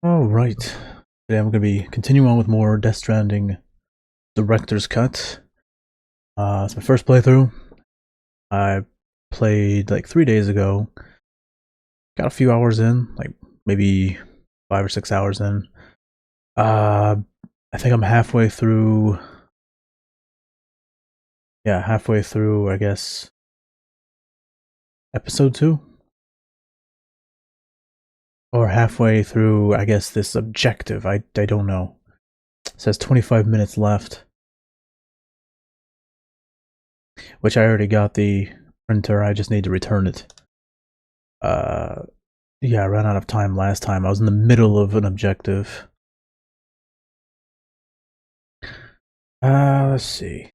Alright, today I'm going to be continuing on with more Death Stranding Director's Cut. It's my first playthrough. I played like 3 days ago. Got a few hours in, like maybe 5 or 6 hours in. I think I'm halfway through. Yeah, halfway through, I guess, episode 2? Or halfway through, I guess, this objective. I don't know. It says 25 minutes left. Which I already got the printer, I just need to return it. Yeah, I ran out of time last time. I was in the middle of an objective. Let's see.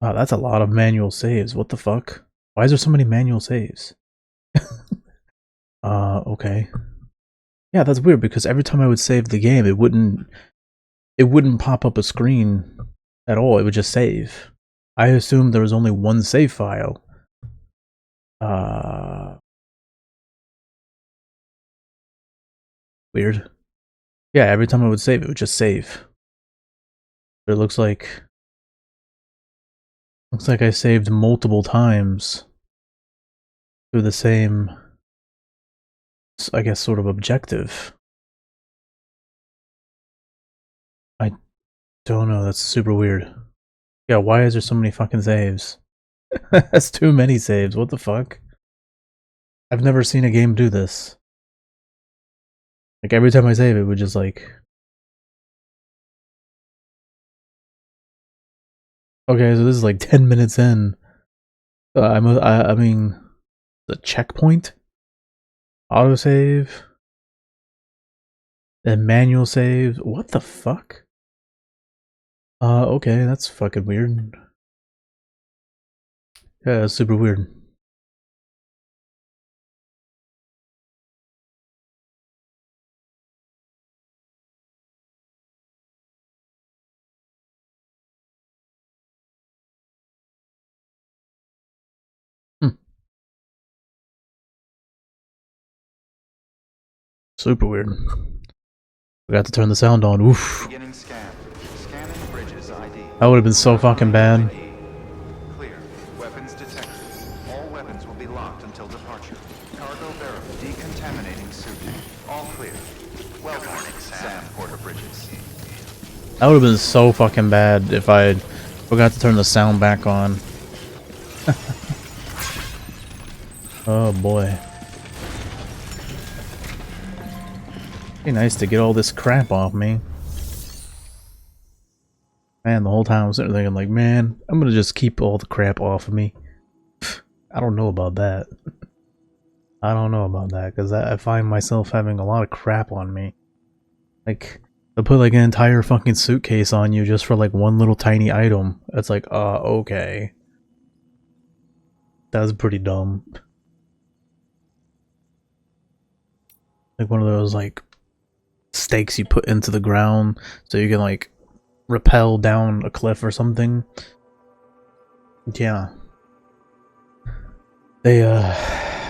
Wow, that's a lot of manual saves. What the fuck? Why is there so many manual saves? Okay. Yeah, that's weird because every time I would save the game, it wouldn't pop up a screen at all. It would just save. I assumed there was only one save file. Weird. Yeah, every time I would save, it would just save. But it looks like I saved multiple times through the same, I guess, sort of objective. I don't know, that's super weird. Yeah, why is there so many fucking saves? That's too many saves, what the fuck? I've never seen a game do this. Like, every time I save, it would just like... Okay, so this is like 10 minutes in. I mean, the checkpoint? Autosave? Then manual save? What the fuck? Okay, that's fucking weird. Yeah, that's super weird. Hmm. Super weird. Forgot to turn the sound on. Oof. Beginning scan. Scanning bridges ID. That would have been so fucking bad. Clear. Weapons detected. All weapons will be locked until departure. Cargo verified. Decontaminating suit. All clear. Welcome, Sam Porter Bridges. That would have been so fucking bad if I forgot to turn the sound back on. Oh boy. Be nice to get all this crap off me. Man, the whole time I was sitting there thinking like, man, I'm gonna just keep all the crap off of me. I don't know about that. I don't know about that, because I find myself having a lot of crap on me. Like, they'll put like an entire fucking suitcase on you just for like one little tiny item. It's like, okay. That's pretty dumb. Like one of those like stakes you put into the ground so you can like rappel down a cliff or something. Yeah. They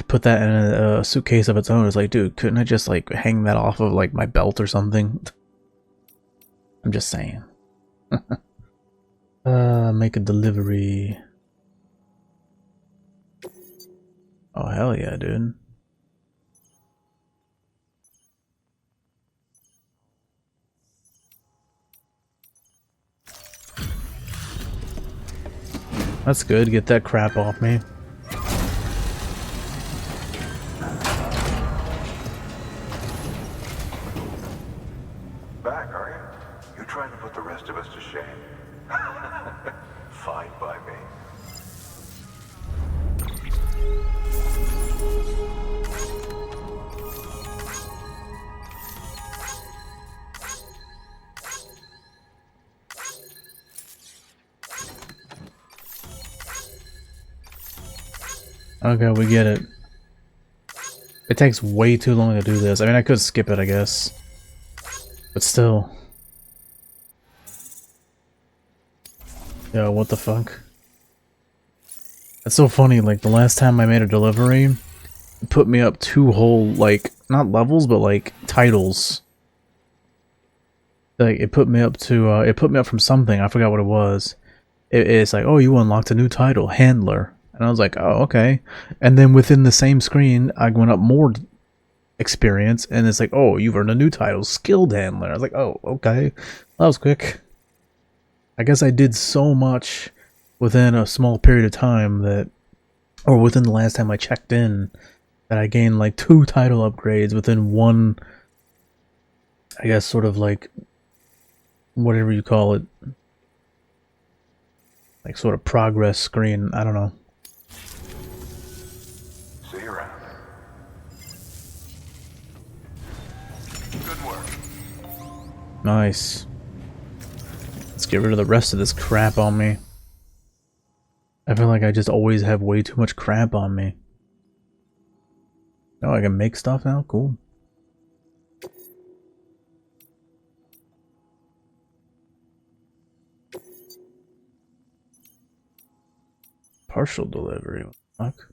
put that in a suitcase of its own. It's like, dude, couldn't I just like hang that off of like my belt or something? I'm just saying. Make a delivery. Oh hell yeah, dude. That's good, get that crap off me. Back, are you? You're trying to put the rest of us to shame. Fine by me. Okay, we get it. It takes way too long to do this. I mean, I could skip it, I guess. But still. Yo, what the fuck? It's so funny, like, the last time I made a delivery, it put me up 2 whole, like, not levels, but, like, titles. Like, it put me up to, it put me up from something, I forgot what it was. It's like, oh, you unlocked a new title, Handler. And I was like, oh, okay. And then within the same screen, I went up more experience, and it's like, oh, you've earned a new title, Skilled Handler. I was like, oh, okay. That was quick. I guess I did so much within a small period of time that, or within the last time I checked in, that I gained like 2 title upgrades within one, I guess, sort of like, whatever you call it, like sort of progress screen. I don't know. See you around. Good work. Nice. Let's get rid of the rest of this crap on me. I feel like I just always have way too much crap on me. Oh, I can make stuff now? Cool. Partial delivery. What the fuck?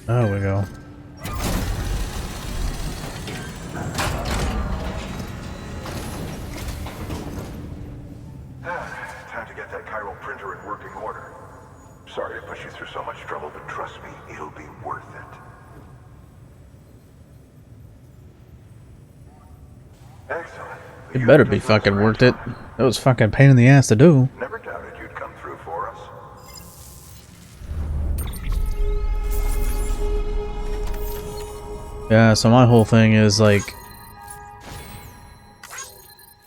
There we go. Time to get that chiral printer in working order. Sorry to put you through so much trouble, but trust me, it'll be worth it. Excellent. It better be fucking worth it. That was fucking pain in the ass to do. Never doubted you'd come through for us. Yeah, so my whole thing is like,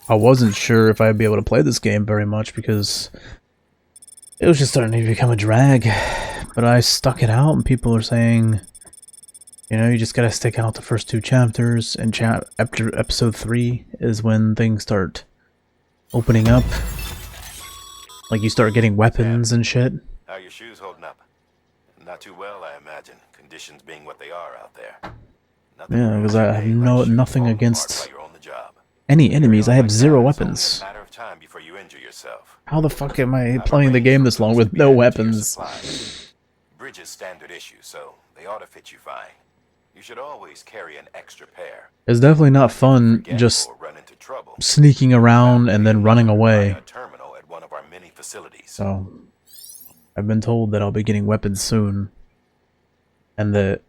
I wasn't sure if I'd be able to play this game very much because it was just starting to become a drag. But I stuck it out, and people are saying, you know, you just gotta stick out the first 2 chapters, and after episode 3 is when things start opening up. Like you start getting weapons and shit. How are your shoes holding up? Not too well, I imagine. Conditions being what they are out there. Nothing Yeah, because I have nothing against while you're on the job. any enemies. I have 0 It's only weapons. a matter of time before you injure yourself. How the fuck am I playing the game this long with no weapons? Bridge is standard issue, so they ought to fit you fine. You should always carry an extra pair. It's definitely not fun Forget just or run into trouble. sneaking around and then running away. A terminal at one of our many facilities. So, I've been told that I'll be getting weapons soon. And that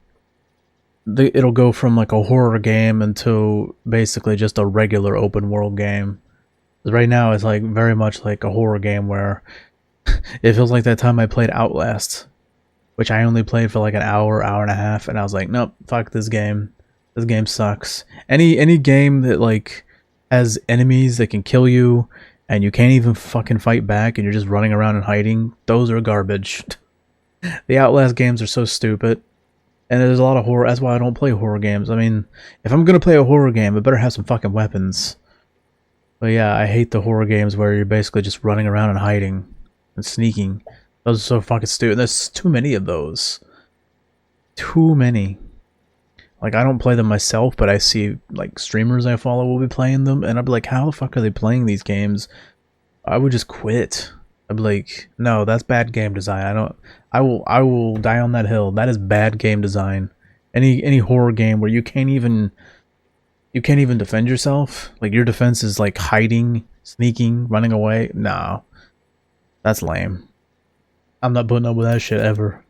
it'll go from like a horror game into basically just a regular open world game. Right now it's like very much like a horror game where it feels like that time I played Outlast, which I only played for like an hour, hour and a half, and I was like, nope, fuck this game. This game sucks. Any game that like has enemies that can kill you and you can't even fucking fight back and you're just running around and hiding, those are garbage. The Outlast games are so stupid. And there's a lot of horror. That's why I don't play horror games. I mean, if I'm gonna play a horror game, it better have some fucking weapons. But yeah, I hate the horror games where you're basically just running around and hiding and sneaking. Those are so fucking stupid. There's too many of those. Too many. Like, I don't play them myself, but I see, like, streamers I follow will be playing them, and I'll be like, how the fuck are they playing these games? I would just quit. I'd be like, no, that's bad game design. I will die on that hill. That is bad game design. Any horror game where you can't even defend yourself, like your defense is like hiding, sneaking, running away. No. That's lame. I'm not putting up with that shit ever.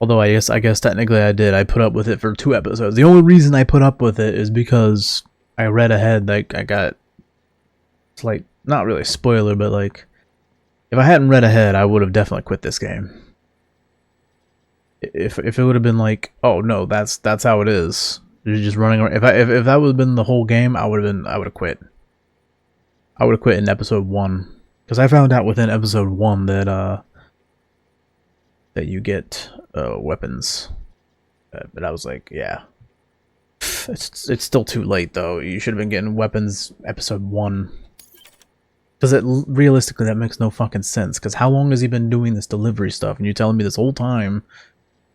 Although I guess technically I did. I put up with it for 2 episodes. The only reason I put up with it is because I read ahead. Like I got, it's like not really a spoiler, but like if I hadn't read ahead, I would have definitely quit this game. If it would have been like, oh no, that's how it is. You're just running around. If that would have been the whole game, I would have quit. I would have quit in episode 1 because I found out within episode 1 that that you get weapons. But I was like, yeah, it's still too late though. You should have been getting weapons episode 1. Because realistically, that makes no fucking sense. Because how long has he been doing this delivery stuff? And you're telling me this whole time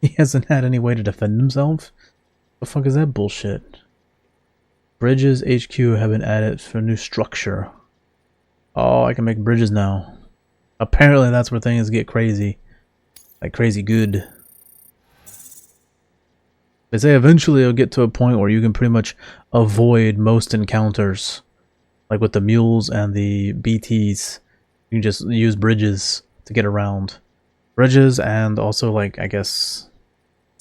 he hasn't had any way to defend himself? The fuck is that bullshit? Bridges HQ have been added for new structure. Oh, I can make bridges now. Apparently that's where things get crazy. Like crazy good. They say eventually it'll get to a point where you can pretty much avoid most encounters. Like with the mules and the BTs. You can just use bridges to get around. Bridges and also like, I guess,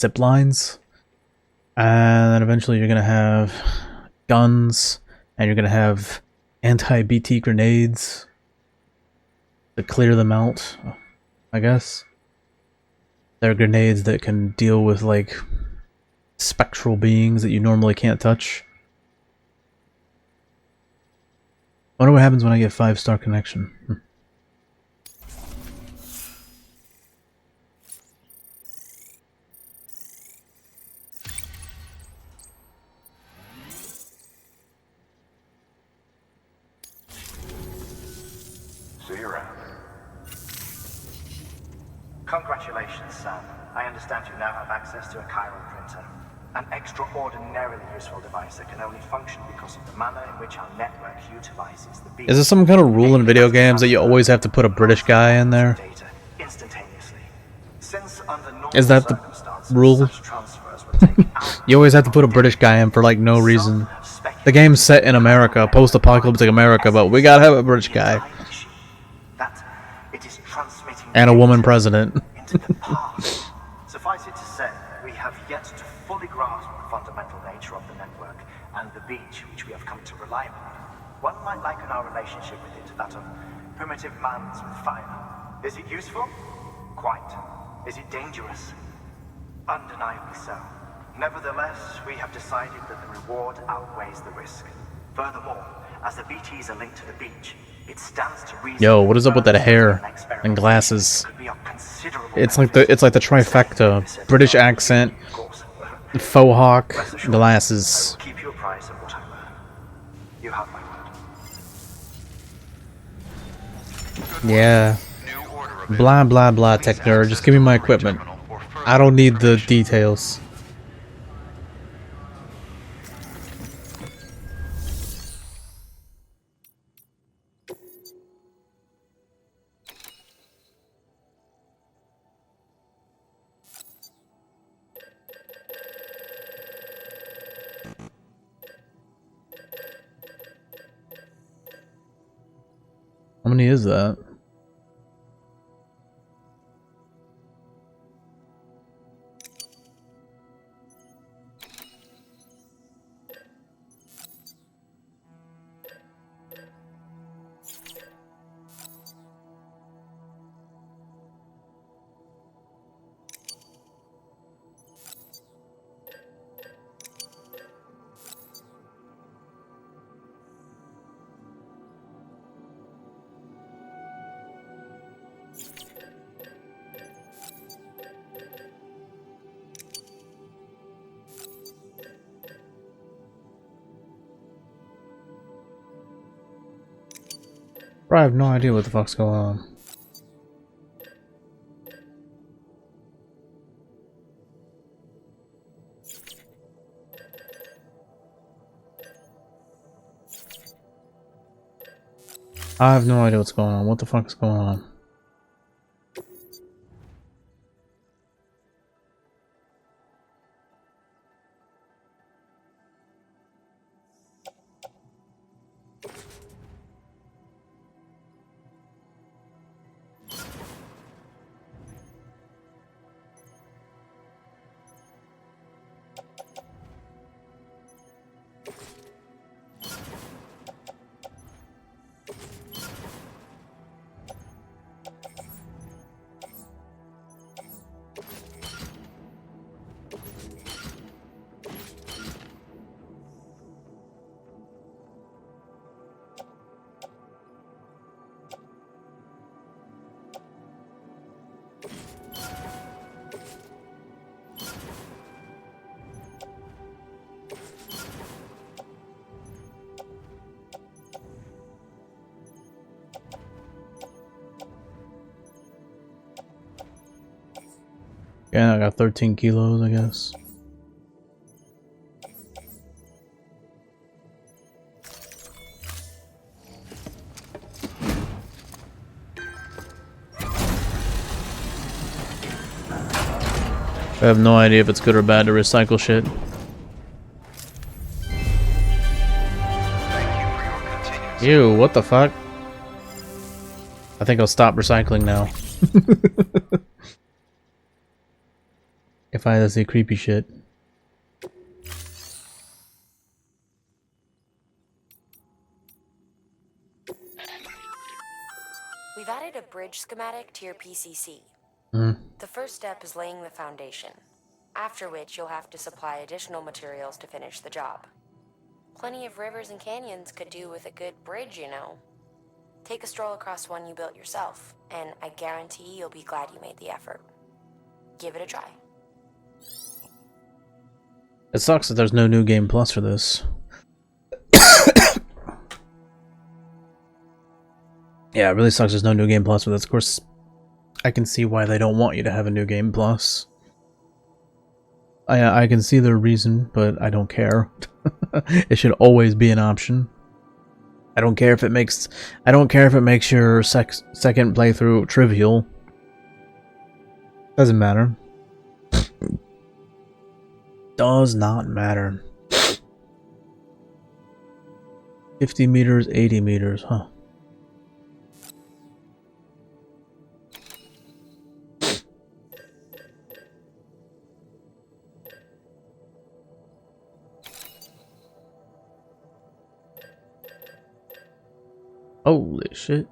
zip lines. And then eventually you're gonna have guns, and you're gonna have anti-BT grenades to clear them out, I guess. They're grenades that can deal with like spectral beings that you normally can't touch. I wonder what happens when I get 5-star connection. See you around. Congratulations, Sam. I understand you now have access to a chiral printer. An extraordinarily useful device that can only function because of the manner in which our network utilizes the beam. Is there some kind of rule in video games that you always have to put a British guy in there? Is that the rule? You always have to put a British guy in for like no reason. The game's set in America, post-apocalyptic America, but we gotta have a British guy. And a woman president. Suffice it to say, we have yet to fully grasp the fundamental nature of the network and the beach which we have come to rely upon. One might liken our relationship with it to that of primitive mans with fire. Is it useful? Quite. Is it dangerous? Undeniably so. Nevertheless, we have decided that the reward outweighs the risk. Furthermore, as the BTs are linked to the beach, it stands to reason. Yo, what is up with that hair and glasses? It's like the trifecta: British accent, faux hawk, glasses. Keep you apprised of what I learn. You have my word. Yeah. Blah blah blah, tech nerd. Just give me my equipment. I don't need the details. How many is that? I have no idea what the fuck's going on. I have no idea what's going on. What the fuck is going on? Yeah, I got 13 kilos, I guess. I have no idea if it's good or bad to recycle shit. Thank you for your continued Ew, what the fuck? I think I'll stop recycling now. If I had to see creepy shit. We've added a bridge schematic to your PCC. Mm. The first step is laying the foundation, after which you'll have to supply additional materials to finish the job. Plenty of rivers and canyons could do with a good bridge, you know. Take a stroll across one you built yourself, and I guarantee you'll be glad you made the effort. Give it a try. It sucks that there's no new game plus for this. Yeah, it really sucks there's no new game plus for this. Of course, I can see why they don't want you to have a new game plus. I can see their reason, but I don't care. It should always be an option. I don't care if it makes your second playthrough trivial. Doesn't matter. Does not matter. 50 meters, 80 meters, huh? Holy shit.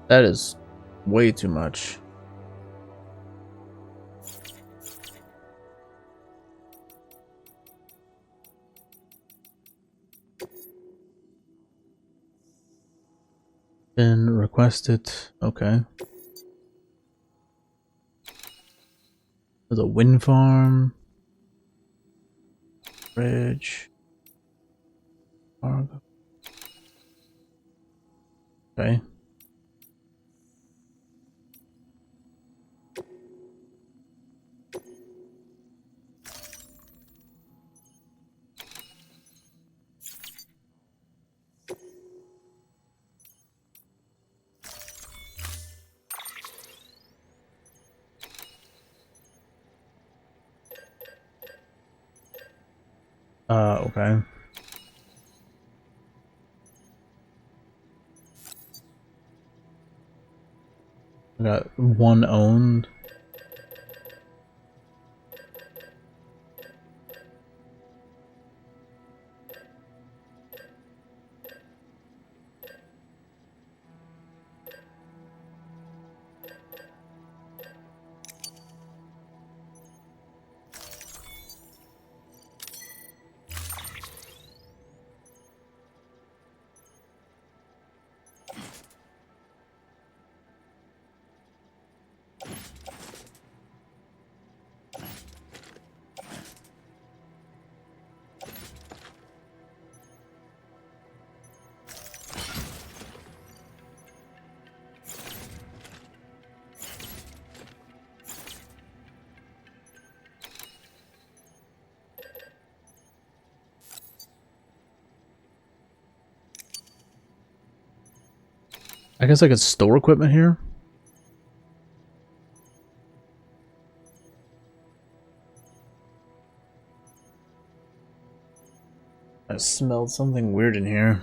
That is way too much. Been requested. Okay. There's a wind farm. Bridge. Cargo. Okay. Okay. I got one owned. I guess I could store equipment here. I smelled something weird in here.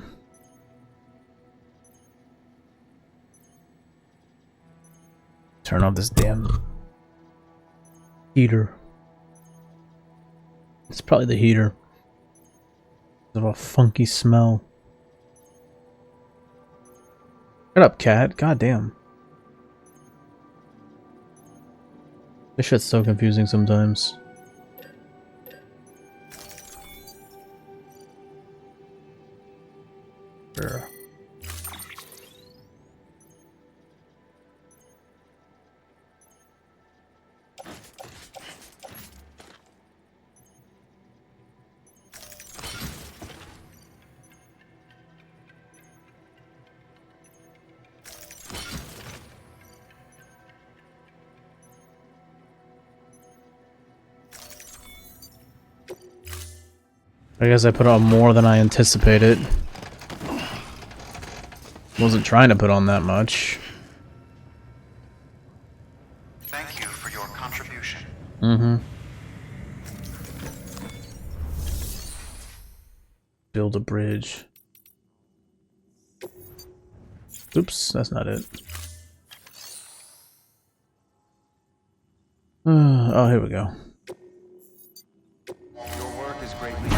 Turn off this damn heater. It's probably the heater. There's a funky smell. Shut up, cat. God damn. This shit's so confusing sometimes. Sure. I guess I put on more than I anticipated. Wasn't trying to put on that much. Thank you for your contribution. Mm-hmm. Build a bridge. Oops, that's not it. Oh, here we go. Your work is greatly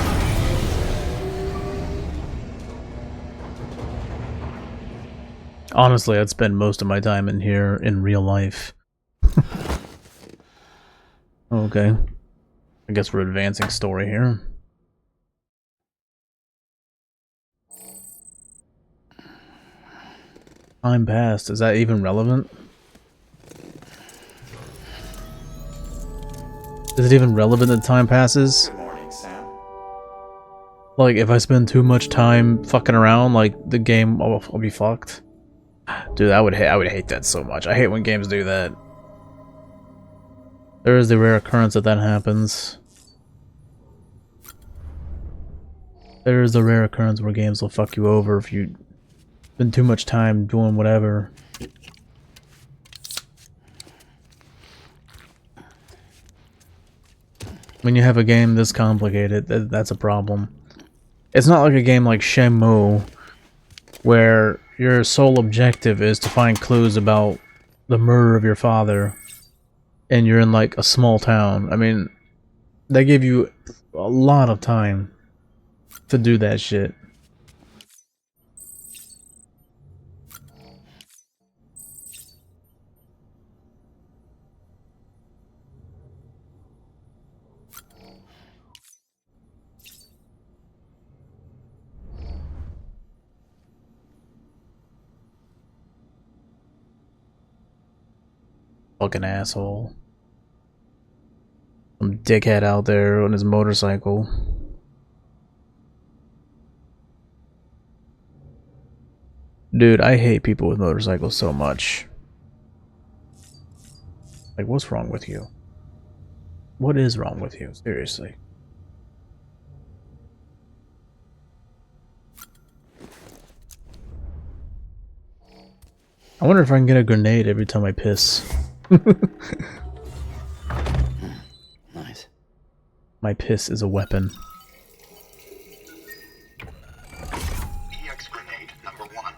Honestly, I'd spend most of my time in here in real life. Okay. I guess we're advancing story here. Time passed. Is that even relevant? Is it even relevant that time passes? Good morning, Sam. Like, if I spend too much time fucking around, like, the game, I'll be fucked. Dude, I would hate that so much. I hate when games do that. There is the rare occurrence that happens. There is the rare occurrence where games will fuck you over if you spend too much time doing whatever. When you have a game this complicated, that's a problem. It's not like a game like Shenmue, where your sole objective is to find clues about the murder of your father, and you're in like a small town. I mean, they give you a lot of time to do that shit. Fucking asshole. Some dickhead out there on his motorcycle. Dude, I hate people with motorcycles so much. Like, what's wrong with you? What is wrong with you? Seriously. I wonder if I can get a grenade every time I piss. Nice. My piss is a weapon. EX grenade number 1.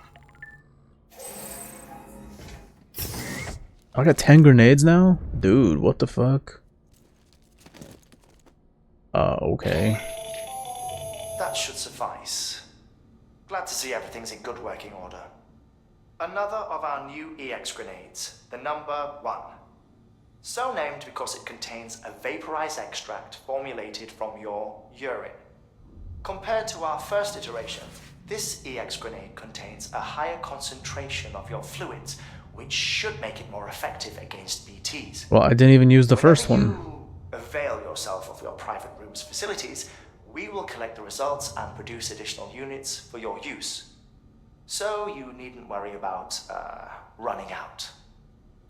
I got 10 grenades now? Dude, what the fuck? Okay. That should suffice. Glad to see everything's in good working order. Another of our new EX grenades, the number 1. So named because it contains a vaporized extract formulated from your urine. Compared to our first iteration, this EX grenade contains a higher concentration of your fluids, which should make it more effective against BTs. Well, I didn't even use the first one. Whenever you avail yourself of your private room's facilities, we will collect the results and produce additional units for your use. So you needn't worry about running out.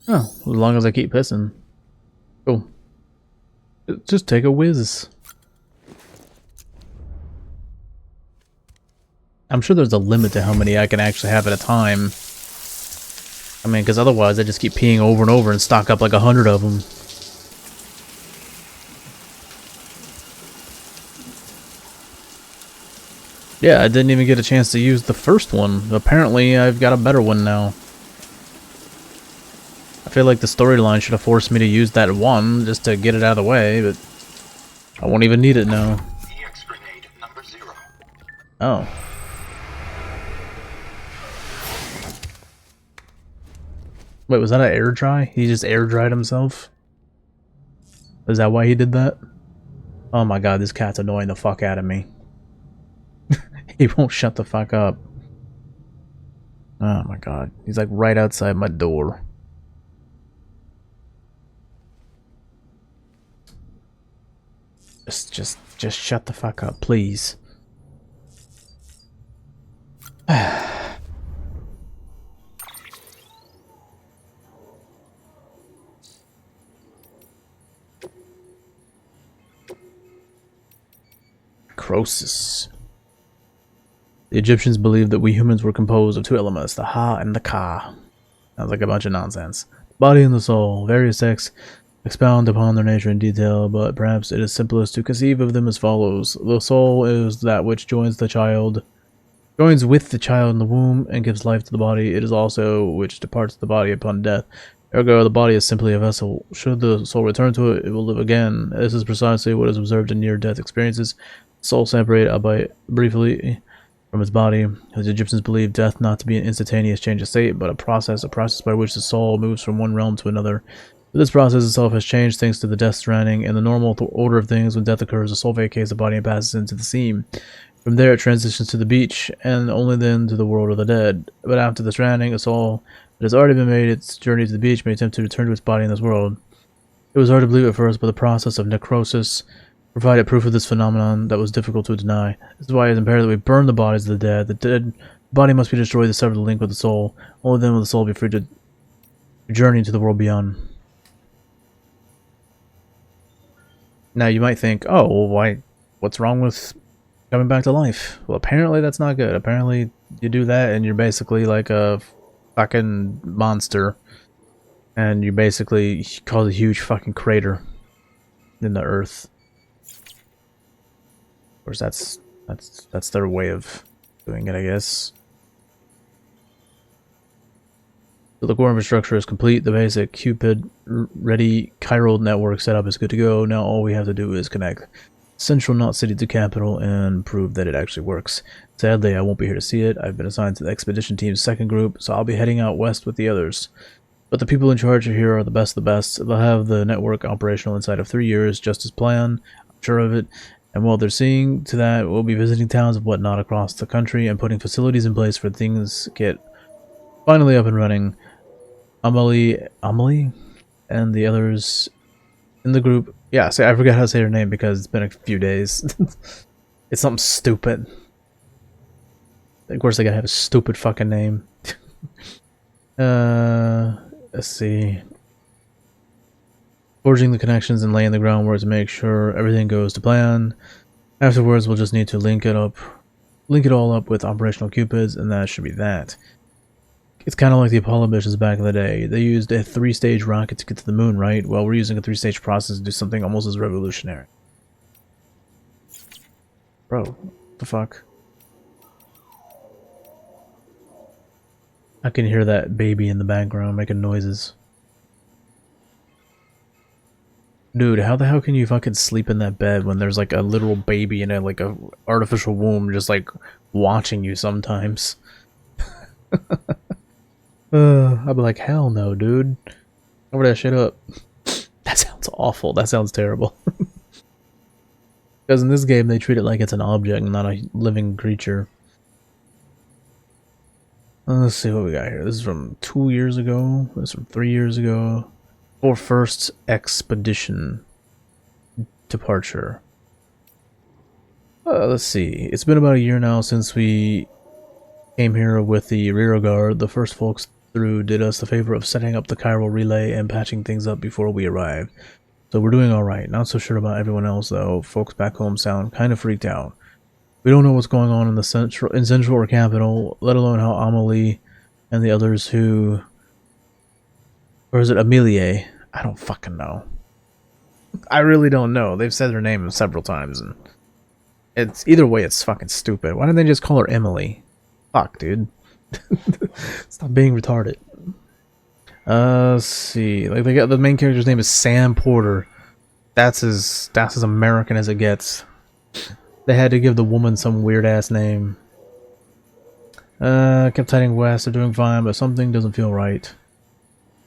Oh, as long as I keep pissing. Cool. Just take a whiz. I'm sure there's a limit to how many I can actually have at a time. I mean, because otherwise I just keep peeing over and over and stock up like 100 of them. Yeah, I didn't even get a chance to use the first one. Apparently, I've got a better one now. I feel like the storyline should have forced me to use that one just to get it out of the way, but I won't even need it now. EX grenade number 0. Oh. Wait, was that an air dry? He just air dried himself? Is that why he did that? Oh my god, this cat's annoying the fuck out of me. He won't shut the fuck up. Oh my god. He's like right outside my door. Just shut the fuck up, please. Croesus. The Egyptians believed that we humans were composed of two elements, the Ha and the Ka. Sounds like a bunch of nonsense. Body and the soul. Various texts expound upon their nature in detail, but perhaps it is simplest to conceive of them as follows. The soul is that which joins with the child in the womb and gives life to the body. It is also which departs the body upon death. Ergo, the body is simply a vessel. Should the soul return to it, it will live again. This is precisely what is observed in near-death experiences. The soul separated, albeit briefly, from its body. The Egyptians believed death not to be an instantaneous change of state, but a process by which the soul moves from one realm to another. But this process itself has changed thanks to the death stranding. In the normal order of things, when death occurs, the soul vacates the body and passes into the seam. From there, it transitions to the beach, and only then to the world of the dead. But after the stranding, a soul that has already been made its journey to the beach may attempt to return to its body in this world. It was hard to believe at first, but the process of necrosis provided proof of this phenomenon that was difficult to deny. This is why it is imperative that we burn the bodies of the dead. The dead body must be destroyed to sever the link with the soul. Only then will the soul be free to journey to the world beyond. Now you might think, oh, well, why? What's wrong with coming back to life? Well, apparently that's not good. Apparently you do that and you're basically like a fucking monster. And you basically cause a huge fucking crater in the earth. Of course, that's their way of doing it, I guess. So the core infrastructure is complete. The basic Cupid ready chiral network setup is good to go. Now all we have to do is connect Central Knot City to Capital and prove that it actually works. Sadly, I won't be here to see it. I've been assigned to the expedition team's second group, so I'll be heading out west with the others. But the people in charge here are the best of the best. They'll have the network operational inside of 3 years, just as planned. I'm sure of it. And while they're seeing to that, we'll be visiting towns and whatnot across the country and putting facilities in place for things get finally up and running. Amelie, and the others in the group. Yeah, I forgot how to say her name because it's been a few days. It's something stupid. Of course, they gotta have a stupid fucking name. Let's see. Forging the connections and laying the groundwork to make sure everything goes to plan. Afterwards, we'll just need to link it all up with operational cupids, and that should be that. It's kind of like the Apollo missions back in the day. They used a 3-stage rocket to get to the moon, right? Well, we're using a 3-stage process to do something almost as revolutionary. Bro, what the fuck? I can hear that baby in the background making noises. Dude, how the hell can you fucking sleep in that bed when there's like a literal baby in like a artificial womb just like watching you sometimes? I'd be like, hell no, dude. Cover that shit up. That sounds awful. That sounds terrible. Because in this game, they treat it like it's an object, not a living creature. Let's see what we got here. This is from 2 years ago. This is from 3 years ago. For first expedition departure. Let's see. It's been about a year now since we came here with the rear guard. The first folks through did us the favor of setting up the chiral relay and patching things up before we arrived. So we're doing alright. Not so sure about everyone else though. Folks back home sound kind of freaked out. We don't know what's going on in the central or capital, let alone how Amelie and the others who... Or is it Amelie? I don't fucking know. I really don't know. They've said her name several times and it's either way it's fucking stupid. Why didn't they just call her Emily? Fuck, dude. Stop being retarded. Let's see. Like they got the main character's name is Sam Porter. That's as American as it gets. They had to give the woman some weird ass name. Kept heading west. They're doing fine, but something doesn't feel right.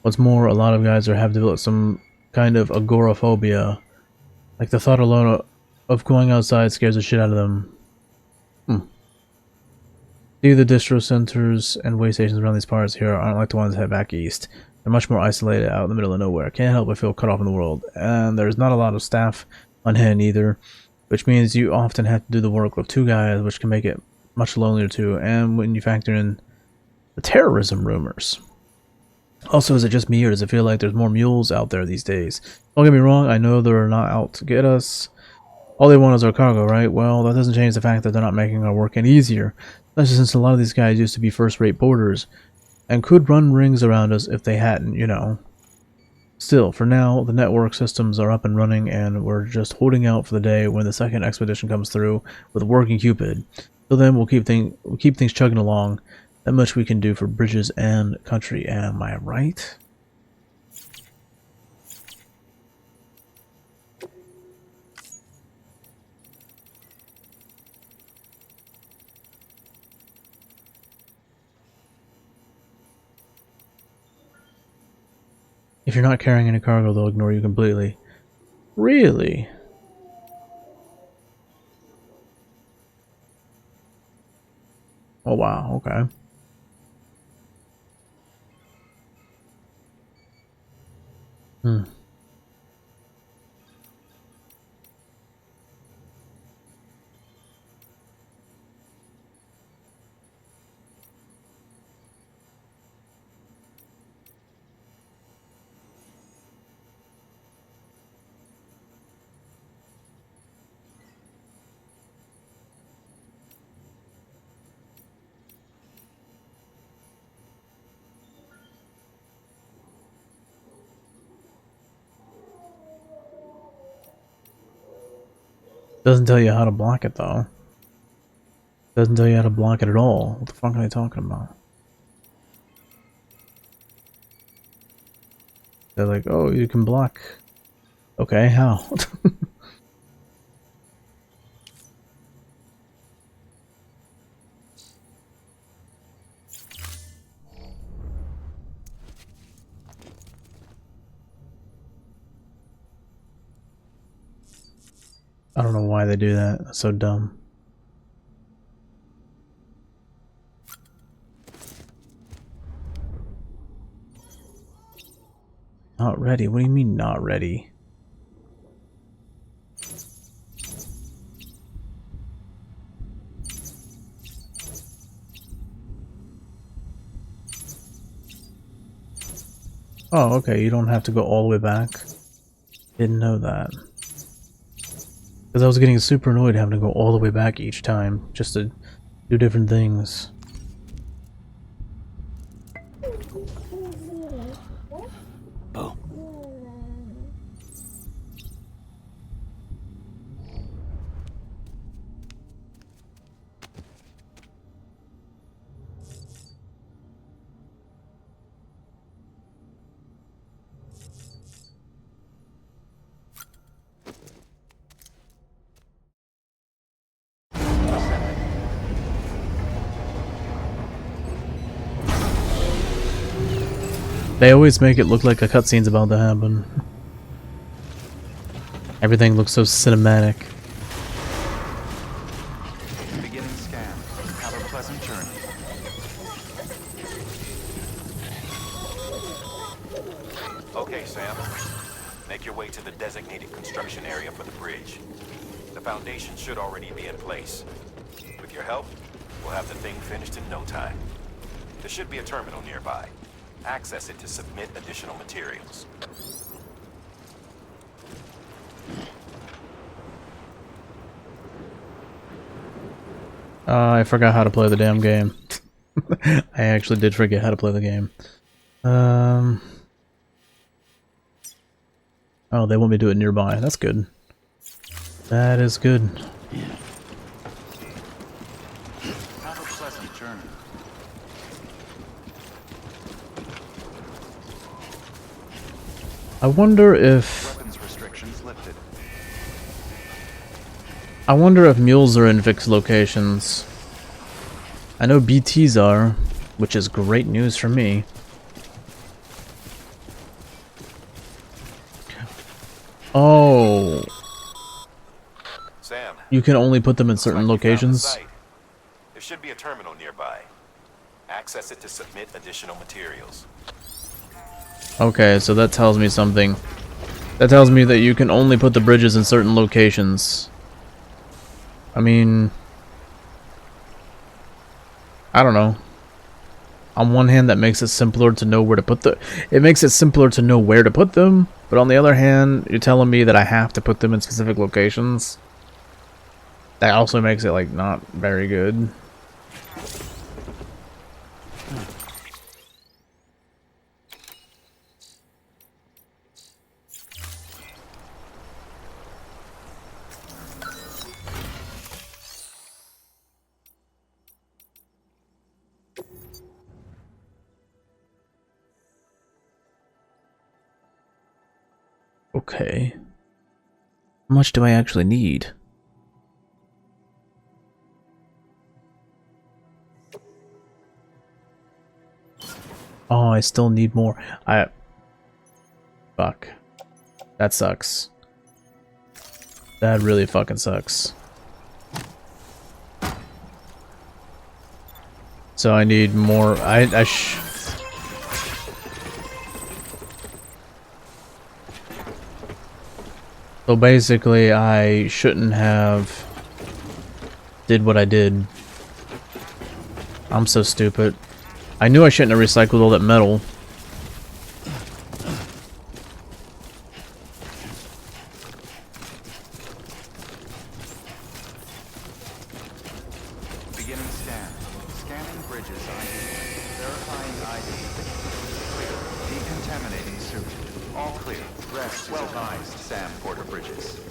What's more, a lot of guys have developed some kind of agoraphobia. Like the thought alone of going outside scares the shit out of them. See, the distro centers and way stations around these parts here aren't like the ones that head back east. They're much more isolated out in the middle of nowhere. Can't help but feel cut off in the world. And there's not a lot of staff on hand either, which means you often have to do the work with 2 guys, which can make it much lonelier too. And when you factor in the terrorism rumors. Also, is it just me or does it feel like there's more mules out there these days? Don't get me wrong, I know they're not out to get us. All they want is our cargo, right? Well, that doesn't change the fact that they're not making our work any easier. Especially since a lot of these guys used to be first-rate boarders and could run rings around us if they hadn't, you know. Still, for now, the network systems are up and running, and we're just holding out for the day when the second expedition comes through with a working Cupid. Till then, we'll keep things chugging along. That much we can do for bridges and country. Am I right? If you're not carrying any cargo, they'll ignore you completely. Really? Oh wow, okay. Hmm. Doesn't tell you how to block it though. Doesn't tell you how to block it at all. What the fuck are they talking about? They're like, oh, you can block. Okay, how? I don't know why they do that. That's so dumb. Not ready? What do you mean not ready? Oh, okay, you don't have to go all the way back. Didn't know that. Because I was getting super annoyed having to go all the way back each time, just to do different things. Oh. They always make it look like a cutscene's about to happen. Everything looks so cinematic. Beginning scan. Have a pleasant journey. Okay, Sam. Make your way to the designated construction area for the bridge. The foundation should already be in place. With your help, we'll have the thing finished in no time. There should be a terminal nearby. Access it to submit additional materials. I forgot how to play the damn game. I actually did forget how to play the game. Oh, they want me to do it nearby. That's good. That is good. Yeah. Have a pleasant journey. I wonder if... Weapons restrictions lifted. I wonder if mules are in fixed locations. I know BTs are, which is great news for me. Oh, Sam, you can only put them in certain looks like you found the locations? site. There should be a terminal nearby. Access it to submit additional materials. Okay, so that tells me something. That tells me that you can only put the bridges in certain locations. I mean... I don't know. On one hand, that makes it simpler to know where to put it makes it simpler to know where to put them, but on the other hand, you're telling me that I have to put them in specific locations. That also makes it, like, not very good. Okay. How much do I actually need? Oh, I still need more. Fuck. That sucks. That really fucking sucks. So I need more. So basically, I shouldn't have did what I did. I'm so stupid. I knew I shouldn't have recycled all that metal. Beginning scan. Scanning bridges ID. Verifying ID. Clear. Decontaminating suit. All clear. Rest is advised, Sam Porter Bridges.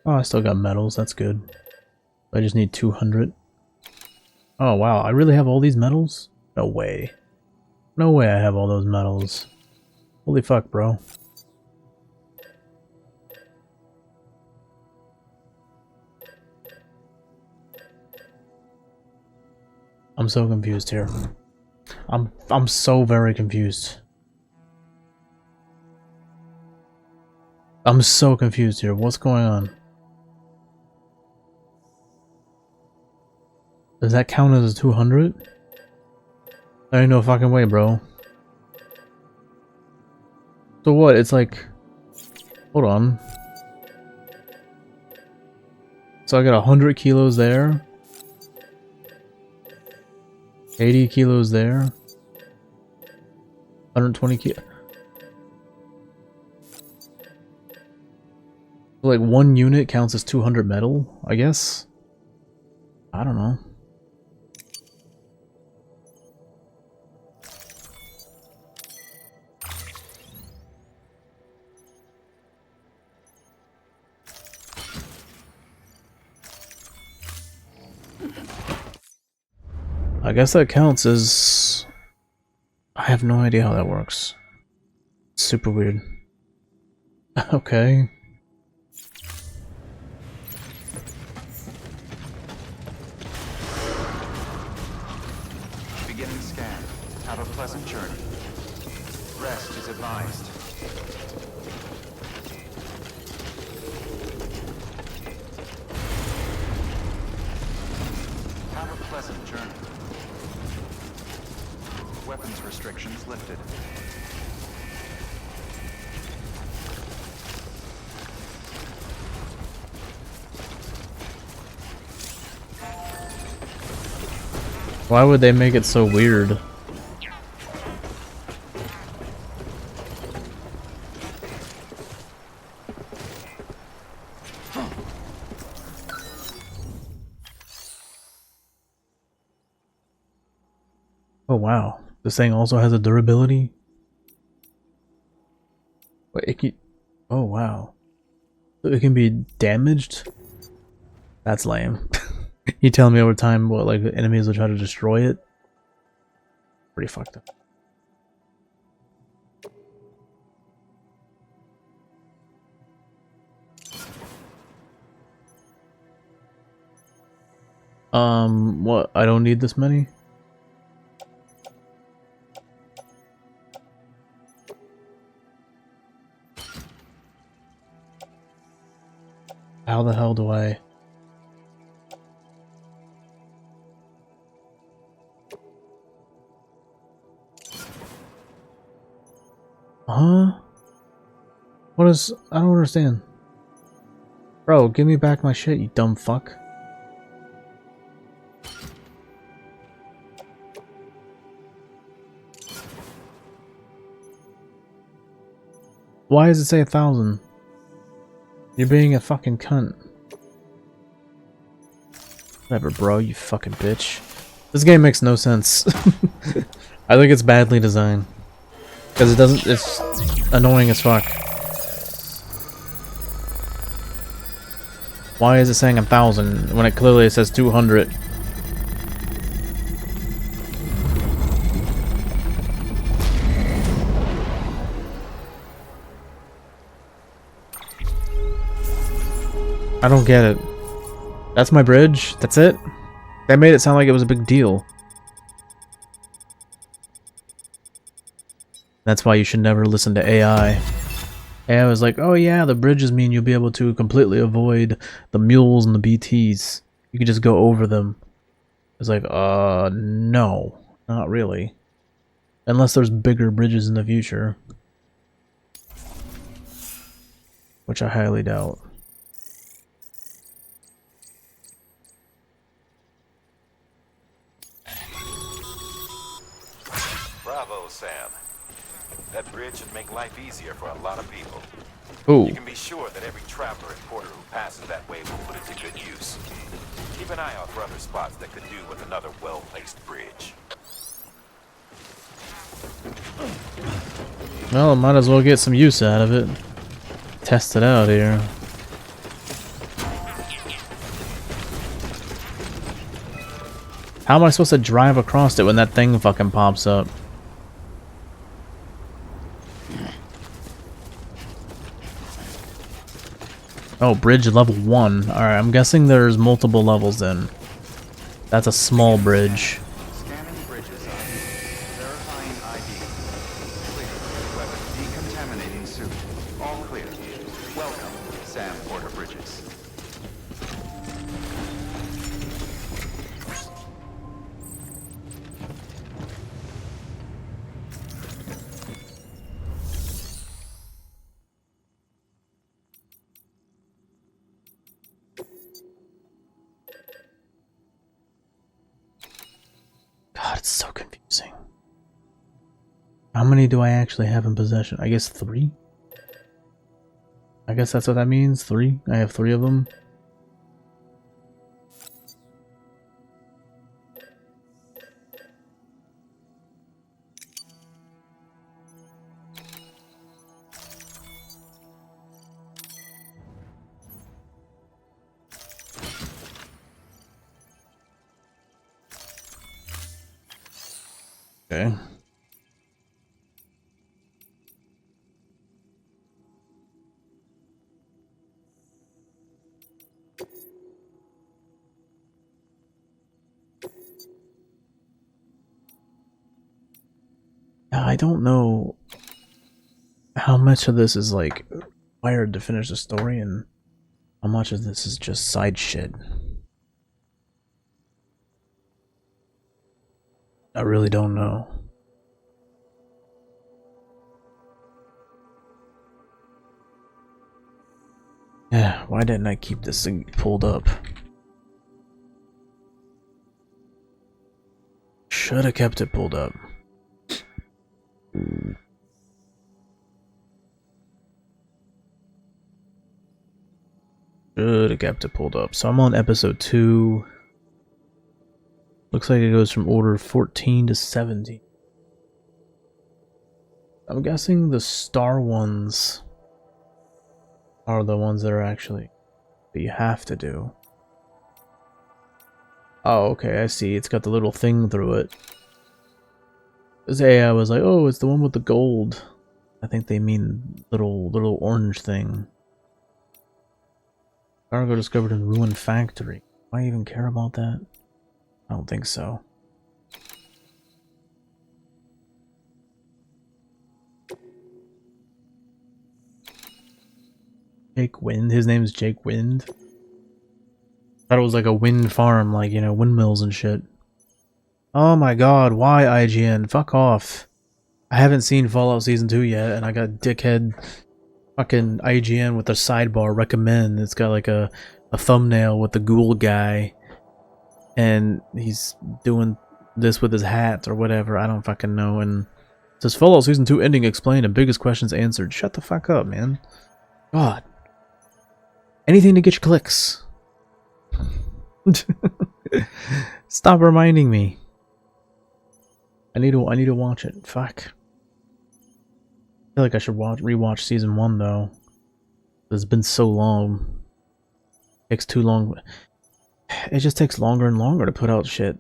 Oh, I still got metals. That's good. I just need 200. Oh, wow. I really have all these metals? No way. No way I have all those metals. Holy fuck, bro. I'm so confused here. I'm so very confused. I'm so confused here. What's going on? Does that count as a 200? There ain't no fucking way, bro. So what? It's like... Hold on. So I got 100 kilos there. 80 kilos there. 120 kilos. Like 1 unit counts as 200 metal, I guess? I don't know. I guess that counts as... I have no idea how that works. Super weird. Okay. Beginning scan. Have a pleasant journey. Rest is advised. Have a pleasant journey. Weapons restrictions lifted. Why would they make it so weird? Oh wow. This thing also has a durability? Wait, it can... Oh wow. So it can be damaged? That's lame. You telling me over time what, like, enemies will try to destroy it? Pretty fucked up. What? I don't need this many? How the hell do I... Huh? What is... I don't understand. Bro, give me back my shit, you dumb fuck. Why does it say 1,000? You're being a fucking cunt. Whatever, bro, you fucking bitch. This game makes no sense. I think it's badly designed. Because it doesn't, it's annoying as fuck. Why is it saying 1,000 when it clearly says 200? I don't get it. That's my bridge? That's it? That made it sound like it was a big deal. That's why you should never listen to AI. AI was like, oh yeah, the bridges mean you'll be able to completely avoid the mules and the BTs. You can just go over them. It's like, no. Not really. Unless there's bigger bridges in the future. Which I highly doubt. Bravo, Sam. That bridge should make life easier for a lot of people. Ooh. You can be sure that every traveler and porter who passes that way will put it to good use. Keep an eye out for other spots that could do with another well-placed bridge. Well, I might as well get some use out of it. Test it out here. How am I supposed to drive across it when that thing fucking pops up? Oh, bridge level 1. Alright, I'm guessing there's multiple levels then. That's a small bridge. Scanning bridges up. Verifying ID. Clear. Weapon decontaminating suit. All clear. Welcome, Sam Porter Bridges. God, it's so confusing. How many do I actually have in possession? I guess 3? I guess that's what that means, 3? I have 3 of them. Okay. I don't know how much of this is like required to finish the story and how much of this is just side shit. I really don't know. Yeah, why didn't I keep this thing pulled up? Should have kept it pulled up. Should have kept it pulled up. So I'm on episode 2. Looks like it goes from order 14 to 17. I'm guessing the star ones are the ones that are actually that you have to do. Oh, okay, I see. It's got the little thing through it. This AI was like, oh, it's the one with the gold. I think they mean little orange thing. Cargo discovered in ruined factory. Do I even care about that? I don't think so. Jake Wind? His name is Jake Wind? Thought it was like a wind farm, like, you know, windmills and shit. Oh my god, why IGN? Fuck off. I haven't seen Fallout Season 2 yet, and I got dickhead fucking IGN with a sidebar recommend. It's got like a thumbnail with the ghoul guy, and he's doing this with his hat or whatever. I don't fucking know, and says Fallout Season 2 ending explained and biggest questions answered. Shut the fuck up, man. God. Anything to get your clicks. Stop reminding me. I need to watch it. Fuck. I feel like I should rewatch Season 1 though. It's been so long. It takes too long. It just takes longer and longer to put out shit.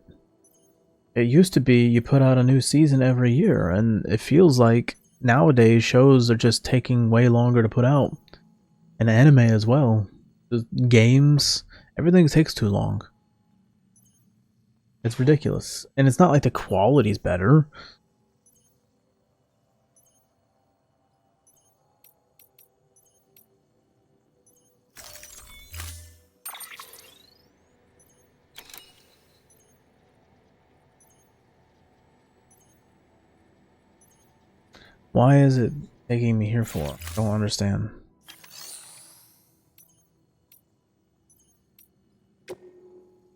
It used to be you put out a new season every year, and it feels like nowadays shows are just taking way longer to put out. And anime as well. The games, everything takes too long. It's ridiculous. And it's not like the quality's better. Why is it taking me here for? I don't understand.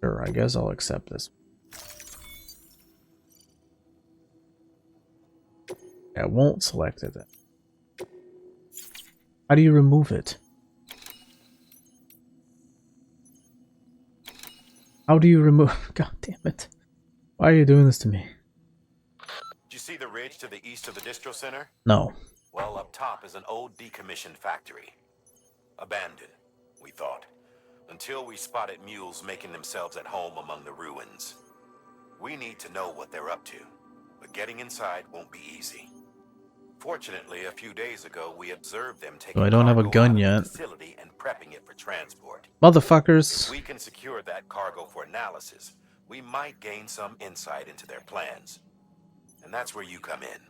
Sure, I guess I'll accept this. I won't select it then. How do you remove it? How do you remove? God damn it. Why are you doing this to me? Did you see the ridge to the east of the distro center? No. Well, up top is an old decommissioned factory. Abandoned, we thought, until we spotted mules making themselves at home among the ruins. We need to know what they're up to, but getting inside won't be easy. Fortunately, a few days ago, we observed them taking I don't have a cargo gun out of the yet. facility and prepping it for transport. Motherfuckers. If we can secure that cargo for analysis, we might gain some insight into their plans. And that's where you come in.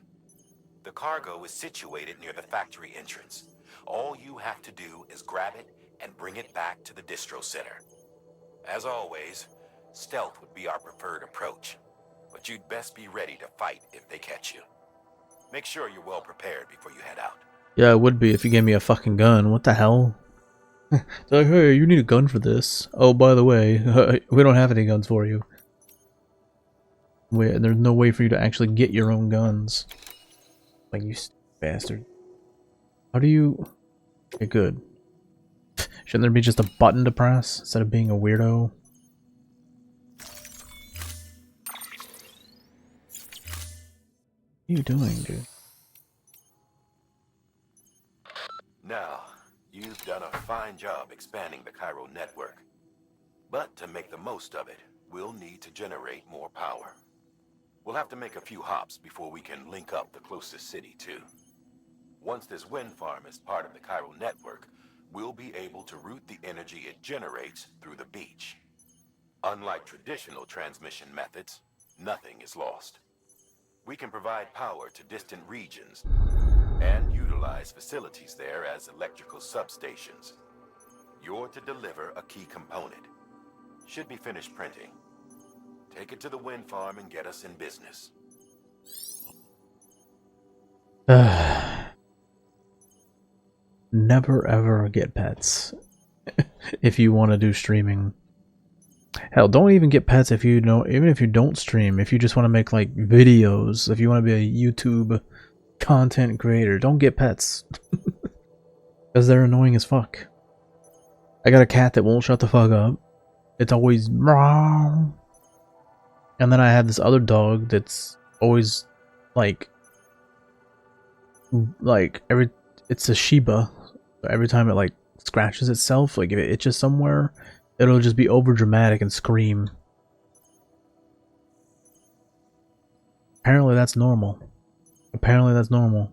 The cargo is situated near the factory entrance. All you have to do is grab it and bring it back to the distro center. As always, stealth would be our preferred approach, but you'd best be ready to fight if they catch you. Make sure you're well prepared before you head out. Yeah, it would be if you gave me a fucking gun. What the hell? They're like, hey, you need a gun for this. Oh, by the way, we don't have any guns for you. There's no way for you to actually get your own guns. Like, you bastard. How do you... Okay, good. Shouldn't there be just a button to press instead of being a weirdo? What are you doing, dude? Now, you've done a fine job expanding the Cairo network. But to make the most of it, we'll need to generate more power. We'll have to make a few hops before we can link up the closest city, too. Once this wind farm is part of the Cairo network, we'll be able to route the energy it generates through the beach. Unlike traditional transmission methods, nothing is lost. We can provide power to distant regions and utilize facilities there as electrical substations. You're to deliver a key component. Should be finished printing. Take it to the wind farm and get us in business. Never ever get pets if you want to do streaming. Hell, don't even get pets if you know, even if you don't stream, if you just want to make like videos, if you want to be a YouTube content creator, don't get pets. Because they're annoying as fuck. I got a cat that won't shut the fuck up. It's always meow. And then I have this other dog that's always like it's a Shiba. Every time it like scratches itself, like if it itches somewhere, it'll just be over dramatic and scream. Apparently that's normal. Apparently that's normal.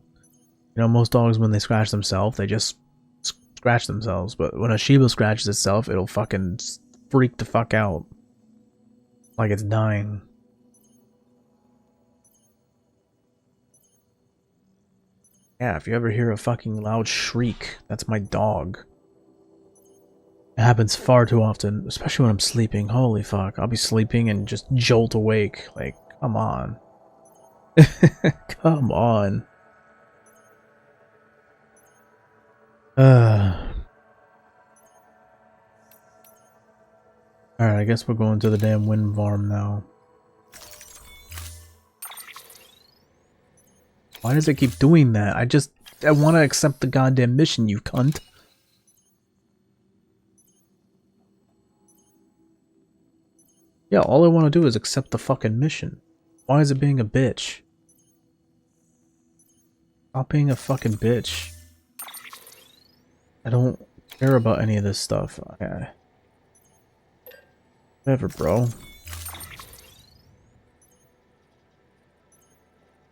You know, most dogs when they scratch themselves, they just scratch themselves. But when a Shiba scratches itself, it'll fucking freak the fuck out. Like it's dying. Yeah, if you ever hear a fucking loud shriek, that's my dog. It happens far too often, especially when I'm sleeping. Holy fuck, I'll be sleeping and just jolt awake. Like, come on. Come on. Alright, I guess we're going to the damn wind farm now. Why does it keep doing that? I want to accept the goddamn mission, you cunt. Yeah, all I want to do is accept the fucking mission. Why is it being a bitch? Stop being a fucking bitch. I don't care about any of this stuff. Okay. Whatever, bro.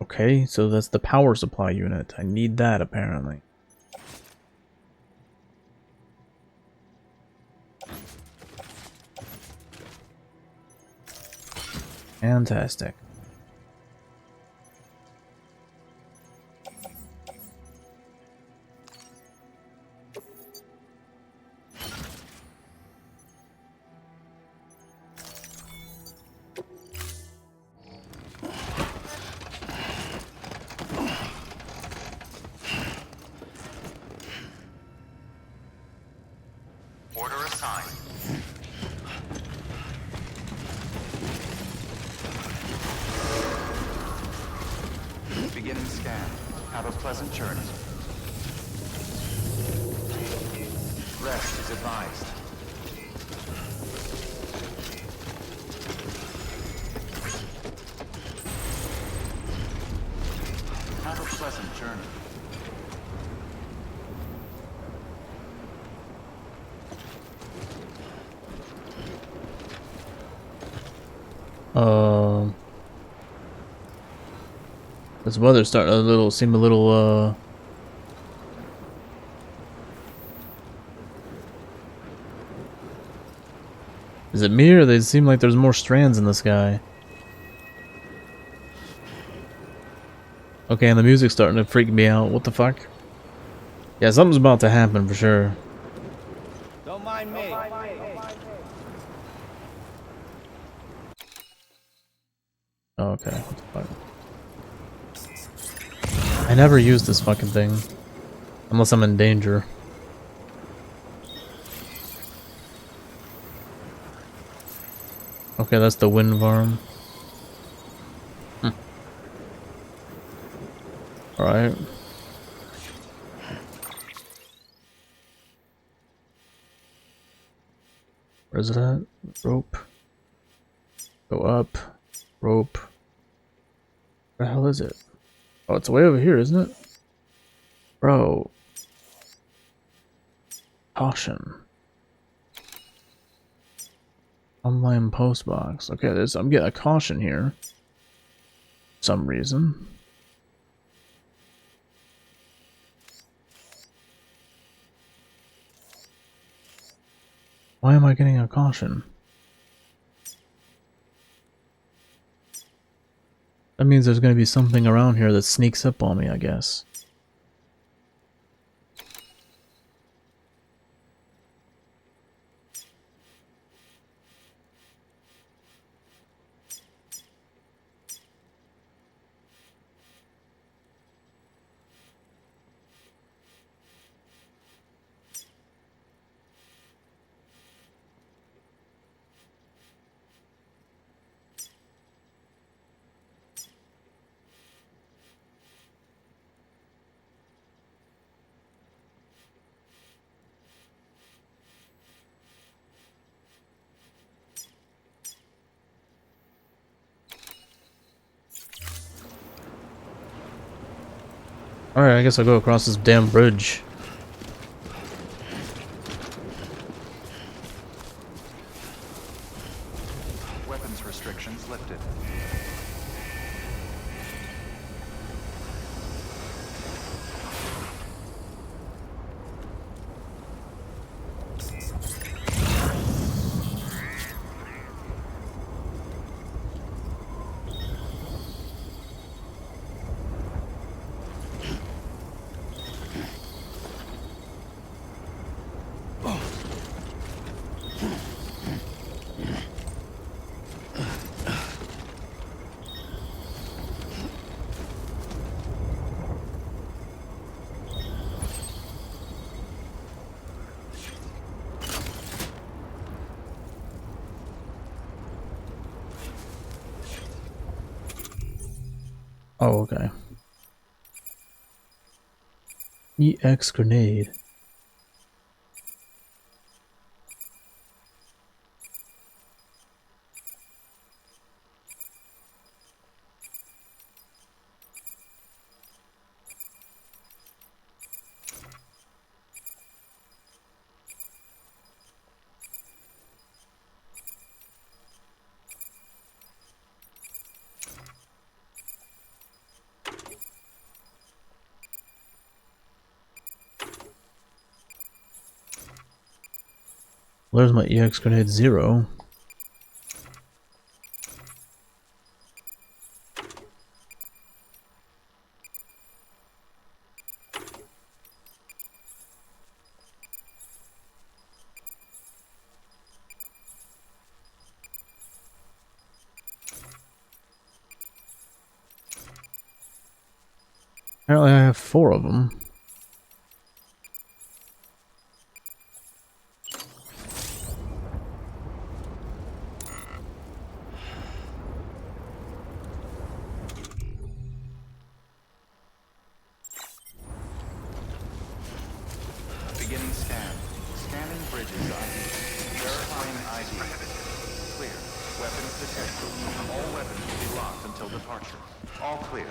Okay, so that's the power supply unit. I need that, apparently. Fantastic. Order assigned. Beginning scan. Have a pleasant journey. Rest is advised. Have a pleasant journey. This weather's starting to seem a little, Is it me or they seem like there's more strands in the sky? Okay, and the music's starting to freak me out. What the fuck? Yeah, something's about to happen for sure. Don't mind me. Oh, okay. What the fuck? I never use this fucking thing. Unless I'm in danger. Okay, that's the wind farm. Alright. Where's it at? Rope. Go up. Rope. Where the hell is it? Oh, it's way over here, isn't it? Bro. Caution. Online post box. Okay, I'm getting a caution here. For some reason. Why am I getting a caution? That means there's going to be something around here that sneaks up on me, I guess. Alright, I guess I'll go across this damn bridge. Weapons restrictions lifted. Oh, okay. EX grenade. There's my EX grenade 0. Apparently I have 4 of them. Beginning scan. Scanning bridges ID. Verifying ID. Clear. Weapons detected. All weapons will be locked until departure. All clear.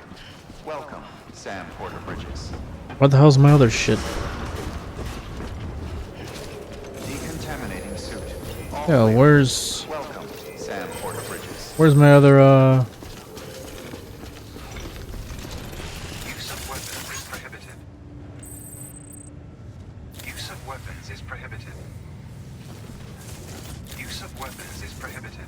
Welcome, Sam Porter Bridges. What the hell's my other shit? Decontaminating suit. All Yeah, clear. where's Welcome, Sam Porter Bridges. my other Use of weapons is prohibited. Use of weapons is prohibited. Use of weapons is prohibited.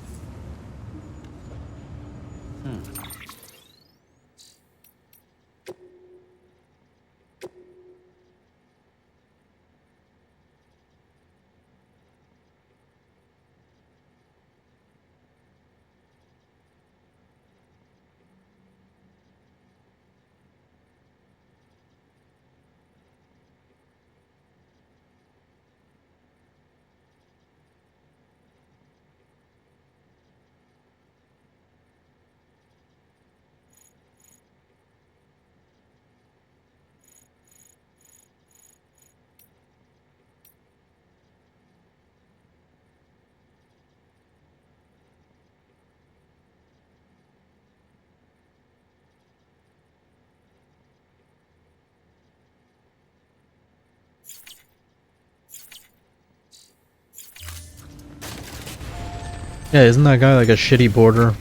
yeah, isn't that guy like a shitty boarder?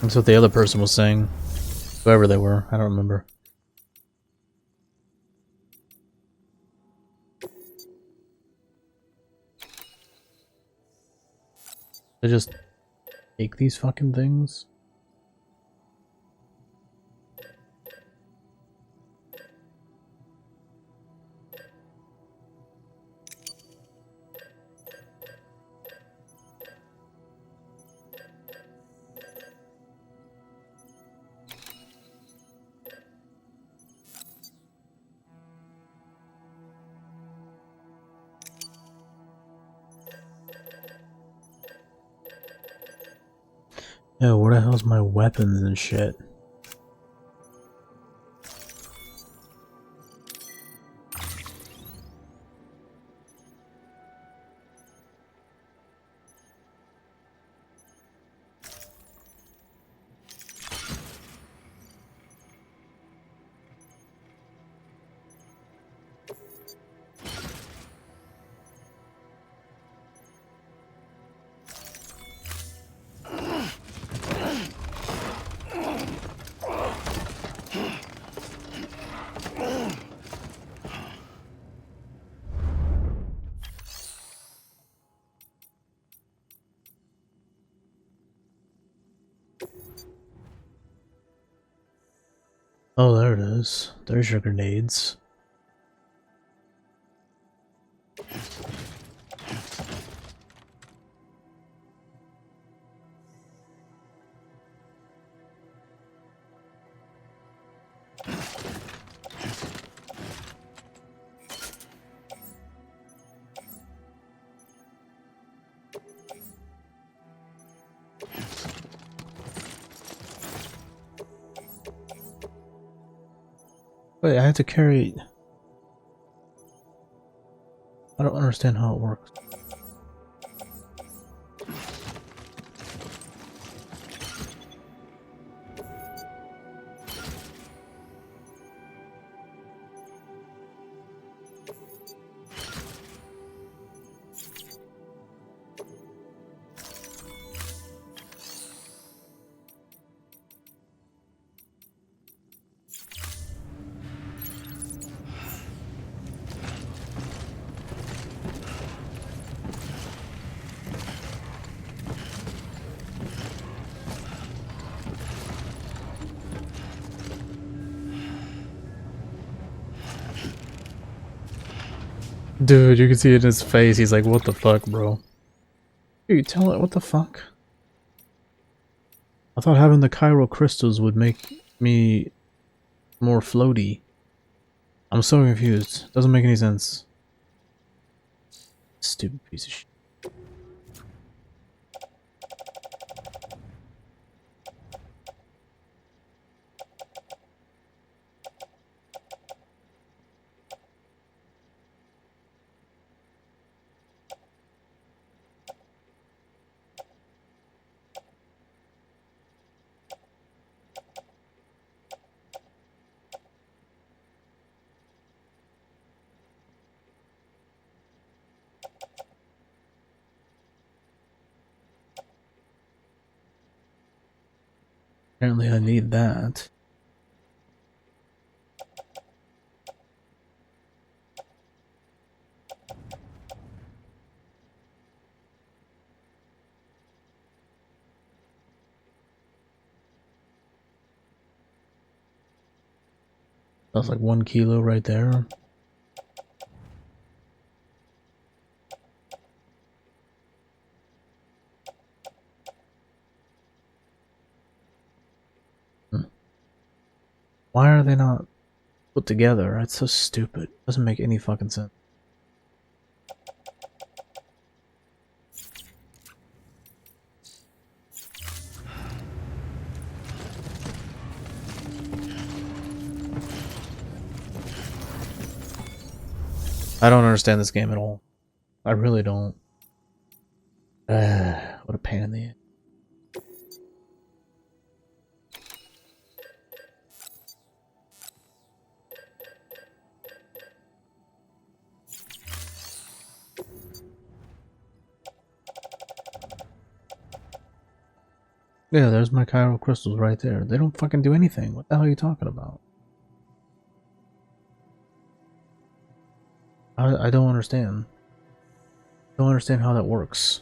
That's what the other person was saying. Whoever they were, I don't remember. They just take these fucking things? Yo, where the hell's my weapons and shit? Oh, there it is. There's your grenades. Wait, I have to carry... I don't understand how it works. Dude, you can see it in his face. He's like, what the fuck, bro? Dude, tell it, what the fuck? I thought having the chiral crystals would make me more floaty. I'm so confused. Doesn't make any sense. Stupid piece of shit. Apparently I need that. That's like 1 kilo right there. Why are they not put together? That's so stupid. Doesn't make any fucking sense. I don't understand this game at all. I really don't. What a pain in the ass. Yeah, there's my chiral crystals right there. They don't fucking do anything. What the hell are you talking about? I don't understand. I don't understand how that works.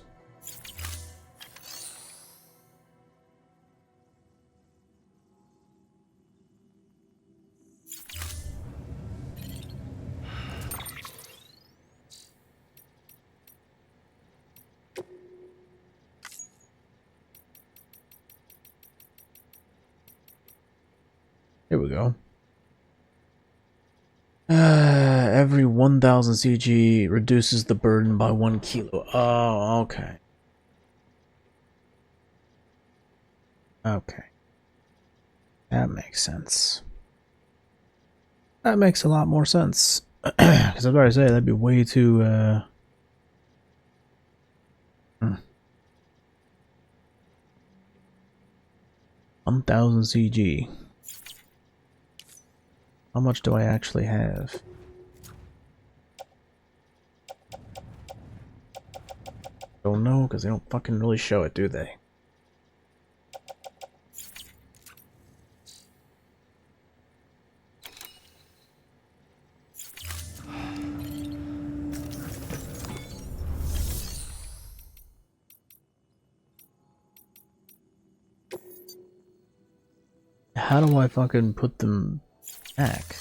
Here we go. Every 1000 CG reduces the burden by 1 kilo. Oh, okay. Okay. That makes sense. That makes a lot more sense. Because I was about to say, that'd be way too, 1000 CG. How much do I actually have? Don't know, because they don't fucking really show it, do they? How do I fucking put them back?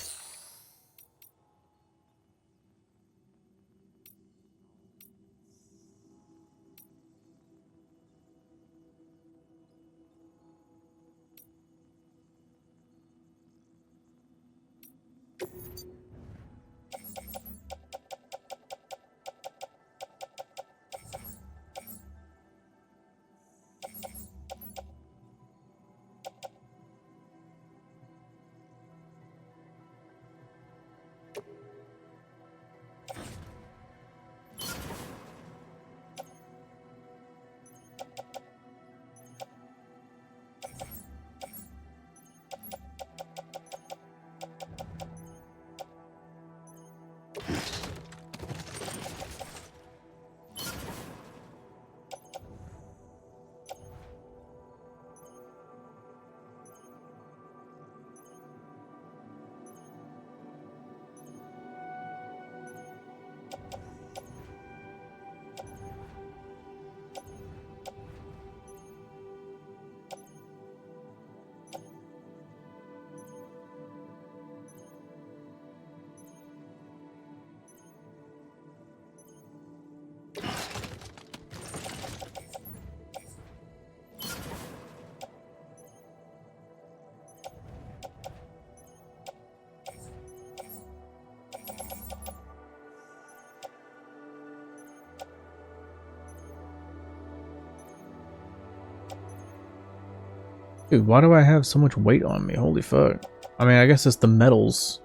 Dude, why do I have so much weight on me? Holy fuck. I mean, I guess it's the metals.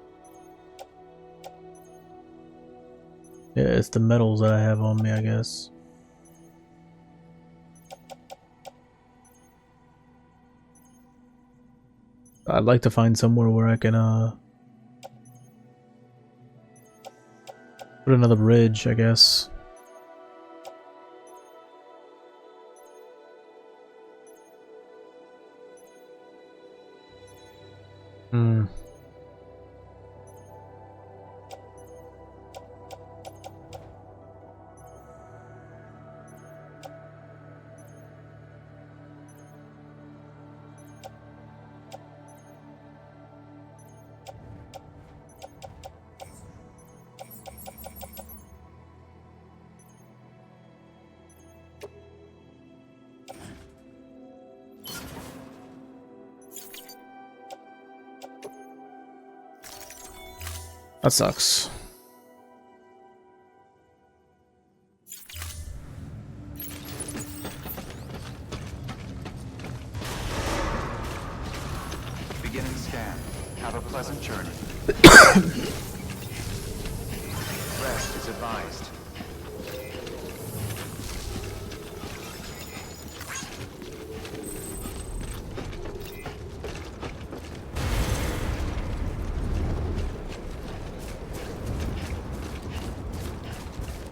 Yeah, it's the metals that I have on me, I guess. I'd like to find somewhere where I can, put another bridge, I guess. Hmm. That sucks. Beginning scan. Have a pleasant journey. Rest is advised.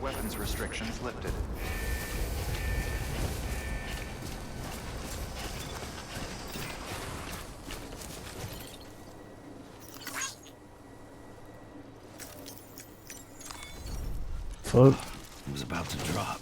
Weapons restrictions lifted. Fuck. It was about to drop.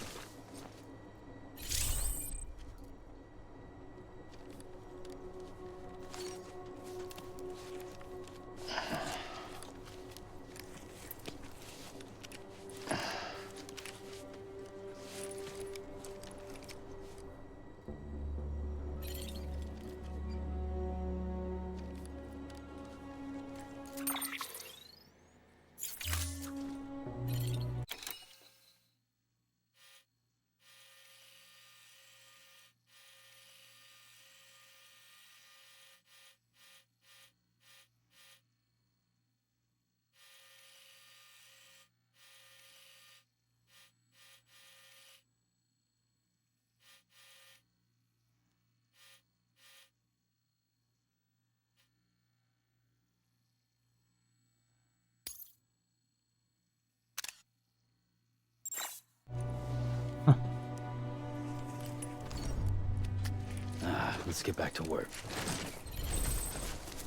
Let's get back to work.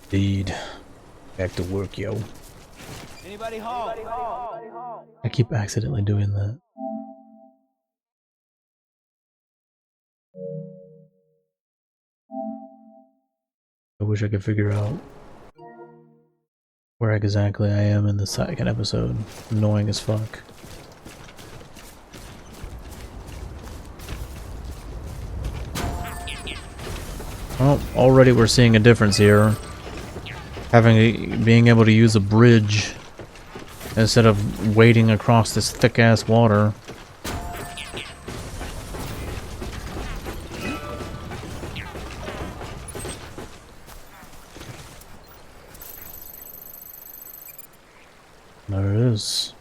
Indeed. Back to work, yo. Anybody home? I keep accidentally doing that. I wish I could figure out where exactly I am in the second episode. Annoying as fuck. Well, already we're seeing a difference here. Being able to use a bridge instead of wading across this thick-ass water. There it is.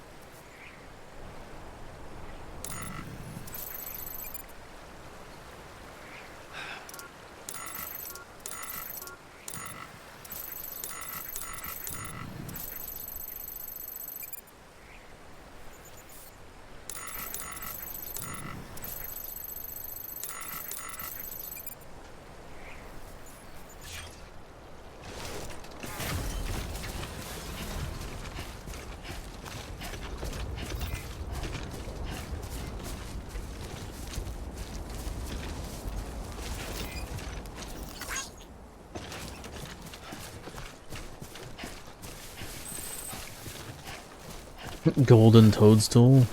Golden toadstool.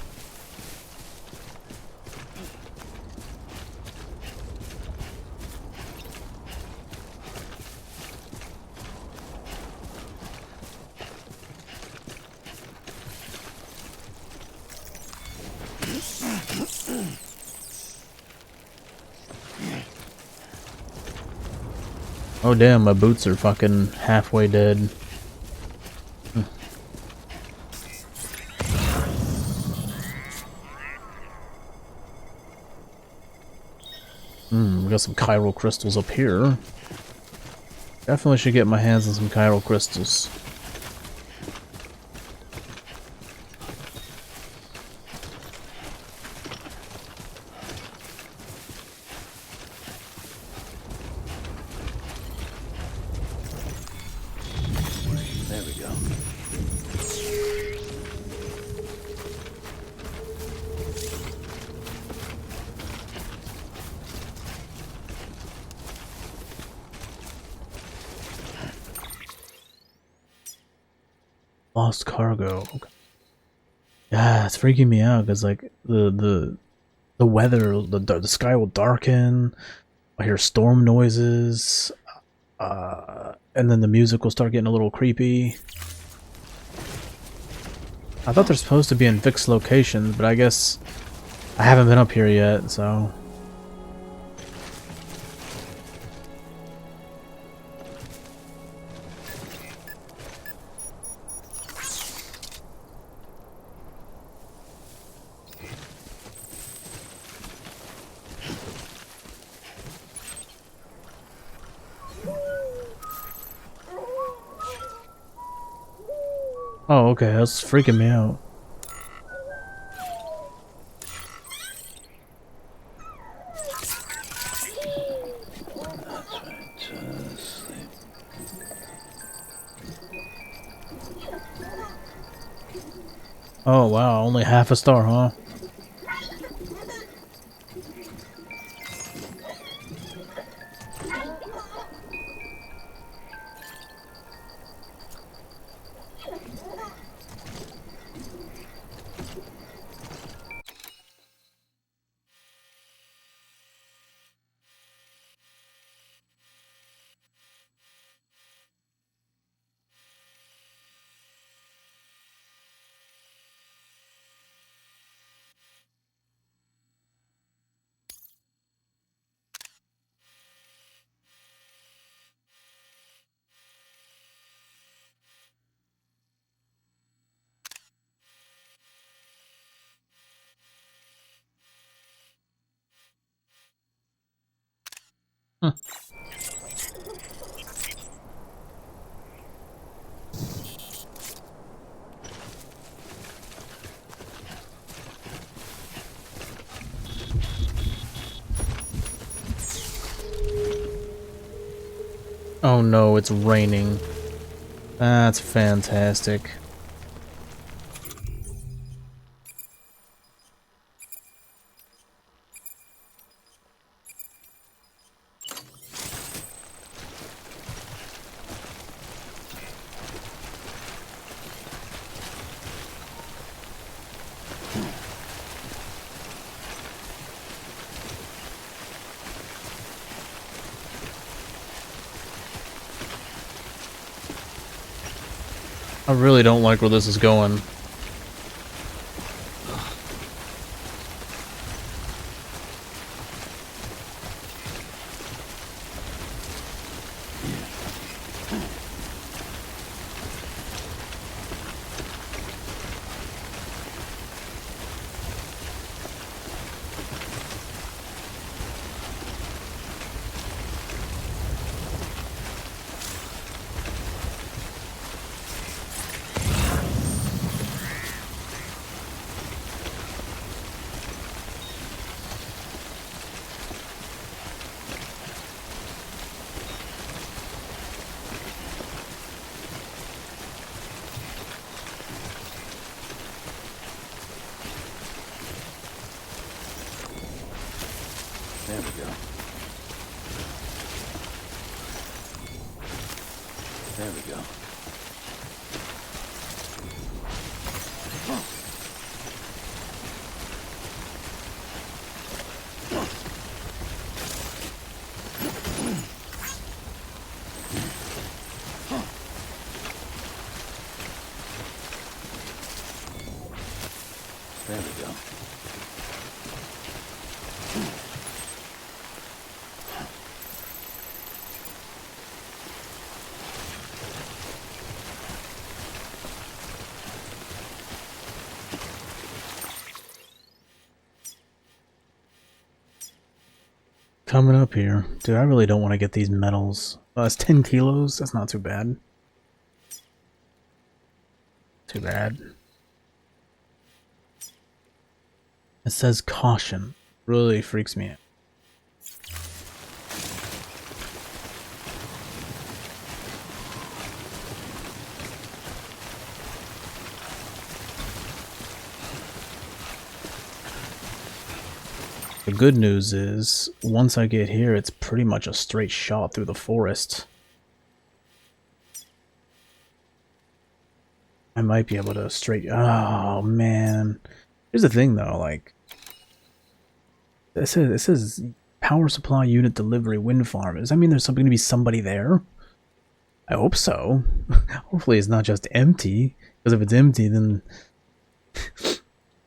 Oh damn, my boots are fucking halfway dead. We got some chiral crystals up here. Definitely should get my hands on some chiral crystals. There we go. Lost cargo. Okay. Yeah, it's freaking me out because like the weather, the sky will darken. I hear storm noises, and then the music will start getting a little creepy. I thought they're supposed to be in fixed locations, but I guess I haven't been up here yet, so. Oh, okay, that's freaking me out. That's right. Just sleep. Oh wow, only half a star, huh? Hmm. Oh no, it's raining. That's fantastic. I really don't like where this is going. There we go. There we go. There we go. coming up here. Dude, I really don't want to get these metals. That's 10 kilos? That's not too bad. Too bad. It says caution. Really freaks me out. The good news is, once I get here, it's pretty much a straight shot through the forest. I might be able to straight... Oh, man. Here's the thing, though, like... It says power supply unit delivery wind farm. Does that mean there's going to be somebody there? I hope so. Hopefully it's not just empty. Because if it's empty, then...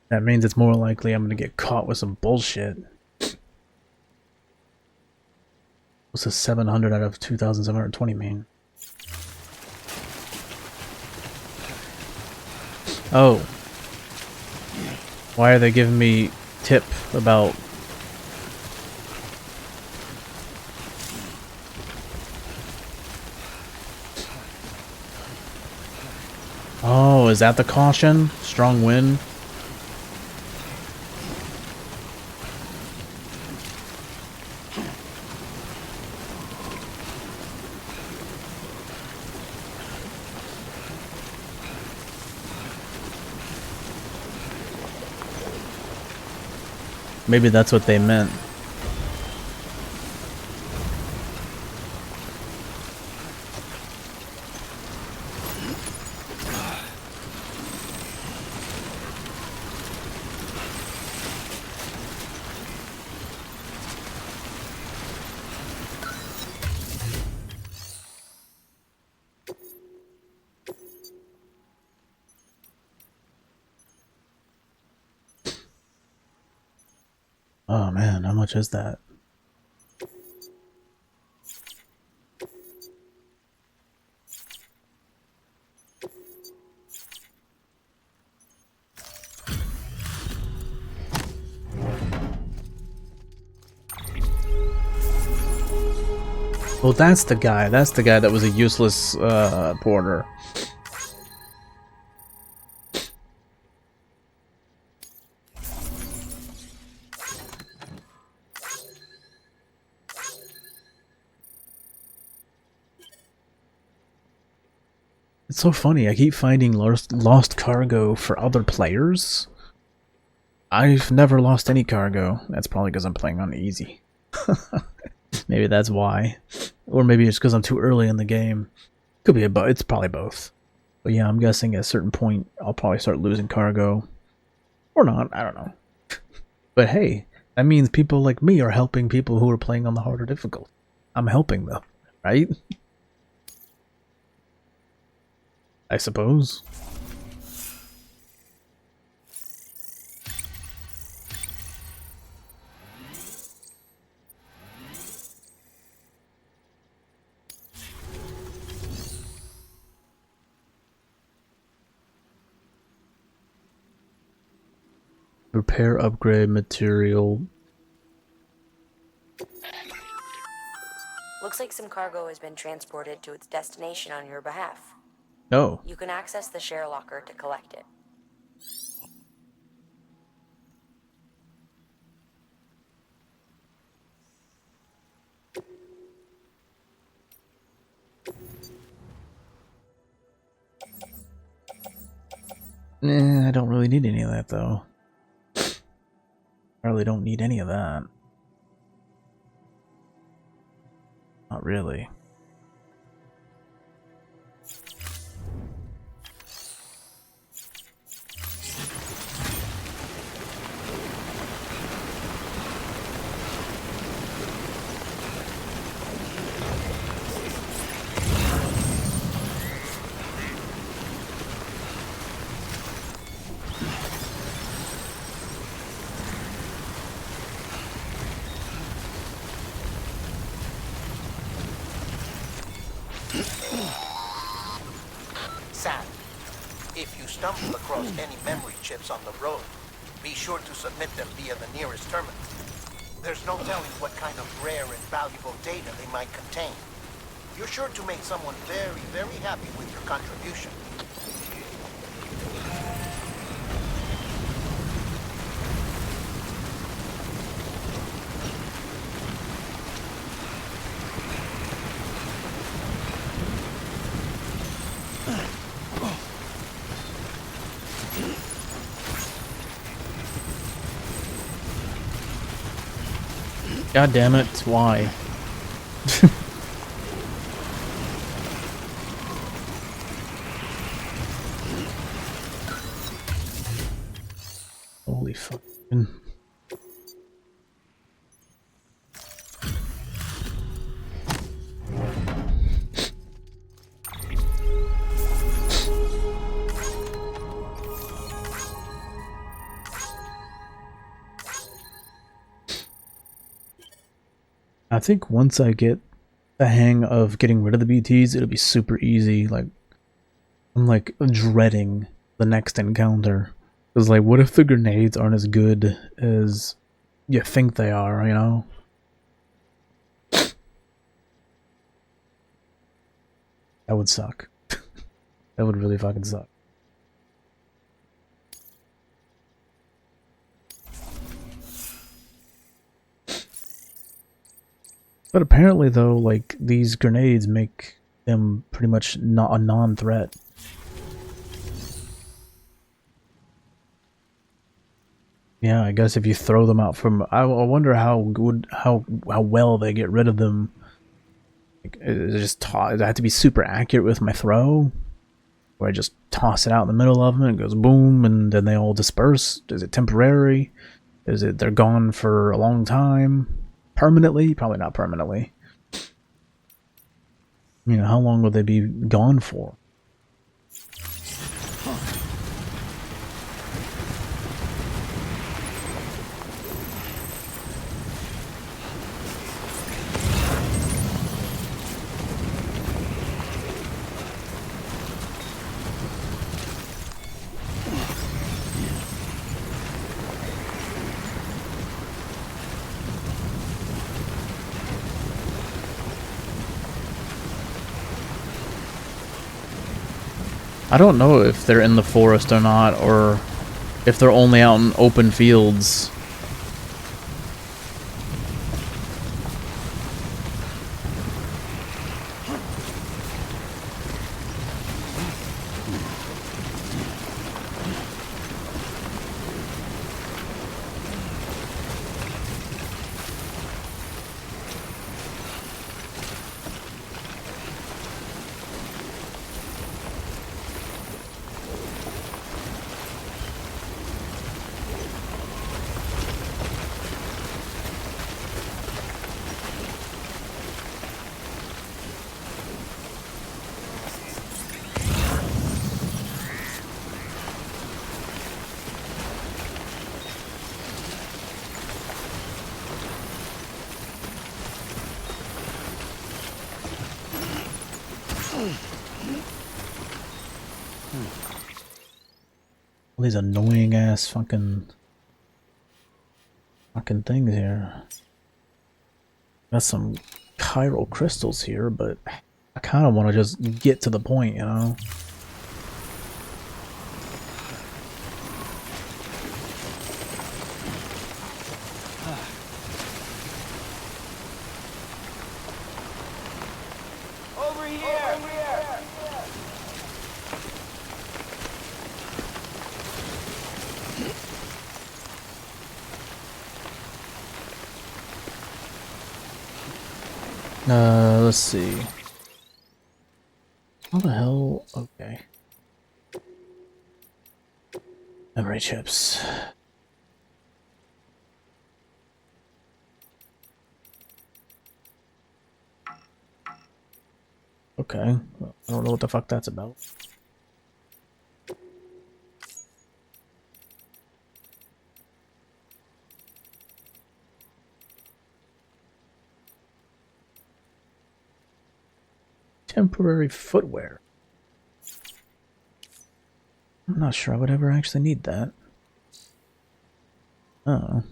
that means it's more likely I'm going to get caught with some bullshit. What's a 700 out of 2,720 mean? Oh. Why are they giving me tip about... Oh, is that the caution? Strong wind? Maybe that's what they meant. Oh man, how much is that? Well, that's the guy. That's the guy that was a useless porter. It's so funny, I keep finding lost cargo for other players. I've never lost any cargo. That's probably because I'm playing on easy. Maybe that's why. Or maybe it's because I'm too early in the game. Could be it's probably both. But yeah, I'm guessing at a certain point I'll probably start losing cargo. Or not, I don't know. But hey, that means people like me are helping people who are playing on the harder difficulty. I'm helping them, right? I suppose. Repair, upgrade, material. Looks like some cargo has been transported to its destination on your behalf. Oh. You can access the share locker to collect it. I don't really need any of that, though. I really don't need any of that. Not really. Sam, if you stumble across any memory chips on the road, be sure to submit them via the nearest terminal. There's no telling what kind of rare and valuable data they might contain. You're sure to make someone very, very happy with your contribution. God damn it, why? Holy fucking. I think once I get the hang of getting rid of the BTs, it'll be super easy. Like, I'm like dreading the next encounter. Because, like, what if the grenades aren't as good as you think they are, you know? That would suck. That would really fucking suck. But apparently, though, like, these grenades make them pretty much not a non-threat. Yeah, I guess if you throw them out from, I wonder how good, how well they get rid of them. Like, is it just does it have to be super accurate with my throw, where I just toss it out in the middle of them and it goes boom, and then they all disperse? Is it temporary? Is it they're gone for a long time? Permanently? Probably not permanently. You know, how long would they be gone for? I don't know if they're in the forest or not, or if they're only out in open fields. All these annoying ass fucking things here. Got some chiral crystals here, but I kind of want to just get to the point, you know? Over here! Over here! Let's see. How the hell? Okay. Memory chips. Okay. Well, I don't know what the fuck that's about. Temporary footwear. I'm not sure I would ever actually need that. Oh.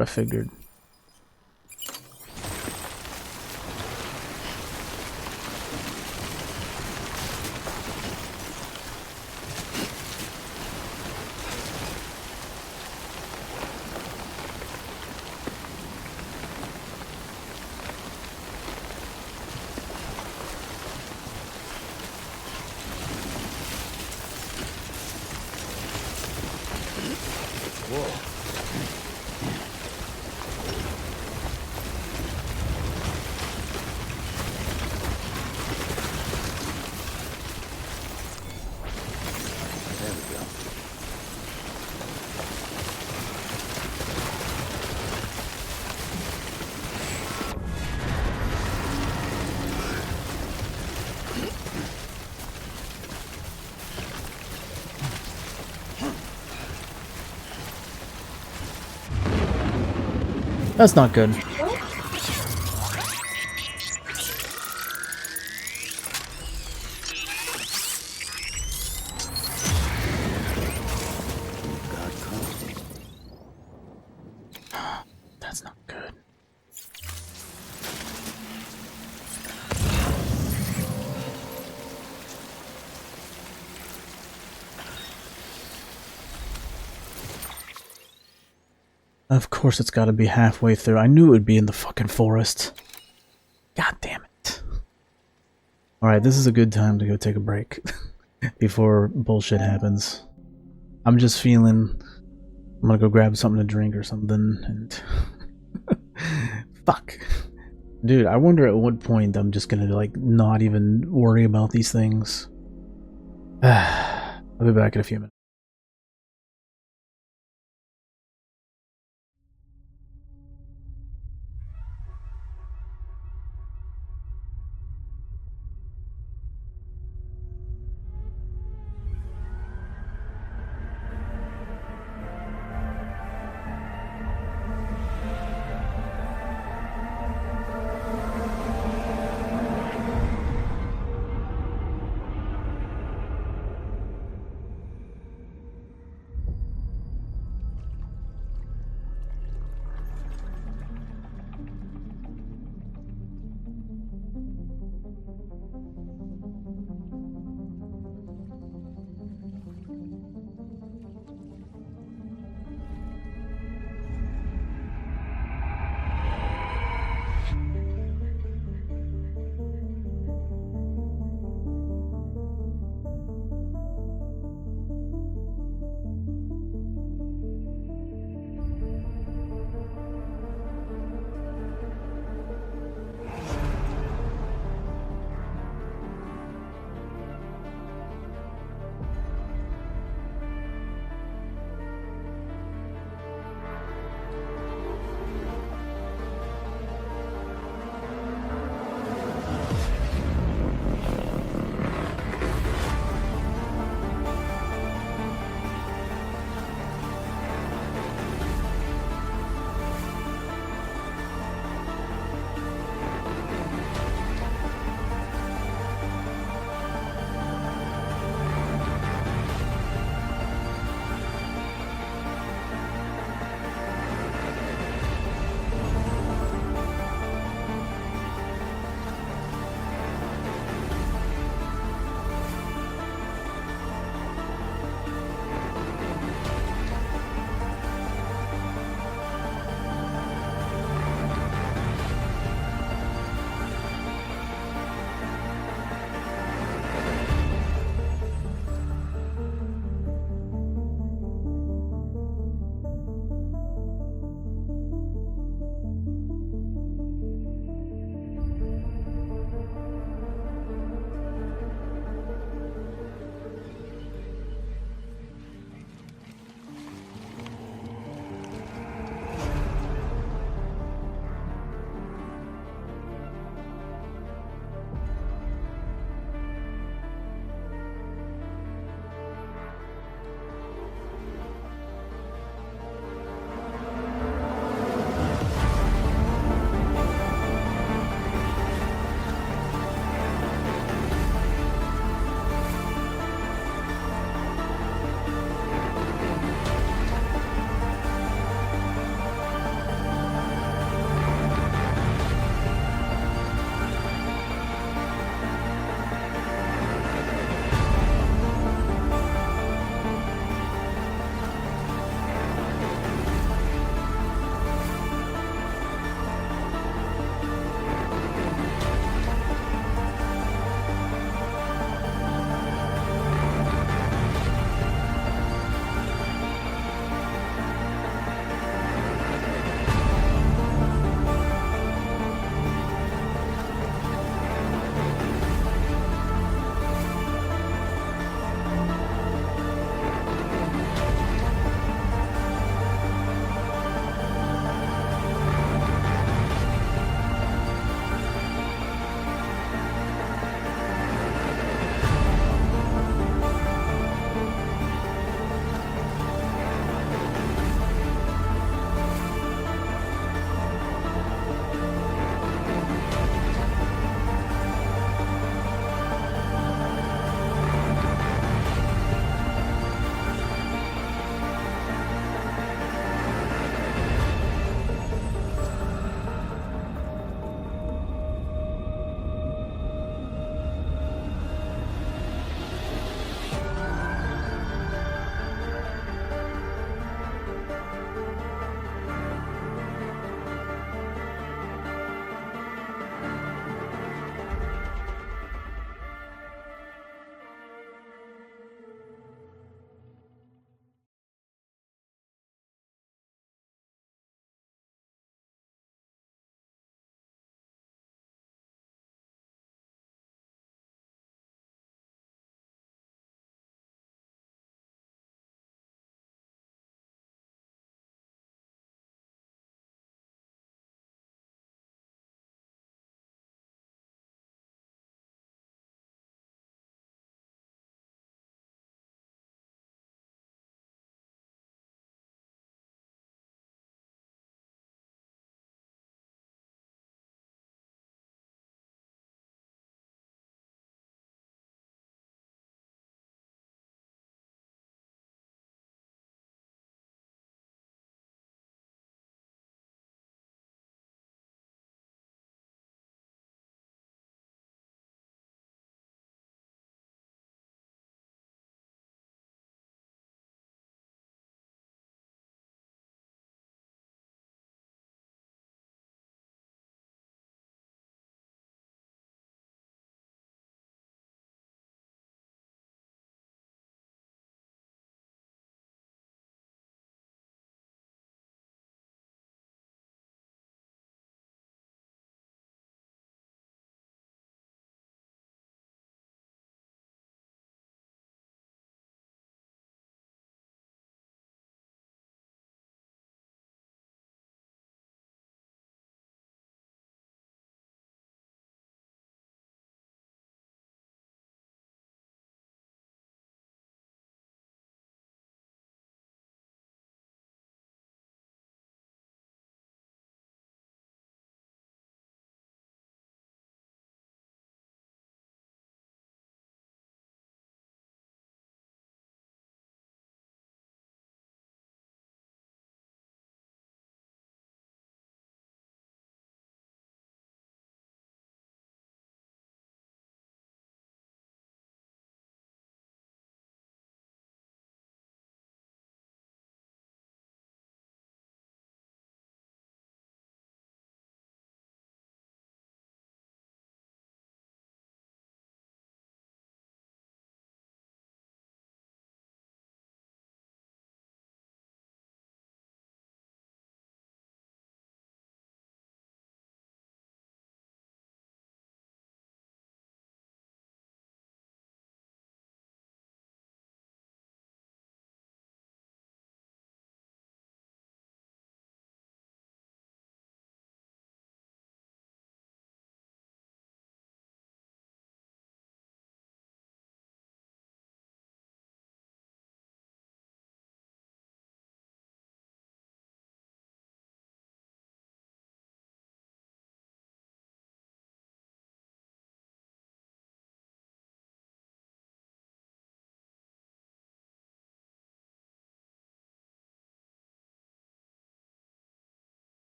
what I figured. There we go. That's not good. God come. That's not good. Of course it's gotta be halfway through. I knew it would be in the fucking forest. God damn it. Alright, this is a good time to go take a break. Before bullshit happens. I'm just feeling... I'm gonna go grab something to drink or something, and... Fuck. Dude, I wonder at what point I'm just gonna, like, not even worry about these things. I'll be back in a few minutes.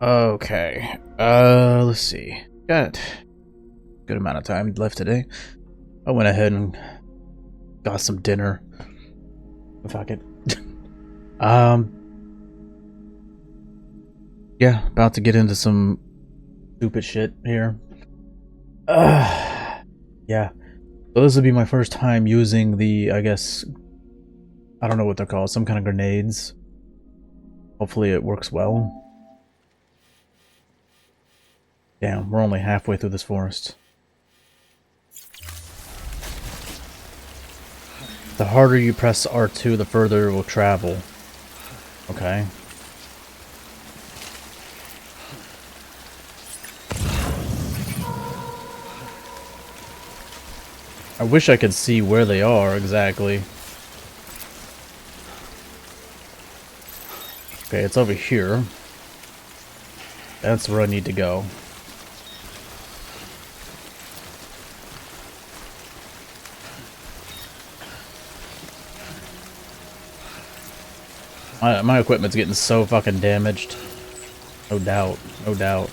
Okay. Let's see. Got good amount of time left today. I went ahead and got some dinner. Fuck it. Yeah, about to get into some stupid shit here. Yeah. So this would be my first time using the, I guess, I don't know what they're called, some kind of grenades. Hopefully it works well. Damn, we're only halfway through this forest. The harder you press R2, the further it will travel. Okay. I wish I could see where they are exactly. Okay, it's over here. That's where I need to go. My equipment's getting so fucking damaged. No doubt. No doubt.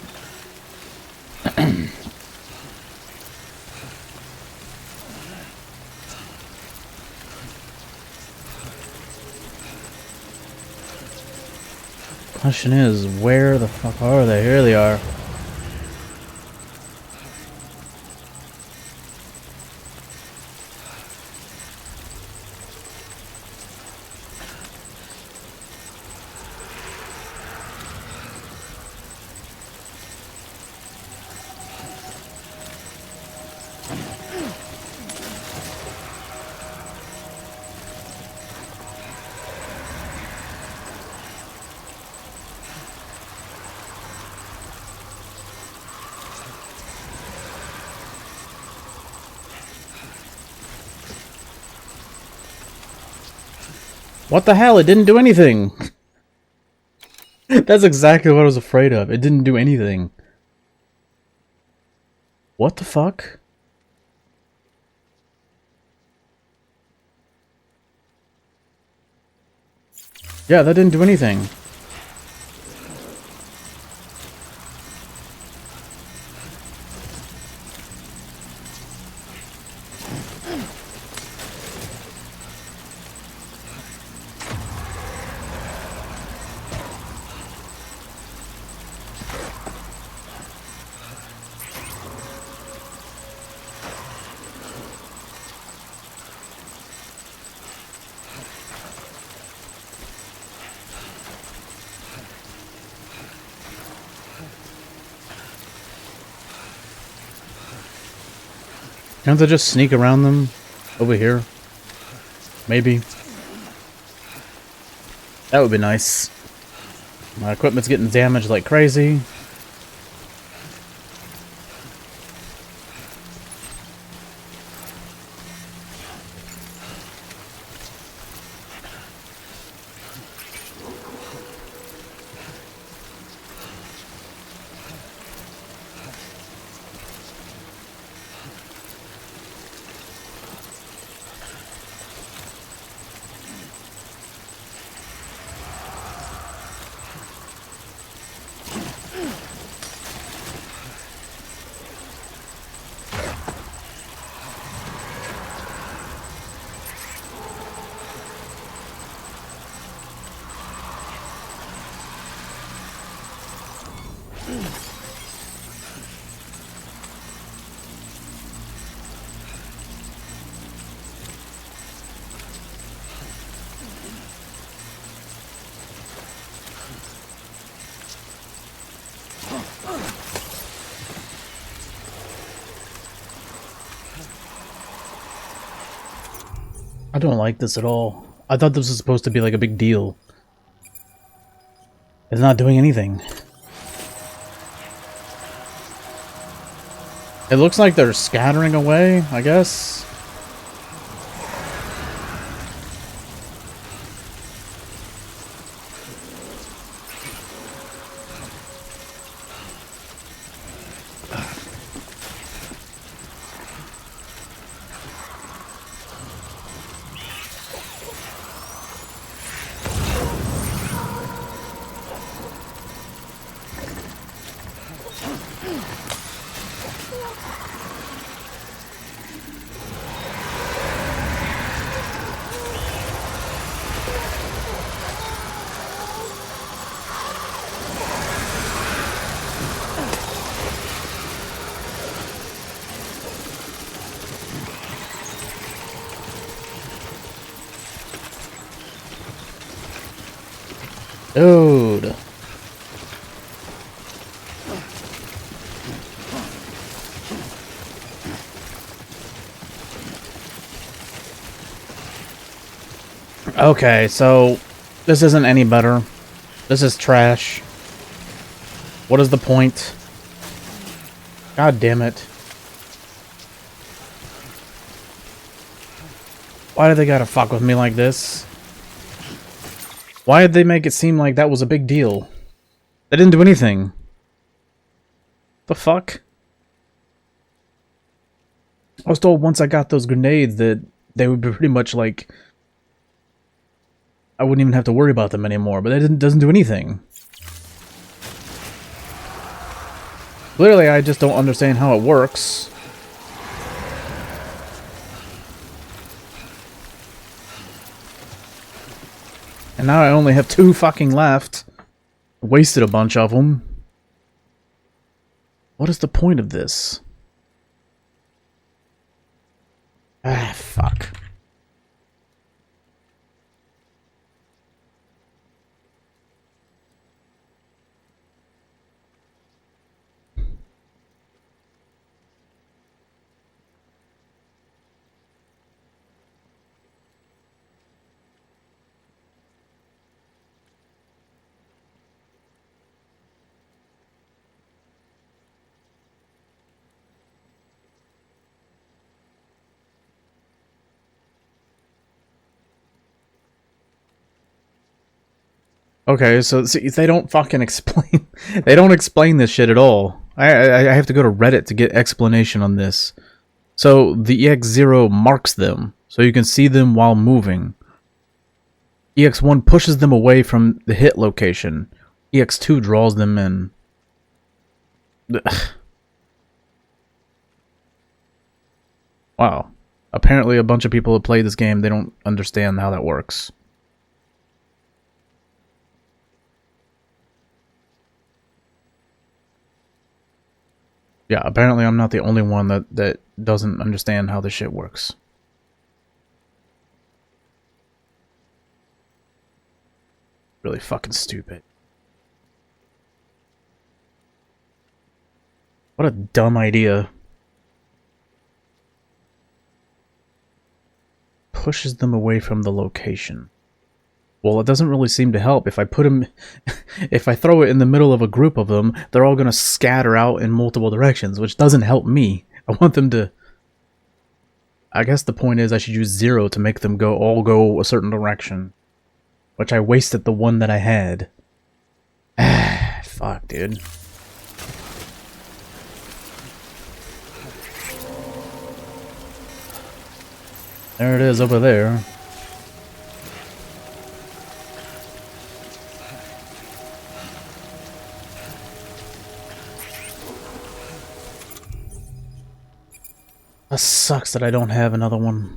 Question is, where the fuck are they? Here they are. What the hell? It didn't do anything! That's exactly what I was afraid of. It didn't do anything. What the fuck? Yeah, that didn't do anything. Can't I just sneak around them? Over here? Maybe. That would be nice. My equipment's getting damaged like crazy. I don't like this at all. I thought this was supposed to be like a big deal. It's not doing anything. It looks like they're scattering away, I guess. Dude. Okay, so this isn't any better. This is trash. What is the point? God damn it. Why do they gotta fuck with me like this? Why did they make it seem like that was a big deal? They didn't do anything. The fuck? I was told once I got those grenades that they would be pretty much like... I wouldn't even have to worry about them anymore, but it doesn't do anything. Clearly, I just don't understand how it works. And now I only have 2 fucking left. Wasted a bunch of them. What is the point of this? Ah, fuck. Okay, so see, they don't fucking explain. They don't explain this shit at all. I have to go to Reddit to get explanation on this. So the EX0 marks them, so you can see them while moving. EX1 pushes them away from the hit location. EX2 draws them in. Ugh. Wow. Apparently a bunch of people that play this game, they don't understand how that works. Yeah, apparently I'm not the only one that doesn't understand how this shit works. Really fucking stupid. What a dumb idea. Pushes them away from the location. Well, it doesn't really seem to help. If I put them... if I throw it in the middle of a group of them, they're all gonna scatter out in multiple directions, which doesn't help me. I want them to... I guess the point is I should use 0 to make them all go a certain direction. Which I wasted the one that I had. Ah, fuck, dude. There it is over there. That sucks that I don't have another one.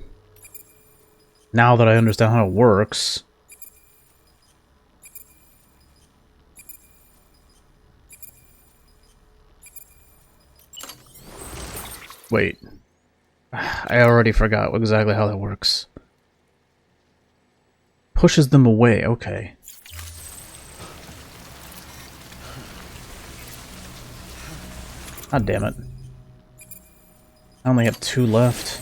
Now that I understand how it works. Wait. I already forgot exactly how that works. Pushes them away, okay. God damn it. I only have 2 left.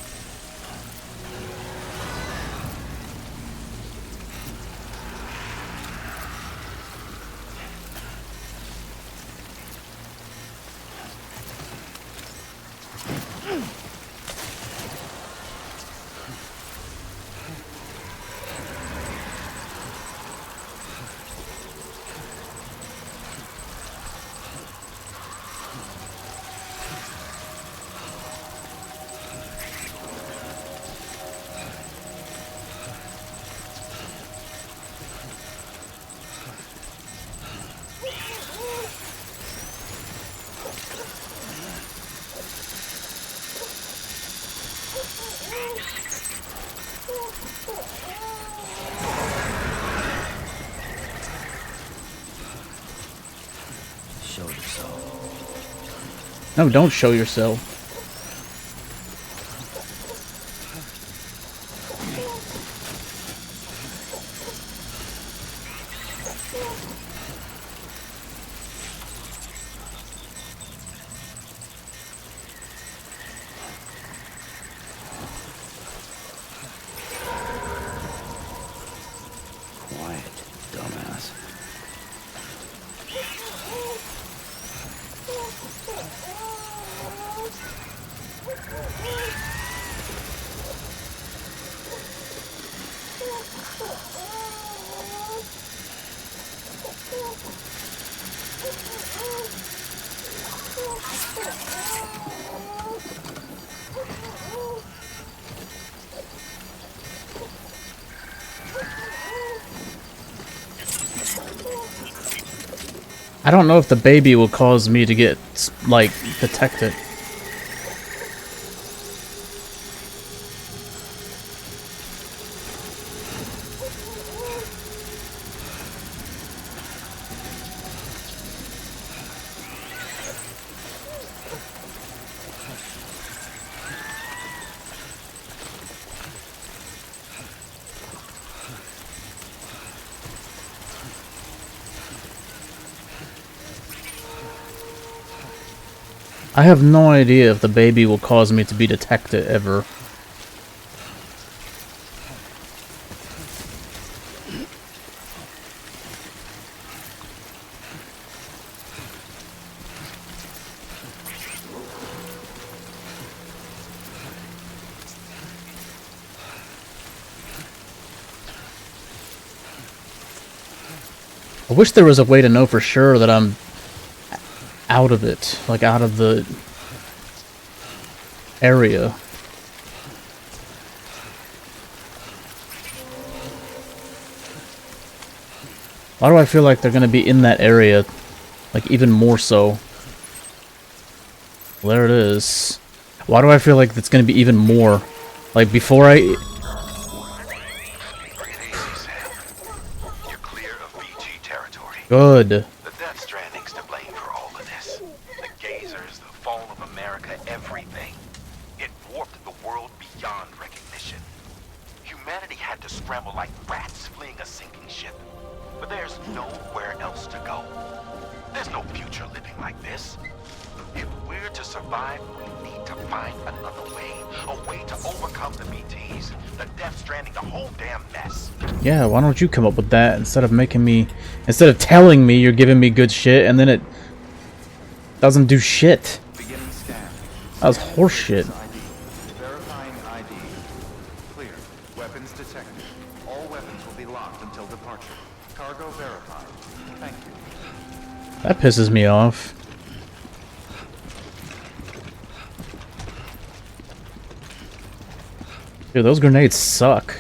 Show yourself. No, don't show yourself. I don't know if the baby will cause me to get, like, detected. I have no idea if the baby will cause me to be detected ever. I wish there was a way to know for sure that I'm out of it, like out of the area. Why do I feel like they're gonna be in that area, like even more so? Well, there it is. Why do I feel like it's gonna be even more? Like before I... You're clear of BG territory. Good. The Death Stranding's to blame for all of this. The gazers, the fall of America, everything. It warped the world beyond recognition. Humanity had to scramble like rats fleeing a sinking ship. But there's nowhere else to go. There's no future living like this. If we're to survive, we need to find another way. A way to overcome the BTs, the Death Stranding, the whole damn mess. Yeah, why don't you come up with that instead of making me... Instead of telling me you're giving me good shit and then it doesn't do shit. Beginning scan. That was horseshit. Verifying ID. Clear. Weapons detected. All weapons will be locked until departure. Cargo verified. Thank you. That pisses me off. Dude, those grenades suck.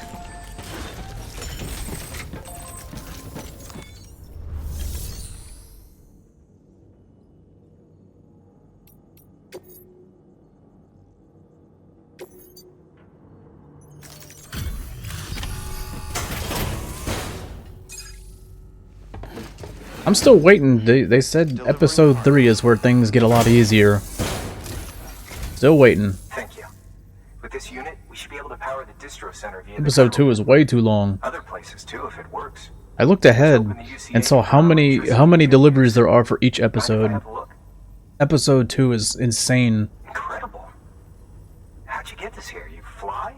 I'm still waiting. They said episode 3 is where things get a lot easier. Still waiting. Thank you. With this unit, we should be able to power the distro center via Episode 2 is way too long. other places too if it works. I looked ahead and saw how many deliveries there are for each episode. Have a look. Episode 2 is insane. Incredible. How'd you get this here? You fly?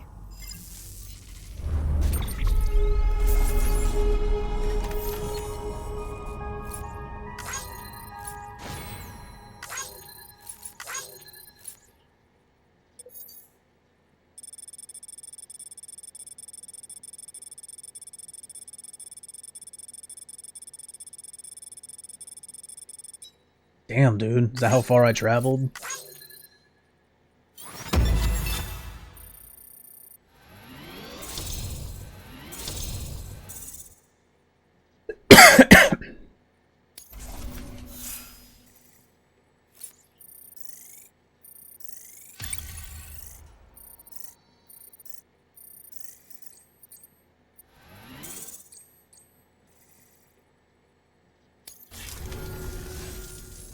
Damn, dude. Is that how far I traveled?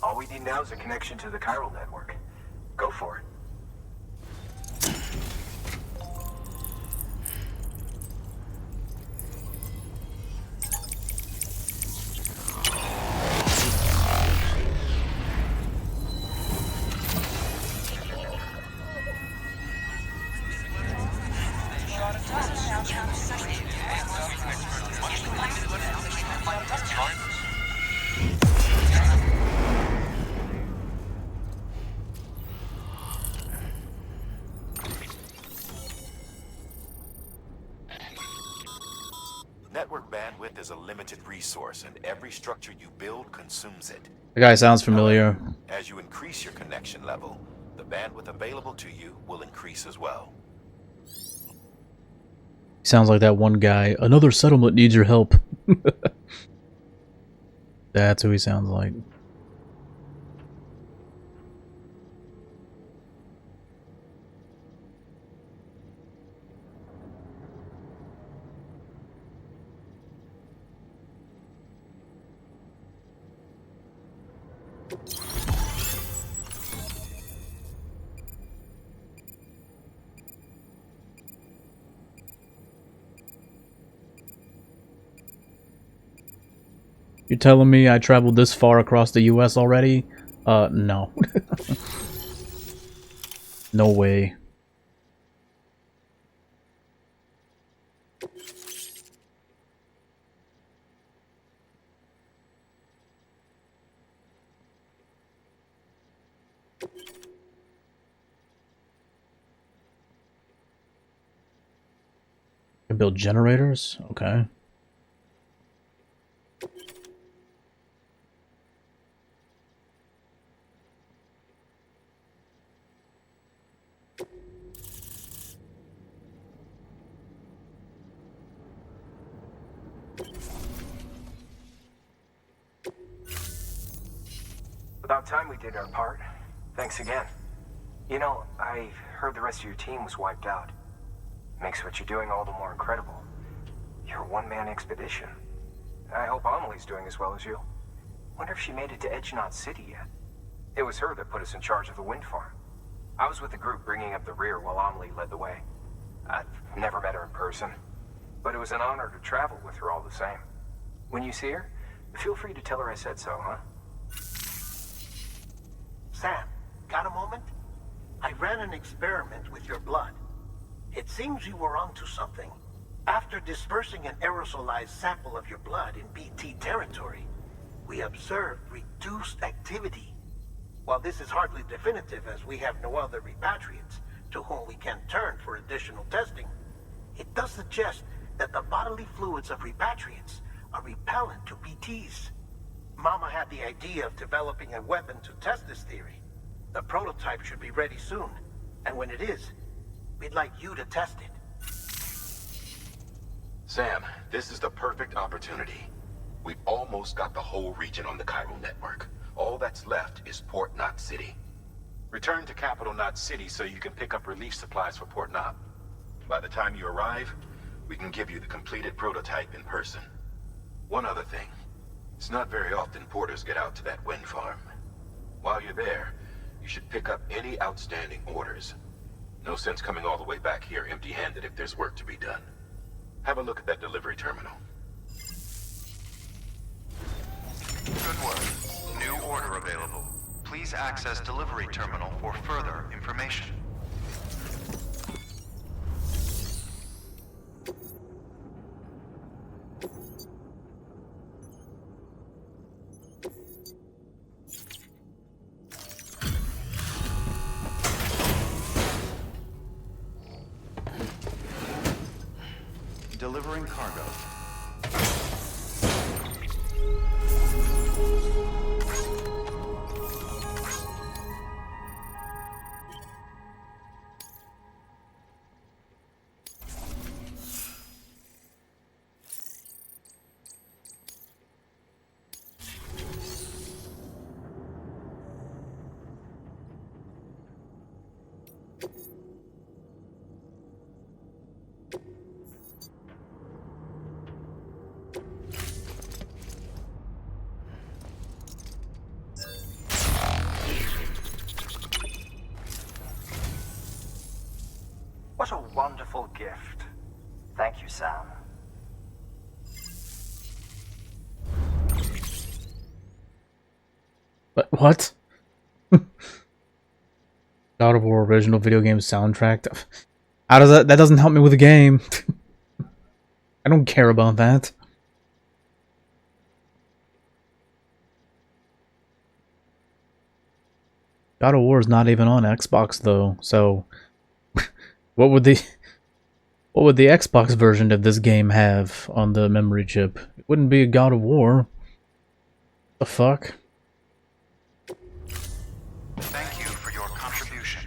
All we need now is a connection to the chiral network. Go for it. Network bandwidth is a limited resource, and every structure you build consumes it. The guy sounds familiar. As you increase your connection level, the bandwidth available to you will increase as well. Sounds like that one guy. Another settlement needs your help. The That's who he sounds like. You're telling me I traveled this far across the US already? No. No way. Can build generators? Okay. About time we did our part. Thanks again. You know, I heard the rest of your team was wiped out. Makes what you're doing all the more incredible. You're a one-man expedition. I hope Amelie's doing as well as you. Wonder if she made it to Edgenot City yet. It was her that put us in charge of the wind farm. I was with the group bringing up the rear while Amelie led the way. I've never met her in person, but it was an honor to travel with her all the same. When you see her, feel free to tell her I said so, huh? Sam, got a moment? I ran an experiment with your blood. It seems you were onto something. After dispersing an aerosolized sample of your blood in BT territory, we observed reduced activity. While this is hardly definitive as we have no other repatriates to whom we can turn for additional testing, it does suggest that the bodily fluids of repatriates are repellent to BTs. Mama had the idea of developing a weapon to test this theory. The prototype should be ready soon, and when it is, we'd like you to test it. Sam, this is the perfect opportunity. We've almost got the whole region on the chiral network. All that's left is Port Knot City. Return to Capital Knot City so you can pick up relief supplies for Port Knot. By the time you arrive, we can give you the completed prototype in person. One other thing. It's not very often porters get out to that wind farm. While you're there, you should pick up any outstanding orders. No sense coming all the way back here empty-handed if there's work to be done. Have a look at that delivery terminal. Good work. New order available. Please access delivery terminal for further information. Delivering cargo. What a wonderful gift. Thank you, Sam. But what? God of War original video game soundtrack. How does that doesn't help me with the game. I don't care about that. God of War is not even on Xbox though, so what would the Xbox version of this game have on the memory chip? It wouldn't be a God of War. The fuck? Thank you for your contribution.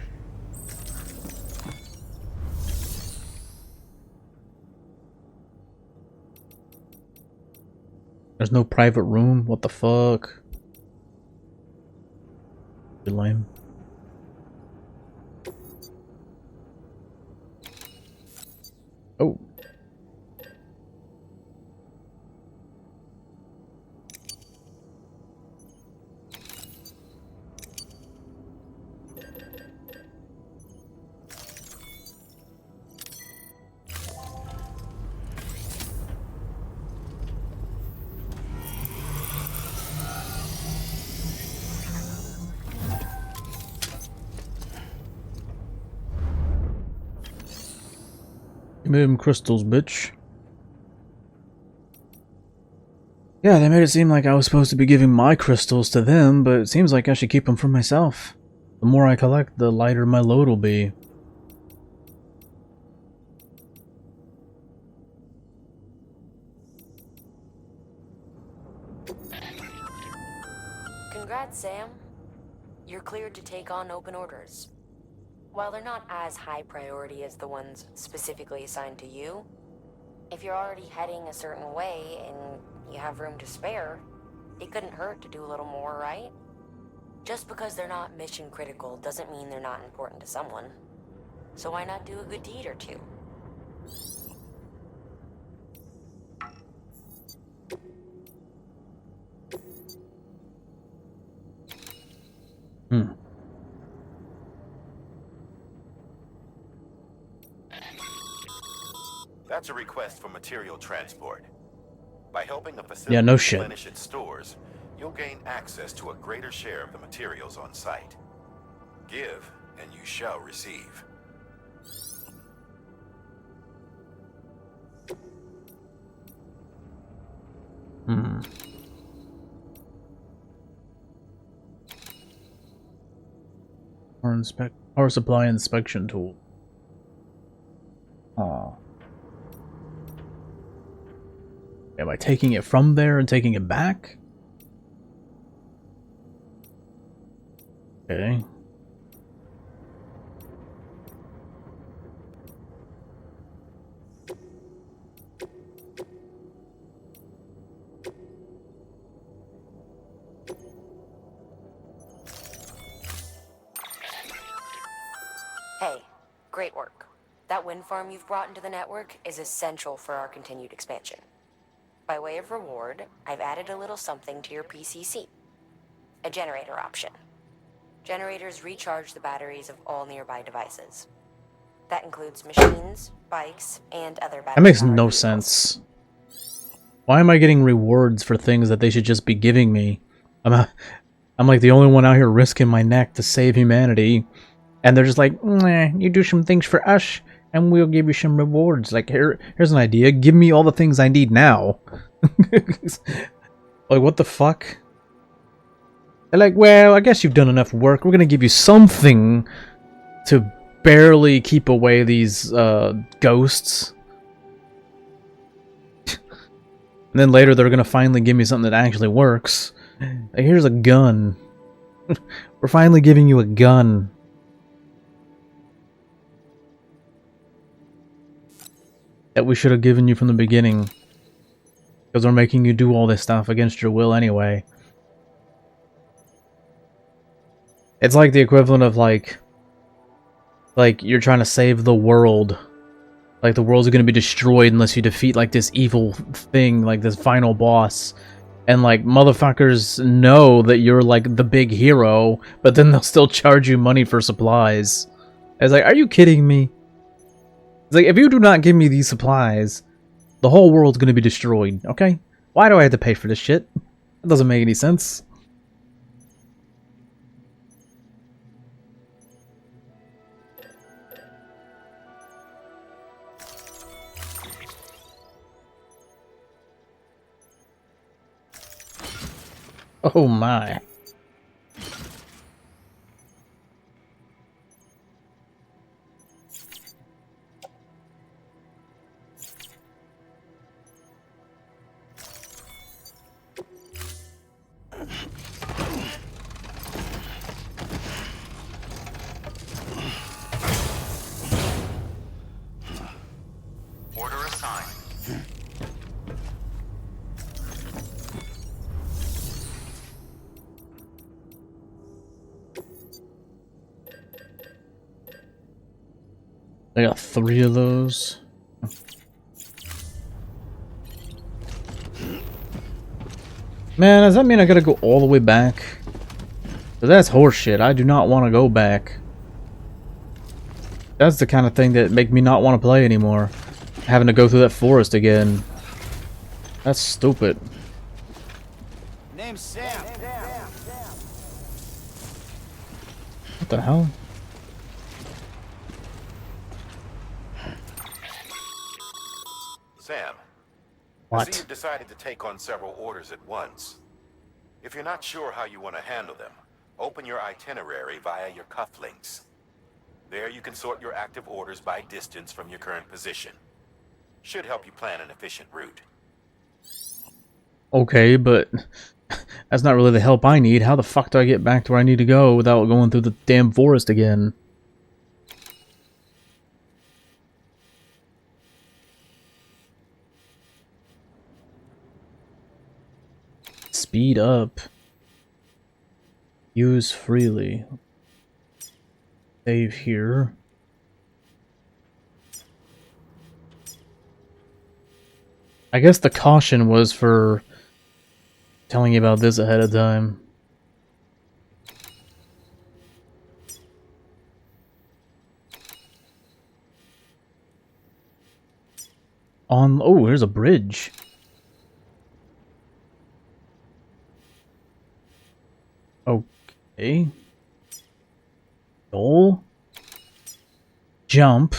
There's no private room? What the fuck? You're lame. Oh. Give me them crystals, bitch. Yeah, they made it seem like I was supposed to be giving my crystals to them, but it seems like I should keep them for myself. The more I collect, the lighter my load will be. Congrats, Sam. You're cleared to take on open orders. While they're not as high priority as the ones specifically assigned to you, if you're already heading a certain way and you have room to spare, it couldn't hurt to do a little more, right? Just because they're not mission critical doesn't mean they're not important to someone. So why not do a good deed or two? That's a request for material transport. By helping a facility no shit. replenish its stores, you'll gain access to a greater share of the materials on site. Give, and you shall receive. Power supply inspection tool. Oh. Am I taking it from there and taking it back? Okay. Hey, great work. That wind farm you've brought into the network is essential for our continued expansion. By way of reward, I've added a little something to your PCC. A generator option. Generators recharge the batteries of all nearby devices. That includes machines, bikes, and other battery. That makes no vehicles. sense. Why am I getting rewards for things that they should just be giving me? I'm like the only one out here risking my neck to save humanity. And they're just like, nah, you do some things for us, and we'll give you some rewards. Like, here's an idea. Give me all the things I need now. Like, what the fuck? They're like, well, I guess you've done enough work. We're gonna give you something to barely keep away these ghosts. And then later they're gonna finally give me something that actually works. Like, here's a gun. We're finally giving you a gun. That we should have given you from the beginning. Because we're making you do all this stuff against your will anyway. It's like the equivalent of like you're trying to save the world. Like the world's gonna be destroyed unless you defeat like this evil thing, like this final boss. And like motherfuckers know that you're like the big hero, but then they'll still charge you money for supplies. It's like, are you kidding me? It's like, if you do not give me these supplies, the whole world's gonna be destroyed, okay? Why do I have to pay for this shit? That doesn't make any sense. Oh my. Order assigned. I got 3 of those. Man, does that mean I gotta go all the way back? 'Cause that's horseshit. I do not want to go back. That's the kind of thing that make me not want to play anymore. Having to go through that forest again. That's stupid. Name's Sam. What the hell? Sam, I What? see you've decided to take on several orders at once. If you're not sure how you want to handle them, open your itinerary via your cufflinks. There you can sort your active orders by distance from your current position. Should help you plan an efficient route. Okay, but that's not really the help I need. How the fuck do I get back to where I need to go without going through the damn forest again? Speed up. Use freely. Save here. I guess the caution was for telling you about this ahead of time. Oh, there's a bridge. Okay. Goal. Jump.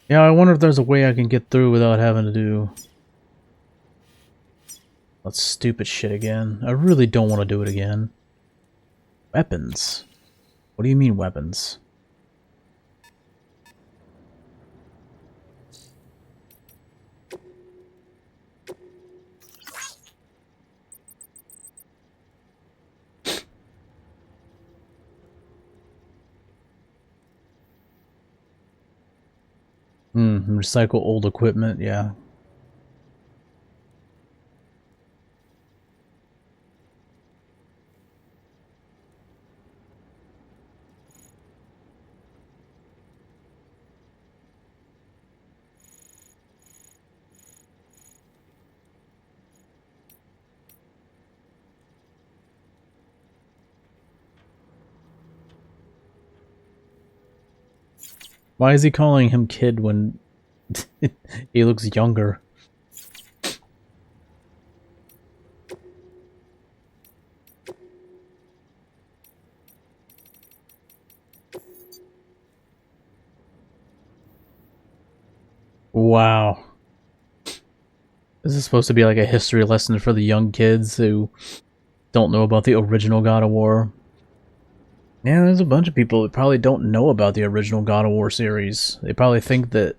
Yeah, I wonder if there's a way I can get through without having to do that stupid shit again. I really don't want to do it again. Weapons. What do you mean weapons? Recycle old equipment, yeah. Why is he calling him kid when he looks younger? Wow. This is supposed to be like a history lesson for the young kids who don't know about the original God of War. Yeah, there's a bunch of people that probably don't know about the original God of War series. They probably think that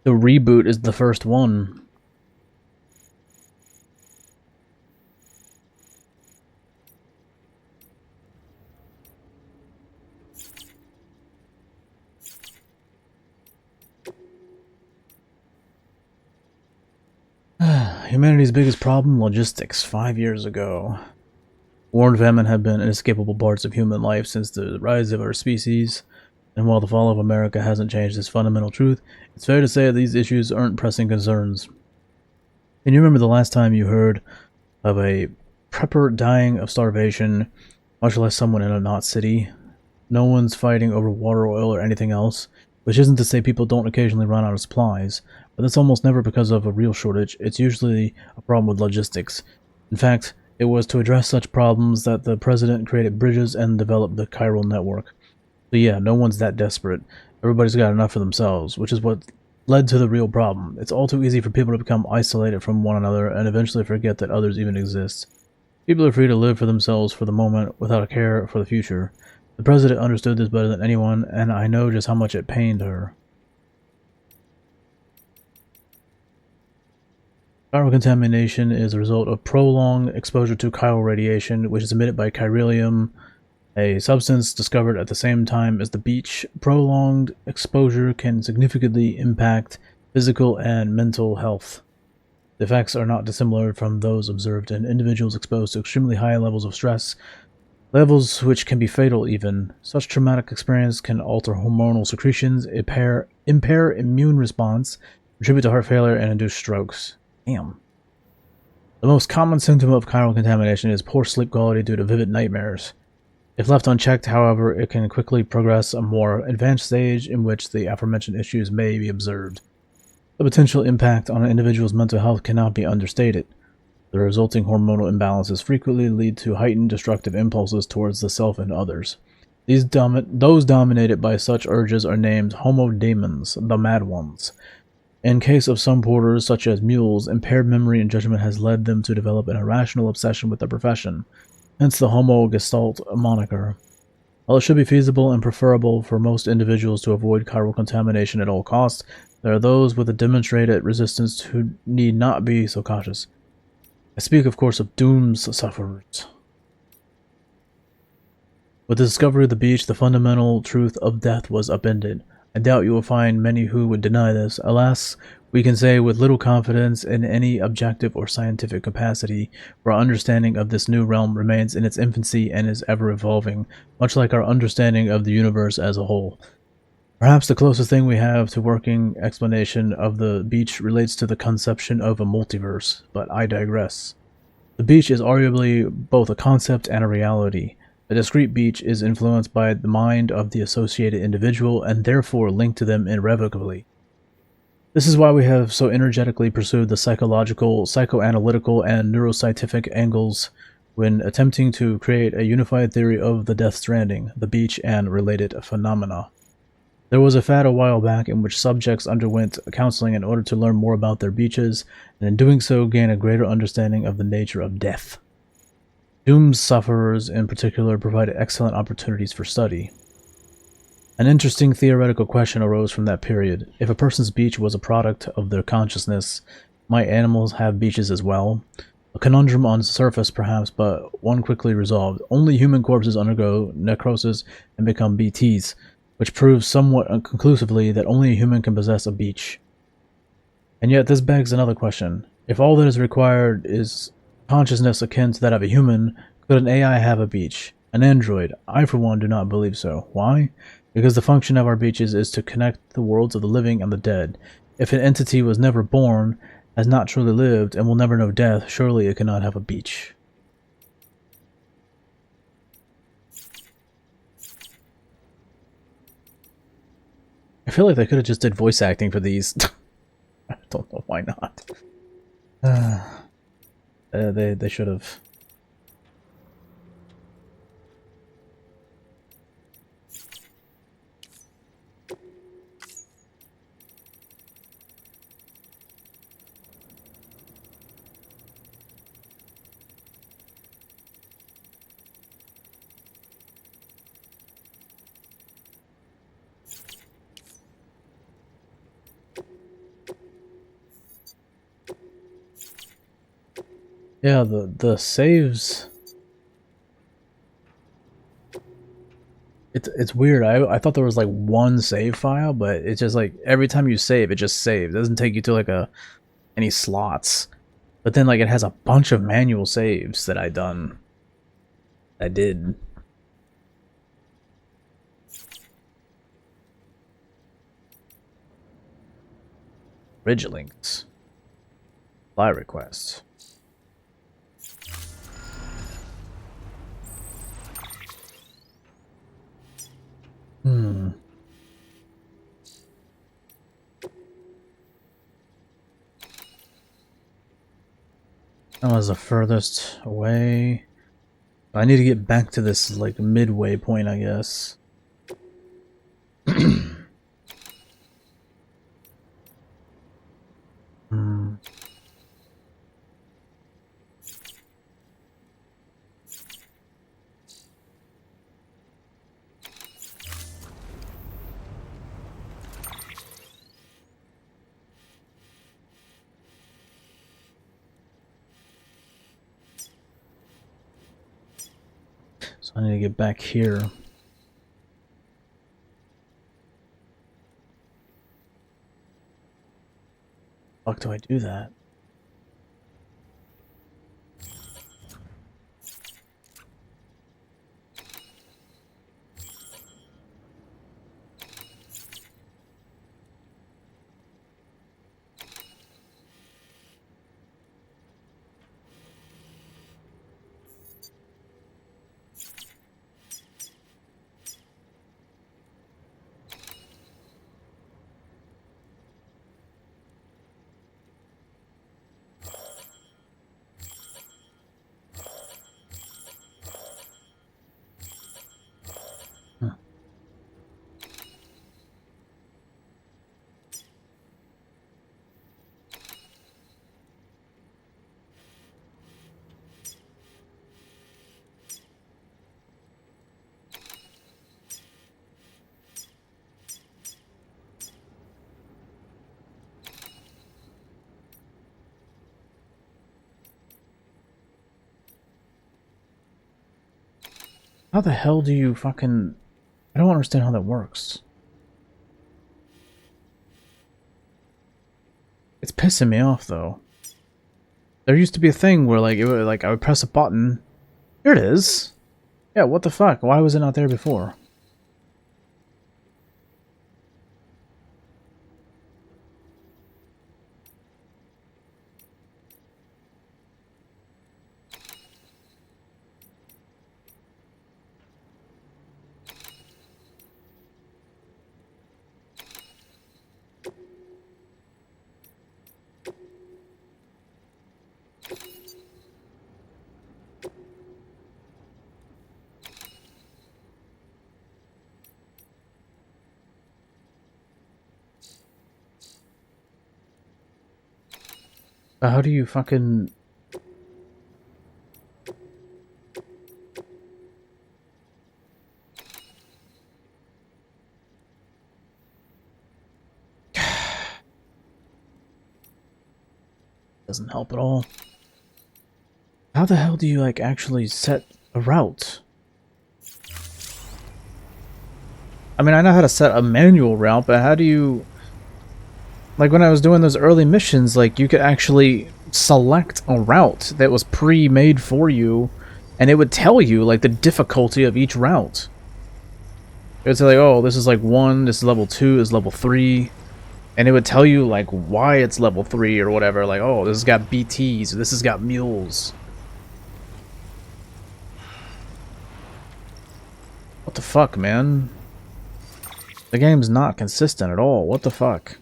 the reboot is the first one. Humanity's biggest problem? Logistics. 5 years ago. War and famine have been inescapable parts of human life since the rise of our species, and while the fall of America hasn't changed this fundamental truth, it's fair to say that these issues aren't pressing concerns. Can you remember the last time you heard of a prepper dying of starvation, much less someone in a not city? No one's fighting over water, oil, or anything else, which isn't to say people don't occasionally run out of supplies, but that's almost never because of a real shortage. It's usually a problem with logistics. In fact, it was to address such problems that the president created bridges and developed the chiral network. So yeah, no one's that desperate. Everybody's got enough for themselves, which is what led to the real problem. It's all too easy for people to become isolated from one another and eventually forget that others even exist. People are free to live for themselves for the moment without a care for the future. The president understood this better than anyone, and I know just how much it pained her. Chiral contamination is a result of prolonged exposure to chiral radiation, which is emitted by chiralium, a substance discovered at the same time as the beach. Prolonged exposure can significantly impact physical and mental health. The effects are not dissimilar from those observed in individuals exposed to extremely high levels of stress, levels which can be fatal even. Such traumatic experience can alter hormonal secretions, impair immune response, contribute to heart failure, and induce strokes. Damn. The most common symptom of chiral contamination is poor sleep quality due to vivid nightmares. If left unchecked, however, it can quickly progress a more advanced stage in which the aforementioned issues may be observed. The potential impact on an individual's mental health cannot be understated. The resulting hormonal imbalances frequently lead to heightened destructive impulses towards the self and others. Those dominated by such urges are named homodemons, the mad ones. In case of some porters, such as mules, impaired memory and judgment has led them to develop an irrational obsession with their profession, hence the Homo Gestalt moniker. While it should be feasible and preferable for most individuals to avoid chiral contamination at all costs, there are those with a demonstrated resistance who need not be so cautious. I speak, of course, of Doom's sufferers. With the discovery of the beach, the fundamental truth of death was upended. I doubt you will find many who would deny this. Alas, we can say with little confidence in any objective or scientific capacity, for our understanding of this new realm remains in its infancy and is ever evolving, much like our understanding of the universe as a whole. Perhaps the closest thing we have to working explanation of the beach relates to the conception of a multiverse, but I digress. The beach is arguably both a concept and a reality. A discrete beach is influenced by the mind of the associated individual and therefore linked to them irrevocably. This is why we have so energetically pursued the psychological, psychoanalytical, and neuroscientific angles when attempting to create a unified theory of the Death Stranding, the beach, and related phenomena. There was a fad a while back in which subjects underwent counseling in order to learn more about their beaches, and in doing so gain a greater understanding of the nature of death. Doom's sufferers, in particular, provided excellent opportunities for study. An interesting theoretical question arose from that period. If a person's beach was a product of their consciousness, might animals have beaches as well? A conundrum on the surface, perhaps, but one quickly resolved. Only human corpses undergo necrosis and become BTs, which proves somewhat conclusively that only a human can possess a beach. And yet this begs another question. If all that is required is consciousness akin to that of a human, could an AI have a beach? An android? I for one do not believe so. Why? Because the function of our beaches is to connect the worlds of the living and the dead. If an entity was never born, has not truly lived, and will never know death, surely it cannot have a beach. I feel like they could have just did voice acting for these. I don't know why not. They should have. Yeah, the saves. It's weird. I thought there was like one save file, but it's just like every time you save, it just saves. It doesn't take you to like any slots. But then like it has a bunch of manual saves that I did. Bridge links. Fly requests. That was the furthest away. I need to get back to this like midway point, I guess. So I need to get back here. Fuck do I do that? How the hell do you fucking... I don't understand how that works. It's pissing me off, though. There used to be a thing where, like, I would press a button. Here it is! Yeah, what the fuck? Why was it not there before? How do you fucking... Doesn't help at all. How the hell do you, like, actually set a route? I mean, I know how to set a manual route, but how do you... Like, when I was doing those early missions, like, you could actually select a route that was pre-made for you, and it would tell you, like, the difficulty of each route. It would say, like, oh, this is, like, 1, this is level 2, this is level 3, and it would tell you, like, why it's level 3 or whatever. Like, oh, this has got BTs, or this has got mules. What the fuck, man? The game's not consistent at all. What the fuck?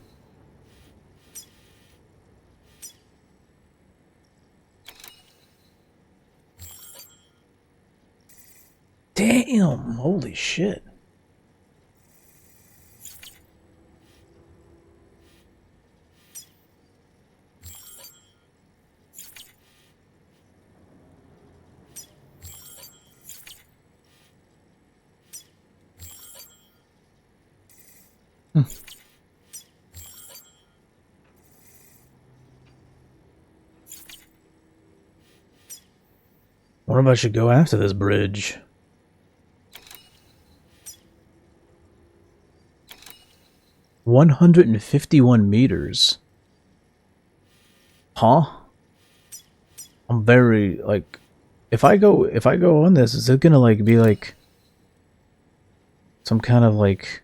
Damn! Holy shit. What if I should go after this bridge? $151 meters. Huh? I'm very, like, if I go on this, is it gonna, like, be like some kind of, like,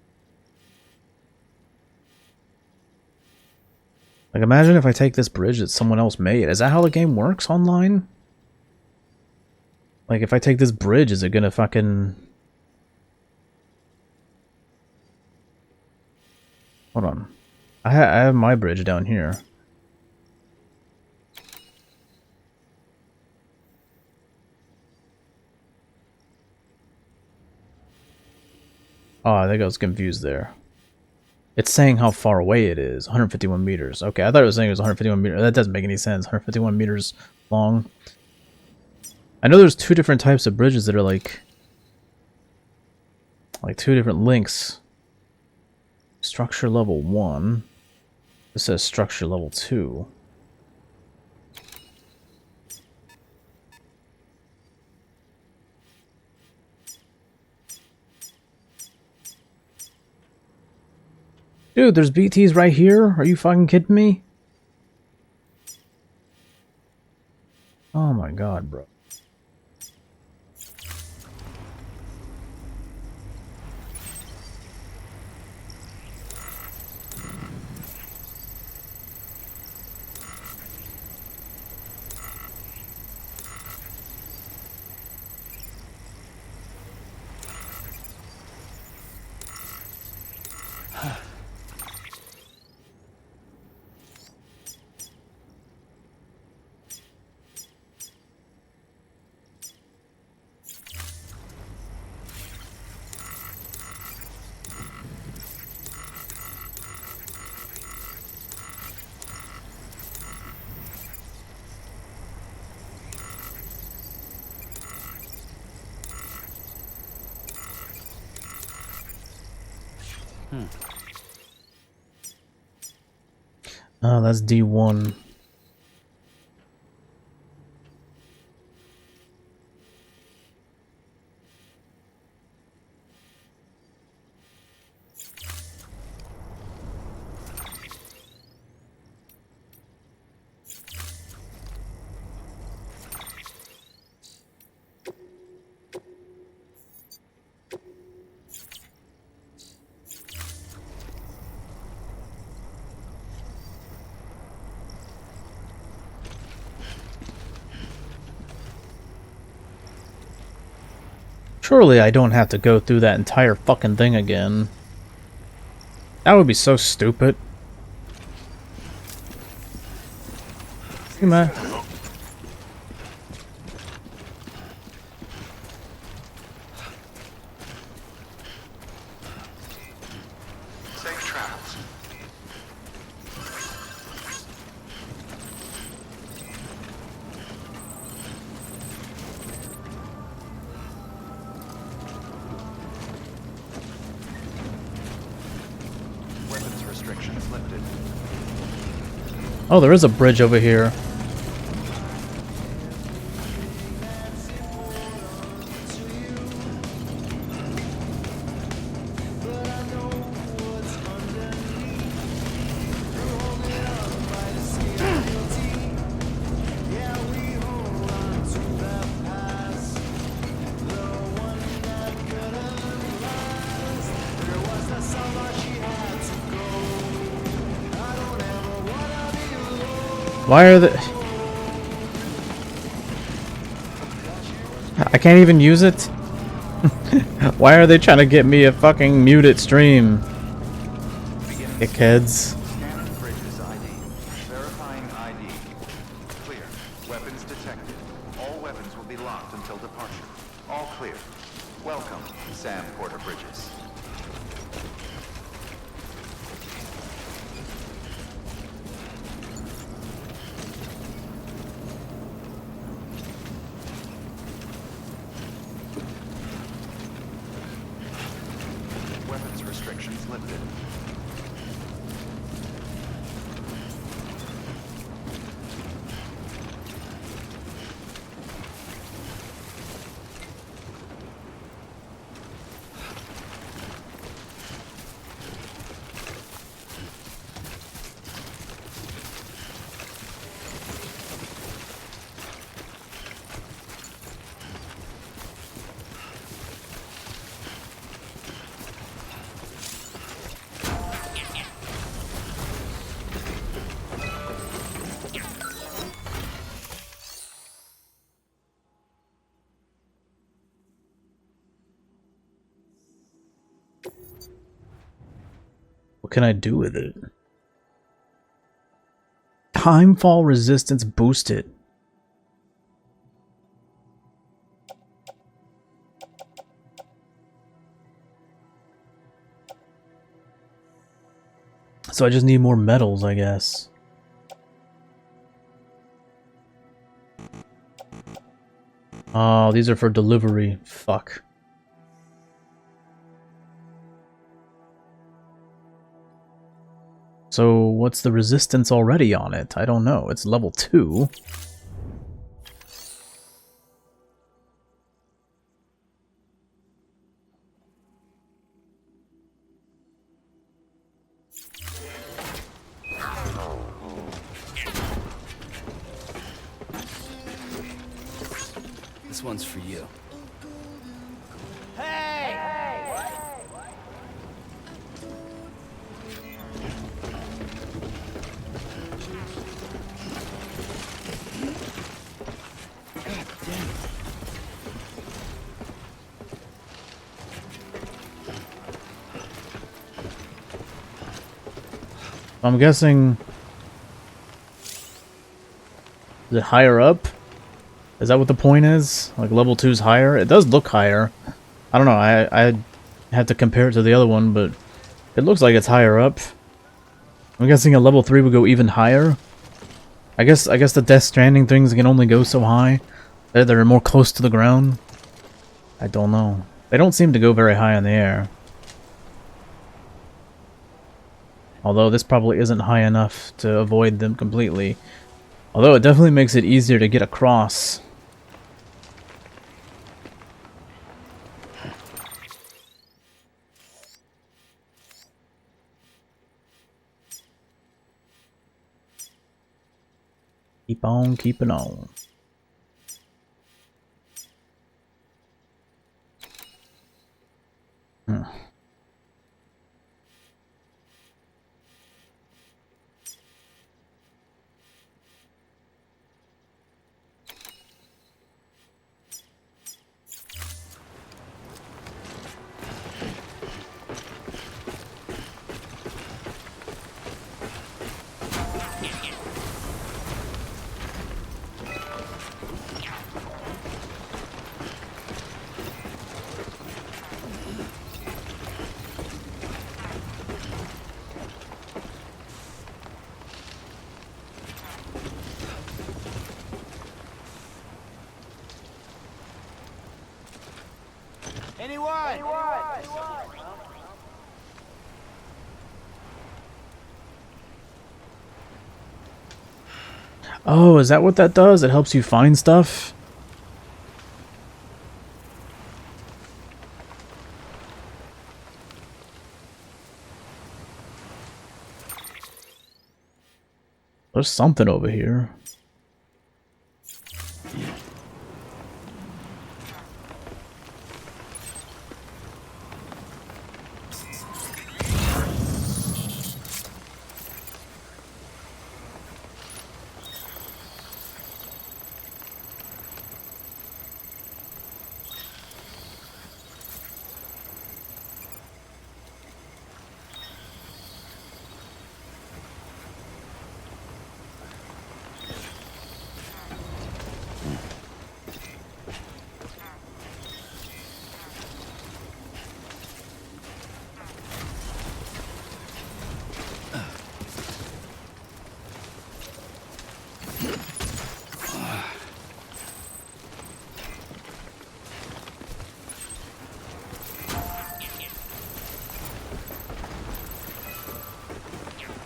imagine if I take this bridge that someone else made. Is that how the game works online? Like, if I take this bridge, is it gonna fucking... Hold on. I have my bridge down here. Oh, I think I was confused there. It's saying how far away it is. 151 meters. Okay, I thought it was saying it was 151 meters. That doesn't make any sense. 151 meters long. I know there's two different types of bridges that are like two different links. Structure level 1. This says structure level 2. Dude, there's BTs right here? Are you fucking kidding me? Oh my god, bro. Oh, that's D1. Surely I don't have to go through that entire fucking thing again. That would be so stupid. Hey, man. Safe travels. Weapons restrictions lifted. Oh, there is a bridge over here. Why are the... I can't even use it? Why are they trying to get me a fucking muted stream? Dickheads. Scanning bridges ID. Verifying ID. Clear. Weapons detected. All weapons will be locked until departure. All clear. Welcome, Sam Porter Bridges. Weapons restrictions lifted. What can I do with it? Timefall resistance boosted. So I just need more metals, I guess. Oh, these are for delivery. Fuck. So what's the resistance already on it? I don't know. It's level 2. This one's for you. I'm guessing... Is it higher up? Is that what the point is? Like level 2's higher? It does look higher. I don't know, I have to compare it to the other one, but it looks like it's higher up. I'm guessing a level 3 would go even higher. I guess the Death Stranding things can only go so high. They're more close to the ground. I don't know. They don't seem to go very high in the air. Although this probably isn't high enough to avoid them completely. Although it definitely makes it easier to get across. Keep on keeping on. Anyone? Oh, is that what that does? It helps you find stuff? There's something over here.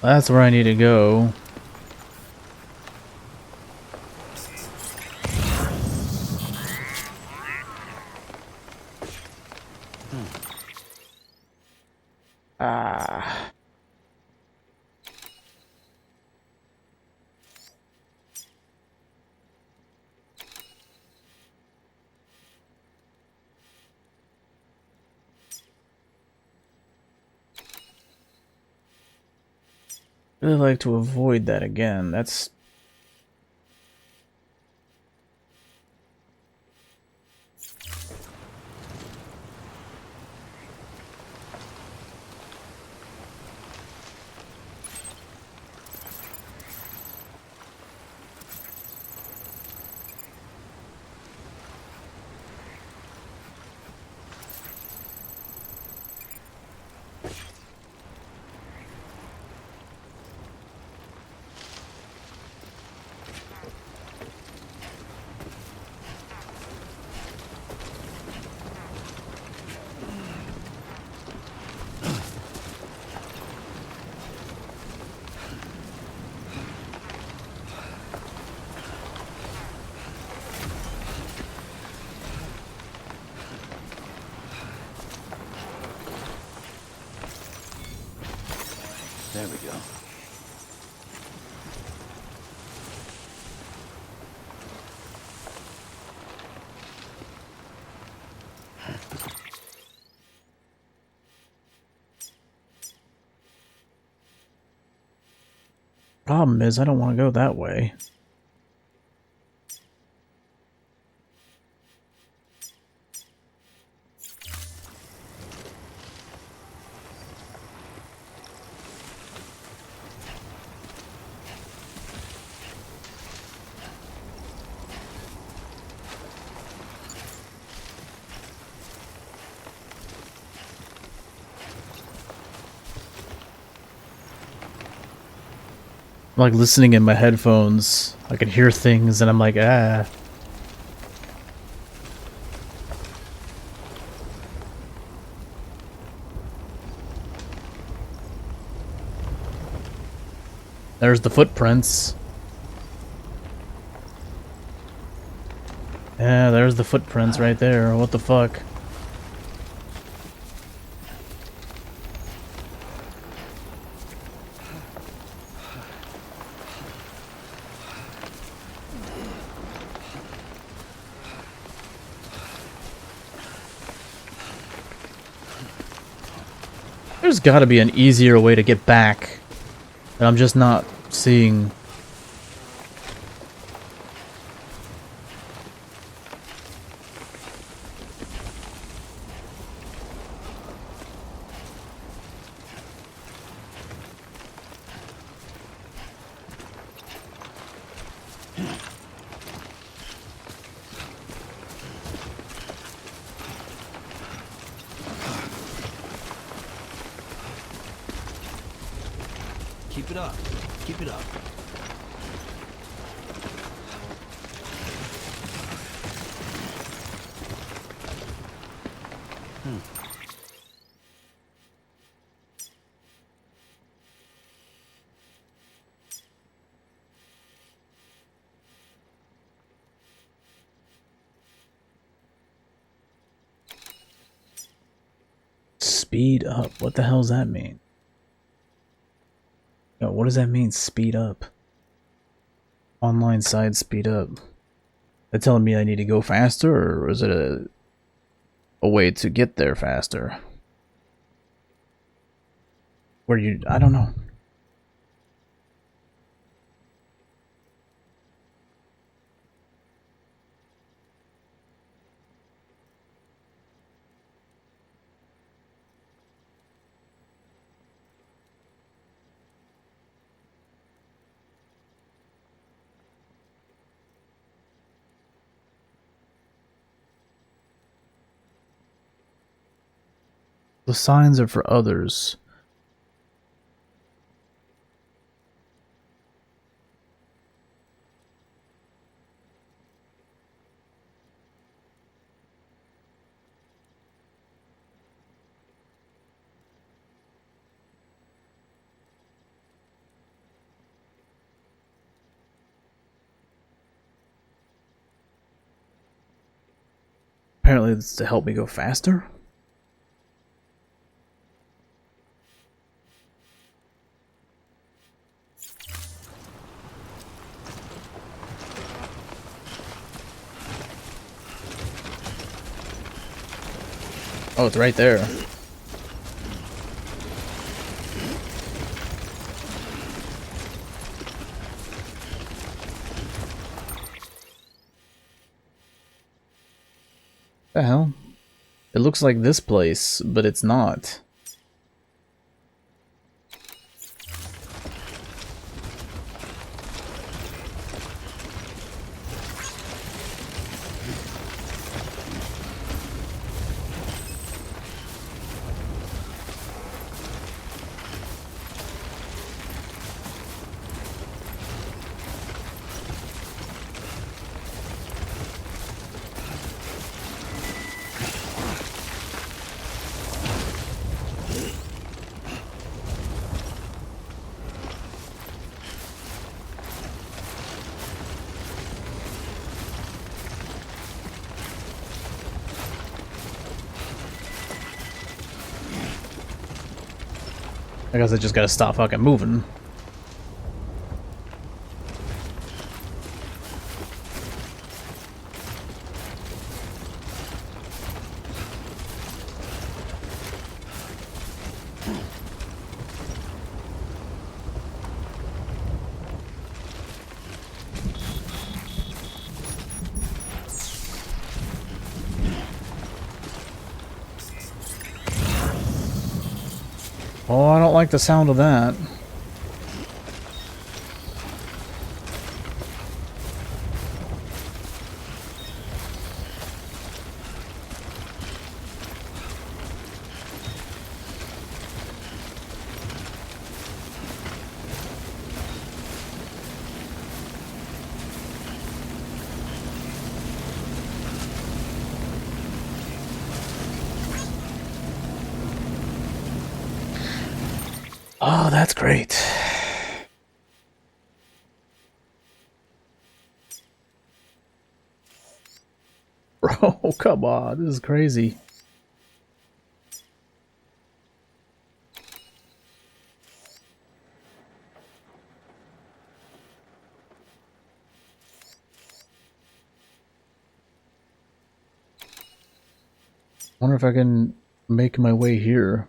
That's where I need to go. Ah. Really like to avoid that again. That's There we go. problem is I don't want to go that way. I'm like listening in my headphones. I can hear things and I'm like, ah. There's the footprints. Yeah, there's the footprints right there. What the fuck? There's gotta be an easier way to get back that I'm just not seeing. Keep it up. Keep it up. Speed up. What the hell does that mean? Yo, what does that mean, speed up? Online side speed up. They're telling me I need to go faster, or is it a way to get there faster? Where you... I don't know. The signs are for others. Apparently it's to help me go faster? Oh, it's right there. The hell? It looks like this place, but it's not. I guess I just gotta stop fucking moving. Oh, I don't like the sound of that. Oh, that's great. Bro, come on, this is crazy. Wonder if I can make my way here.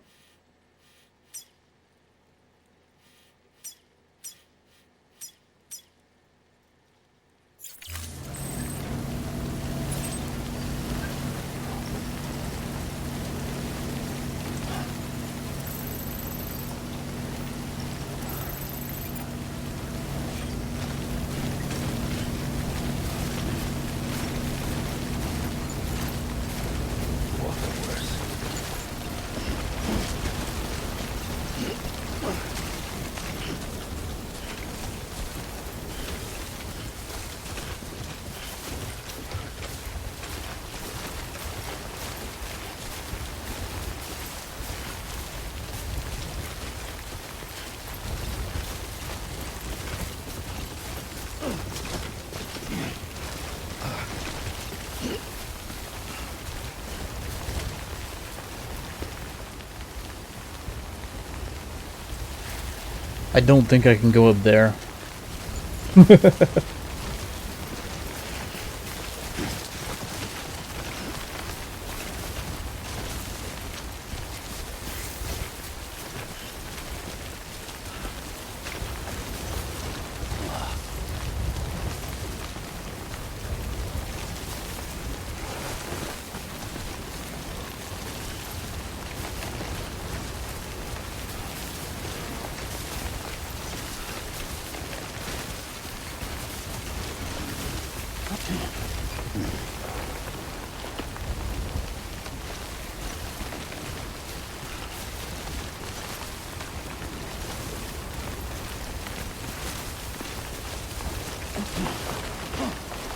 I don't think I can go up there.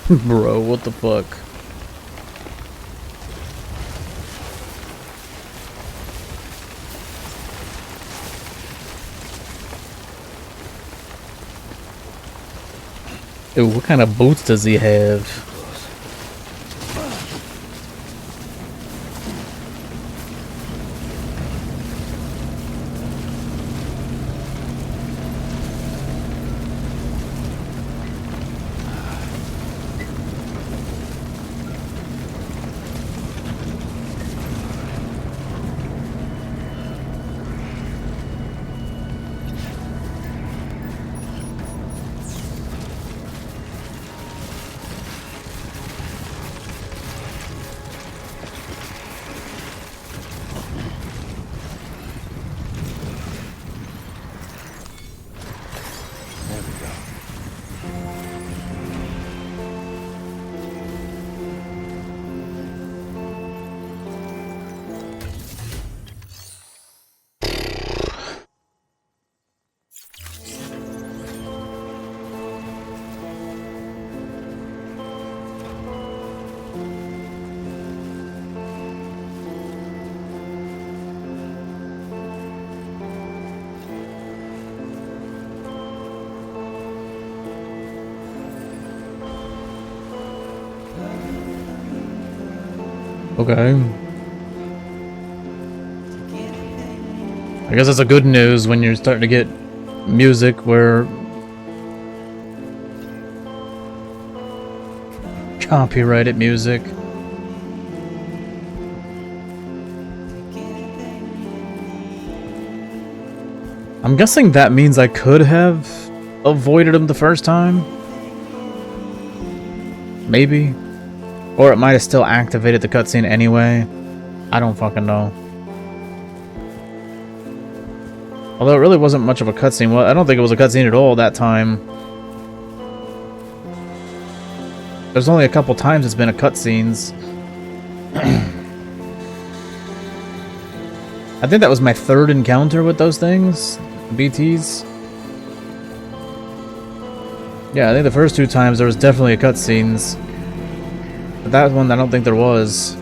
Bro, what the fuck? Ew, what kind of boots does he have? Okay. I guess that's a good news when you're starting to get music where copyrighted music. I'm guessing that means I could have avoided him the first time. Maybe. Or it might have still activated the cutscene anyway. I don't fucking know. Although it really wasn't much of a cutscene. Well, I don't think it was a cutscene at all that time. There's only a couple times it's been a cutscenes. I think that was my third encounter with those things. BTs. Yeah, I think the first two times there was definitely a cutscenes. But that one, I don't think there was.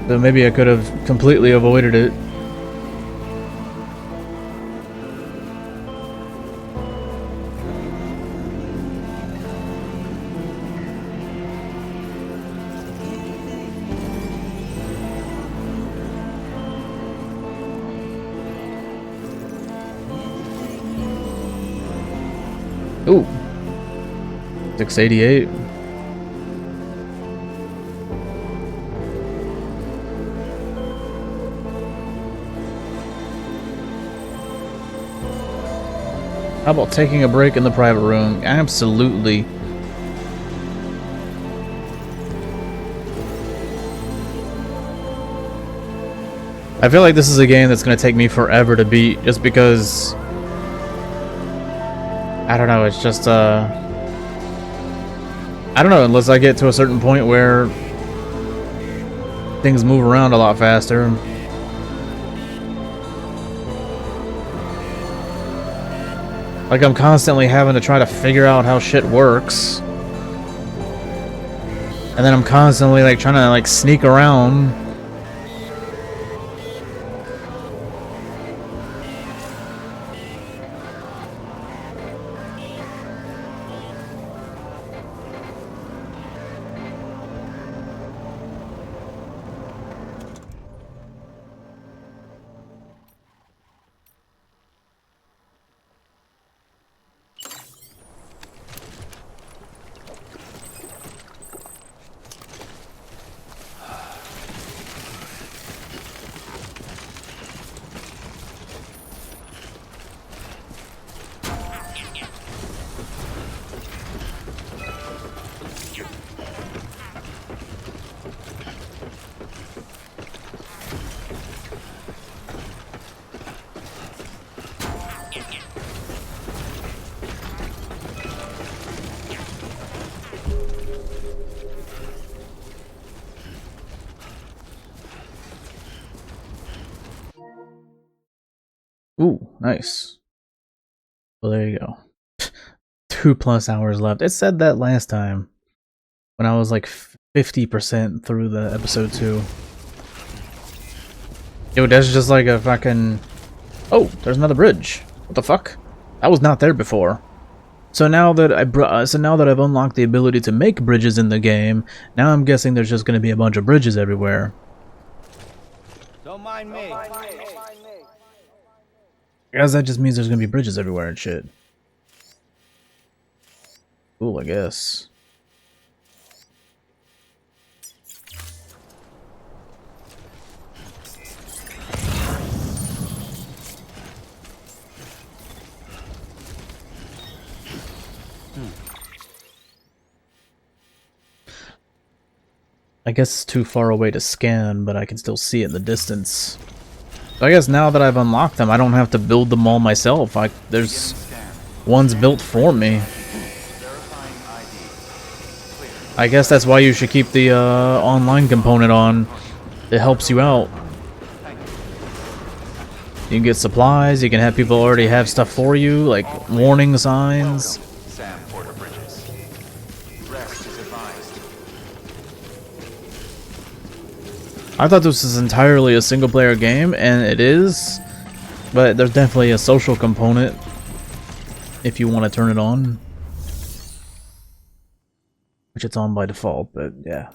So maybe I could have completely avoided it. Ooh. 688. How about taking a break in the private room? Absolutely. I feel like this is a game that's going to take me forever to beat, just because... I don't know, it's just, I don't know, unless I get to a certain point where things move around a lot faster. Like, I'm constantly having to try to figure out how shit works. And then I'm constantly, like, trying to, like, sneak around. Ooh, nice. Well, there you go. 2+ hours left. It said that last time when I was like 50% through the episode 2. Yo, that's just like a fucking... Oh, there's another bridge. What the fuck? That was not there before. So now that I've unlocked the ability to make bridges in the game, now I'm guessing there's just going to be a bunch of bridges everywhere. Don't mind me. Guys, that just means there's going to be bridges everywhere and shit. Cool, I guess. I guess it's too far away to scan, but I can still see it in the distance. So I guess now that I've unlocked them, I don't have to build them all myself. There's ones built for me. I guess that's why you should keep the online component on. It helps you out. You can get supplies, you can have people already have stuff for you, like warning signs. Sam Porter Bridges. Rest is advised. I thought this was entirely a single-player game, and it is, but there's definitely a social component if you want to turn it on. Which it's on by default, but yeah.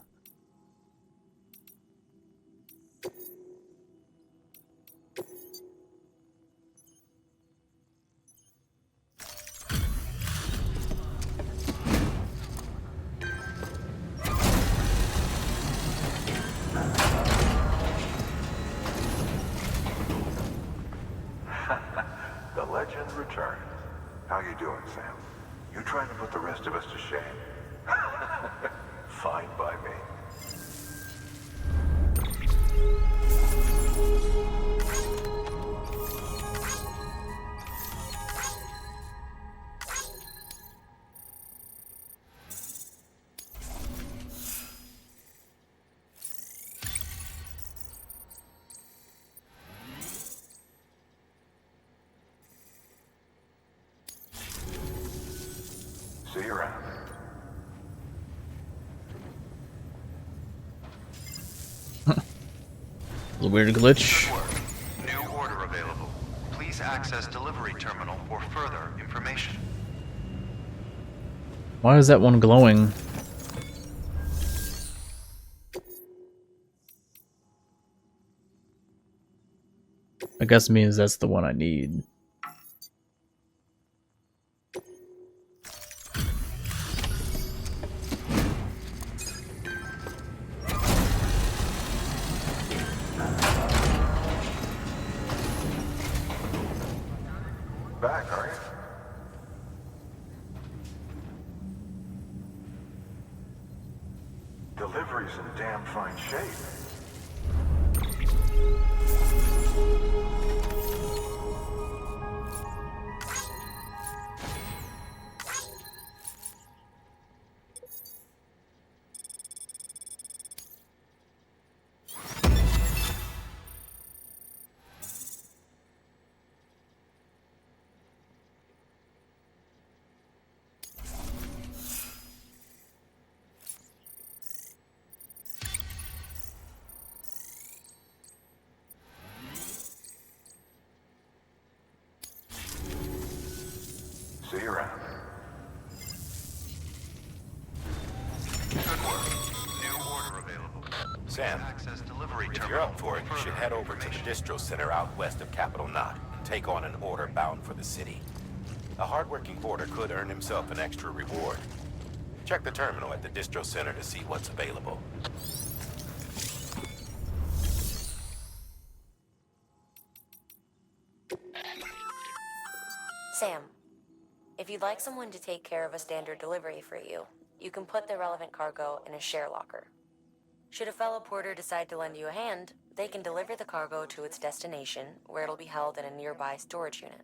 The legend returns. How you doing, Sam? You trying to put the rest of us to shame? Fine by me. See you around. A weird glitch. Good work. New order available. Please access delivery terminal for further information. Why is that one glowing? I guess it means that's the one I need. Back, are you? Delivery's in damn fine shape. See you around. Good work. New order available. Sam, Access delivery if you're terminal up for it, you further should head over to the information. distro center out west of Capital Knot and take on an order bound for the city. A hardworking porter could earn himself an extra reward. Check the terminal at the distro center to see what's available. Sam, if you'd like someone to take care of a standard delivery for you, you can put the relevant cargo in a share locker. Should a fellow porter decide to lend you a hand, they can deliver the cargo to its destination, where it'll be held in a nearby storage unit.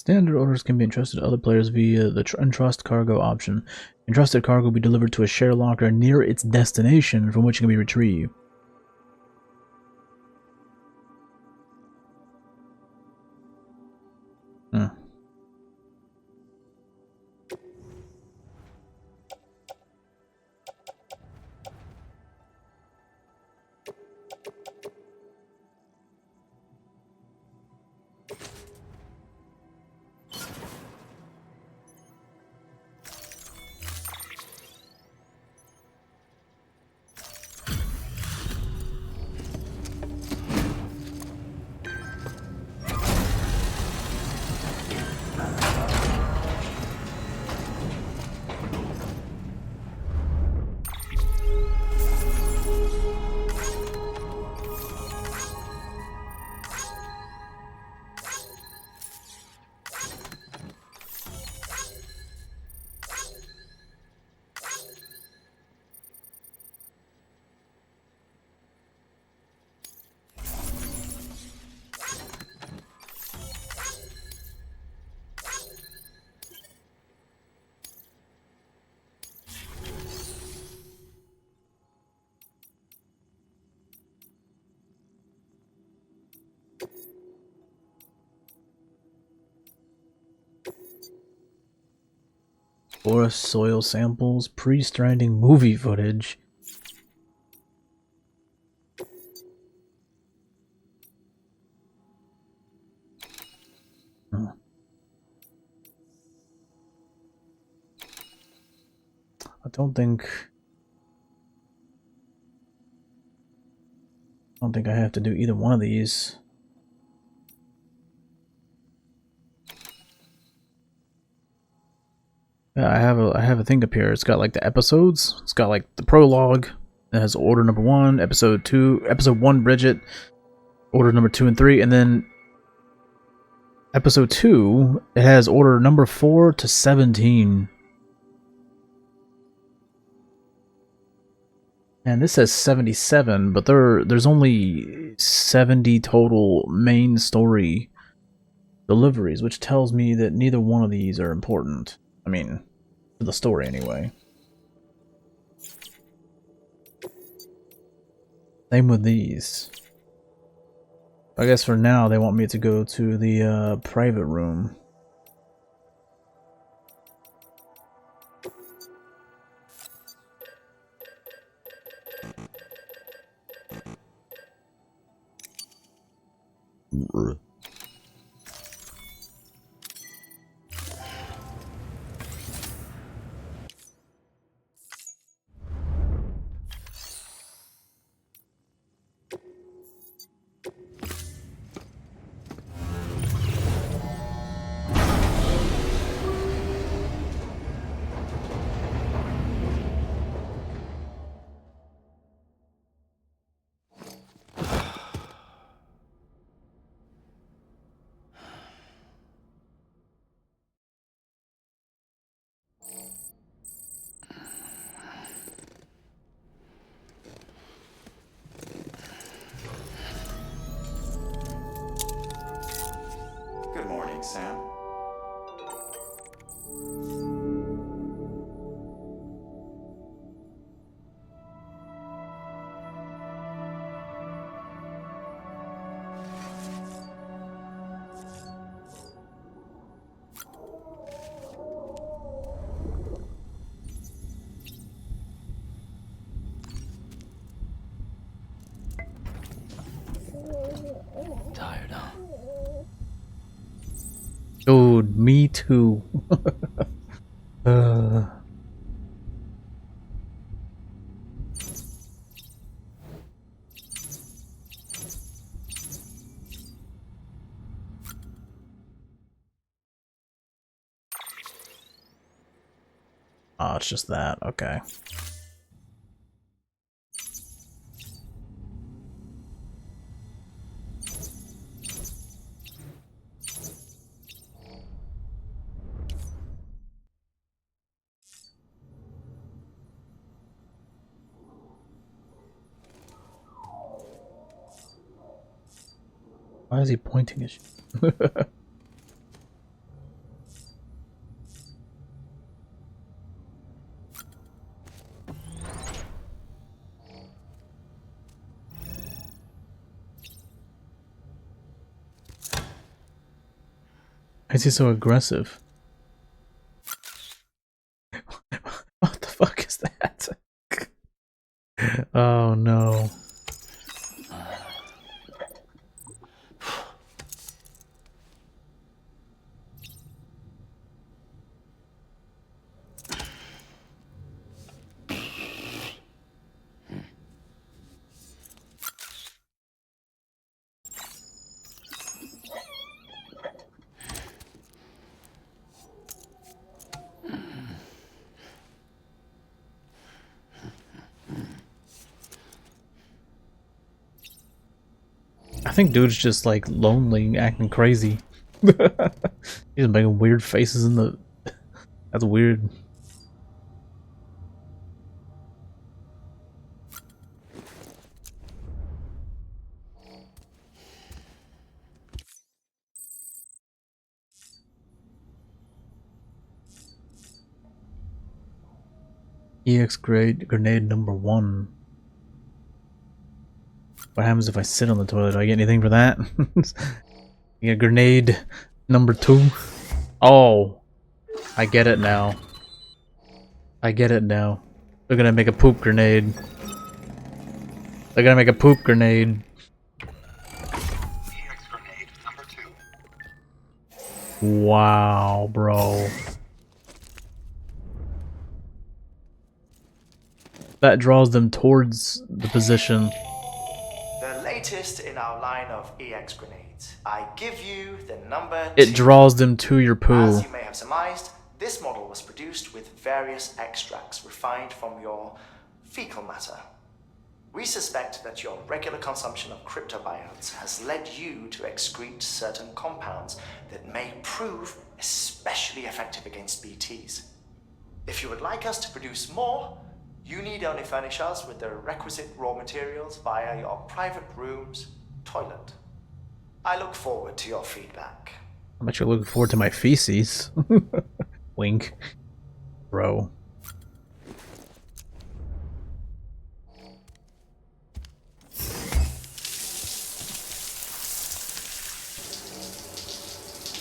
Standard orders can be entrusted to other players via the entrust cargo option. Entrusted cargo will be delivered to a share locker near its destination, from which it can be retrieved. Hmm. Forest soil samples, pre-Stranding movie footage. Hmm. I don't think I have to do either one of these. Yeah, I have a thing up here. It's got like the episodes. It's got like the prologue. It has order number 1, episode 2, episode 1 Bridget, order number 2 and 3, and then episode 2 it has order number 4 to 17. And this says 77, but there's only 70 total main story deliveries, which tells me that neither one of these are important. I mean, for the story anyway. Same with these. I guess for now they want me to go to the private room. Good morning, Sam. Tired, huh? Dude, me too. uh... Oh, it's just that. Okay. Why is he pointing at you? is he so aggressive? What the fuck is that? Oh no. I think dude's just like lonely, acting crazy. He's making weird faces in the. That's weird. EX grade grenade number 1. What happens if I sit on the toilet? Do I get anything for that? You get grenade number 2. Oh, I get it now. I get it now. They're gonna make a poop grenade. They're gonna make a poop grenade. EX grenade number 2. Wow, bro. That draws them towards the position. The latest in our line of EX grenades. I give you the number 2. It draws them to your poo. As you may have surmised, this model was produced with various extracts refined from your fecal matter. We suspect that your regular consumption of cryptobiotes has led you to excrete certain compounds that may prove especially effective against BTs. If you would like us to produce more, you need only furnish us with the requisite raw materials via your private room's toilet. I look forward to your feedback. I bet you're looking forward to my feces. Wink. Bro.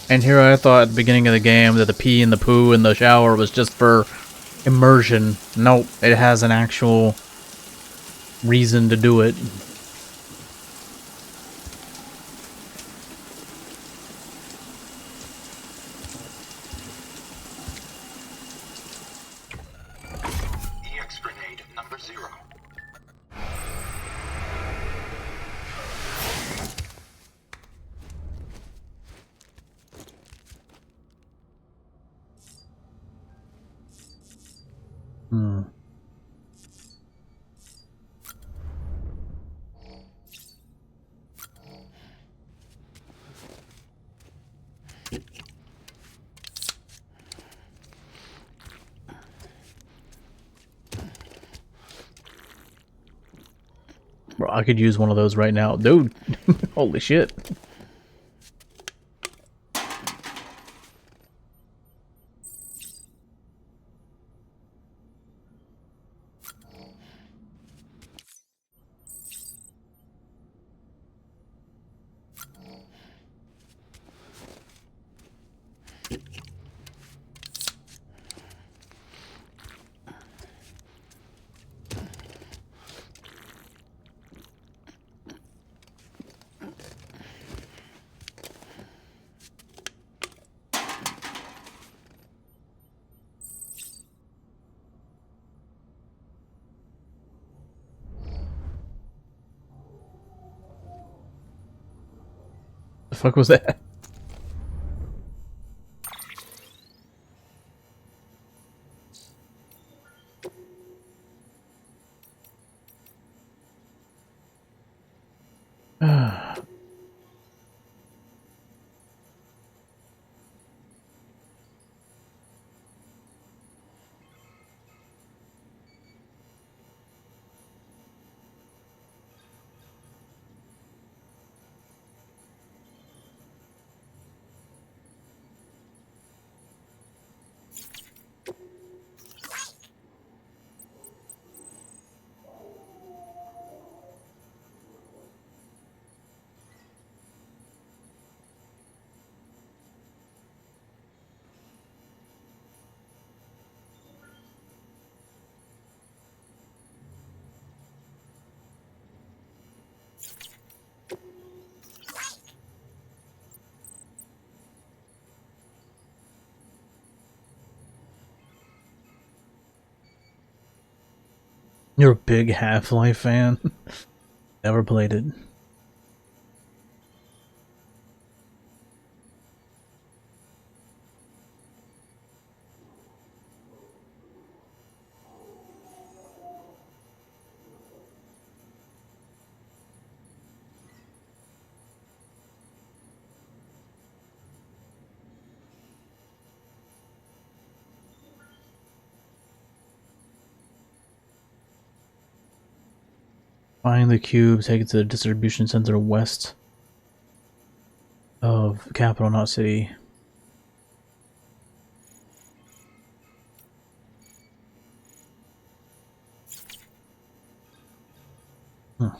And here I thought at the beginning of the game that the pee and the poo in the shower was just for immersion. Nope, it has an actual reason to do it. EX grenade number 0. Bro, I could use one of those right now. Dude, holy shit. The fuck was that? You're a big Half-Life fan? Never played it. Find the cube, take it to the distribution center west of capital, not city. Huh.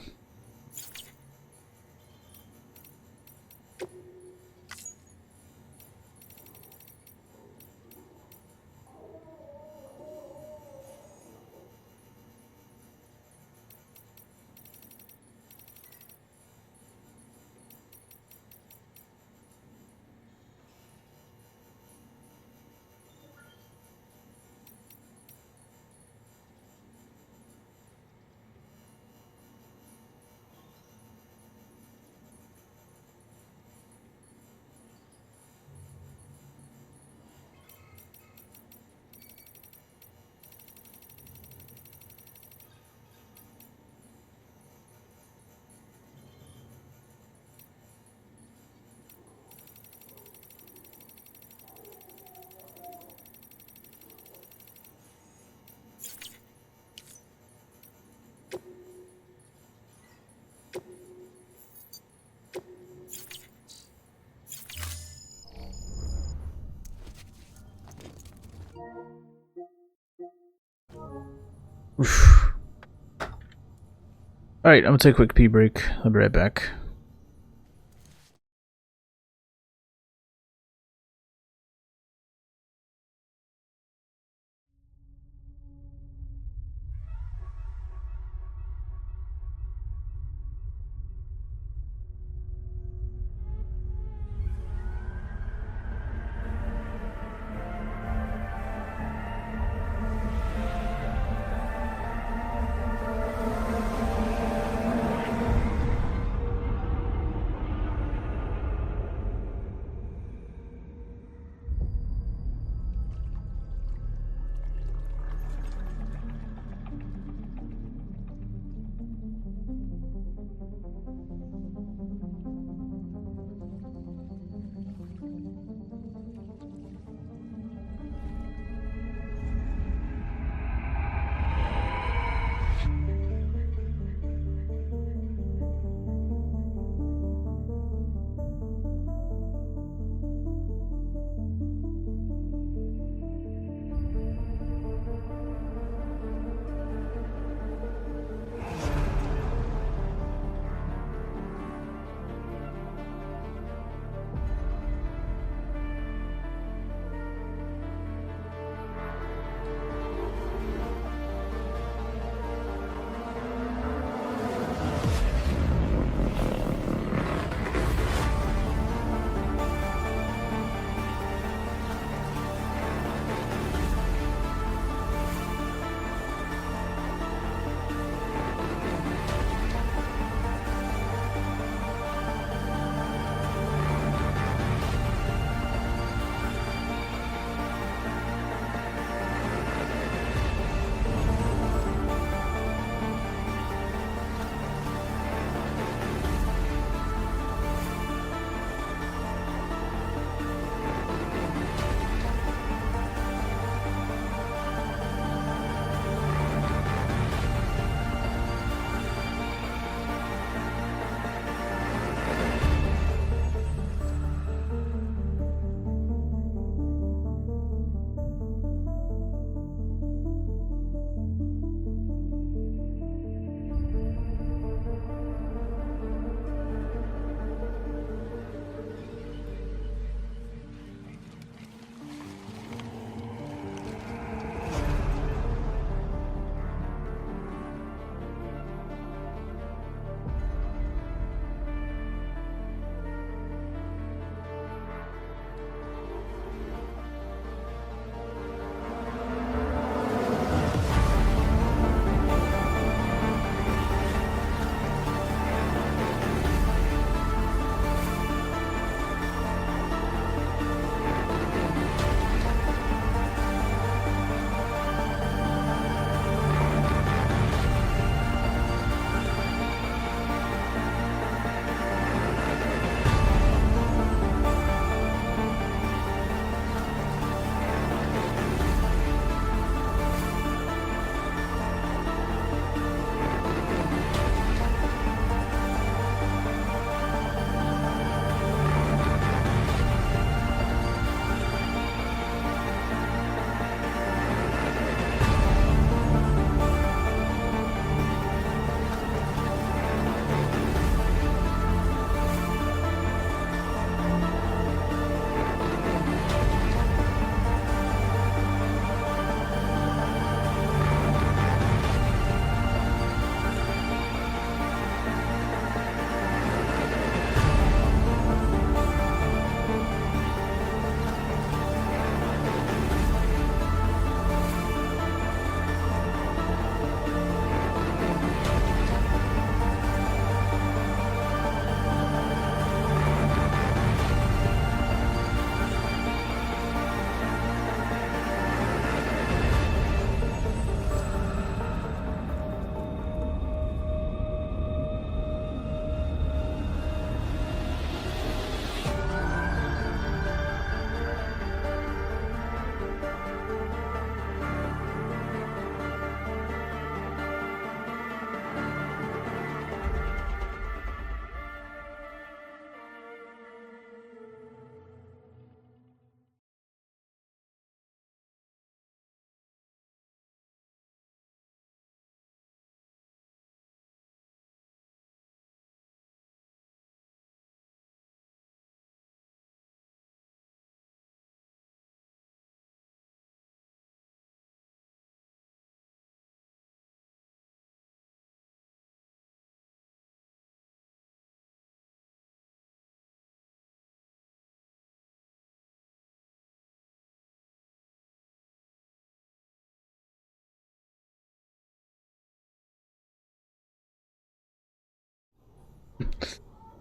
Alright, I'm gonna take a quick pee break. I'll be right back.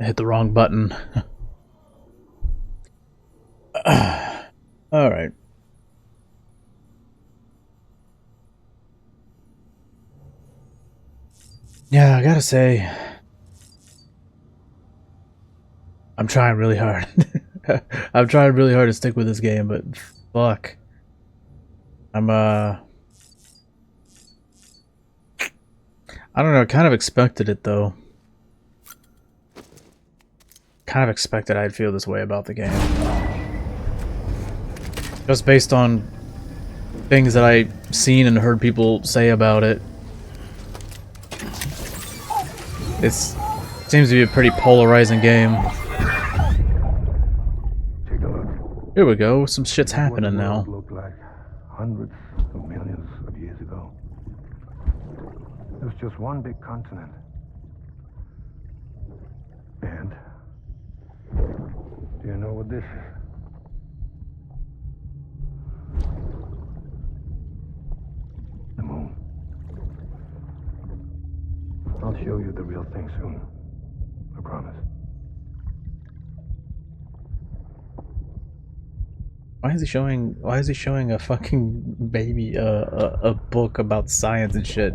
I hit the wrong button. Alright. Yeah, I gotta say, I'm trying really hard. I'm trying really hard to stick with this game, but fuck. I'm, I don't know, I kind of expected it though. Kind of expected I'd feel this way about the game. Just based on things that I've seen and heard people say about it. It seems to be a pretty polarizing game. Take a look. Here we go, some shit's happening now. What the world looked like hundreds of millions of years ago. It was just one big continent. And do you know what this is? The moon. I'll show you the real thing soon. I promise. Why is he showing a fucking baby a book about science and shit?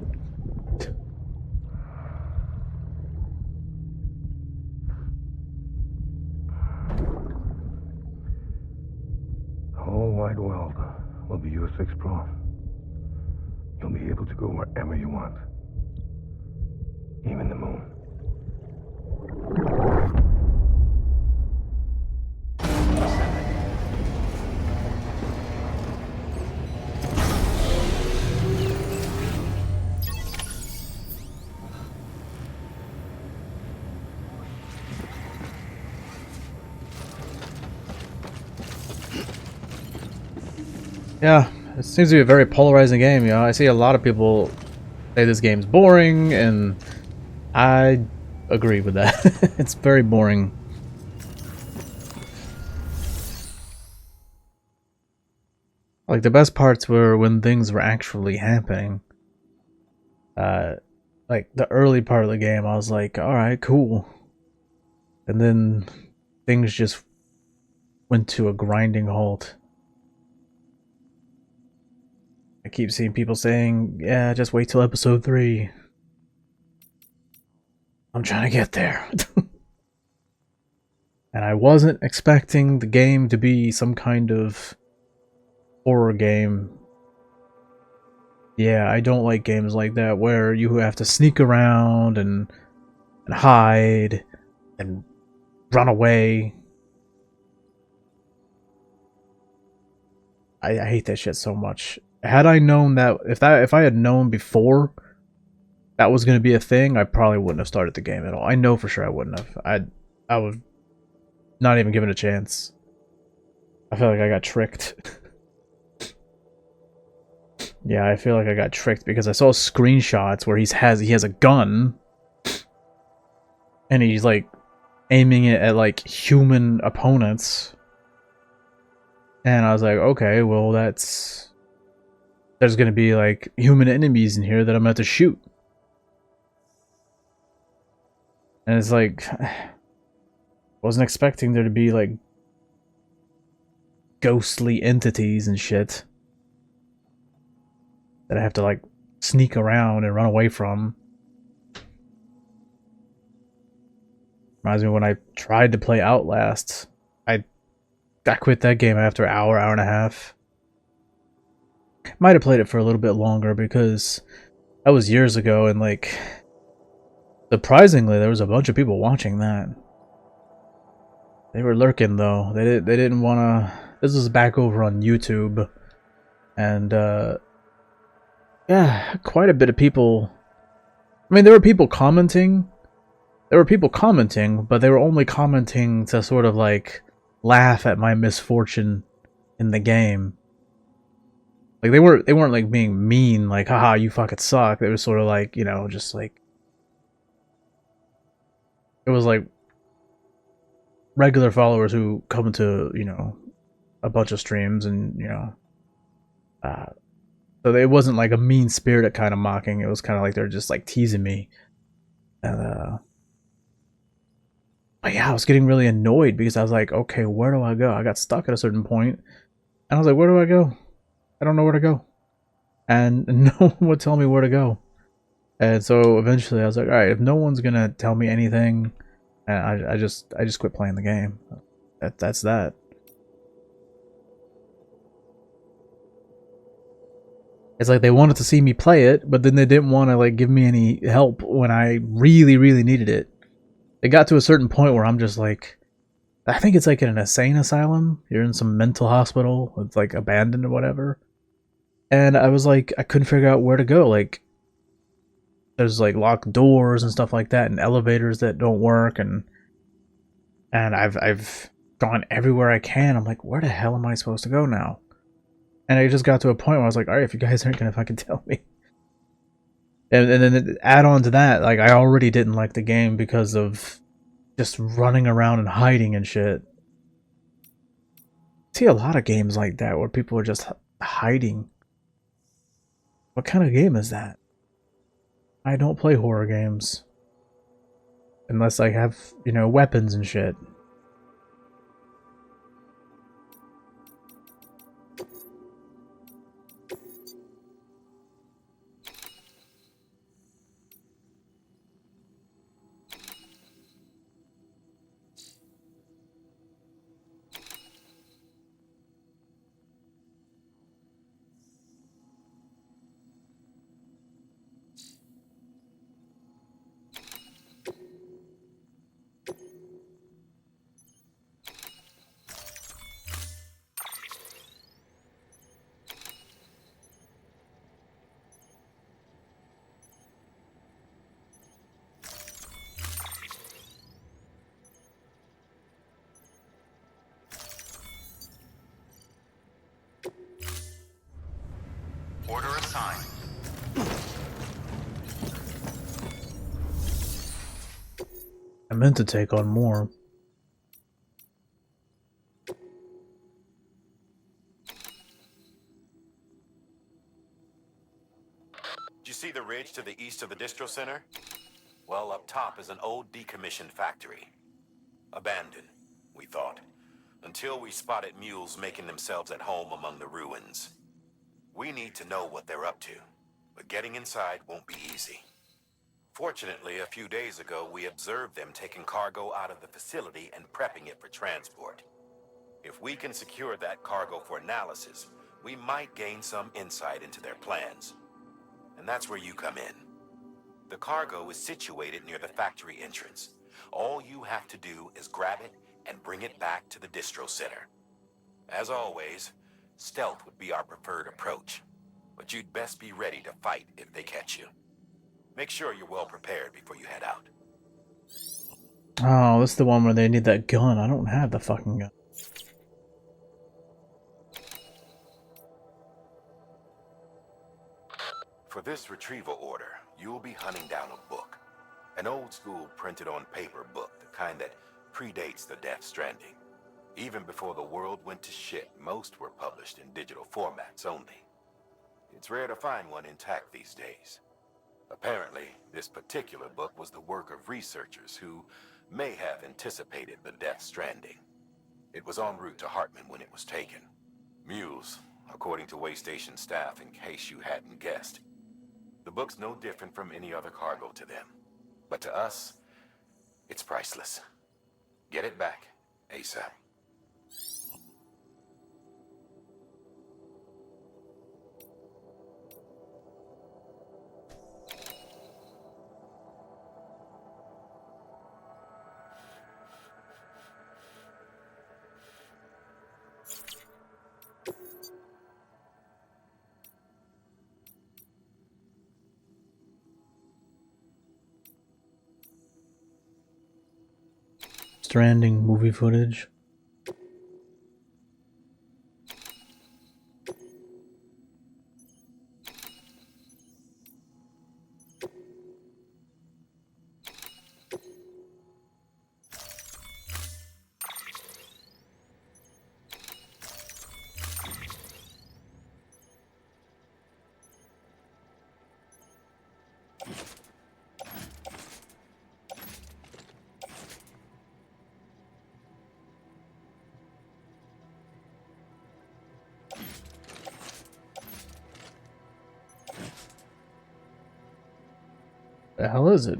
The whole wide world will be yours to explore. You'll be able to go wherever you want. Even the moon. Yeah, it seems to be a very polarizing game, you know. I see a lot of people say this game's boring, and I agree with that. It's very boring. Like, the best parts were when things were actually happening. Like, the early part of the game, I was like, alright, cool. And then things just went to a grinding halt. I keep seeing people saying, yeah, just wait till episode 3. I'm trying to get there. And I wasn't expecting the game to be some kind of horror game. Yeah, I don't like games like that where you have to sneak around and hide and run away. I hate that shit so much. Had I known that, if I had known before that was going to be a thing, I probably wouldn't have started the game at all. I know for sure I wouldn't have. I would not even give it a chance. I feel like I got tricked. Yeah, I feel like I got tricked because I saw screenshots where he has a gun and he's like aiming it at like human opponents. And I was like, okay, well there's gonna be like human enemies in here that I'm gonna have to shoot. And it's like, wasn't expecting there to be like ghostly entities and shit that I have to like sneak around and run away from. Reminds me when I tried to play Outlast. I quit that game after an hour and a half. Might have played it for a little bit longer because that was years ago, and like surprisingly there was a bunch of people watching that. They were lurking though. They didn't want to. This was back over on YouTube, and yeah, quite a bit of people. I mean, there were people commenting. But they were only commenting to sort of like laugh at my misfortune in the game. Like they weren't like being mean, like haha you fucking suck. It was sort of like, you know, just like it was like regular followers who come to, you know, a bunch of streams, and you know, so it wasn't like a mean spirited kind of mocking. It was kind of like they're just like teasing me, and yeah, I was getting really annoyed because I was like, okay, where do I go? I got stuck at a certain point, and I was like, where do I go? I don't know where to go, and no one would tell me where to go. And so eventually, I was like, all right, if no one's gonna tell me anything, I just quit playing the game. That's that. It's like they wanted to see me play it, but then they didn't want to like give me any help when I really, really needed it. It got to a certain point where I'm just like, I think it's like in an insane asylum. You're in some mental hospital. It's like abandoned or whatever. And I was like, I couldn't figure out where to go. Like, there's like locked doors and stuff like that, and elevators that don't work, and I've gone everywhere I can. I'm like, where the hell am I supposed to go now? And I just got to a point where I was like, all right, if you guys aren't gonna fucking tell me. And then add on to that, like I already didn't like the game because of just running around and hiding and shit. I see a lot of games like that where people are just hiding. What kind of game is that? I don't play horror games. Unless I have, you know, weapons and shit. Order assigned. I meant to take on more. Did you see the ridge to the east of the distro center? Well, up top is an old decommissioned factory. Abandoned, we thought, until we spotted mules making themselves at home among the ruins. We need to know what they're up to, but getting inside won't be easy. Fortunately, a few days ago, we observed them taking cargo out of the facility and prepping it for transport. If we can secure that cargo for analysis, we might gain some insight into their plans. And that's where you come in. The cargo is situated near the factory entrance. All you have to do is grab it and bring it back to the distro center. As always, stealth would be our preferred approach, but you'd best be ready to fight if they catch you. Make sure you're well prepared before you head out. Oh, this is the one where they need that gun. I don't have the fucking gun. For this retrieval order, you'll be hunting down a book. An old-school printed-on-paper book, the kind that predates the Death Stranding. Even before the world went to shit, most were published in digital formats only. It's rare to find one intact these days. Apparently, this particular book was the work of researchers who may have anticipated the Death Stranding. It was en route to Hartman when it was taken. Mules, according to Waystation staff, in case you hadn't guessed. The book's no different from any other cargo to them. But to us, it's priceless. Get it back, ASAP. Stranding movie footage. The hell is it?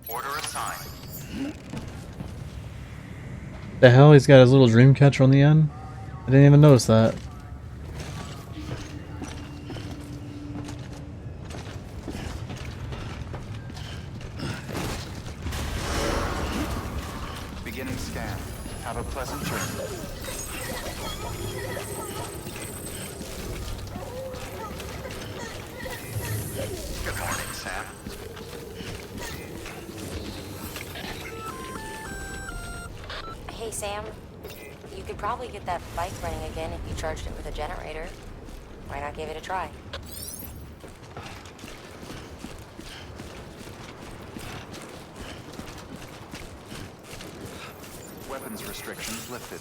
Order assigned. The hell, he's got his little dream catcher on the end? I didn't even notice that. Beginning scan. Have a pleasant journey. Good morning, Sam. Hey, Sam. You could probably get that bike running again if you charged it with a generator. Why not give it a try? Weapons restrictions lifted.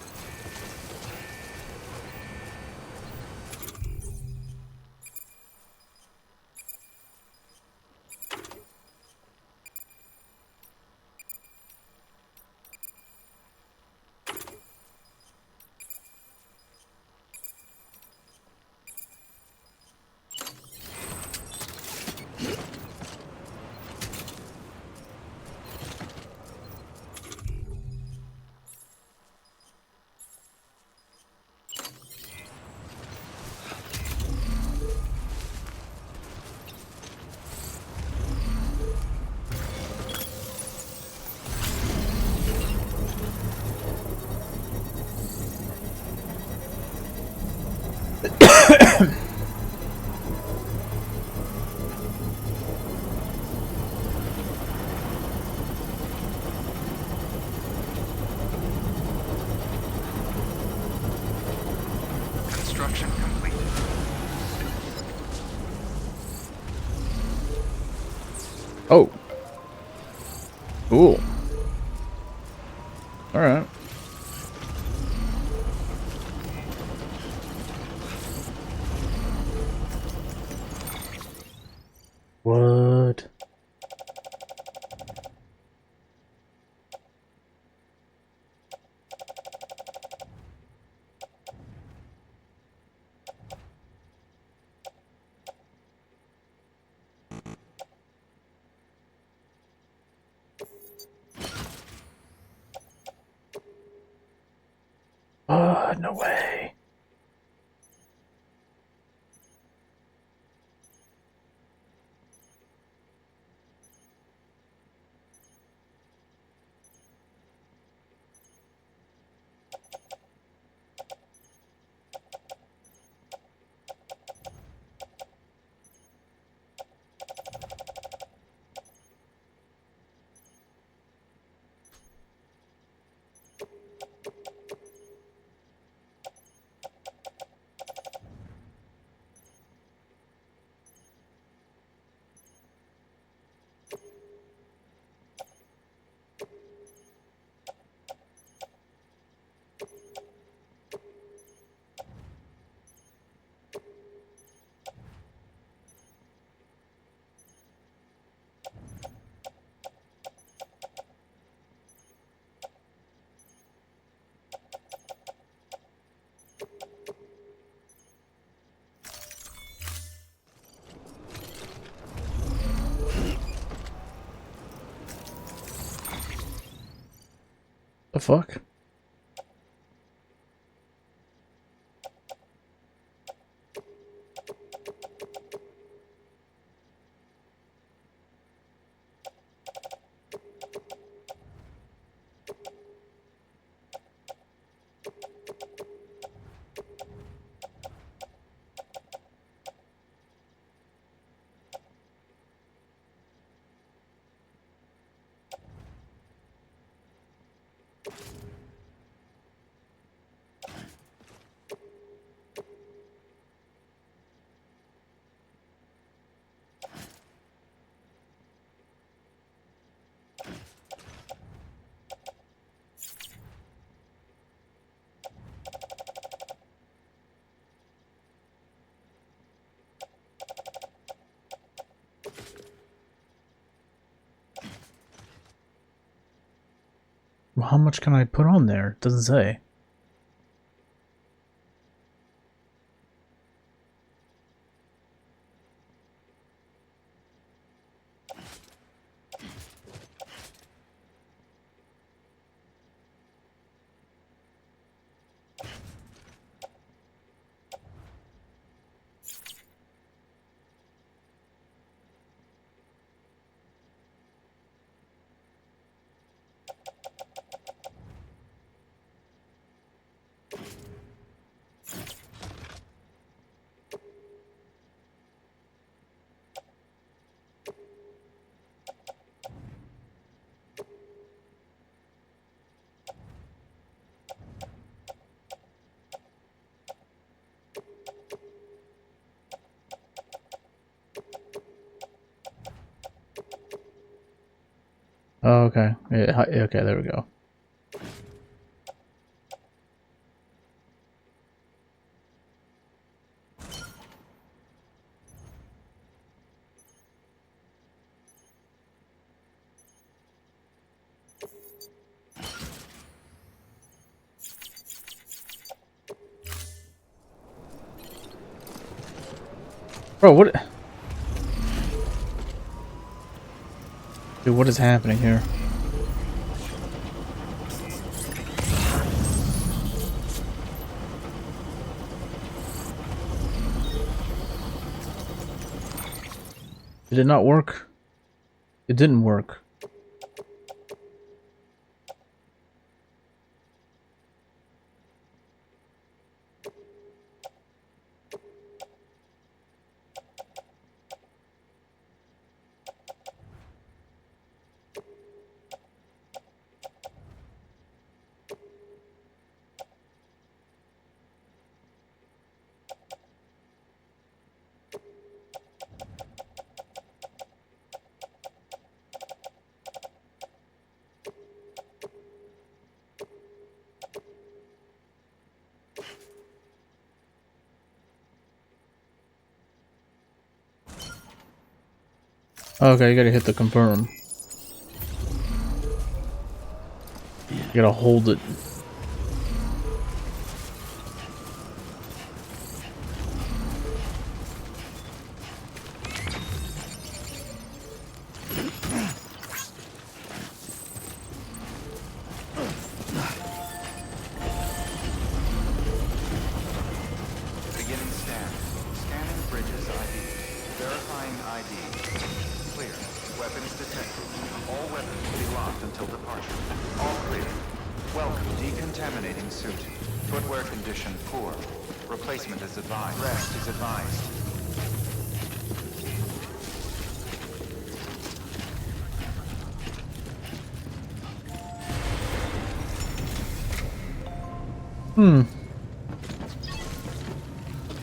Construction complete. Oh. Cool. Alright. What? No way. The fuck? how much can I put on there? It doesn't say. Oh, okay. Yeah, okay, there we go. Bro, what? Dude, what is happening here? Did it not work? It didn't work. Okay, you gotta hit the confirm. You gotta hold it. Beginning scan. Scanning bridges ID. Verifying ID. Clear. Weapons detected. All weapons will be locked until departure. All clear. Welcome. Decontaminating suit. Footwear condition poor. Replacement is advised. Rest is advised.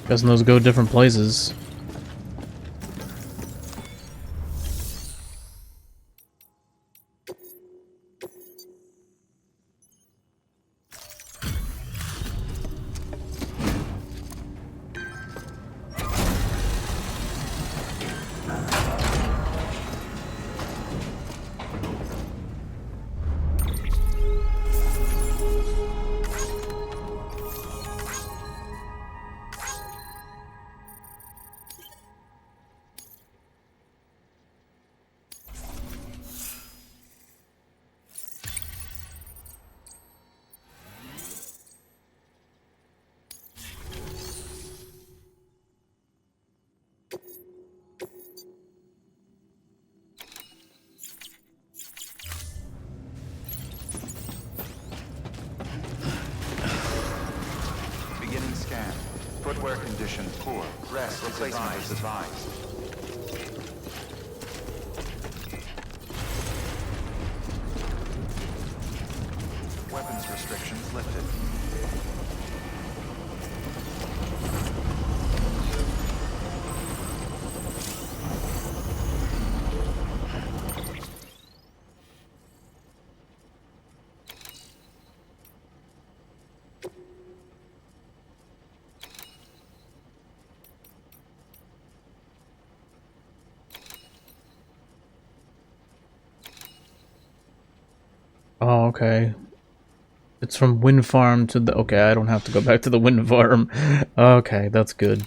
Guessing those go different places. Beginning scan. Footwear condition poor. Rest replacement is advised. Weapons restrictions lifted. Oh, okay. It's from wind farm to the... Okay, I don't have to go back to the wind farm. Okay, that's good.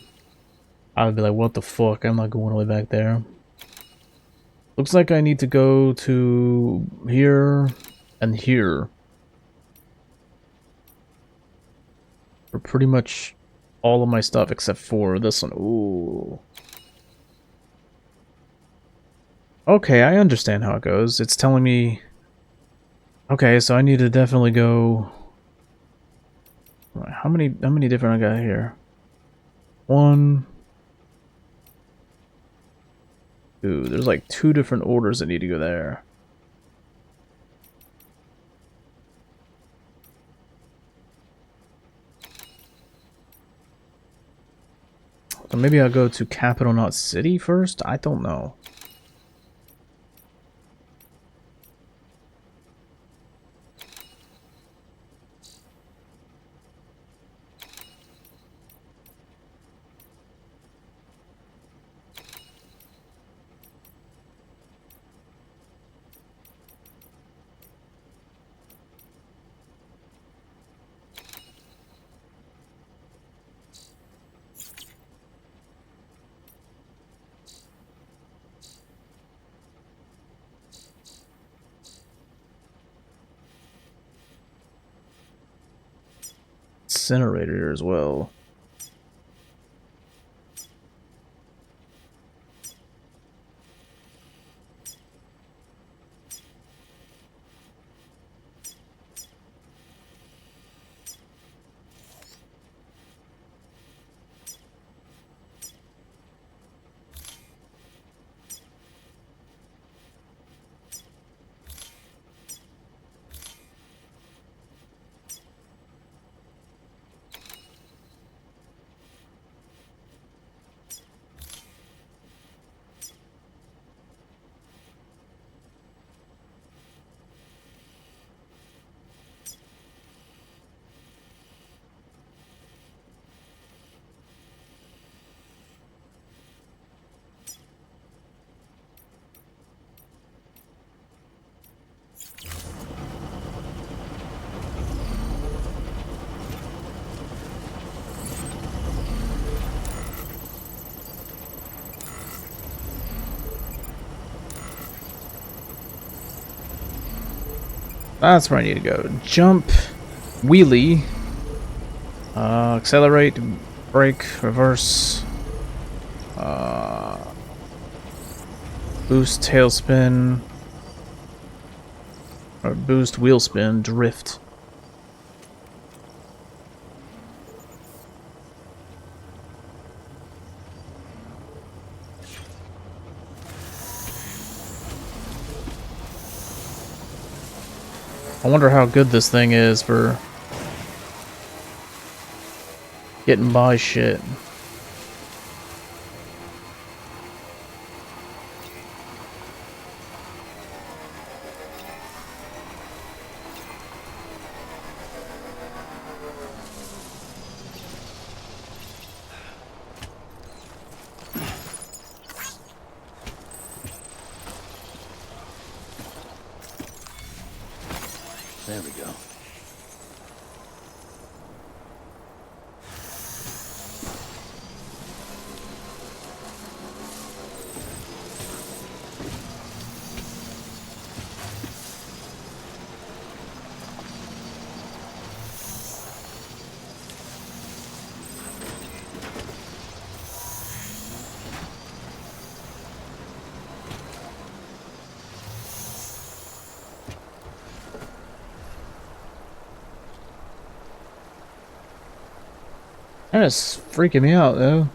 I would be like, what the fuck? I'm not going all the way back there. Looks like I need to go to here and here. For pretty much all of my stuff except for this one. Ooh. Okay, I understand how it goes. It's telling me... Okay, so I need to definitely go... How many different I got here? 1... Ooh, there's like 2 different orders that need to go there. So maybe I'll go to Capital Knot City first? I don't know. Incinerator here as well. That's where I need to go. Jump, wheelie, accelerate, brake, reverse, boost, tailspin, or boost, wheel spin, drift. I wonder how good this thing is for getting by shit. There we go. That's freaking me out though.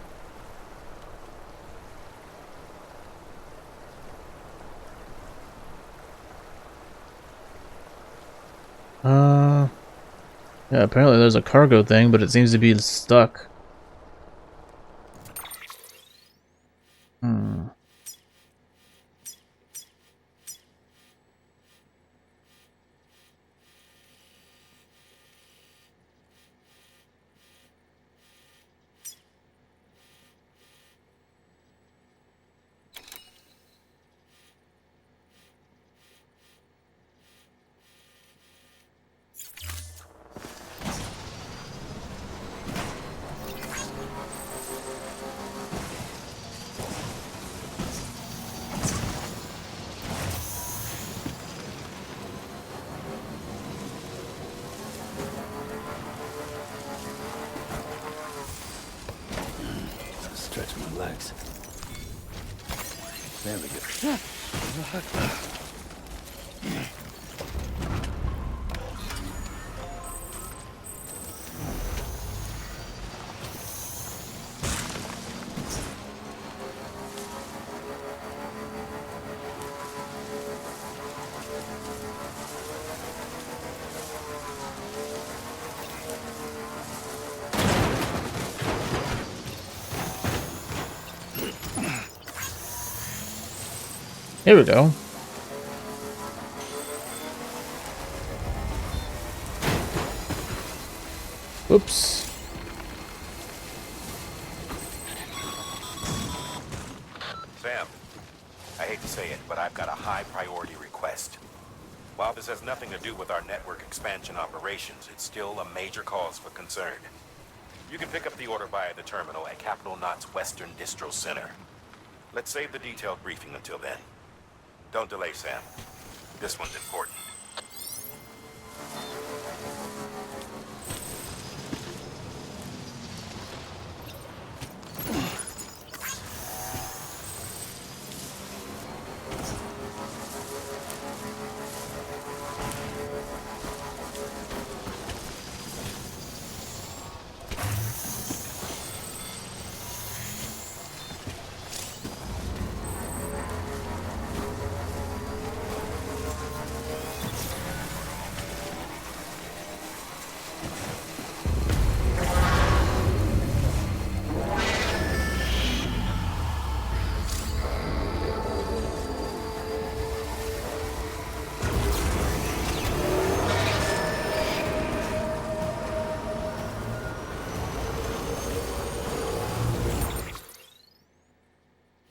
Yeah, apparently there's a cargo thing, but it seems to be stuck. Stretch my legs. There we go. Here we go. Oops. Sam, I hate to say it, but I've got a high priority request. While this has nothing to do with our network expansion operations, it's still a major cause for concern. You can pick up the order via the terminal at Capital Knot's Western Distro Center. Let's save the detailed briefing until then. Don't delay, Sam. This one's important.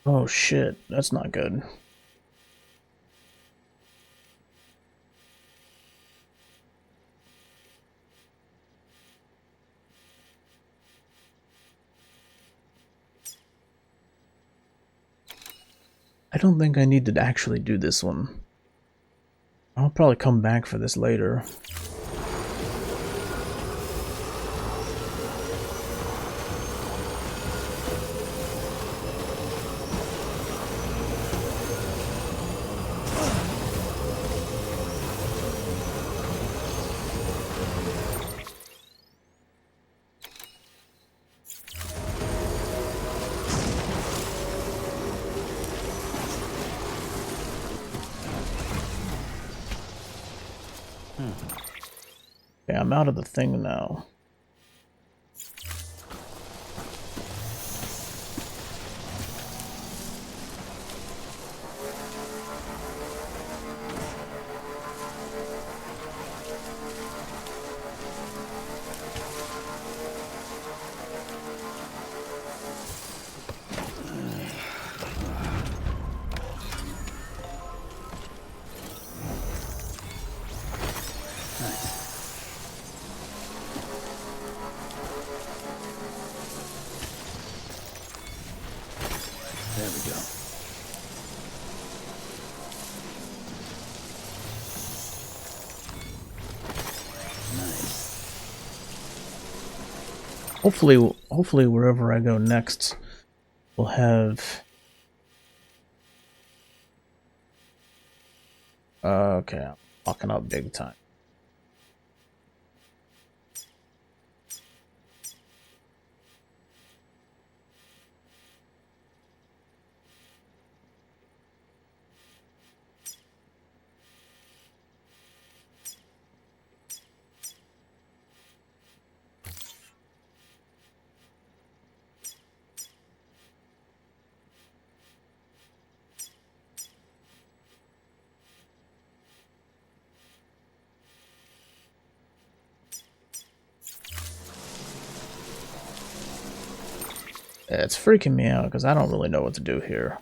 Oh shit, that's not good. I don't think I need to actually do this one. I'll probably come back for this later. Okay, I'm out of the thing now. There we go. Nice. Hopefully wherever I go next we'll have okay, I'm fucking up big time. It's freaking me out because I don't really know what to do here.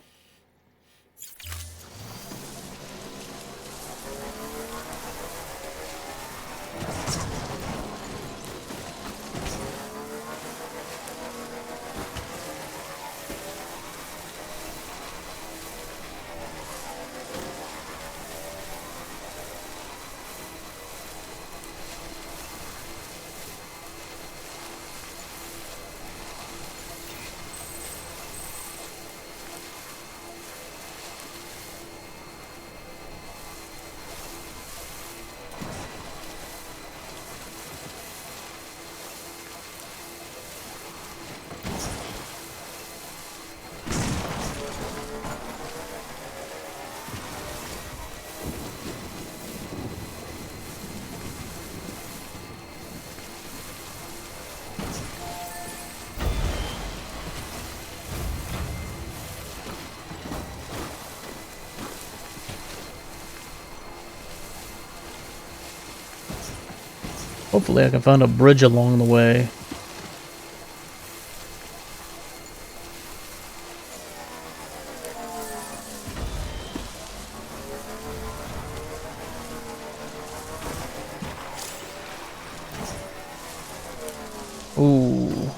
Hopefully I can find a bridge along the way. Ooh.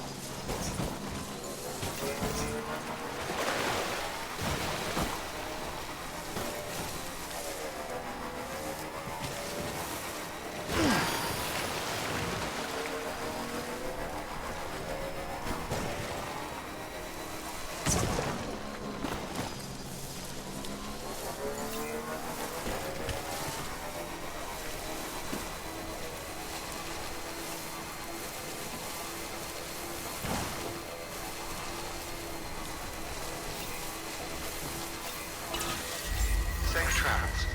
Safe travels.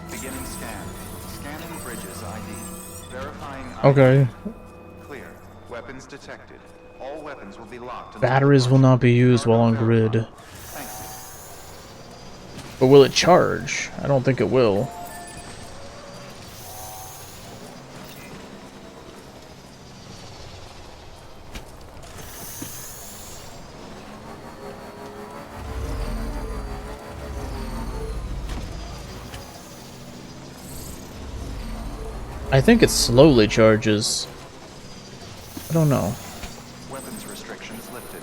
Beginning scan. Scanning bridges ID. Verifying ID. Okay. Clear. Weapons detected. All weapons will be locked until Batteries will departure. not be used while on Verified. grid. Thank you. But will it charge? I don't think it will. I think it slowly charges. I don't know. Weapons restrictions lifted.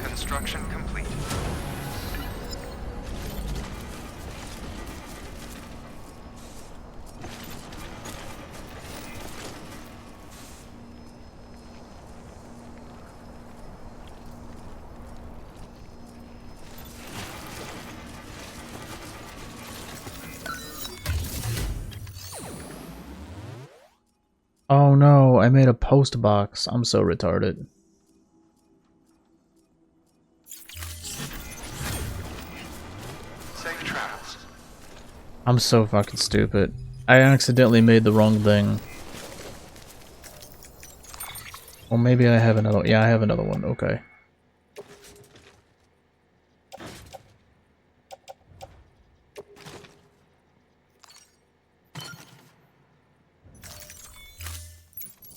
Construction complete. Oh no, I made a post box. I'm so retarded. Safe travels. I'm so fucking stupid. I accidentally made the wrong thing. Well, maybe I have another. Yeah, I have another one. Okay.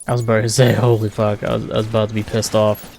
I was about to say, holy fuck, I was about to be pissed off.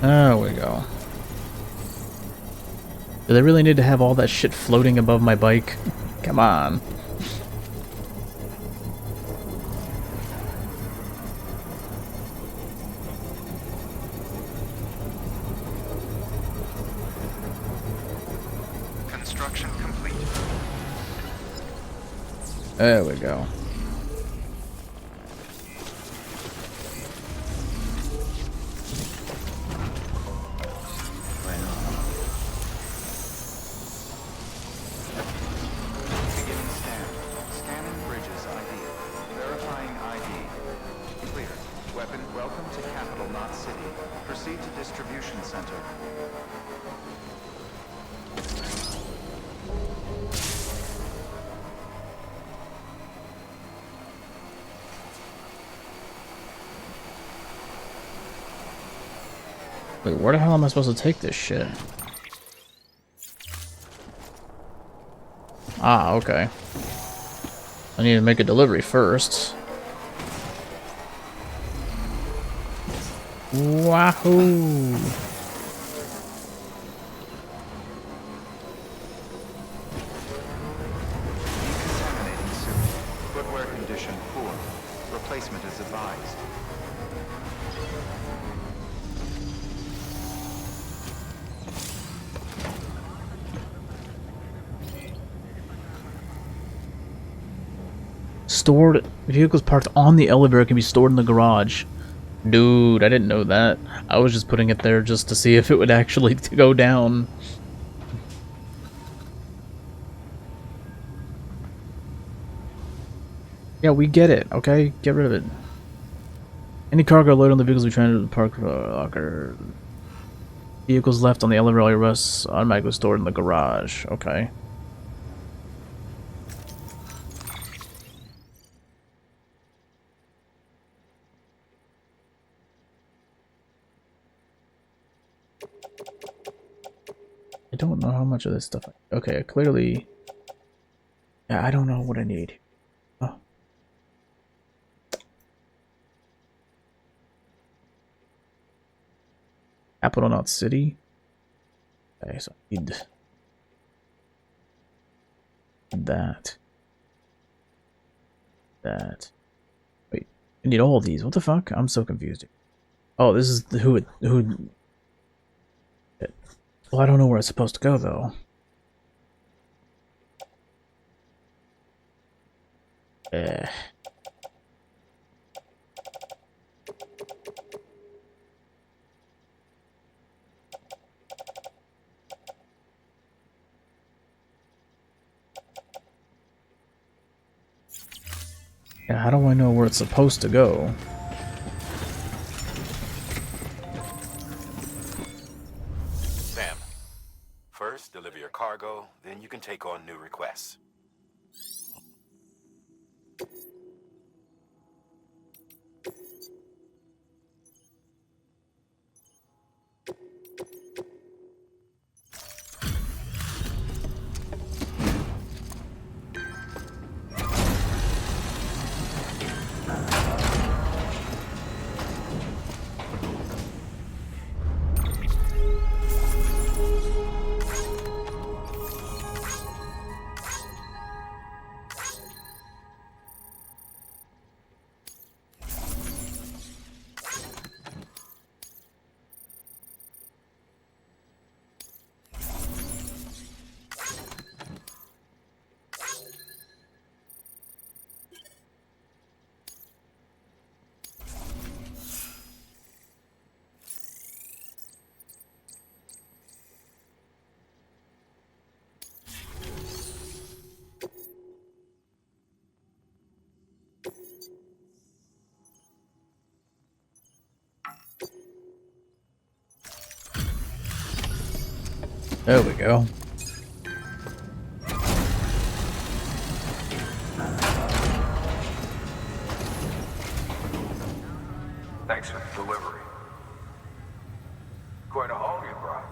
There we go. Do they really need to have all that shit floating above my bike? Come on. Construction complete. There we go. Beginning scan. Scanning bridges ID. capital, not city. Proceed to distribution center. Wait, where the hell am I supposed to take this shit? Ah, okay. I need to make a delivery first. Wahoo! Decontaminating suit. Footwear condition poor. Replacement is advised. Stored vehicles parked on the elevator can be stored in the garage. Dude, I didn't know that. I was just putting it there just to see if it would actually go down. Yeah, we get it, okay? Get rid of it. Any cargo load on the vehicles we trying to park locker. Vehicles left on the elevator rests automatically stored in the garage. Okay. I don't know how much of this stuff. Okay, clearly. Yeah, I don't know what I need. Oh. Capital, not city. Okay, so I need that. That. Wait, I need all these. What the fuck? I'm so confused. Oh, this is who. Well, I don't know where it's supposed to go though. Eh. Yeah, how do I know where it's supposed to go? Sam, first deliver your cargo, then you can take on new requests. There we go. Thanks for the delivery. Quite a haul you brought.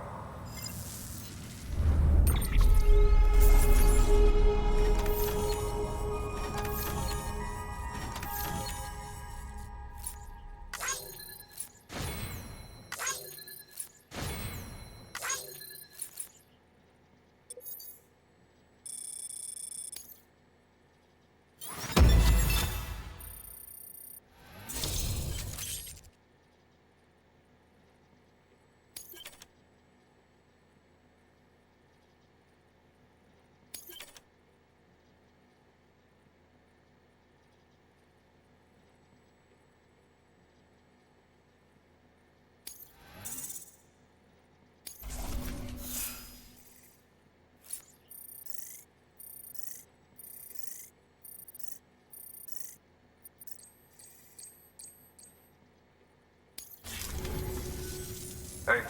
Hey,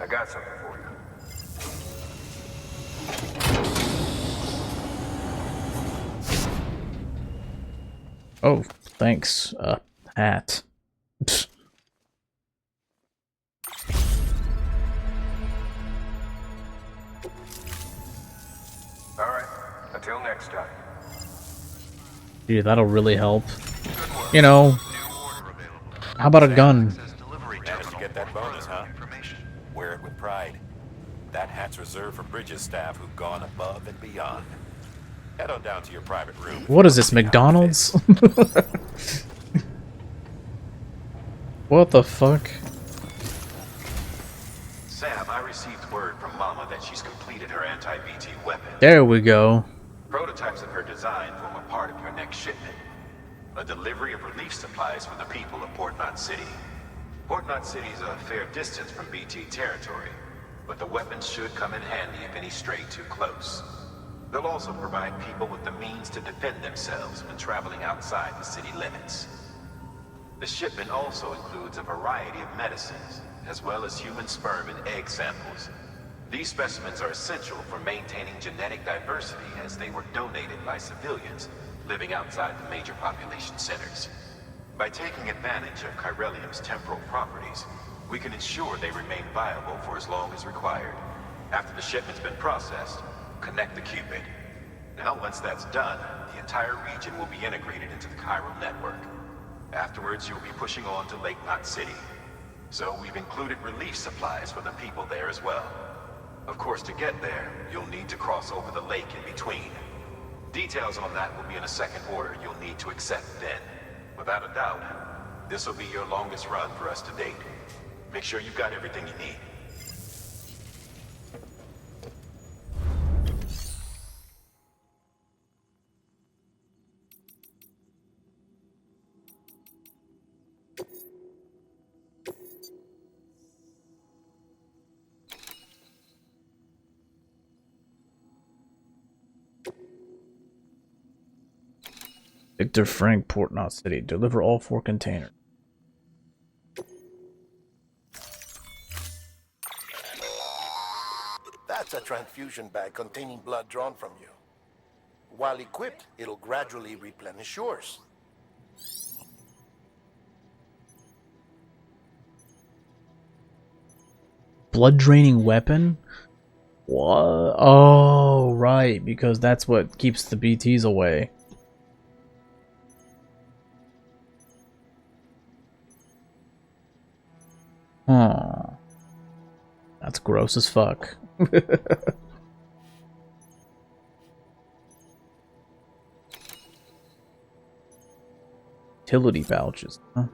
I got something for you. Oh, thanks. Hat. Psst. All right. Until next time. Dude, that'll really help. You know, how about a gun? Managed to get that bonus, huh? Wear it with pride. That hat's reserved for Bridges staff who've gone above and beyond. Head on down to your private room. What is this, McDonald's? What the fuck? Sam, I received word from Mama that she's completed her anti-BT weapon. There we go. Prototypes of her design form a part of your next shipment. A delivery of relief supplies for the people of Port Knot City. Port Knot City is a fair distance from BT territory, but the weapons should come in handy if any stray too close. They'll also provide people with the means to defend themselves when traveling outside the city limits. The shipment also includes a variety of medicines, as well as human sperm and egg samples. These specimens are essential for maintaining genetic diversity as they were donated by civilians living outside the major population centers. By taking advantage of chiralium's temporal properties, we can ensure they remain viable for as long as required. After the shipment's been processed, connect the Cupid. Now, once that's done, the entire region will be integrated into the chiral network. Afterwards, you'll be pushing on to Lake Knot City. So we've included relief supplies for the people there as well. Of course, to get there, you'll need to cross over the lake in between. Details on that will be in a second order you'll need to accept then. Without a doubt, this will be your longest run for us to date. Make sure you've got everything you need. Victor Frank, Port Knot City. Deliver all 4 containers. That's a transfusion bag containing blood drawn from you. While equipped, it'll gradually replenish yours. Blood draining weapon? What? Oh, right, because that's what keeps the BTs away. Huh. That's gross as fuck. Utility pouches, huh?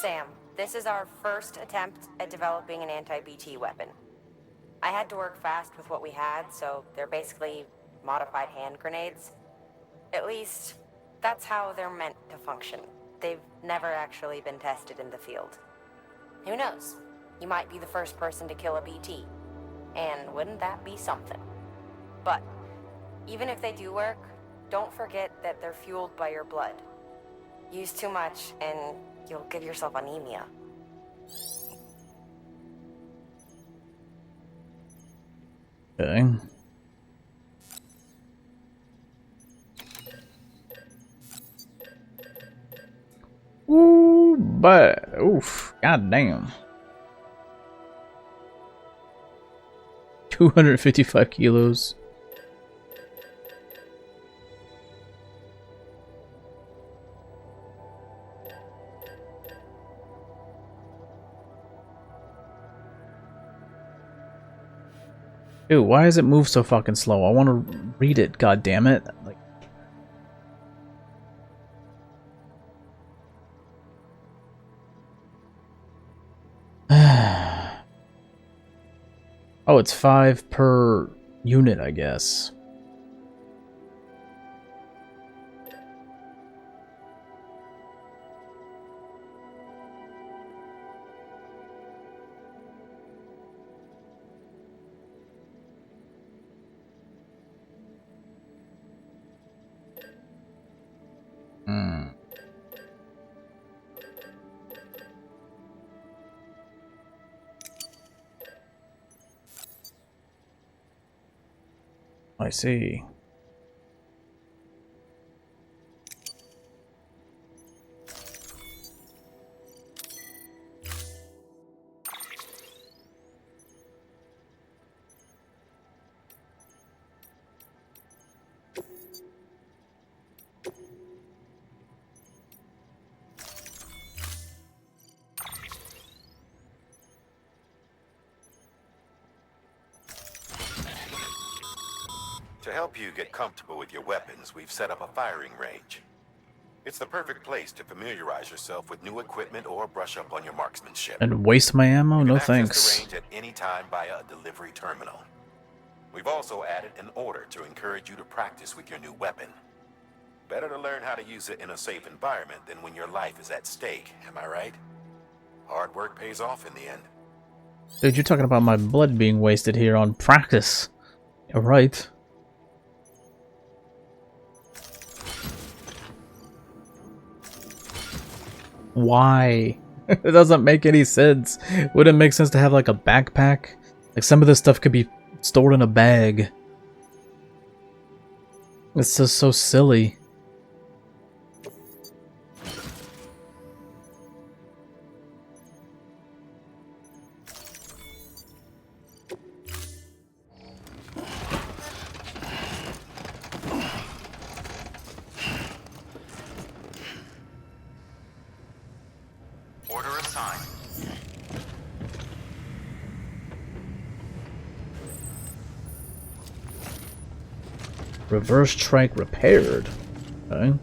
Sam, this is our first attempt at developing an anti-BT weapon. I had to work fast with what we had, so they're basically modified hand grenades. At least, that's how they're meant to function. They've never actually been tested in the field. Who knows? You might be the first person to kill a BT. And wouldn't that be something? But, even if they do work, don't forget that they're fueled by your blood. Use too much, and you'll give yourself anemia. Okay. Ooh, but oof, goddamn. 255 kilos. Dude, why does it move so fucking slow? I want to read it, god damn it. Like, oh, it's 5 per unit, I guess. I see. To help you get comfortable with your weapons, we've set up a firing range. It's the perfect place to familiarize yourself with new equipment or brush up on your marksmanship. And waste my ammo? You can No access thanks. the range at any time via a delivery terminal. We've also added an order to encourage you to practice with your new weapon. Better to learn how to use it in a safe environment than when your life is at stake, am I right? Hard work pays off in the end. Dude, you're talking about my blood being wasted here on practice. You're right. Why? It doesn't make any sense. Wouldn't it make sense to have like a backpack? Like some of this stuff could be stored in a bag. It's just so silly. Order assigned. Reverse trike repaired. Okay.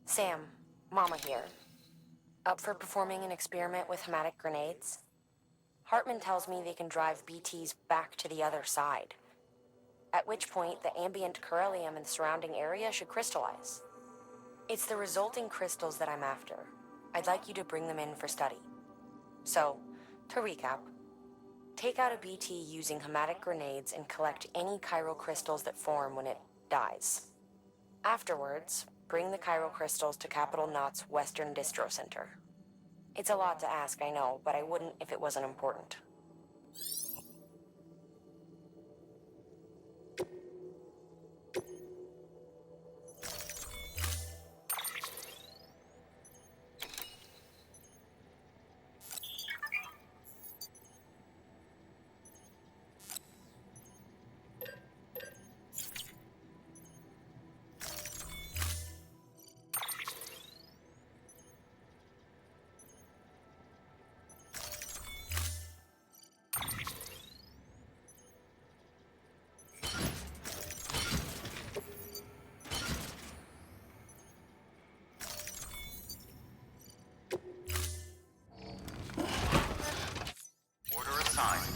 Sam, Mama here. Up for performing an experiment with hematic grenades? Hartman tells me they can drive BTs back to the other side. At which point, the ambient beryllium in the surrounding area should crystallize. It's the resulting crystals that I'm after. I'd like you to bring them in for study. So, to recap, take out a BT using hematic grenades and collect any chiral crystals that form when it dies. Afterwards, bring the chiral crystals to Capital Knot's Western Distro Center. It's a lot to ask, I know, but I wouldn't if it wasn't important. Order assigned.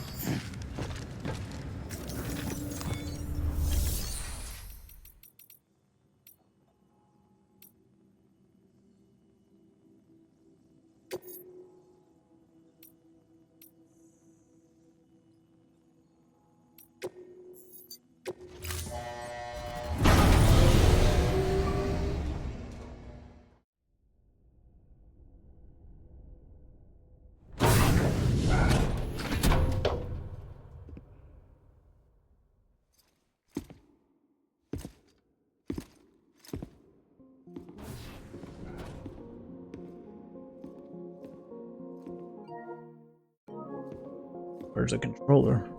Where's the controller?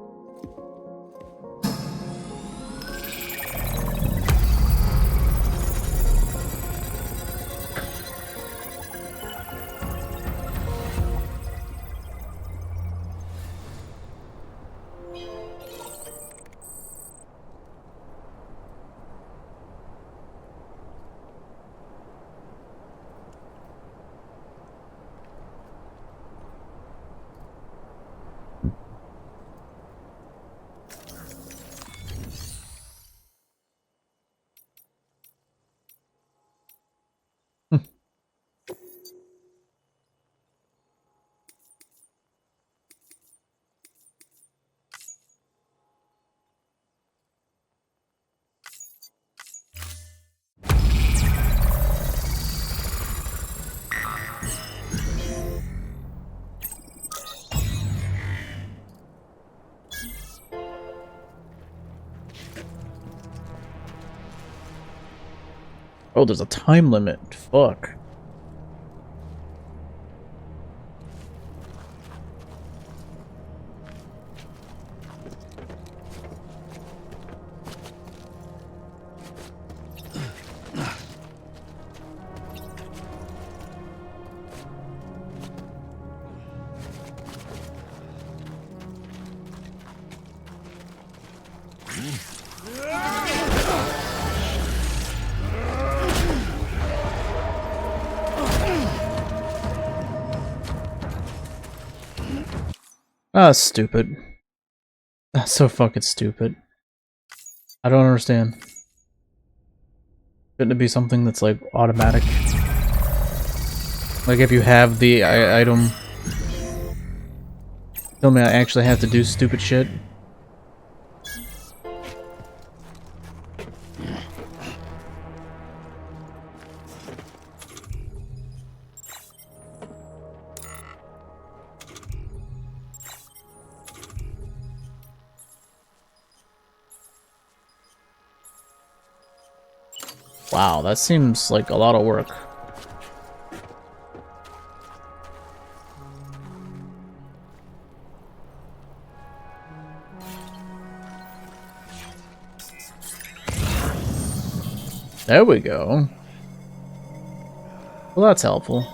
Oh, there's a time limit. Fuck. Ah, that's stupid. That's so fucking stupid. I don't understand. Shouldn't it be something that's like automatic? Like if you have the item, tell me I actually have to do stupid shit. Wow, that seems like a lot of work. There we go. Well, that's helpful.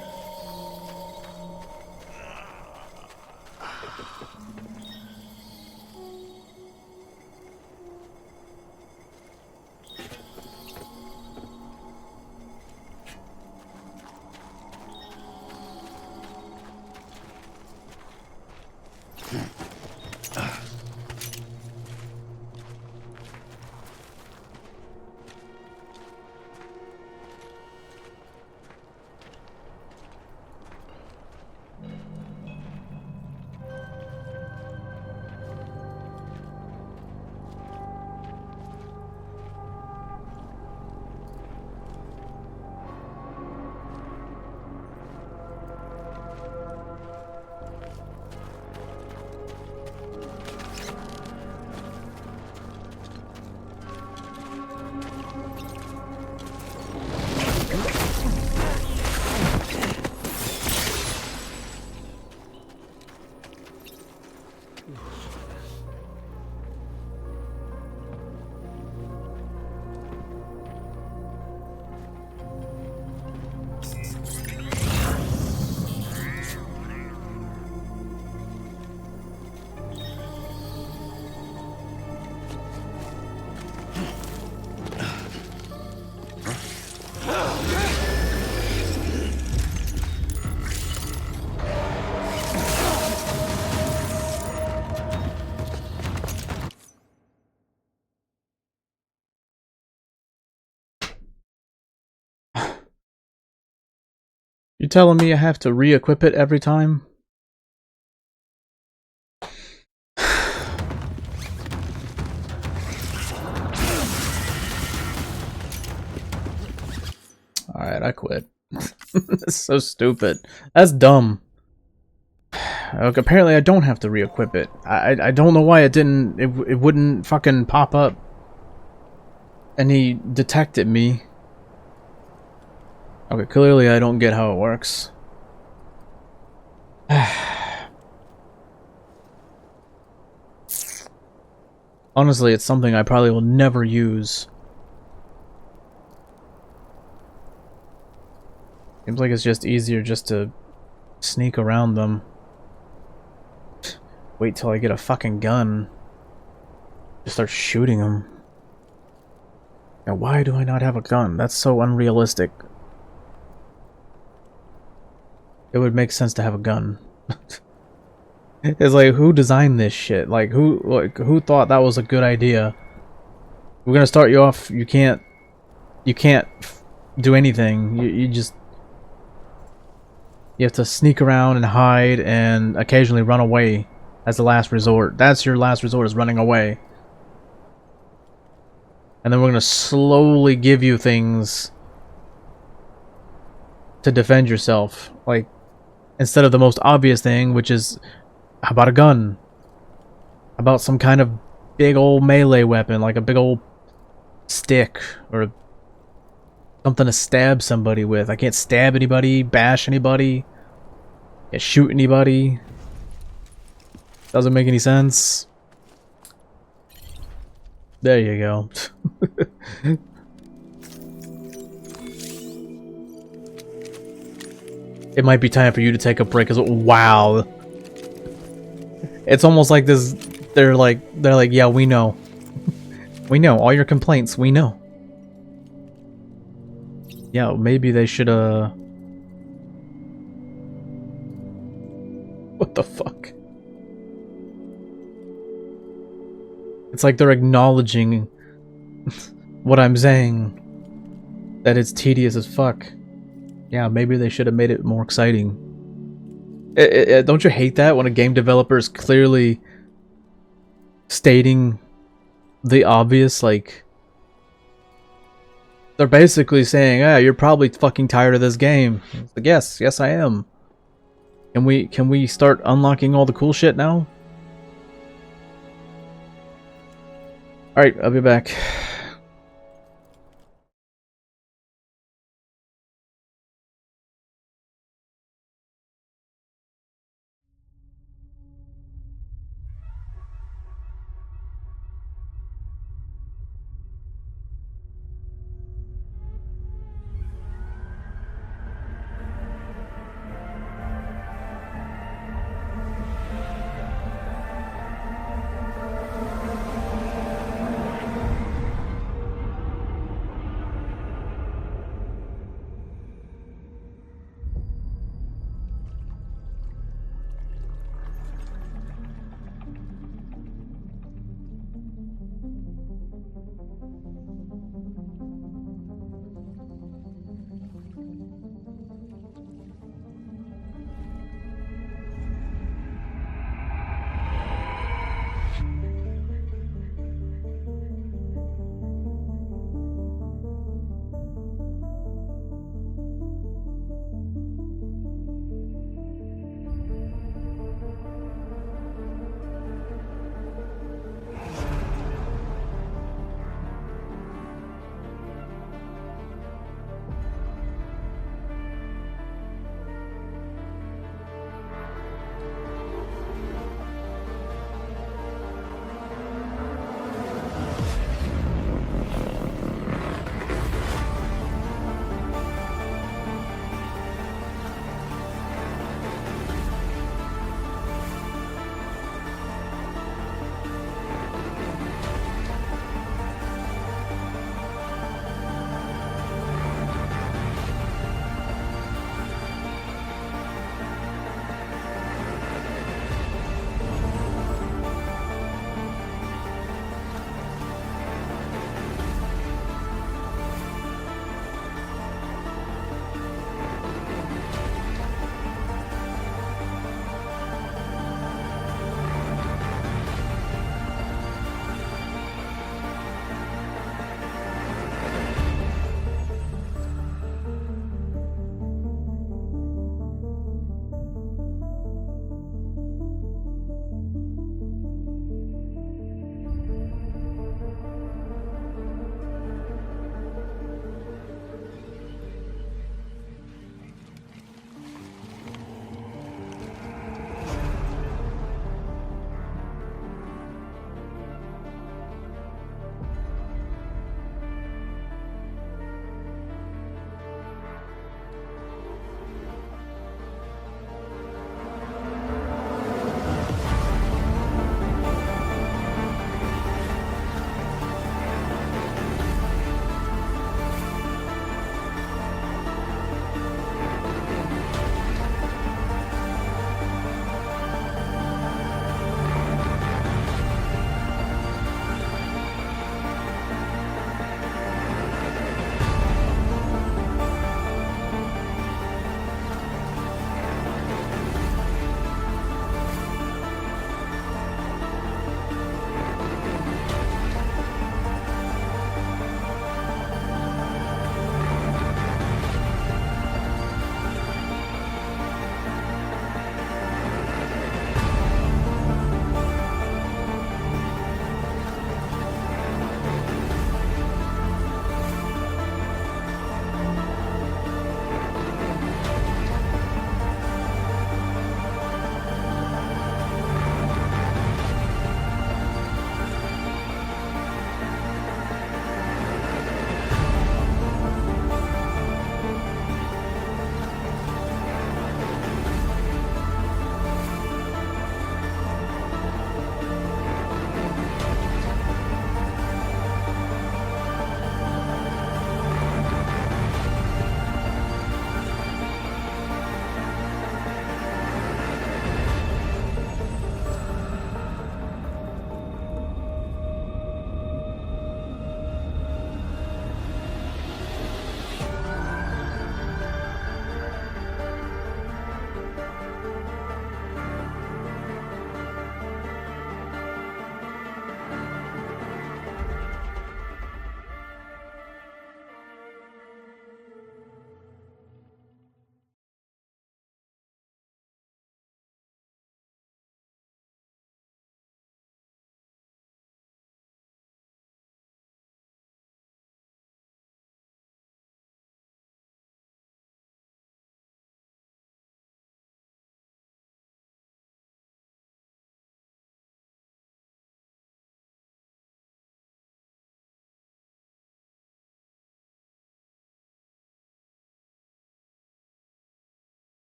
You telling me I have to re-equip it every time? Alright, I quit. That's so stupid. That's dumb. Look, apparently I don't have to re-equip it. I don't know why it didn't... It wouldn't fucking pop up. And he detected me. Okay, clearly I don't get how it works. Honestly, it's something I probably will never use. Seems like it's just easier just to sneak around them. Wait till I get a fucking gun. Just start shooting them. Now, why do I not have a gun? That's so unrealistic. It would make sense to have a gun. It's like, who designed this shit? Like, who thought that was a good idea? We're gonna start you off. You can't do anything. You have to sneak around and hide and occasionally run away as the last resort. That's your last resort, is running away. And then we're gonna slowly give you things to defend yourself. Like, instead of the most obvious thing, which is, how about a gun? How about some kind of big old melee weapon, like a big old stick or Something to stab somebody with. I can't stab anybody, bash anybody, can't shoot anybody. Doesn't make any sense. There you go. It might be time for you to take a break. Wow. It's almost like this. They're like, yeah, we know. We know all your complaints. We know. Yeah, maybe they should, what the fuck? It's like they're acknowledging what I'm saying. That it's tedious as fuck. Yeah, maybe they should have made it more exciting. Don't you hate that when a game developer is clearly stating the obvious? Like, they're basically saying, "Ah, you're probably fucking tired of this game." It's like, yes, I am. Can we start unlocking all the cool shit now? All right, I'll be back.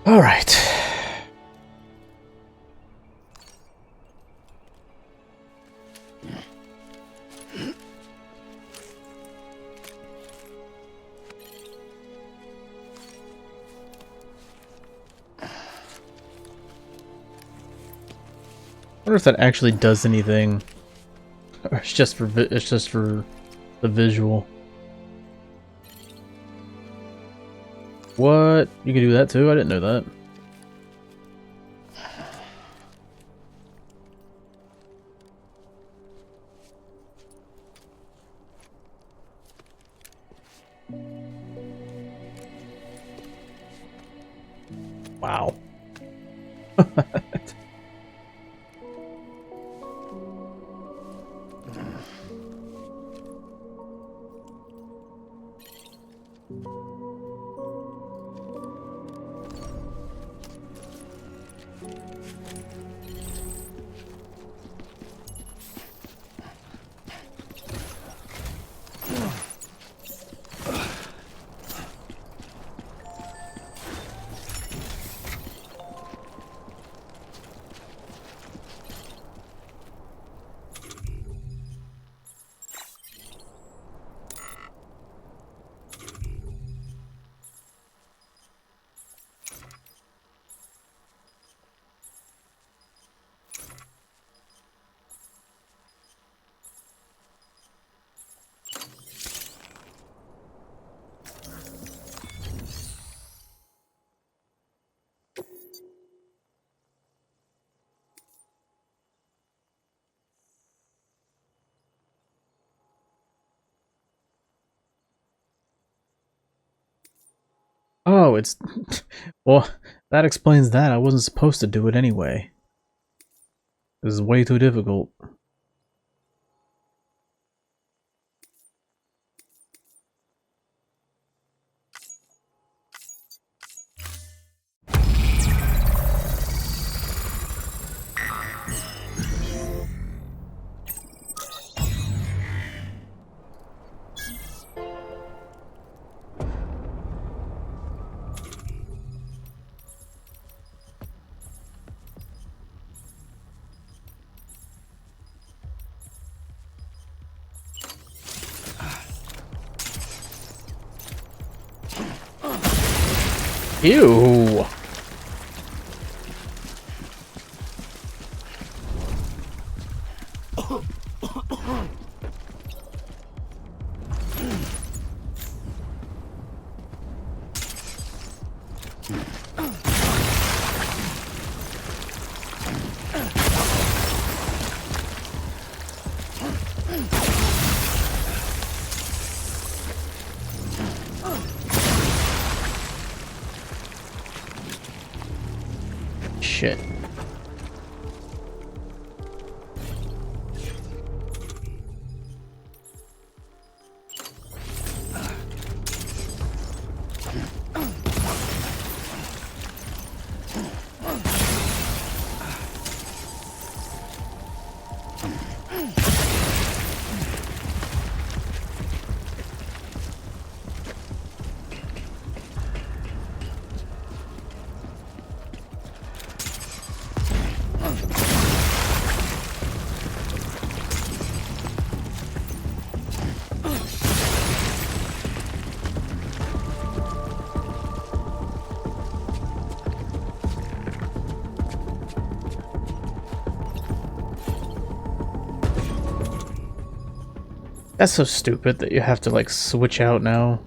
All right. I wonder if that actually does anything, or it's just for the visual. What? You can do that too? I didn't know that. Wow. Oh, it's... Well, that explains that. I wasn't supposed to do it anyway. This is way too difficult. Ew! Shit. That's so stupid that you have to like switch out now.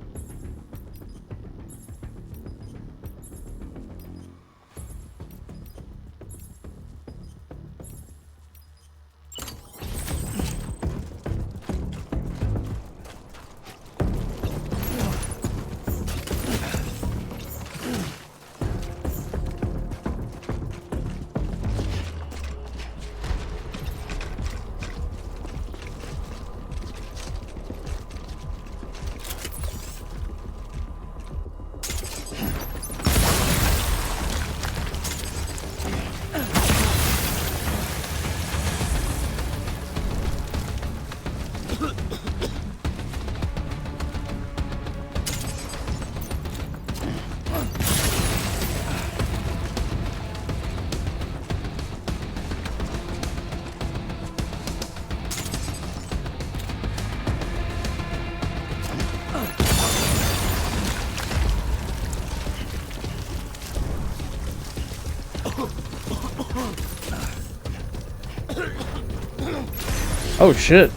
Oh shit.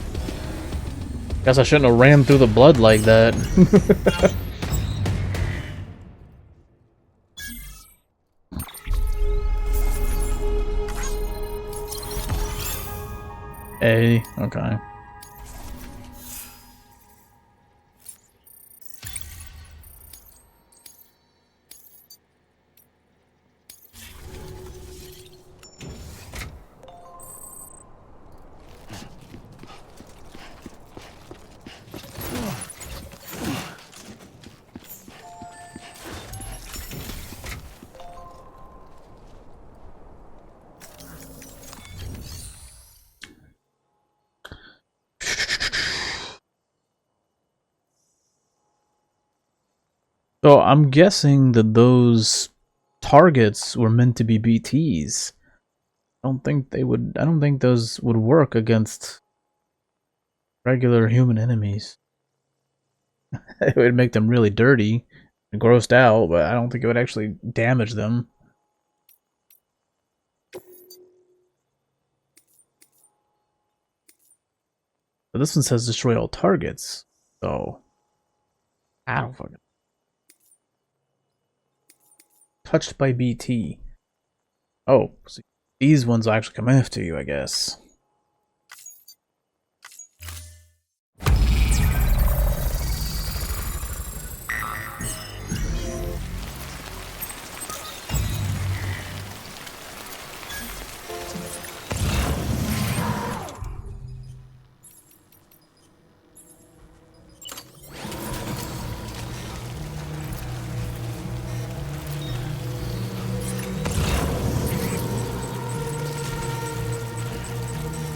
Guess I shouldn't have ran through the blood like that. A, okay. So I'm guessing that those targets were meant to be BTs. I don't think those would work against regular human enemies. It would make them really dirty and grossed out, but I don't think it would actually damage them. But this one says destroy all targets, so I don't fucking touched by BT. Oh, so these ones will actually come after you, I guess.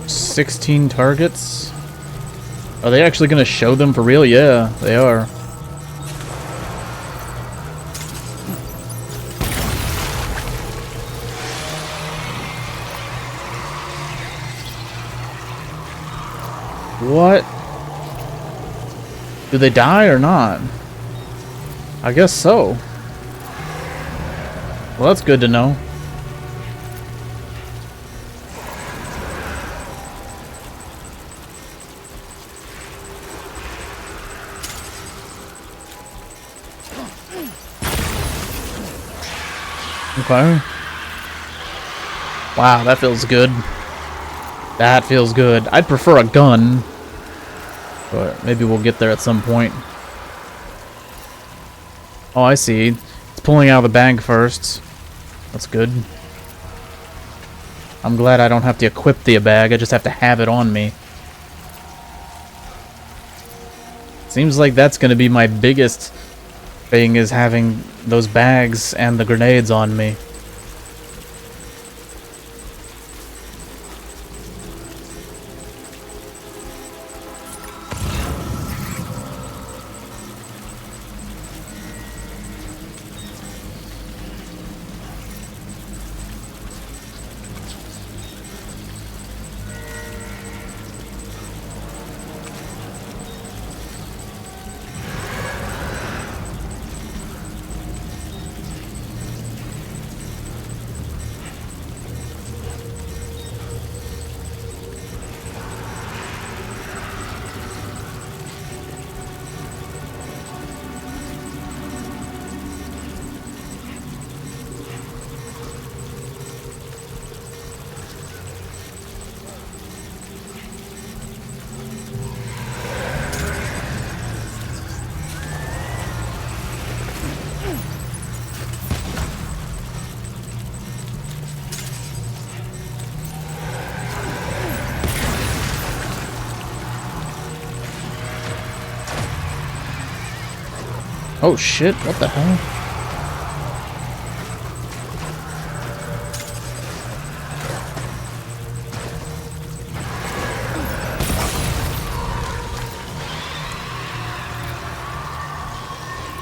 $16 targets? Are they actually gonna show them for real? Yeah, they are. What? Do they die or not? I guess so. Well, that's good to know. Okay. Wow, that feels good. That feels good. I'd prefer a gun, but maybe we'll get there at some point. Oh, I see. It's pulling out of the bag first. That's good. I'm glad I don't have to equip the bag, I just have to have it on me. Seems like that's gonna be my biggest thing, is having those bags and the grenades on me. Oh shit, what the hell?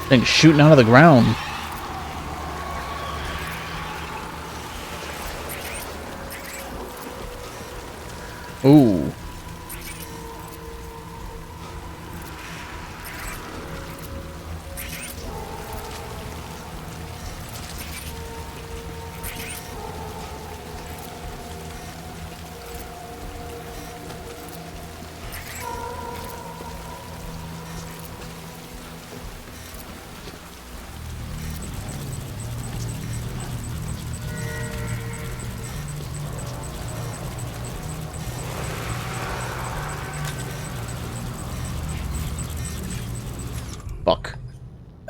Thing's shooting out of the ground. Ooh.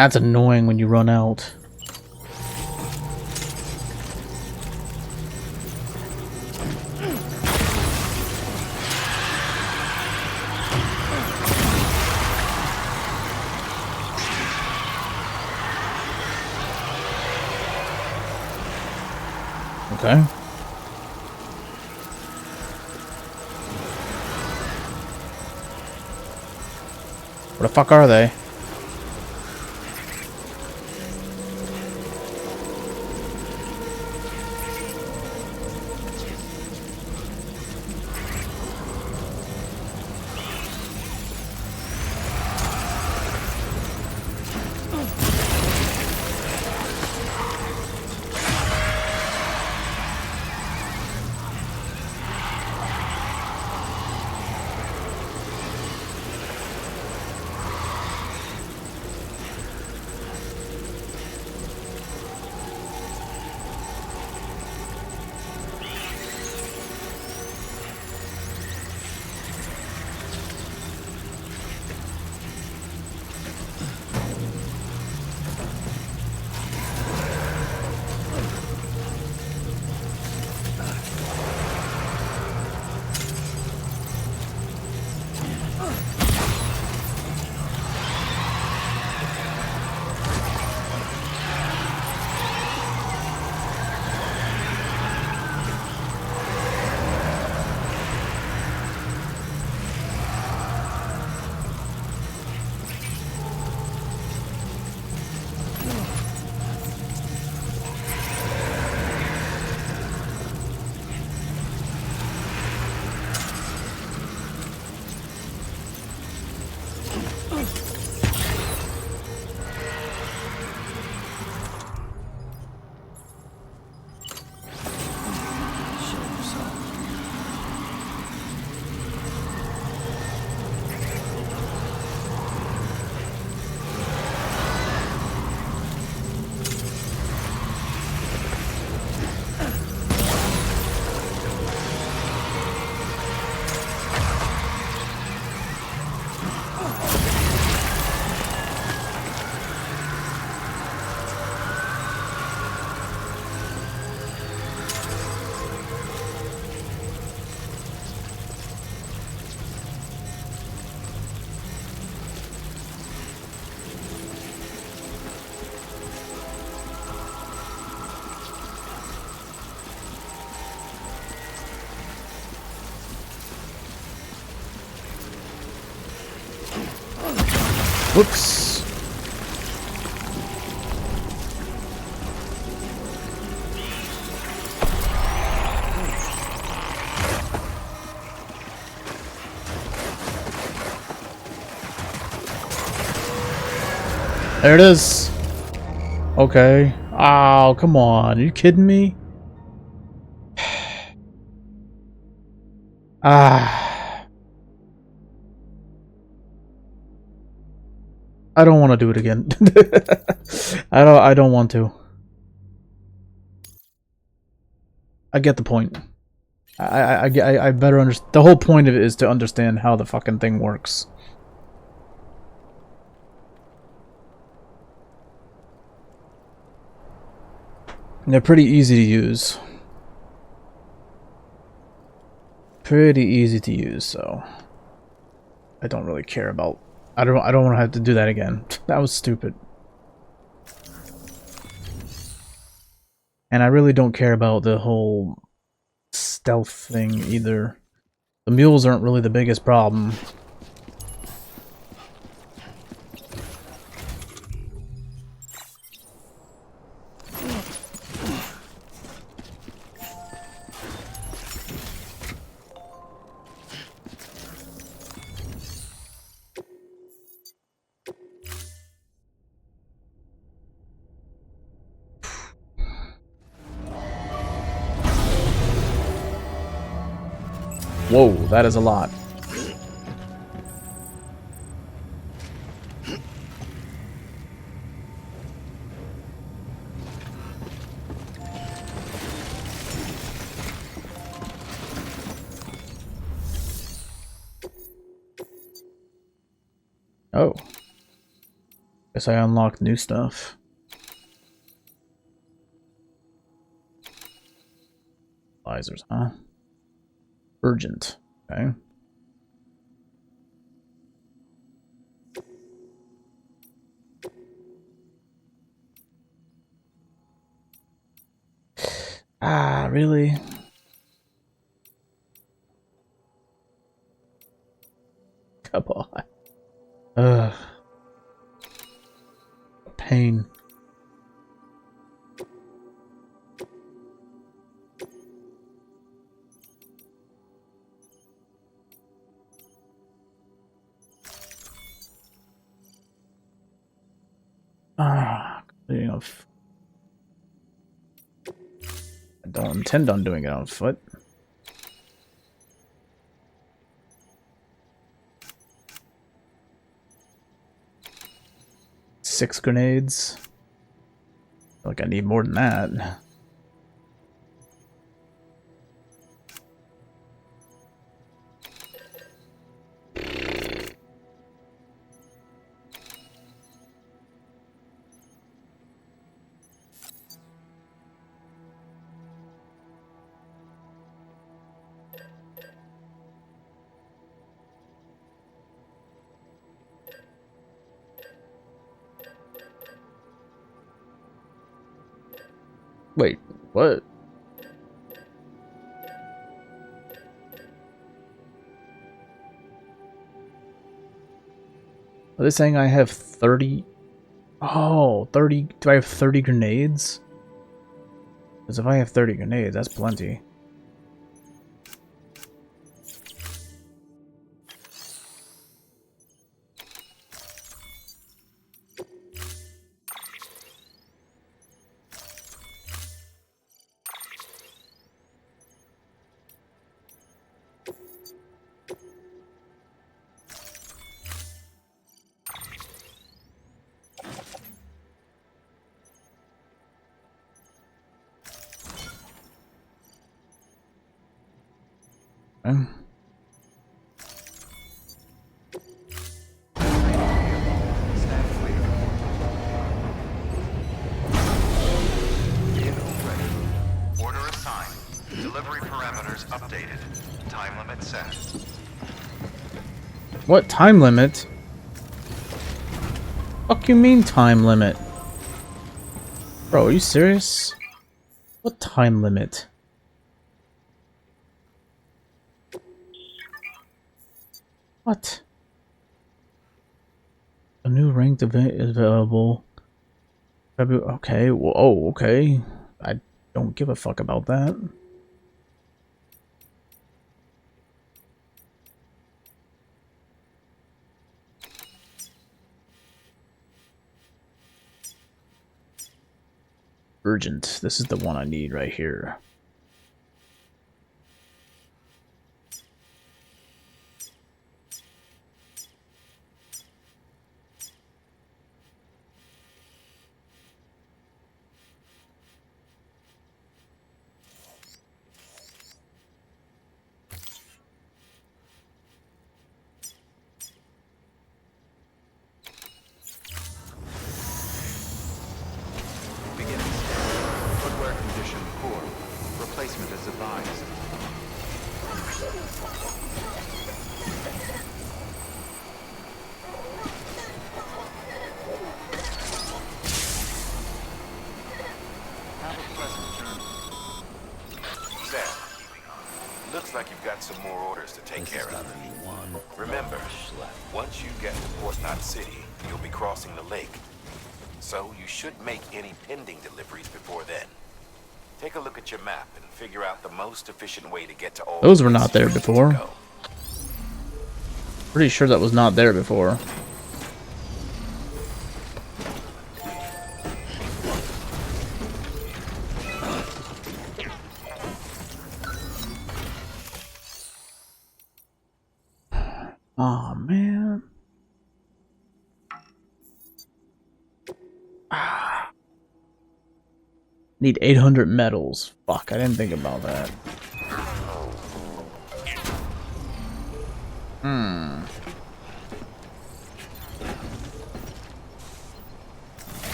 That's annoying when you run out. Okay. Where the fuck are they? Whoops. There it is. Okay. Oh, come on. Are you kidding me? Ah. I don't want to do it again. I don't want to. I get the point. I better understand. The whole point of it is to understand how the fucking thing works. And they're pretty easy to use. Pretty easy to use, so I don't really care about. I don't want to have to do that again. That was stupid. And I really don't care about the whole stealth thing either. The mules aren't really the biggest problem. Whoa, that is a lot. Oh. Guess I unlocked new stuff. Visors, huh? Urgent. Okay. Ah, really? Come on. Ugh. Pain. Ah, completing of. I don't intend on doing it on foot. Six grenades. I feel like I need more than that. Wait, what? Are they saying I have 30? Oh, 30. Do I have 30 grenades? Because if I have 30 grenades, that's plenty. Okay. Stand clear. Vehicle ready. Order assigned. Delivery parameters updated. Time limit set. What time limit? Fuck you mean time limit? Bro, are you serious? What time limit? What? A new ranked event is available. Okay, well, oh, okay. I don't give a fuck about that. Urgent. This is the one I need right here. Beginning scan. Footwear condition poor. Replacement is advised. Have a pleasant journey. Sam, looks like you've got some more orders to take care of. Remember, once you get to Port Knot City, you'll be crossing the lake. So you should make any pending deliveries before then. Take a look at your map and figure out the most efficient way to get to all. Those were not there before. Pretty sure that was not there before. Oh man. Need 800 medals. Fuck, I didn't think about that.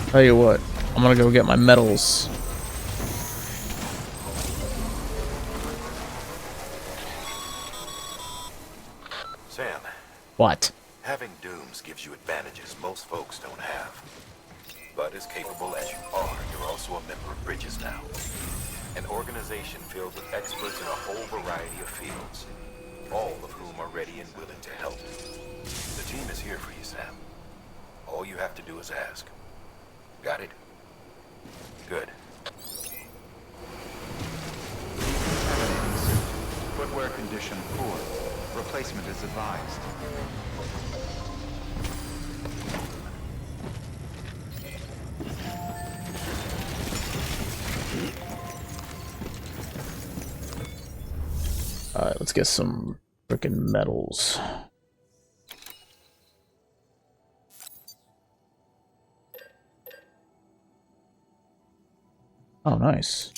Tell you what, I'm gonna go get my medals. Sam, What? having dooms gives you advantages most folks don't have. But as capable as you are, you're also a member of Bridges now. An organization filled with experts in a whole variety of fields, all of whom are ready and willing to help. The team is here for you, Sam. All you have to do is ask. Got it? Good. Footwear condition poor. Replacement is advised. Alright, let's get some freaking medals. Oh, nice.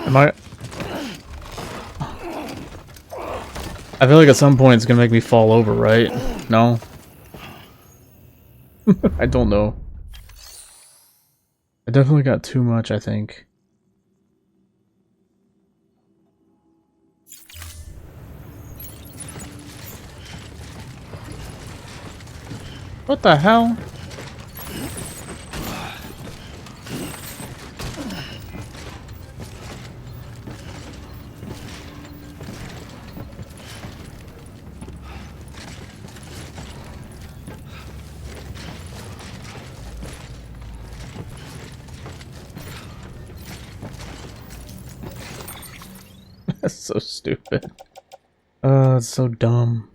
Am I feel like at some point it's gonna make me fall over, right? No? I don't know. I definitely got too much, I think. What the hell? That's so stupid. It's so dumb.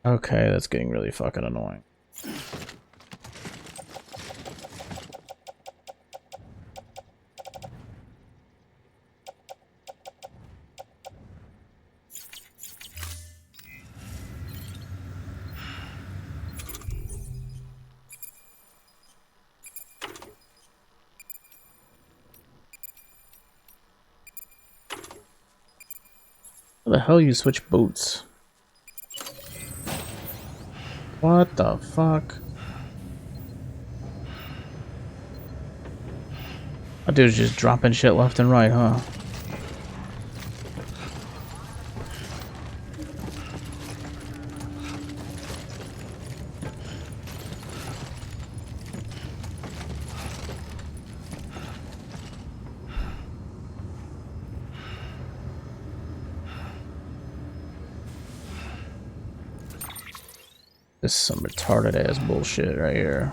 Okay, that's getting really fucking annoying. How the hell you switch boats? What the fuck? That dude's just dropping shit left and right, huh? This is some retarded ass bullshit right here.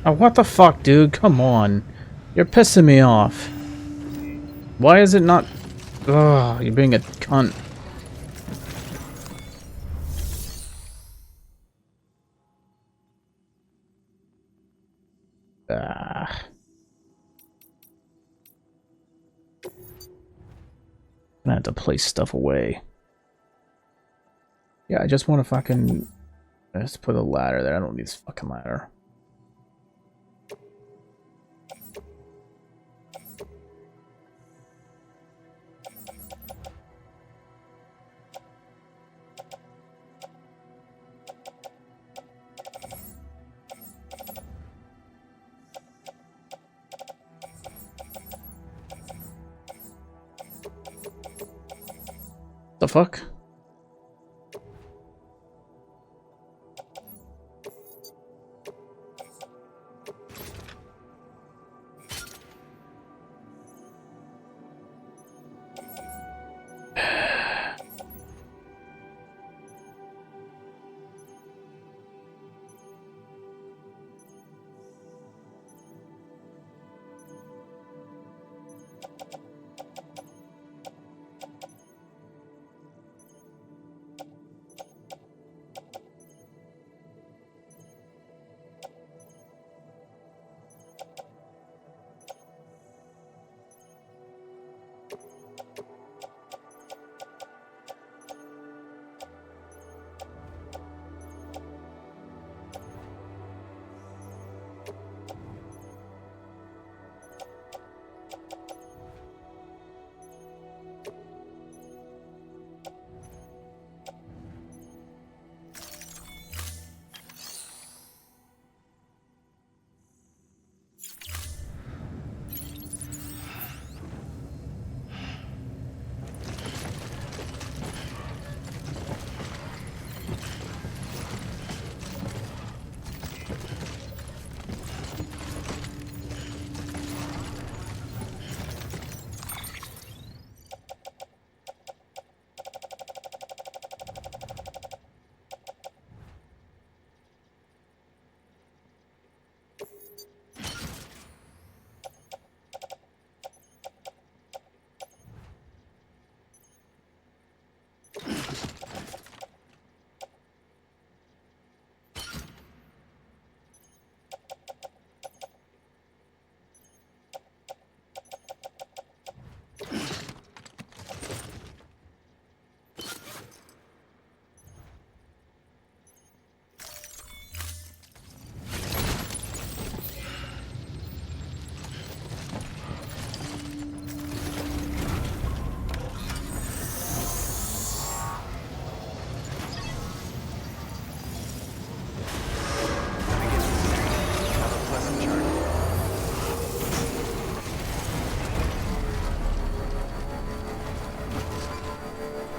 Oh, what the fuck, dude? Come on. You're pissing me off. Why is it not... Ugh, you're being a cunt. Ah. I have to place stuff away. Yeah, I just want to fucking... Let's put a ladder there. I don't need this fucking ladder. The fuck?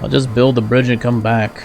I'll just build the bridge and come back.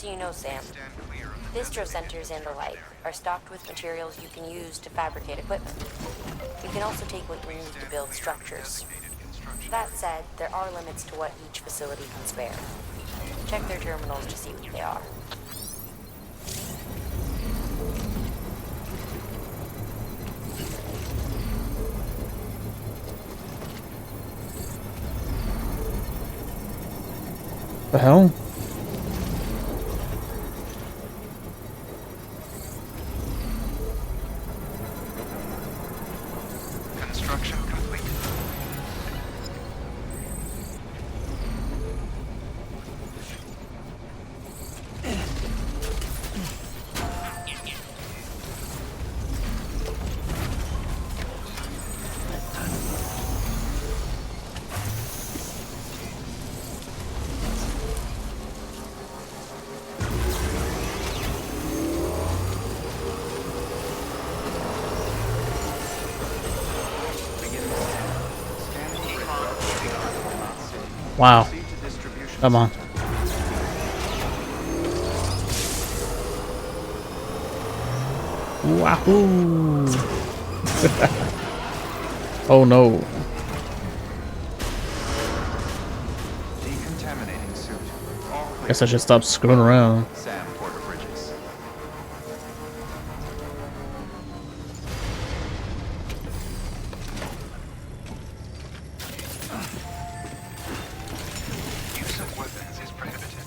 so you know, Sam, distro centers and the like are stocked with materials you can use to fabricate equipment. You can also take what you need to build structures. That said, there are limits to what each facility can spare. Check their terminals to see what they are. The hell? Construction complete. Wow. Come on. Wahoo! Oh no. Decontaminating suit. All clear. Guess I should stop screwing around. Sam, Porter Bridges. Use of weapons is prohibited.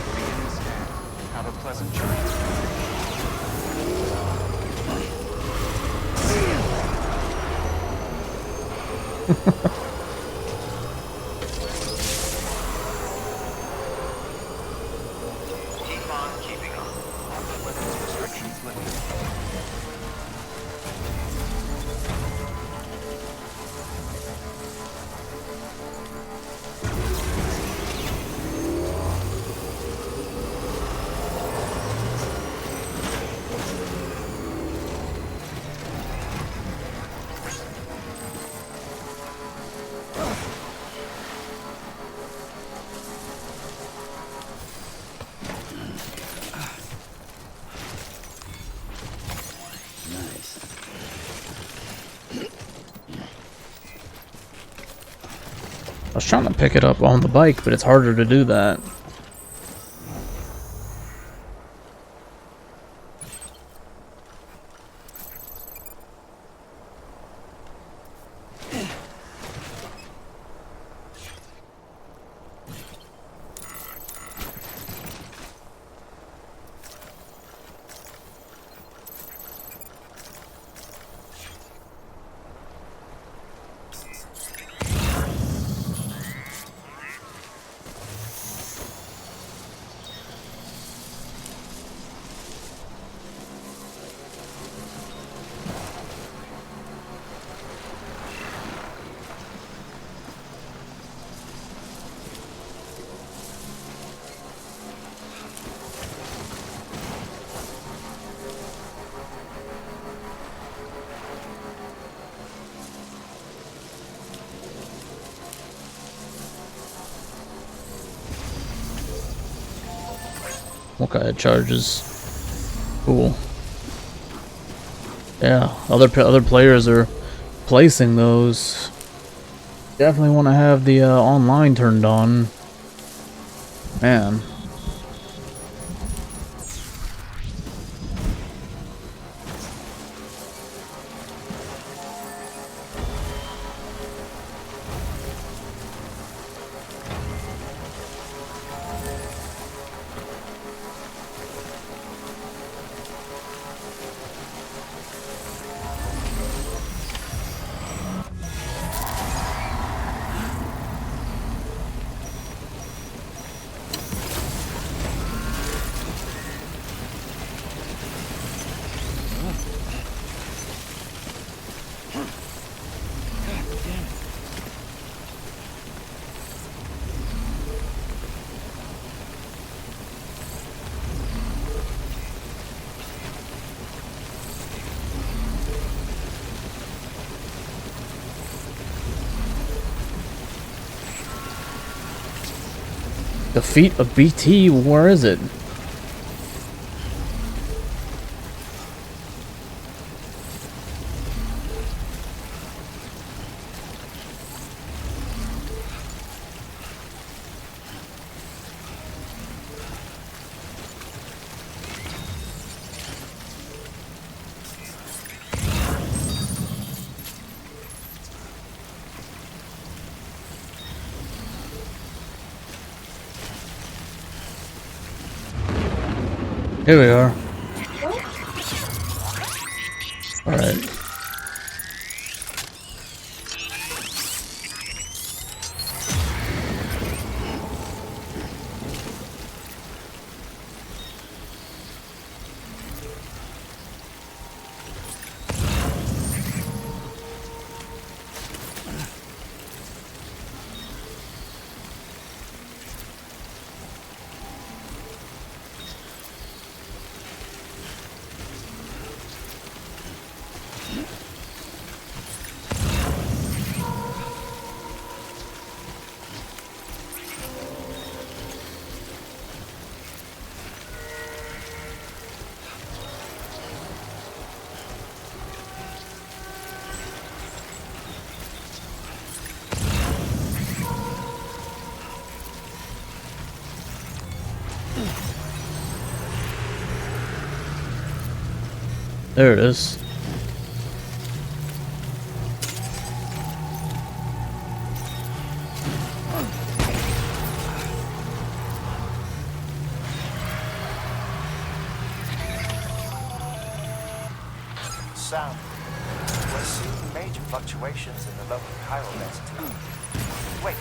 Beginning scan. Have a pleasant journey. Keep on keeping on. Weapons restrictions lifted. Nice. I was trying to pick it up on the bike, but it's harder to do that. Okay, it charges. Cool. Yeah, other players are placing those. Definitely want to have the online turned on. Man. The feet of BT, where is it? Here we are. Alright. There it is. Sam, we're seeing major fluctuations in the local chiral density. Wait,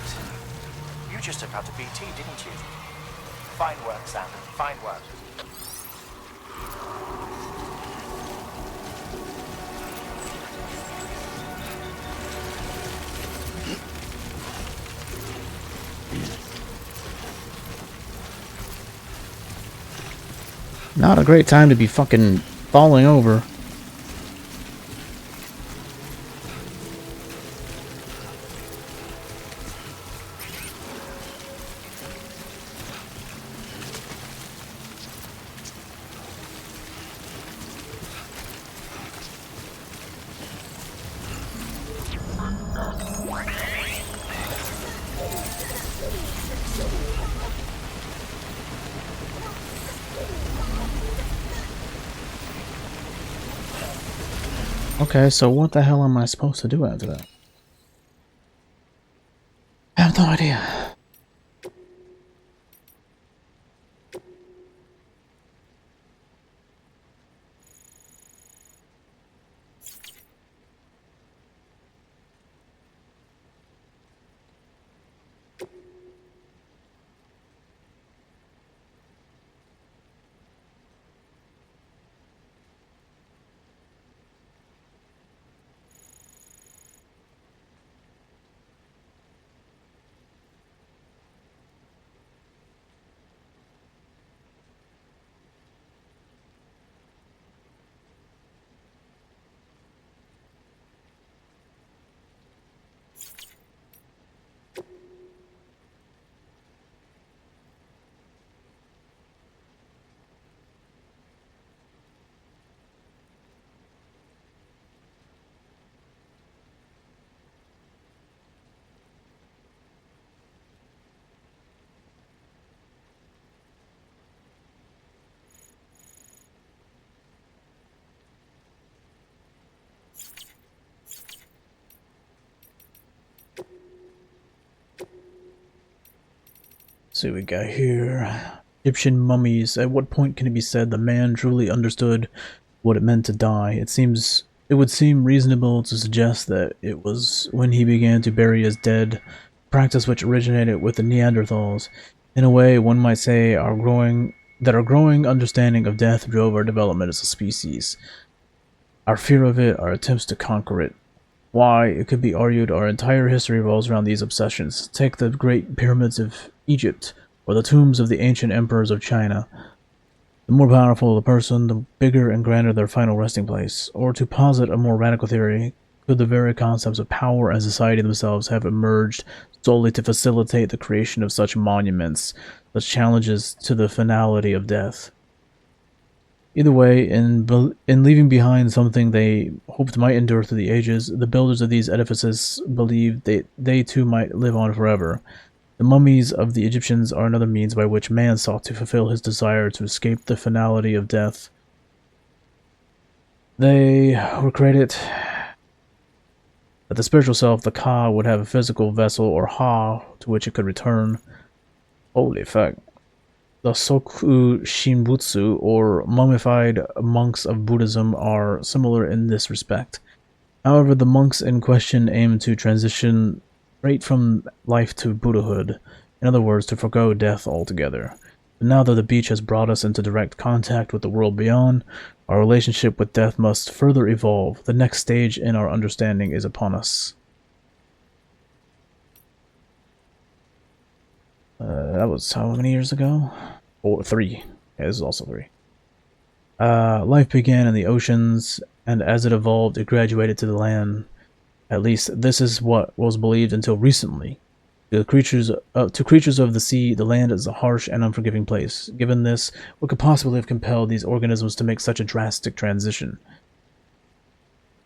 you just took out a BT, didn't you? Fine work, Sam. Fine work. Not a great time to be fucking falling over. Okay, so what the hell am I supposed to do after that? I have no idea. See what we got here. Egyptian mummies. At what point can it be said the man truly understood what it meant to die? It would seem reasonable to suggest that it was when he began to bury his dead, practice which originated with the Neanderthals. In a way, one might say our growing understanding of death drove our development as a species. Our fear of it, our attempts to conquer it. Why, it could be argued our entire history revolves around these obsessions. Take the great pyramids of Egypt, or the tombs of the ancient emperors of China. The more powerful the person, the bigger and grander their final resting place. Or to posit a more radical theory, Could the very concepts of power and society themselves have emerged solely to facilitate the creation of such monuments, such challenges to the finality of death? Either way, in leaving behind something they hoped might endure through the ages, the builders of these edifices believed they too might live on forever. The mummies of the Egyptians are another means by which man sought to fulfill his desire to escape the finality of death. They were created that the spiritual self, the Ka, would have a physical vessel or Ha to which it could return. Holy fuck. The Soku Shinbutsu, or mummified monks of Buddhism, are similar in this respect. However, the monks in question aim to transition straight from life to Buddhahood, in other words, to forgo death altogether. But now that the beach has brought us into direct contact with the world beyond, our relationship with death must further evolve. The next stage in our understanding is upon us. That was how many years ago? 3. Yeah, this is also 3. Life began in the oceans, and as it evolved, it graduated to the land. At least, this is what was believed until recently. To creatures of the sea, the land is a harsh and unforgiving place. Given this, what could possibly have compelled these organisms to make such a drastic transition?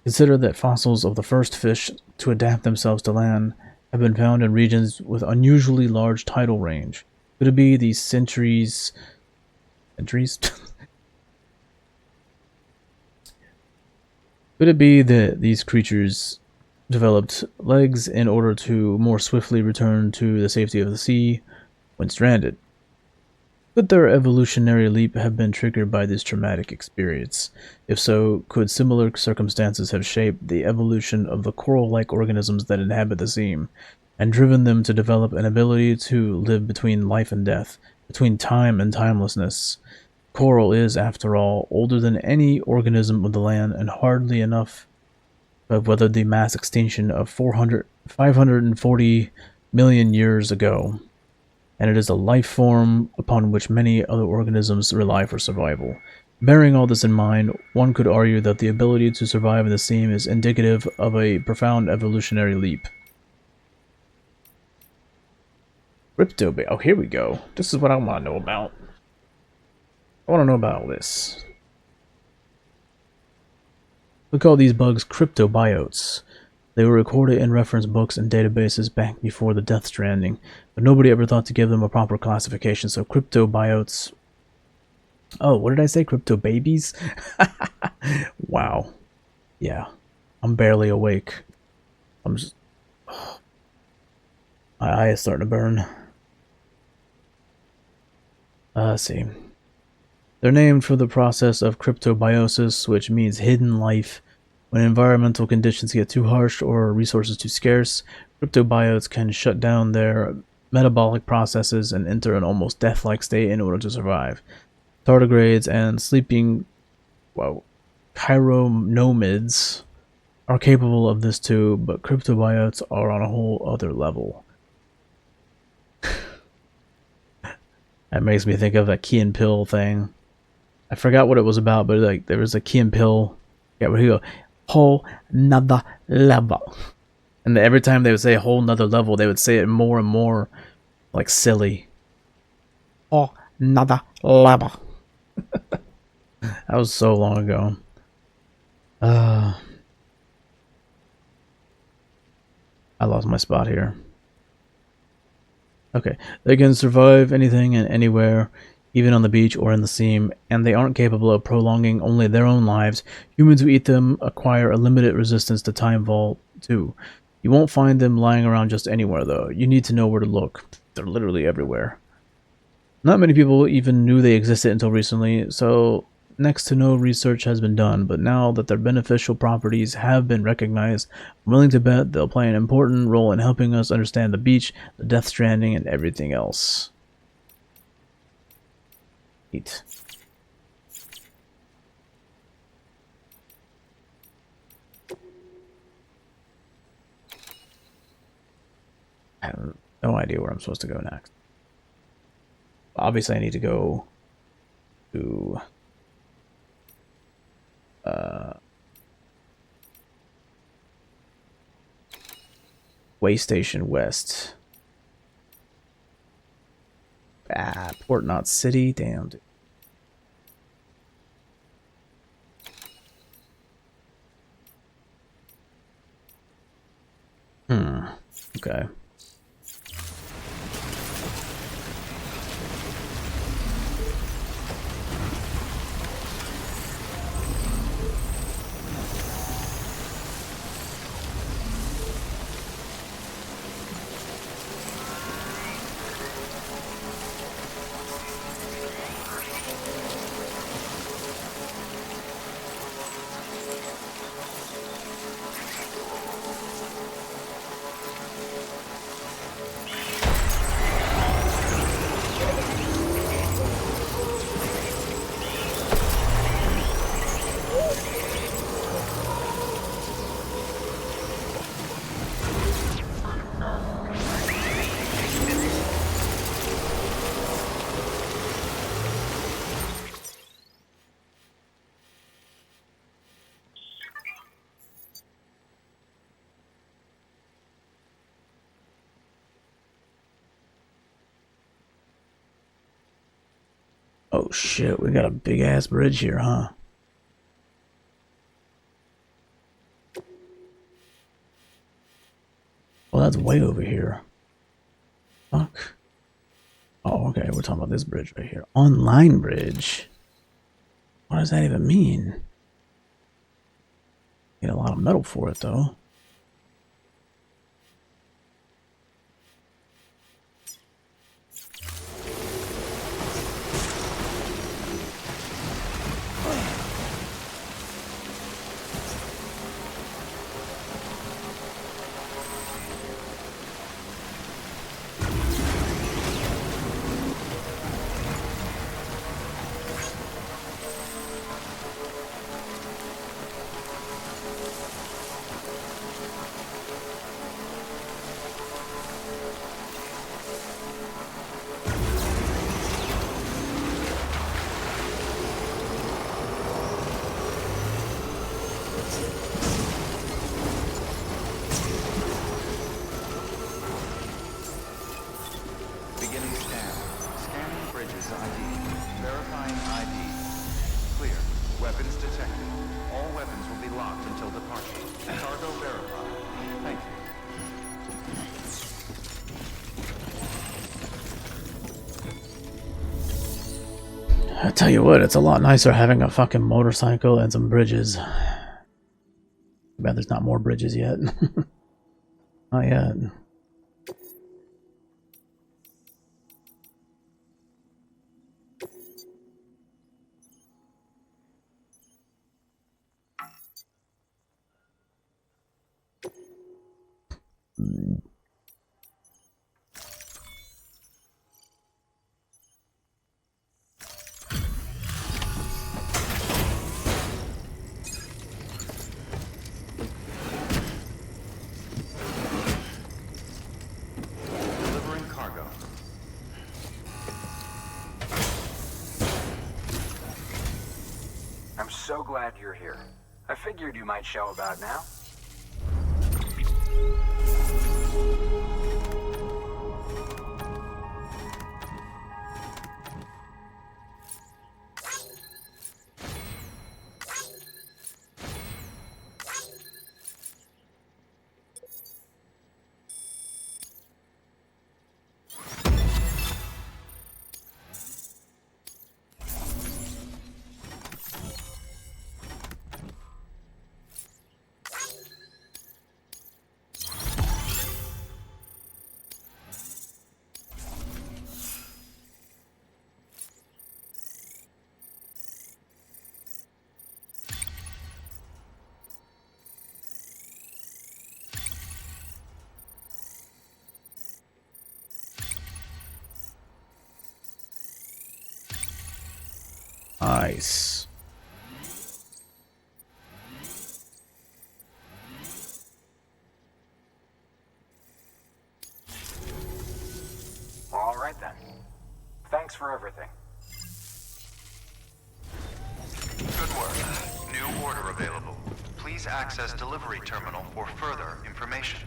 Consider that fossils of the first fish to adapt themselves to land have been found in regions with unusually large tidal range. Could it be these centuries? Could it be that these creatures developed legs in order to more swiftly return to the safety of the sea when stranded? Could their evolutionary leap have been triggered by this traumatic experience? If so, could similar circumstances have shaped the evolution of the coral-like organisms that inhabit the sea, and driven them to develop an ability to live between life and death, between time and timelessness? Coral is, after all, older than any organism of the land, and hardly enough to have weathered the mass extinction of 540 million years ago, and it is a life form upon which many other organisms rely for survival. Bearing all this in mind, one could argue that the ability to survive in the sea is indicative of a profound evolutionary leap. Crypto bait. Oh, here we go. This is what I want to know about. I want to know about all this. We call these bugs cryptobiotes. They were recorded in reference books and databases back before the Death Stranding, but nobody ever thought to give them a proper classification, so cryptobiotes... Oh, what did I say? Crypto babies? Wow. Yeah. I'm barely awake. I'm just... My eye is starting to burn. Let's see. They're named for the process of cryptobiosis, which means hidden life. When environmental conditions get too harsh or resources too scarce, cryptobiotes can shut down their metabolic processes and enter an almost death-like state in order to survive. Tardigrades and sleeping, chironomids are capable of this too, but cryptobiotes are on a whole other level. That makes me think of that Key and Peele thing. I forgot what it was about, but like there was a Key and Peele. Yeah, where he go, whole nother level. And every time they would say whole nother level, they would say it more and more like silly. Whole nother level. That was so long ago. I lost my spot here. Okay, they can survive anything and anywhere, even on the beach or in the sea, and they aren't capable of prolonging only their own lives. Humans who eat them acquire a limited resistance to time vault too. You won't find them lying around just anywhere though. You need to know where to look. They're literally everywhere. Not many people even knew they existed until recently, so next to no research has been done, but now that their beneficial properties have been recognized, I'm willing to bet they'll play an important role in helping us understand the beach, the Death Stranding, and everything else. Neat. I have no idea where I'm supposed to go next. Obviously, I need to go to... Way Station West. Ah, Port Knot City. Damn. Dude. Okay. Oh shit, we got a big ass bridge here, huh? Well, that's way over here. Fuck. Oh, okay, we're talking about this bridge right here. Online bridge? What does that even mean? Get a lot of metal for it, though. I tell you what, it's a lot nicer having a fucking motorcycle and some bridges. Bet there's not more bridges yet. Not yet. I'm so glad you're here. I figured you might show about now. Nice. All right then. Thanks for everything. Good work. New order available. Please access delivery terminal for further information.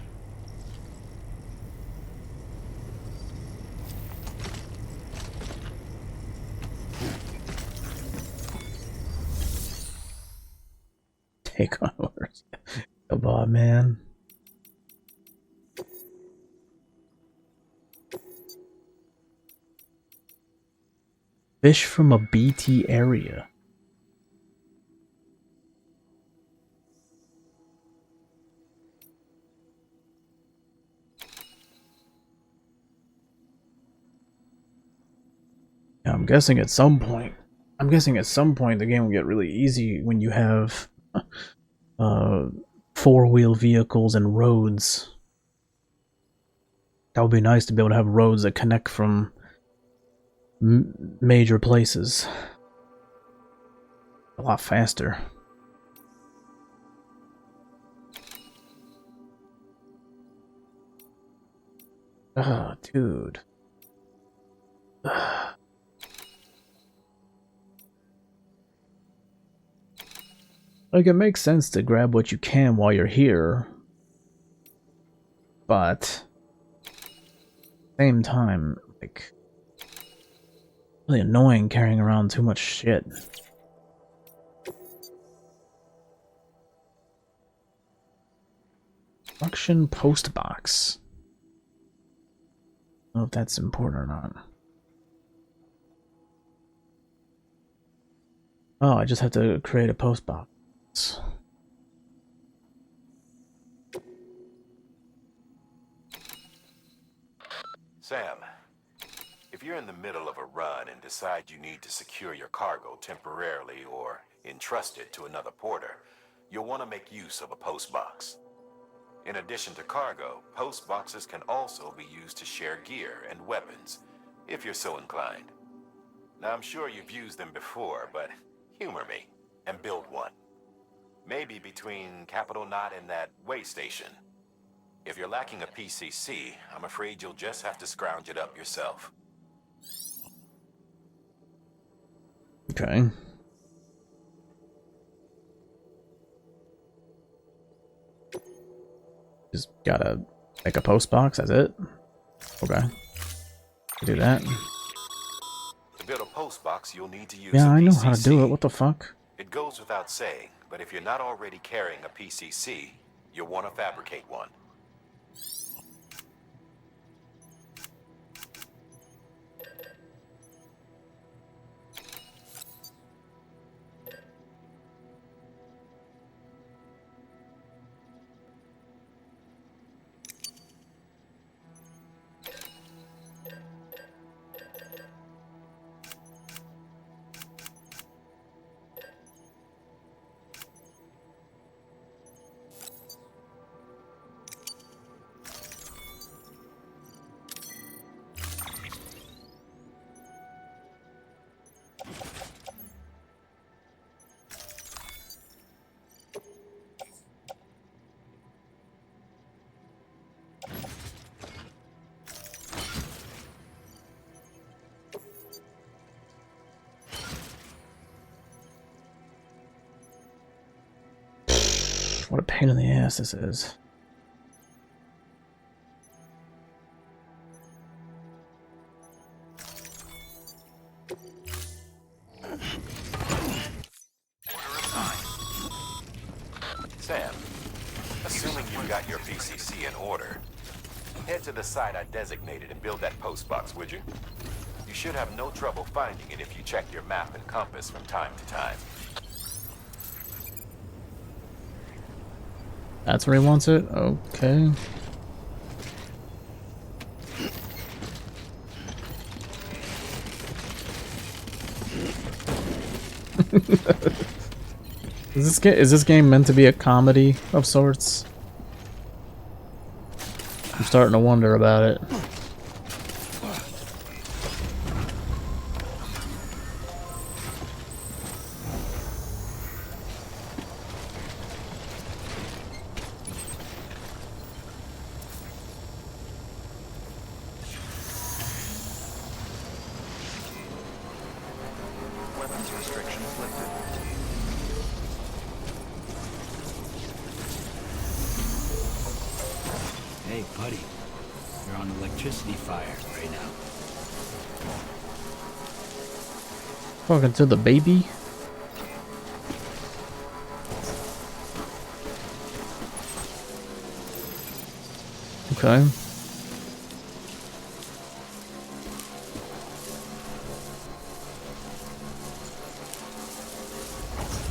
take on orders. Come on, man. Fish from a BT area. Yeah, I'm guessing at some point the game will get really easy when you have four-wheel vehicles and roads. That would be nice to be able to have roads that connect from major places a lot faster. Oh, dude. Like, it makes sense to grab what you can while you're here, but same time, like, really annoying carrying around too much shit. Construction post box. I don't know if that's important or not. Oh, I just have to create a post box. Sam, if you're in the middle of a run and decide you need to secure your cargo temporarily or entrust it to another porter, you'll want to make use of a post box. In addition to cargo, post boxes can also be used to share gear and weapons, if you're so inclined. Now, I'm sure you've used them before, but humor me and build one. Maybe between Capital Knot and that way station. If you're lacking a PCC, I'm afraid you'll just have to scrounge it up yourself. Okay. Just gotta make a post box, that's it? Okay. Do that. To build a post box, you'll need to use Yeah, a I know PCC. how to do it, what the fuck? It goes without saying, but if you're not already carrying a PCC, you'll want to fabricate one. What a pain in the ass this is. Sam, assuming you've got your PCC in order, head to the site I designated and build that post box, would you? You should have no trouble finding it if you check your map and compass from time to time. That's where he wants it? Okay. Is this game meant to be a comedy of sorts? I'm starting to wonder about it. Weapons restrictions lifted. Hey, buddy. You're on electricity fire right now. Talking to the baby? Okay.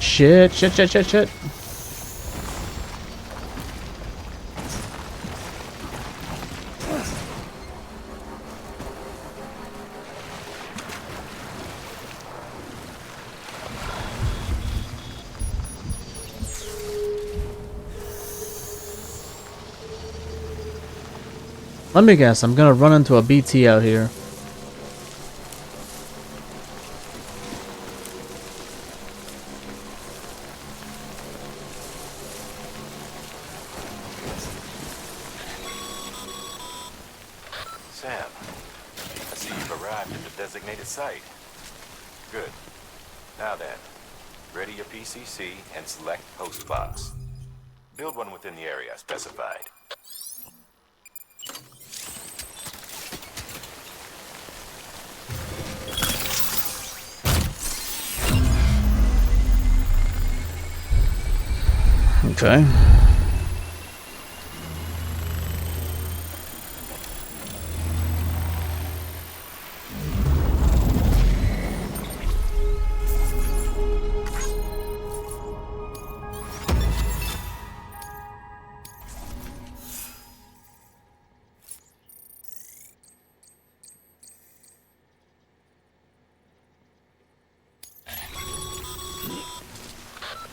Shit, shit, shit, shit, shit. Let me guess, I'm gonna run into a BT out here. Sam, I see you've arrived at the designated site. Good. Now then, ready your PCC and select host box. Build one within the area specified. Okay.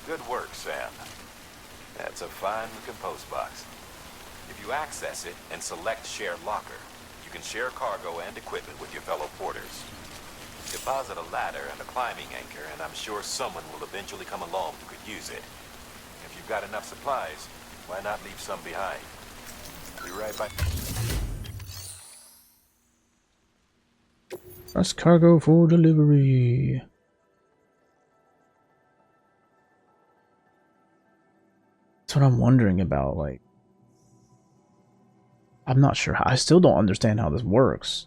Good work, Sam. That's a fine-looking post box. If you access it and select Share Locker, you can share cargo and equipment with your fellow porters. Deposit a ladder and a climbing anchor, and I'm sure someone will eventually come along who could use it. If you've got enough supplies, why not leave some behind? Be right back. Press cargo for delivery. That's what I'm wondering about, like... I'm not sure. I still don't understand how this works.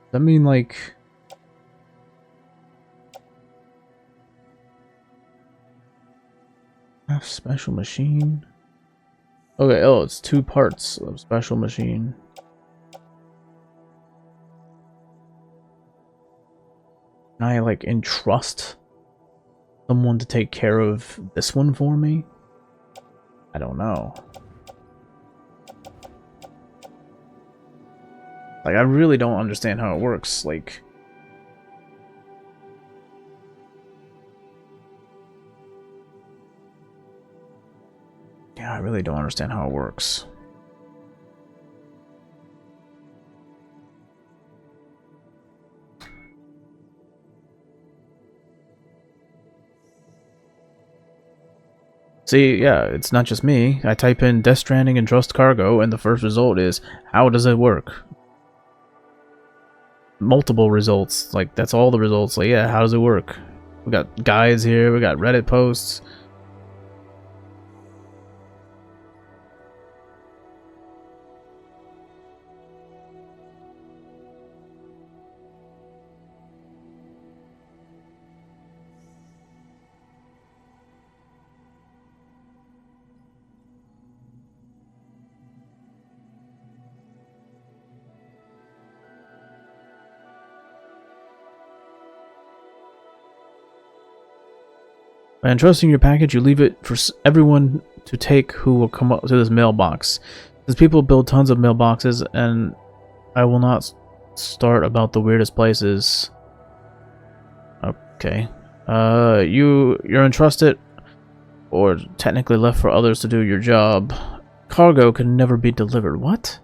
Does that mean, like... Special machine? Okay, oh, it's 2 parts of special machine. Can I, like, entrust someone to take care of this one for me? I don't know. Like, I really don't understand how it works, like... Yeah, I really don't understand how it works. See, yeah, it's not just me. I type in Death Stranding and Trust Cargo, and the first result is, how does it work? Multiple results. Like, that's all the results. Like, yeah, how does it work? We got guides here, we got Reddit posts. By entrusting your package, you leave it for everyone to take who will come up to this mailbox. Since people build tons of mailboxes, and I will not start about the weirdest places. Okay. You're entrusted, or technically left for others to do your job. Cargo can never be delivered. What?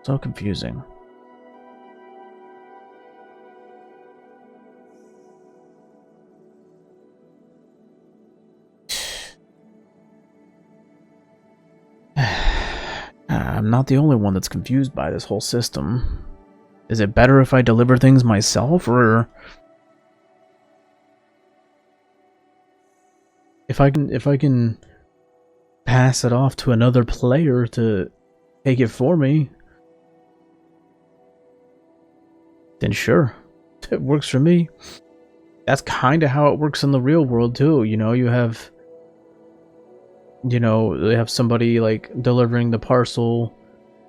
So confusing. I'm not the only one that's confused by this whole system. Is it better if I deliver things myself, or if I can pass it off to another player to take it for me, then sure, it works for me. That's kind of how it works in the real world too. You know, you have, they have somebody like delivering the parcel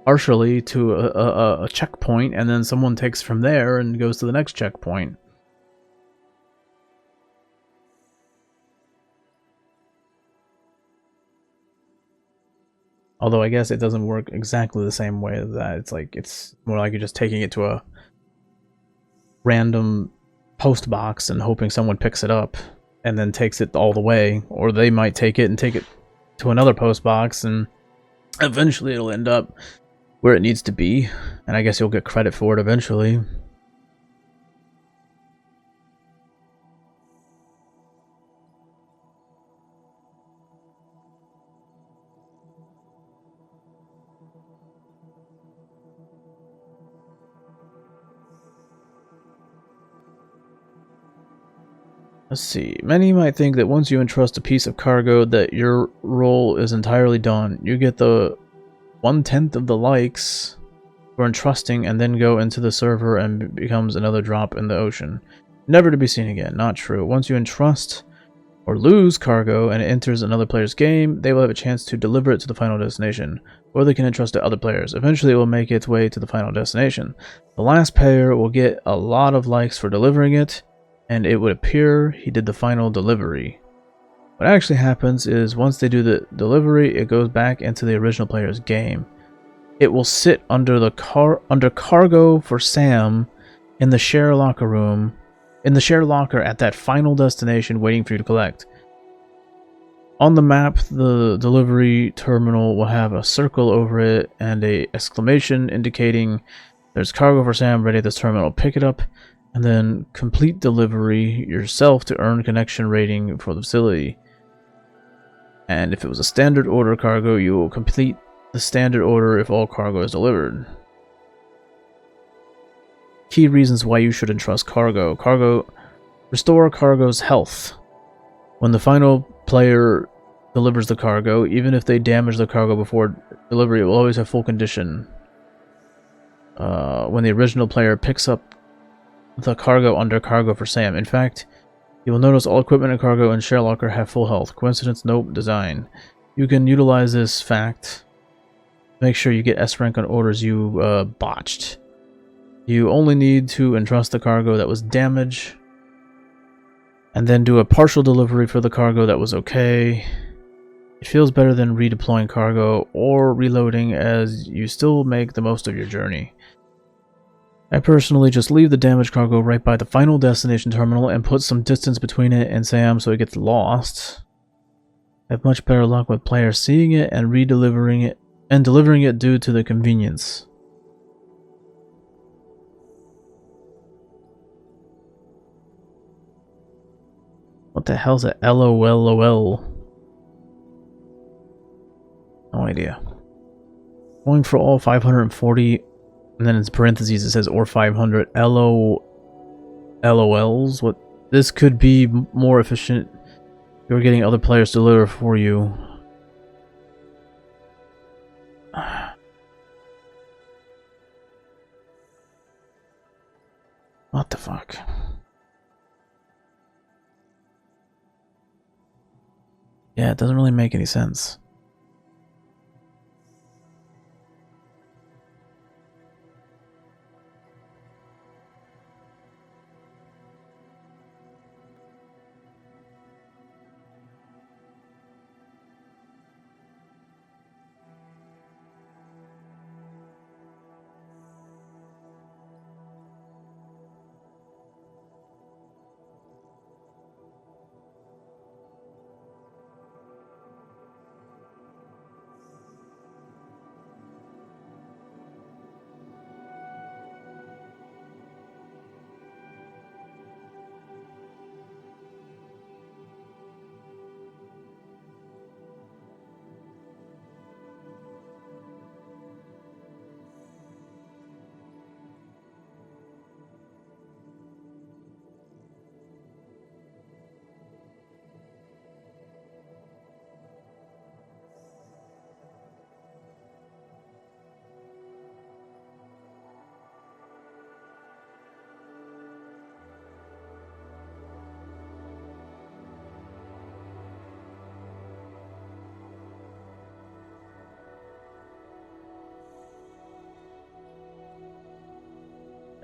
partially to a checkpoint, and then someone takes from there and goes to the next checkpoint. Although I guess it doesn't work exactly the same way as that. It's more like you're just taking it to a random post box and hoping someone picks it up and then takes it all the way, or they might take it and take it to another post box, and eventually it'll end up where it needs to be, and I guess you'll get credit for it eventually. Let's see. Many might think that once you entrust a piece of cargo that your role is entirely done. You get the 1/10 of the likes for entrusting and then go into the server and becomes another drop in the ocean. Never to be seen again. Not true. Once you entrust or lose cargo and it enters another player's game, they will have a chance to deliver it to the final destination, or they can entrust it to other players. Eventually it will make its way to the final destination. The last player will get a lot of likes for delivering it, and it would appear he did the final delivery. What actually happens is once they do the delivery, it goes back into the original player's game. It will sit under cargo for Sam in the share locker room, in the share locker at that final destination waiting for you to collect. On the map, the delivery terminal will have a circle over it and a exclamation indicating there's cargo for Sam ready at this terminal. Pick it up and then complete delivery yourself to earn connection rating for the facility. And if it was a standard order cargo, you will complete the standard order if all cargo is delivered. Key reasons why you should entrust cargo. Restore cargo's health. When the final player delivers the cargo, even if they damage the cargo before delivery, it will always have full condition. When the original player picks up the cargo under cargo for Sam. In fact, you will notice all equipment and cargo in share locker have full health. Coincidence? Nope. Design. You can utilize this fact. Make sure you get S rank on orders you botched. You only need to entrust the cargo that was damaged, and then do a partial delivery for the cargo that was okay. It feels better than redeploying cargo or reloading, as you still make the most of your journey. I personally just leave the damaged cargo right by the final destination terminal and put some distance between it and Sam so it gets lost. I have much better luck with players seeing it and delivering it due to the convenience. What the hell's a LOLOL? No idea. Going for all 540, and then in parentheses it says or 500 LOLs. What? This could be more efficient if you're getting other players to deliver for you. What the fuck? Yeah, it doesn't really make any sense.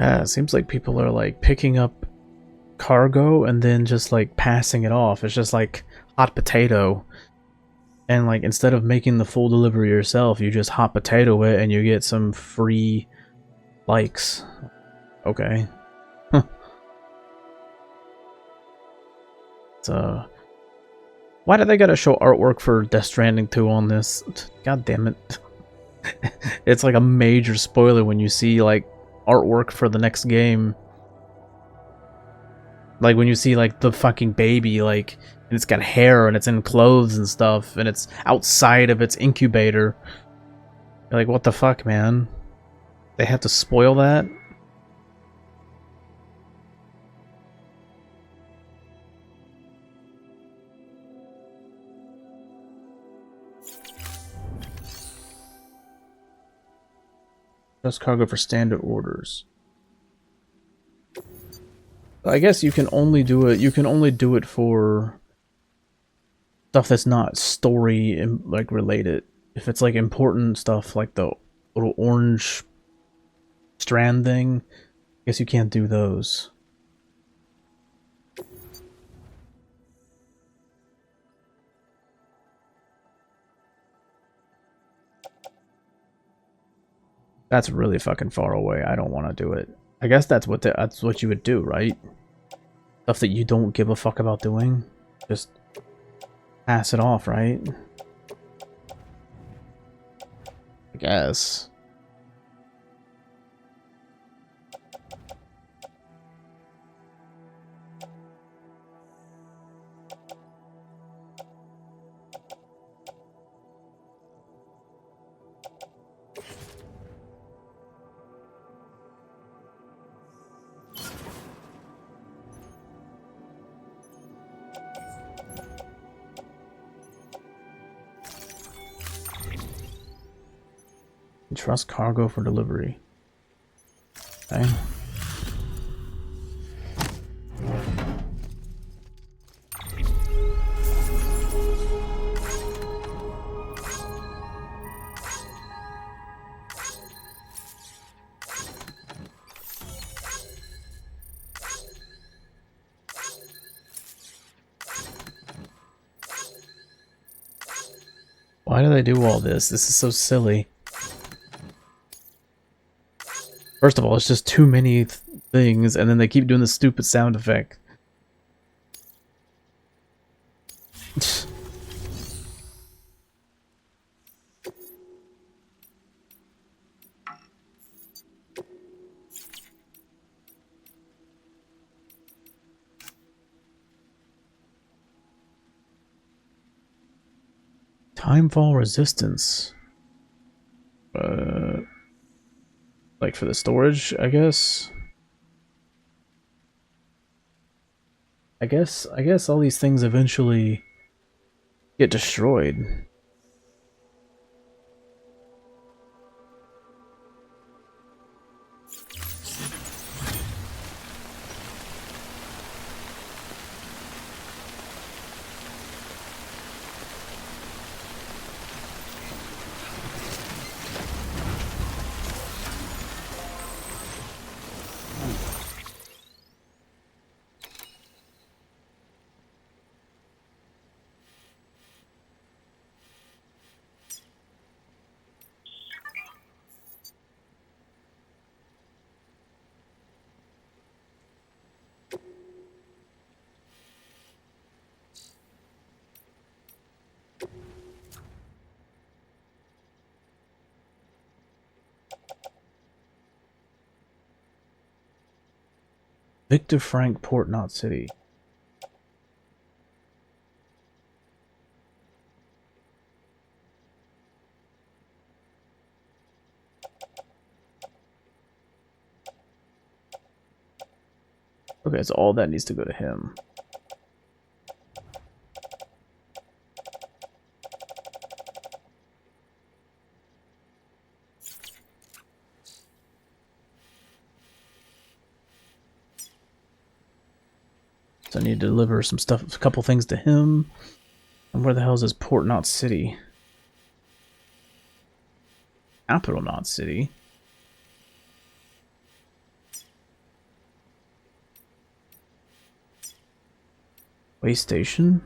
Yeah, it seems like people are like picking up cargo and then just like passing it off. It's just like hot potato. And like instead of making the full delivery yourself, you just hot potato it and you get some free likes. Okay. Huh. So why do they gotta show artwork for Death Stranding 2 on this? God damn it. It's like a major spoiler when you see like artwork for the next game. Like when you see like the fucking baby, like, and it's got hair and it's in clothes and stuff and it's outside of its incubator. You're like, what the fuck, man? They have to spoil that? Just cargo for standard orders. I guess you can only do it. You can only do it for stuff that's not story like related. If it's like important stuff, like the little orange strand thing, I guess you can't do those. That's really fucking far away. I don't want to do it. I guess that's what you would do, right? Stuff that you don't give a fuck about doing, just pass it off, right? I guess. Trust cargo for delivery. Okay. Why do they do all this? This is so silly. First of all, it's just too many things, and then they keep doing the stupid sound effect. Timefall resistance. Like for the storage, I guess. I guess all these things eventually get destroyed. Victor Frank, Port Knot City. Okay, so all that needs to go to him. So I need to deliver some stuff, a couple things to him. And where the hell is this Port Knot City? Capital Knot City. Way station?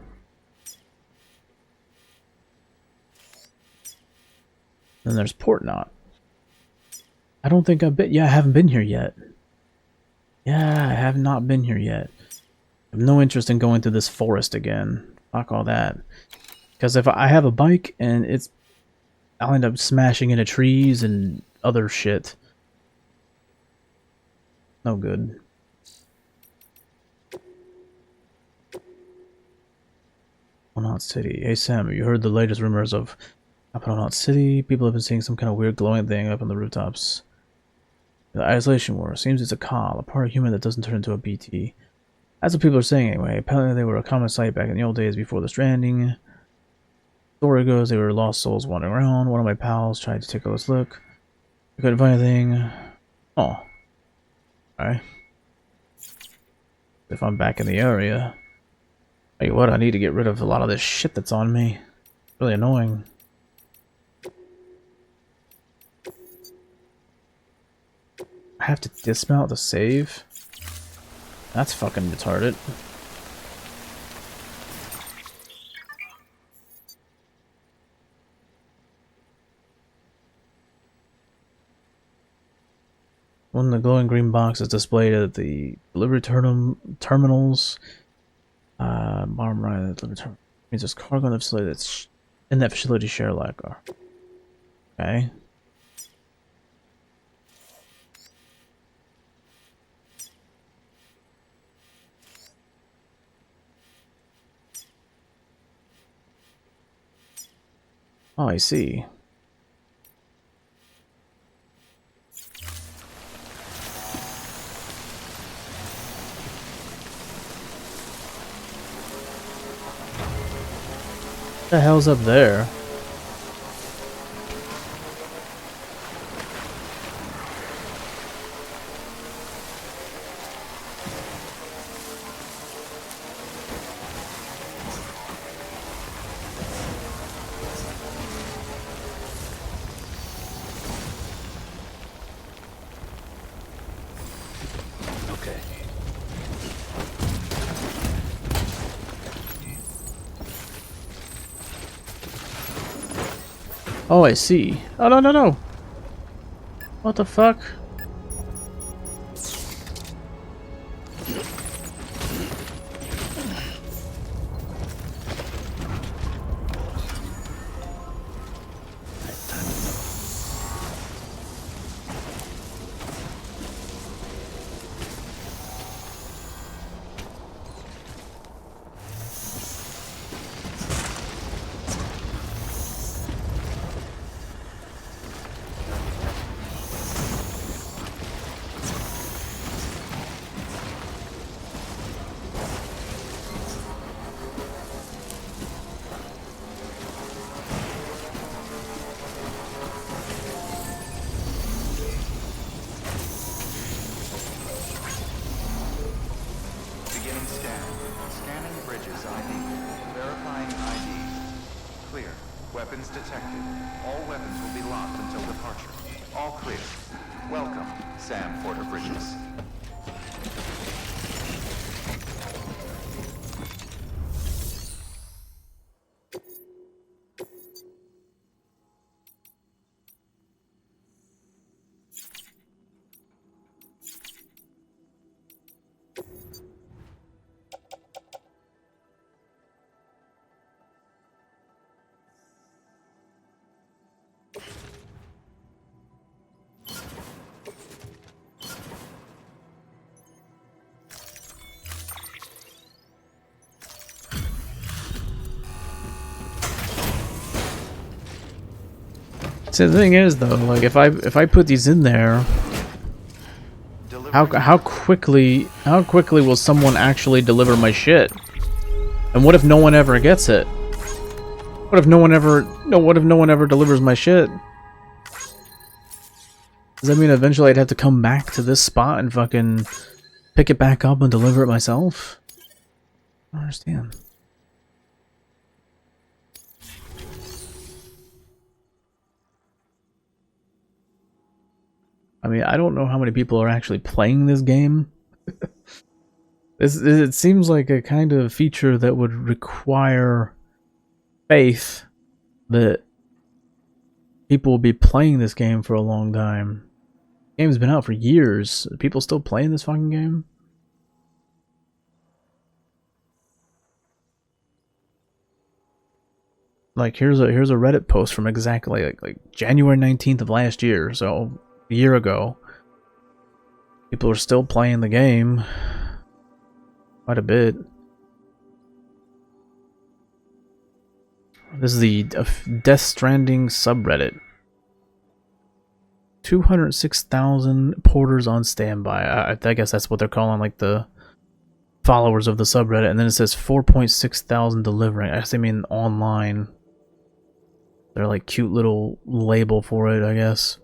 Then there's Port Knot. I don't think I've been... Yeah, I haven't been here yet. Yeah, I have not been here yet. I have no interest in going through this forest again. Fuck all that. Because if I have a bike and it's... I'll end up smashing into trees and other shit. No good. Knot City. Hey Sam, have you heard the latest rumors of Knot City? People have been seeing some kind of weird glowing thing up on the rooftops. The isolation war. Seems it's a call, a part of human that doesn't turn into a BT. That's what people are saying anyway. Apparently they were a common sight back in the old days before the Stranding. Story goes they were lost souls wandering around. One of my pals tried to take a close look. I couldn't find anything. Oh. Alright. If I'm back in the area. Tell you what, I need to get rid of a lot of this shit that's on me. Really annoying. I have to dismount to save? That's fucking retarded. When the glowing green box is displayed at the delivery terminals, bottom right of the delivery terminal means there's cargo in the facility that's in that facility share locker. Okay. Oh, I see. What the hell's up there? Oh, I see. Oh, no, no, no. What the fuck? Weapons detected. All weapons will be locked until departure. All clear. Welcome, Sam Porter Bridges. So the thing is, though, like if I put these in there, how quickly will someone actually deliver my shit? And what if no one ever gets it? What if no one ever delivers my shit? Does that mean eventually I'd have to come back to this spot and fucking pick it back up and deliver it myself? I don't understand. I mean, I don't know how many people are actually playing this game. It seems like a kind of feature that would require faith that people will be playing this game for a long time. The game's been out for years. Are people still playing this fucking game? Like here's a Reddit post from exactly like January 19th of last year, so a year ago. People are still playing the game quite a bit. This is the Death Stranding subreddit. 206,000 porters on standby. I guess that's what they're calling like the followers of the subreddit. And then it says 4.6 thousand delivering. I guess they mean online. They're like cute little label for it, I guess.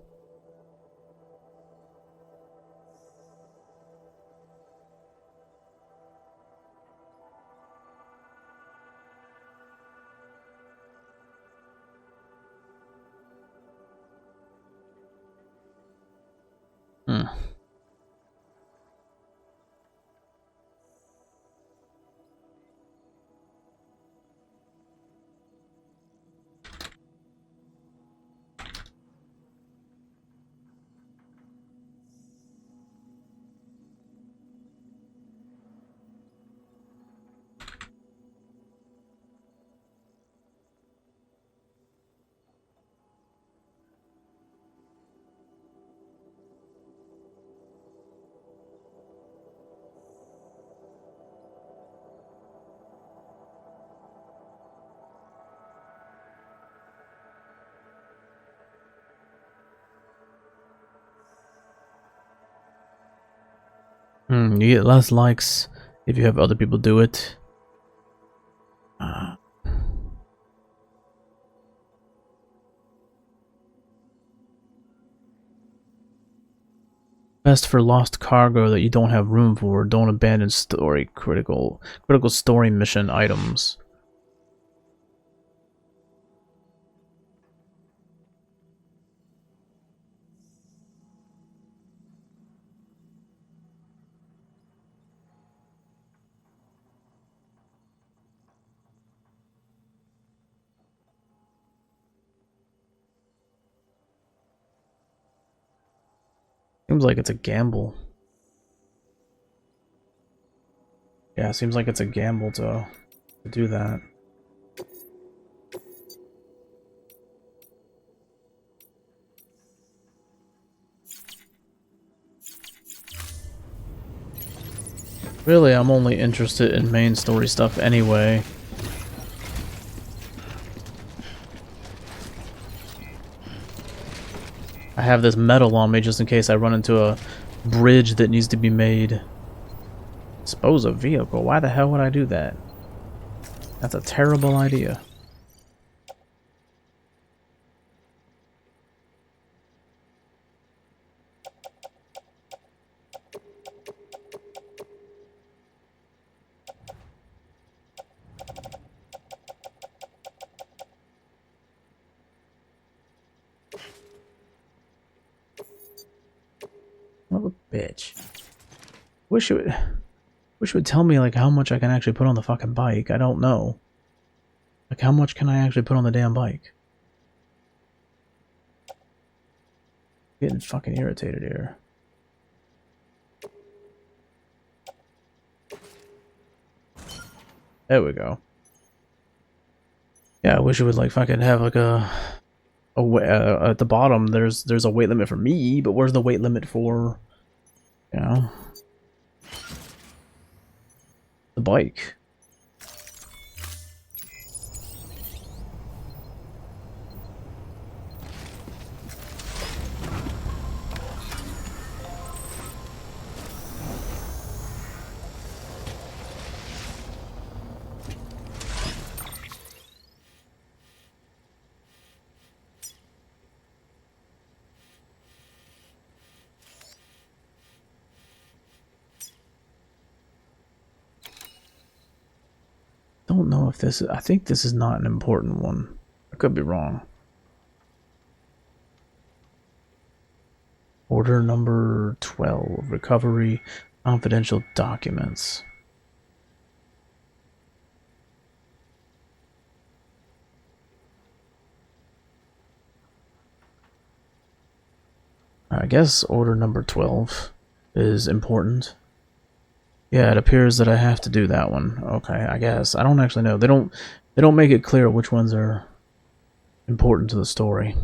Hmm. You get less likes if you have other people do it. Best for lost cargo that you don't have room for. Don't abandon story critical story mission items. Seems like it's a gamble. Yeah, it seems like it's a gamble to do that. Really, I'm only interested in main story stuff anyway. I have this metal on me just in case I run into a bridge that needs to be made. Dispose a vehicle? Why the hell would I do that? That's a terrible idea. What a bitch. Wish it would tell me like how much I can actually put on the fucking bike. I don't know. Like how much can I actually put on the damn bike? Getting fucking irritated here. There we go. Yeah, I wish it would like fucking have like a at the bottom. There's a weight limit for me, but where's the weight limit for, you know, the bike? Don't know if this. I think this is not an important one. I could be wrong. Order number 12. Recovery confidential documents. I guess order number 12 is important. Yeah, it appears that I have to do that one. Okay, I guess. I don't actually know. They don't make it clear which ones are important to the story.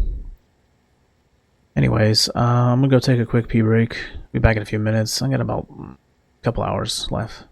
Anyways, I'm gonna go take a quick pee break. Be back in a few minutes. I got about a couple hours left.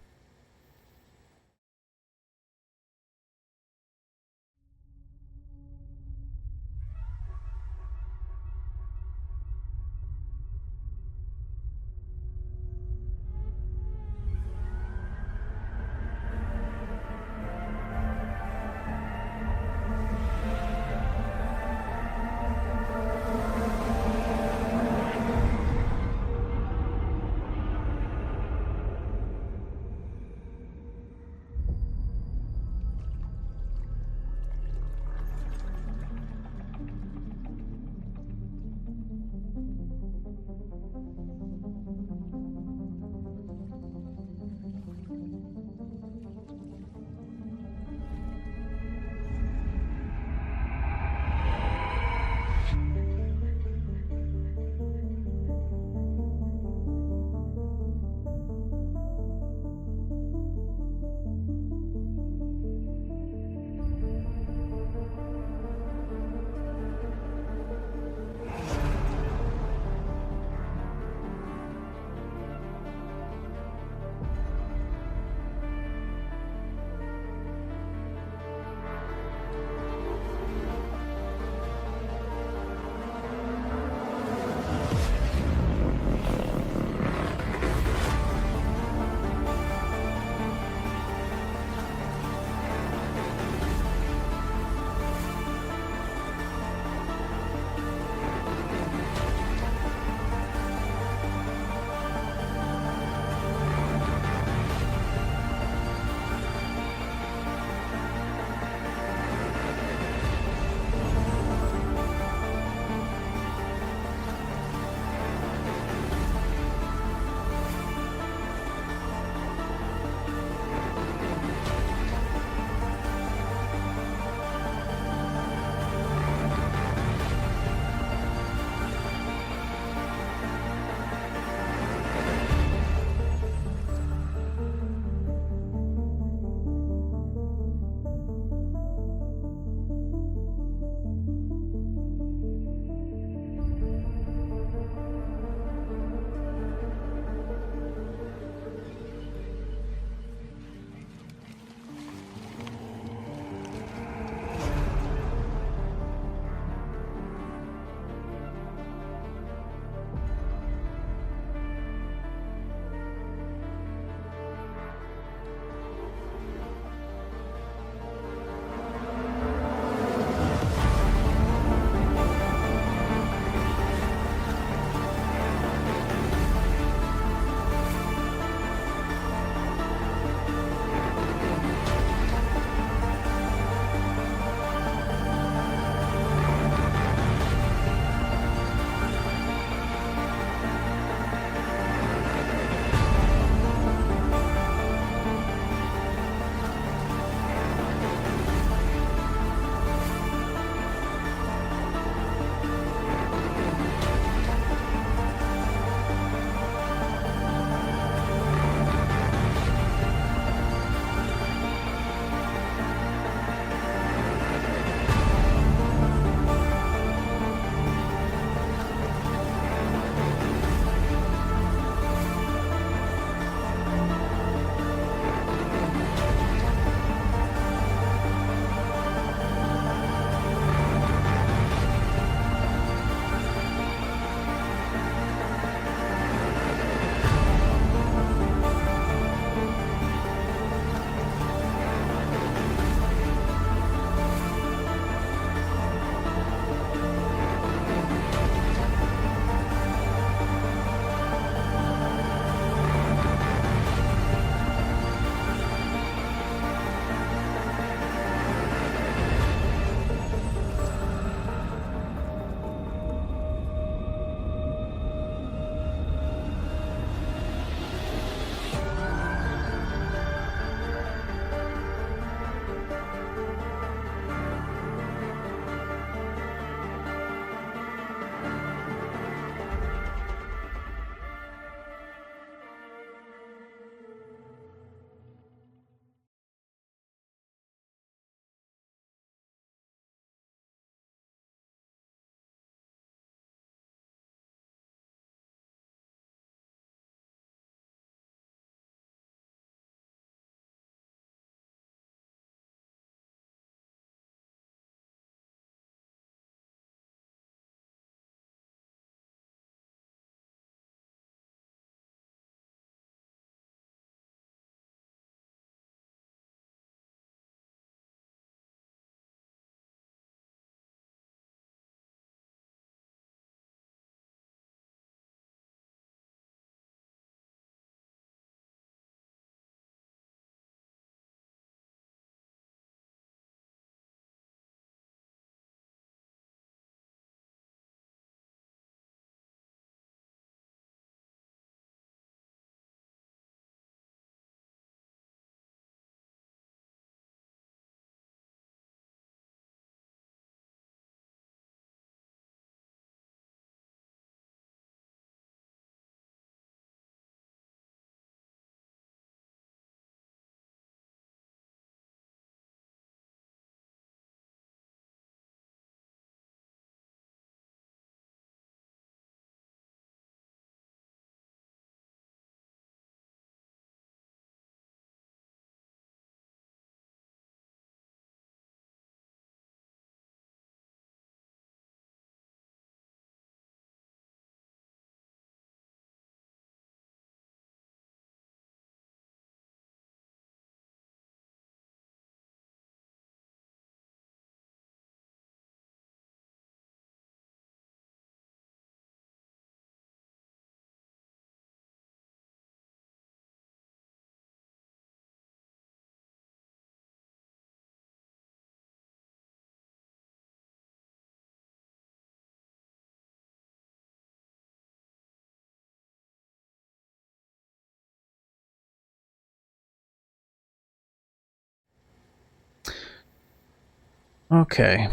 Okay.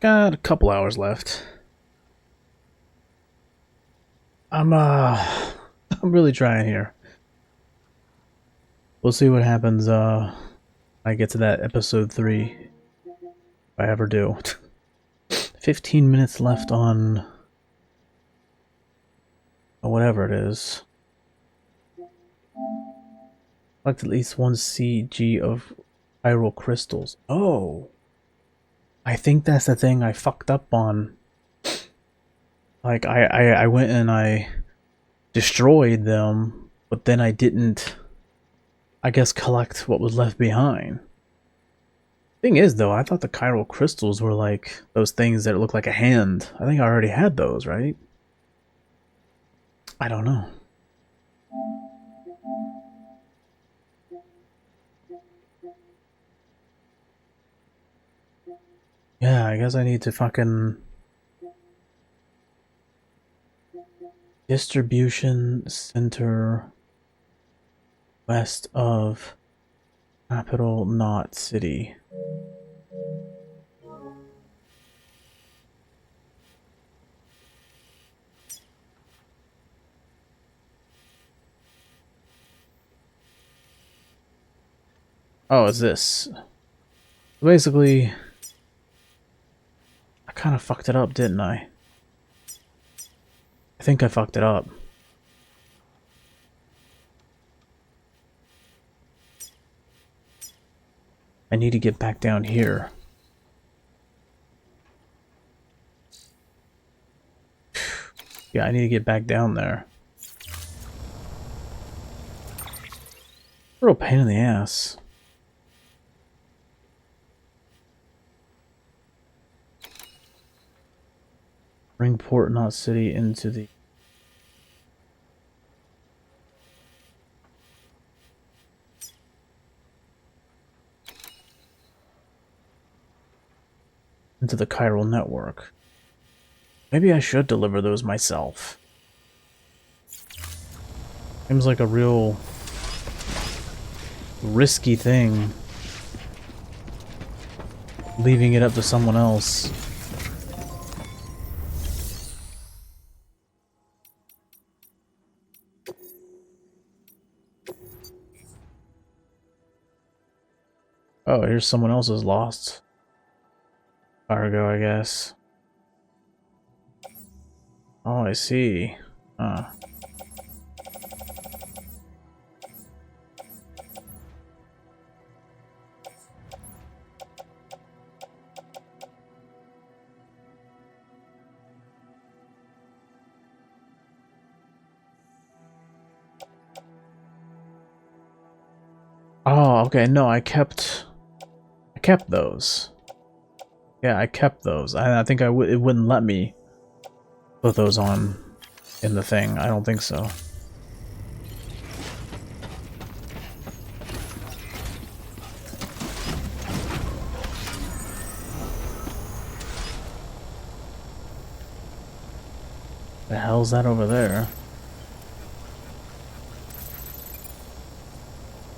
Got a couple hours left. I'm I'm really trying here. We'll see what happens when I get to that episode 3. If I ever do. 15 minutes left on whatever it is. Collect at least 1 CG of chiral crystals. Oh! I think that's the thing I fucked up on. Like, I went and I destroyed them, but then I didn't, I guess, collect what was left behind. Thing is, though, I thought the chiral crystals were like those things that look like a hand. I think I already had those, right? I don't know. Yeah, I guess I need to fucking... Distribution center west of Capital Knot City. Oh, it's this. Basically, I kind of fucked it up, didn't I? I think I fucked it up. I need to get back down here. Yeah, I need to get back down there. Real pain in the ass. Bring Port Knot City into the... into the chiral network. Maybe I should deliver those myself. Seems like a real risky thing, leaving it up to someone else. Oh, here's someone else's lost cargo, I guess. Oh, I see. Huh. Oh, okay, no, I kept those. Yeah, I kept those. I think it wouldn't let me put those on in the thing. I don't think so. The hell's that over there?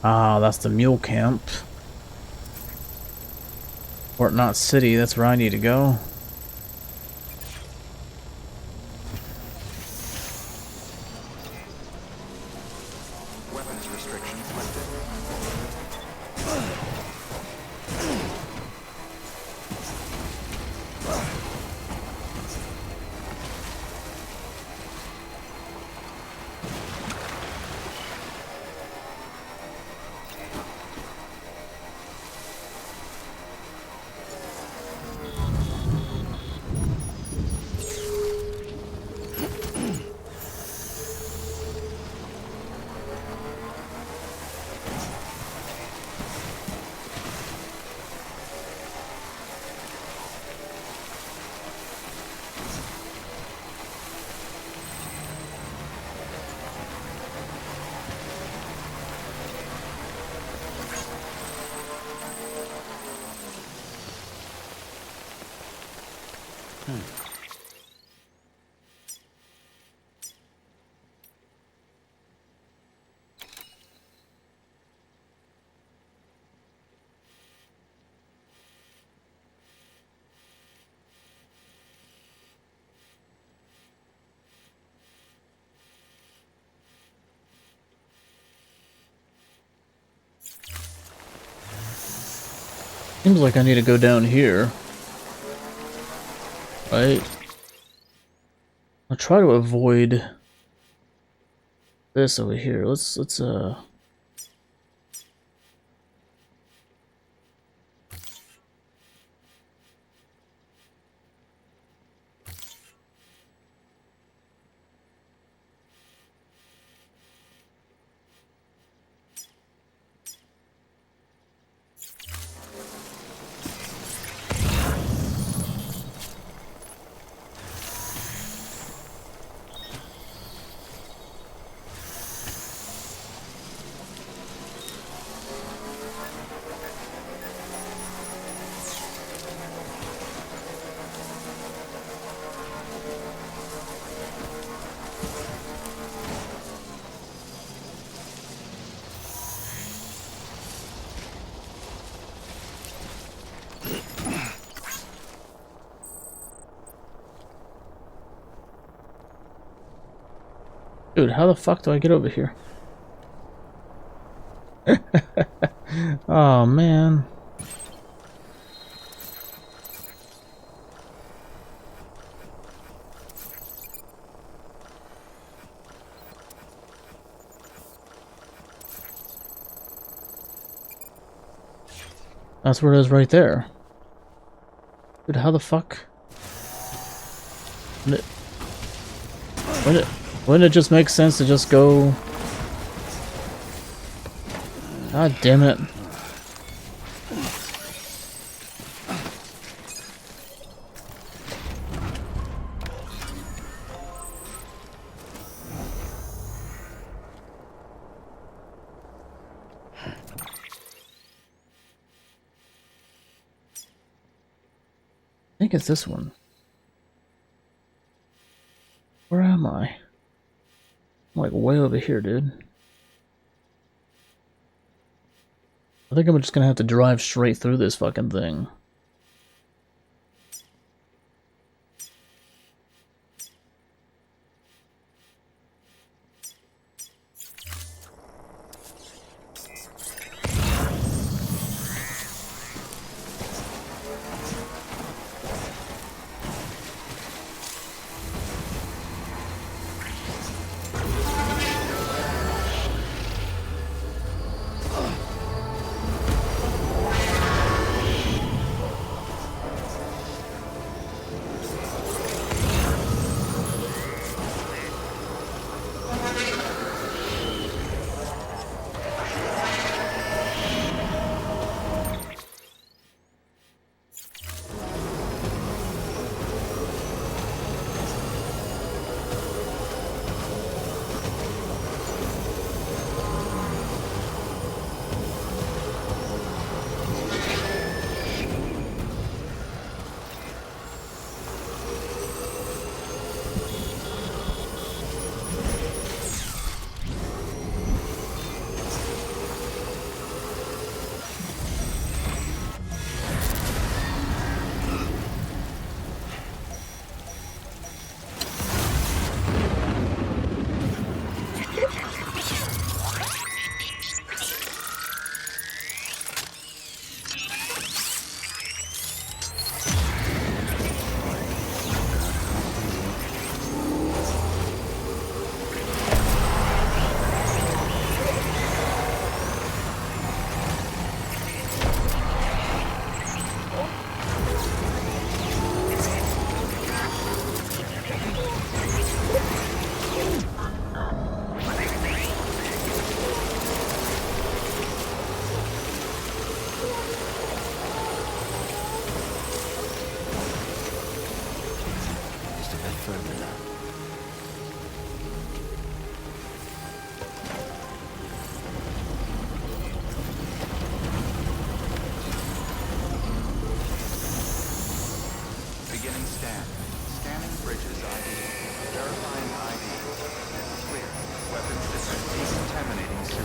Ah, that's the mule camp. Port Knot City, that's where I need to go. Weapons restrictions lifted. Seems like I need to go down here. Right? I'll try to avoid this over here. Let's Dude, how the fuck do I get over here? Oh man. That's where it is right there. Dude, how the fuck? Wouldn't it just make sense to just go? God damn it. I think it's this one. Where am I? I'm like way over here, dude. I think I'm just gonna have to drive straight through this fucking thing.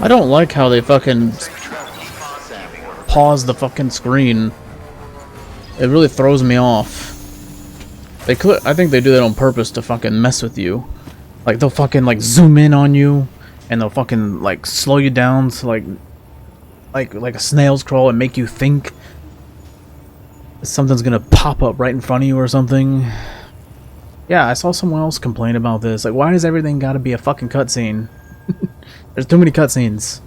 I don't like how they fucking pause the fucking screen. It really throws me off. They could, I think they do that on purpose to fucking mess with you. Like they'll fucking like zoom in on you, and they'll fucking like slow you down to like a snail's crawl and make you think. something's gonna pop up right in front of you or something. Yeah, I saw someone else complain about this. Like, why does everything gotta be a fucking cutscene? There's too many cutscenes.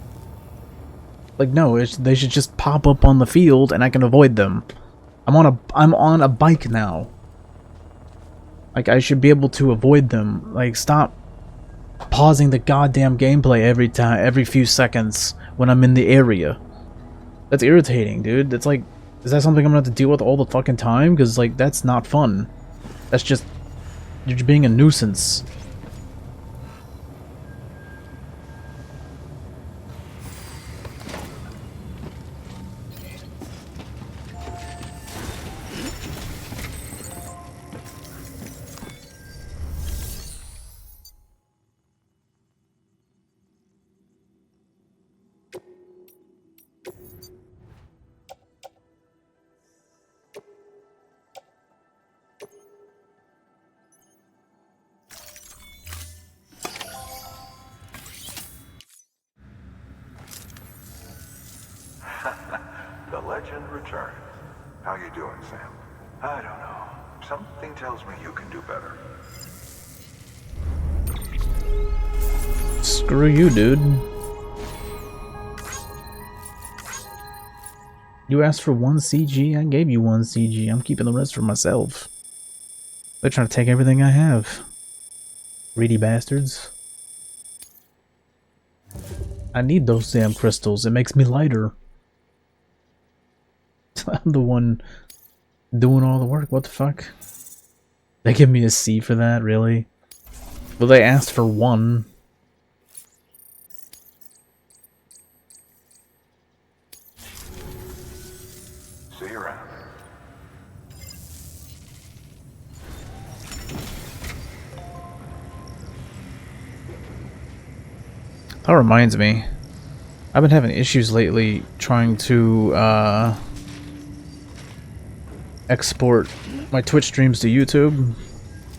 Like, no, they should just pop up on the field and I can avoid them. I'm on a bike now. Like, I should be able to avoid them. Like, stop pausing the goddamn gameplay every few seconds when I'm in the area. That's irritating, dude. That's like, is that something I'm gonna have to deal with all the fucking time? Because, like, that's not fun. That's just, you're just being a nuisance. The legend returns. How you doing, Sam? I don't know. Something tells me you can do better. Screw you, dude. You asked for 1 CG, I gave you 1 CG. I'm keeping the rest for myself. They're trying to take everything I have. Greedy bastards. I need those damn crystals. It makes me lighter. I'm the one doing all the work. What the fuck? They give me a C for that, really? Well, they asked for 1. See you around. That reminds me. I've been having issues lately trying to export my Twitch streams to YouTube.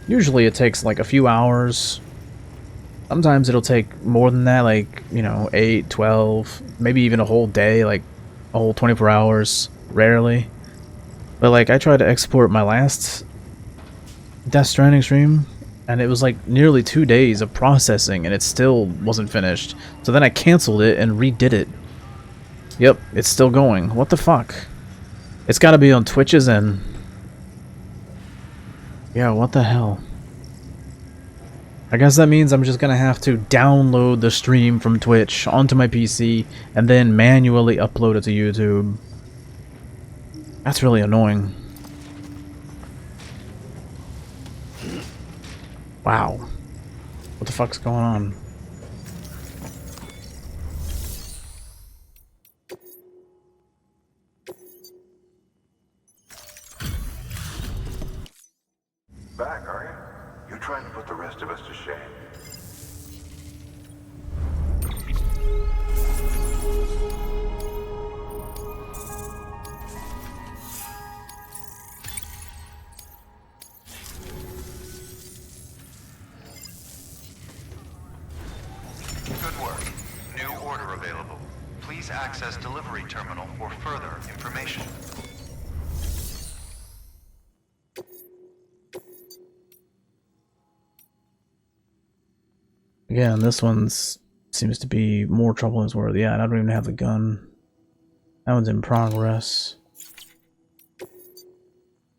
Usually it takes like a few hours. Sometimes it'll take more than that, like, you know, 8, 12, maybe even a whole day, like a whole 24 hours, rarely. But like, I tried to export my last Death Stranding stream, and it was like nearly 2 days of processing, and it still wasn't finished. So then I canceled it and redid it. Yep, it's still going. What the fuck? It's gotta be on Twitch's end. Yeah, what the hell? I guess that means I'm just gonna have to download the stream from Twitch onto my PC and then manually upload it to YouTube. That's really annoying. Wow. What the fuck's going on? Back, are you? You're trying to put the rest of us to shame. Good work. New order available. Please access delivery terminal for further information. Again, this one's seems to be more trouble than it's worth. Yeah, I don't even have the gun. That one's in progress.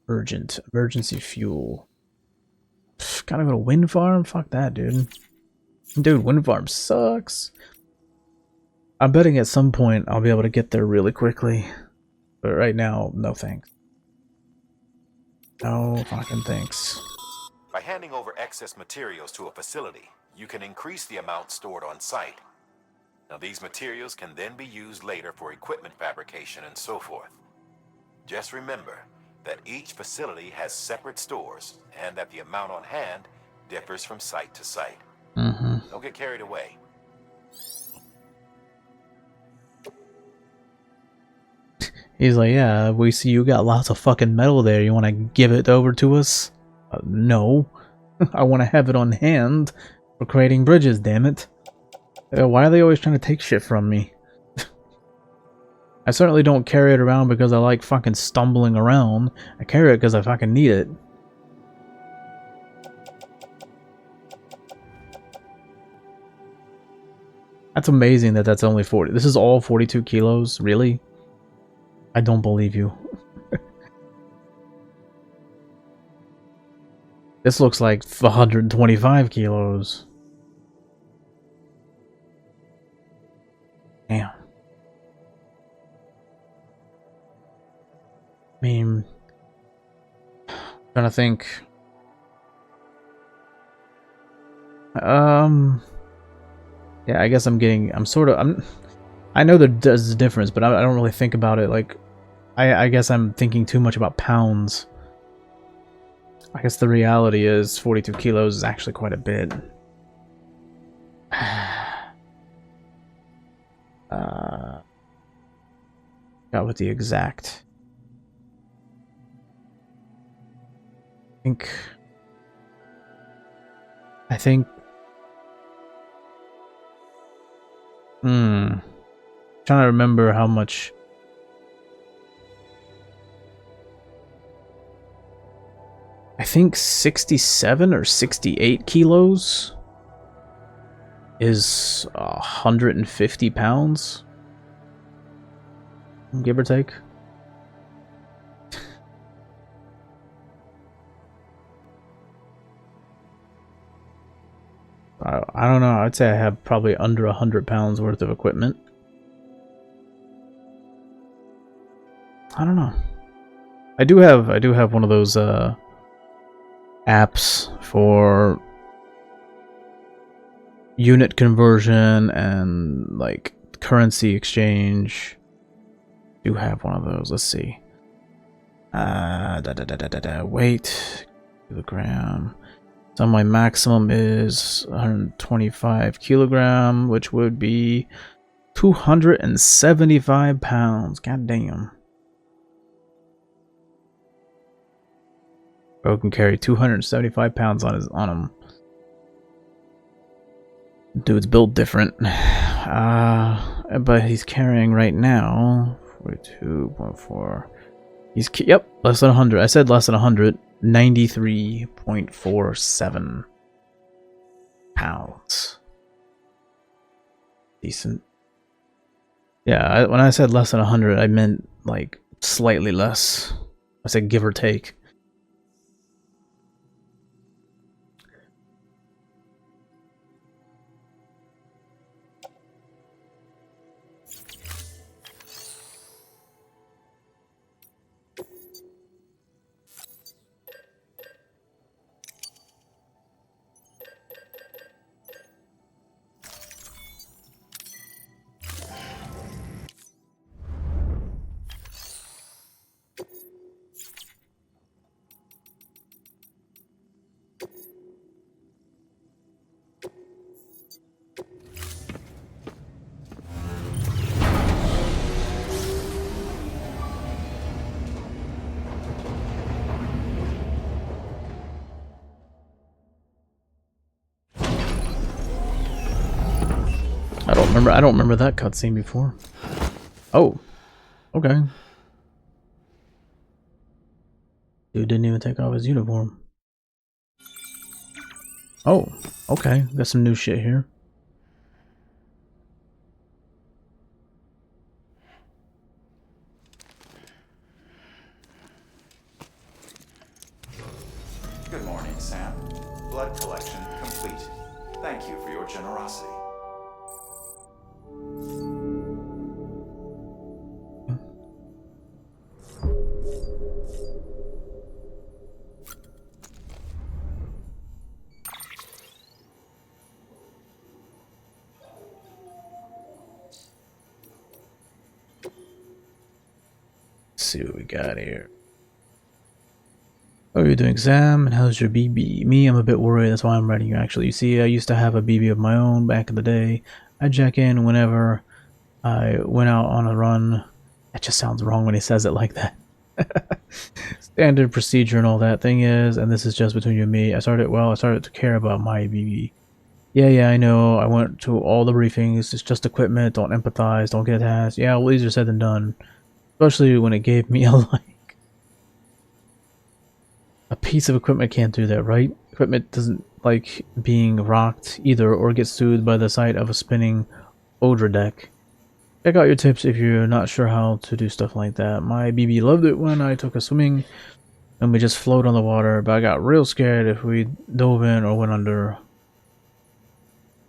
Urgent. Emergency fuel. Pff, gotta go to wind farm? Fuck that, dude. Dude, wind farm sucks. I'm betting at some point I'll be able to get there really quickly. But right now, no thanks. No fucking thanks. By handing over excess materials to a facility, you can increase the amount stored on site. Now, these materials can then be used later for equipment fabrication and so forth. Just remember that each facility has separate stores and that the amount on hand differs from site to site. Don't get carried away. He's like, yeah, we see you got lots of fucking metal there. You want to give it over to us? No. I want to have it on hand for creating bridges, damn it. Why are they always trying to take shit from me? I certainly don't carry it around because I like fucking stumbling around. I carry it because I fucking need it. That's amazing that that's only 40. This is all 42 kilos? Really? I don't believe you. This looks like 125 kilos. Damn. I mean, I'm trying to think. Yeah, I guess I'm I know there's a difference, but I don't really think about it. Like, I guess I'm thinking too much about pounds. I guess the reality is 42 kilos is actually quite a bit. Got with the exact. I think. Trying to remember how much. I think 67 or 68 kilos is 150 pounds, give or take. I don't know. I'd say I have probably under 100 pounds worth of equipment. I don't know. I do have one of those apps for unit conversion and like currency exchange. Do have one of those. Let's see. Weight, kilogram. So my maximum is 125 kilogram, which would be 275 pounds. God damn. Bro can carry 275 pounds on him. Dude's built different. But he's carrying right now 42.4. Yep, less than 100. I said less than 100. 93.47 pounds. Decent. Yeah, when I said less than 100, I meant like slightly less. I said give or take. I don't remember that cutscene before. Oh, okay. Dude didn't even take off his uniform. Oh, okay. Got some new shit here. Good morning, Sam. Blood collection complete. Thank you for your generosity. Let's see what we got here. Oh, you're doing exam, and how's your BB? Me, I'm a bit worried, that's why I'm writing you actually. You see, I used to have a BB of my own back in the day. I check in whenever I went out on a run. That just sounds wrong when he says it like that. Standard procedure and all that thing is, and this is just between you and me. I started to care about my BB Yeah, I know. I went to all the briefings. It's just equipment. Don't empathize. Don't get attached. Yeah, well, easier said than done. Especially when it gave me a piece of equipment can't do that, right? Equipment doesn't like being rocked either or get soothed by the sight of a spinning Odra deck. Check out your tips if you're not sure how to do stuff like that. My BB loved it when I took a swimming and we just float on the water, but I got real scared if we dove in or went under.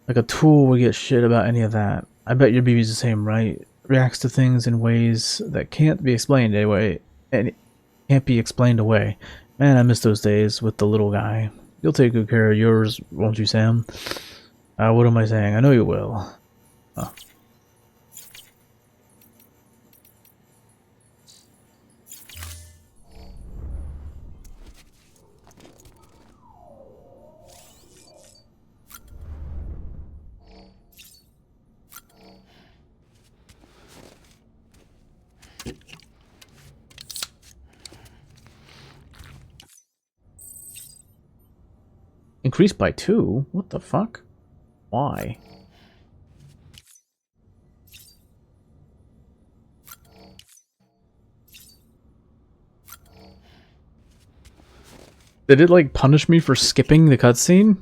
Like a tool would get shit about any of that. I bet your BB's the same, right? Reacts to things in ways that can't be explained anyway, and can't be explained away. Man, I miss those days with the little guy. You'll take good care of yours, won't you, Sam? What am I saying? I know you will. Oh. Increased by 2? What the fuck? Why? Did it like punish me for skipping the cutscene?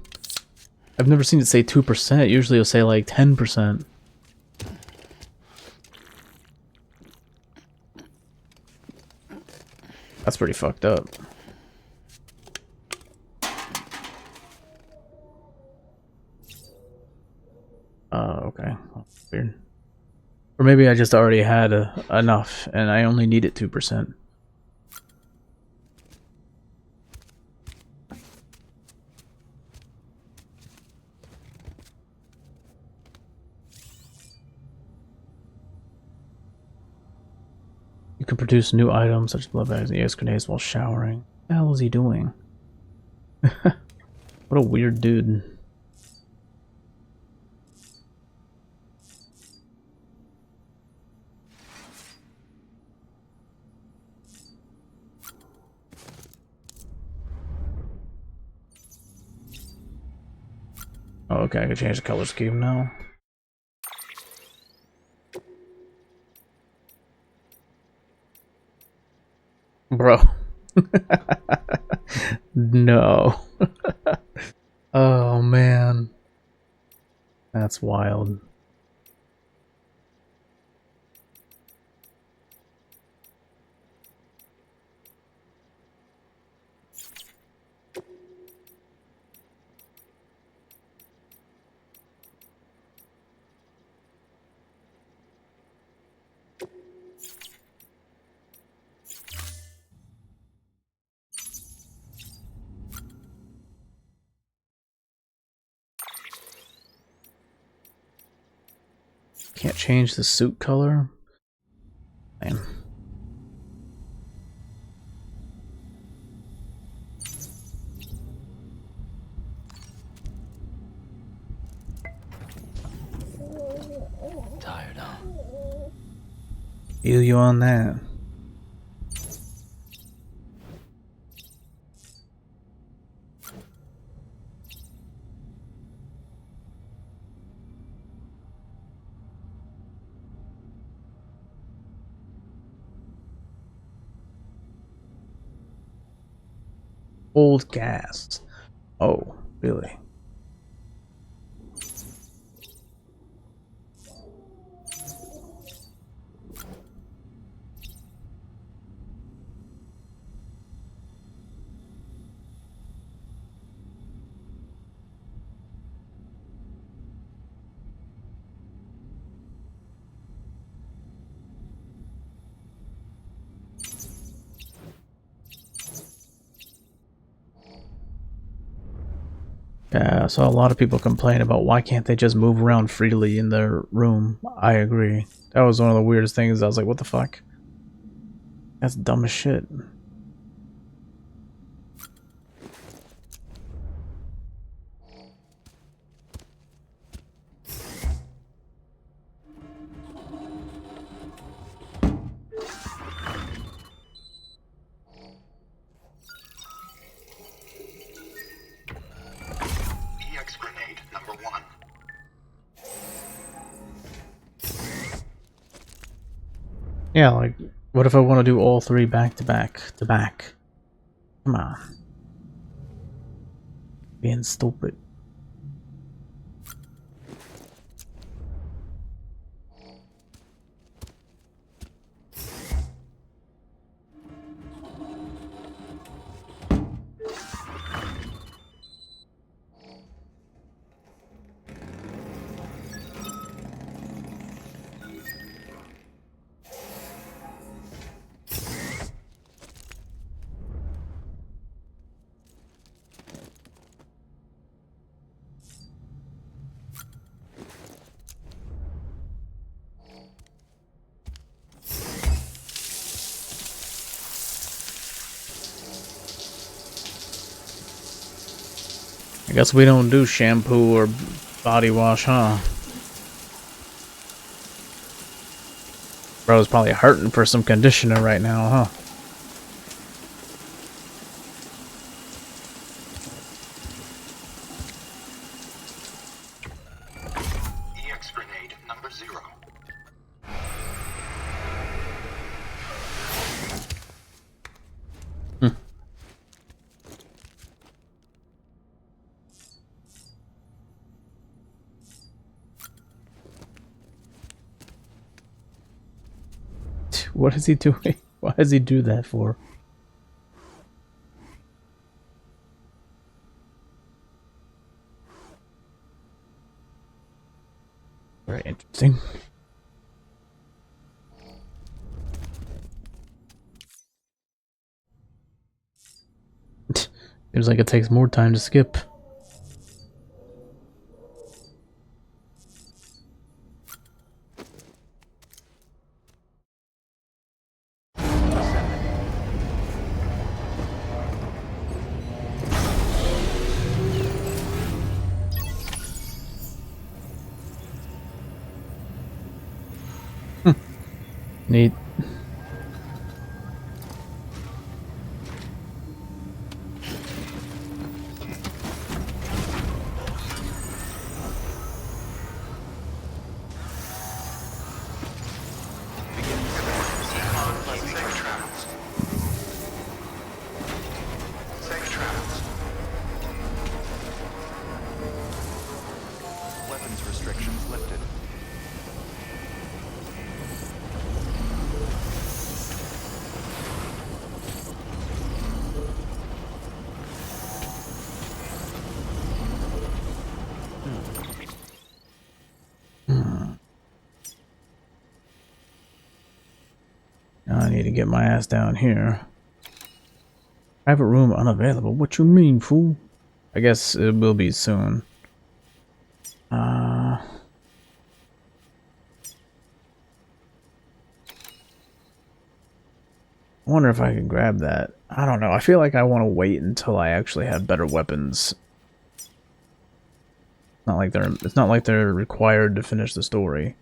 I've never seen it say 2%. Usually it'll say like 10%. That's pretty fucked up. Okay. Weird. Or maybe I just already had enough and I only needed 2%. You can produce new items such as blood bags and EX grenades while showering. What the hell is he doing? What a weird dude. Oh, okay, I can change the color scheme now. Bro. No. Oh, man. That's wild. Can't change the suit color? Damn. Tired, huh? Feel you on that. Old gas. Oh, really? Yeah, I saw a lot of people complain about why can't they just move around freely in their room. I agree. That was one of the weirdest things. I was like, what the fuck? That's dumb as shit. EX grenade number 1. Yeah, like, what if I want to do all three back to back to back? Come on. Being stupid. I guess we don't do shampoo or body wash, huh? Bro's probably hurting for some conditioner right now, huh? EX grenade number 0. What is he doing? Why does he do that for? Very interesting. Seems like it takes more time to skip. Neat. Safe travels. Weapons restrictions lifted. Now I need to get my ass down here. Private room unavailable. What you mean, fool? I guess it will be soon. I wonder if I can grab that. I don't know. I feel like I want to wait until I actually have better weapons. It's not like they're required to finish the story.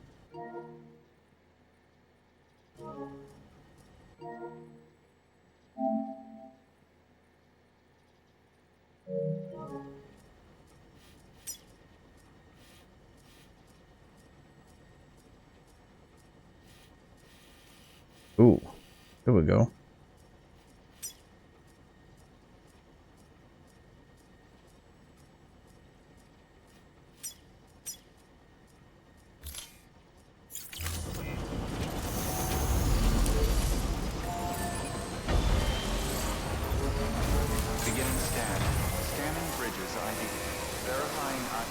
Ooh, there we go.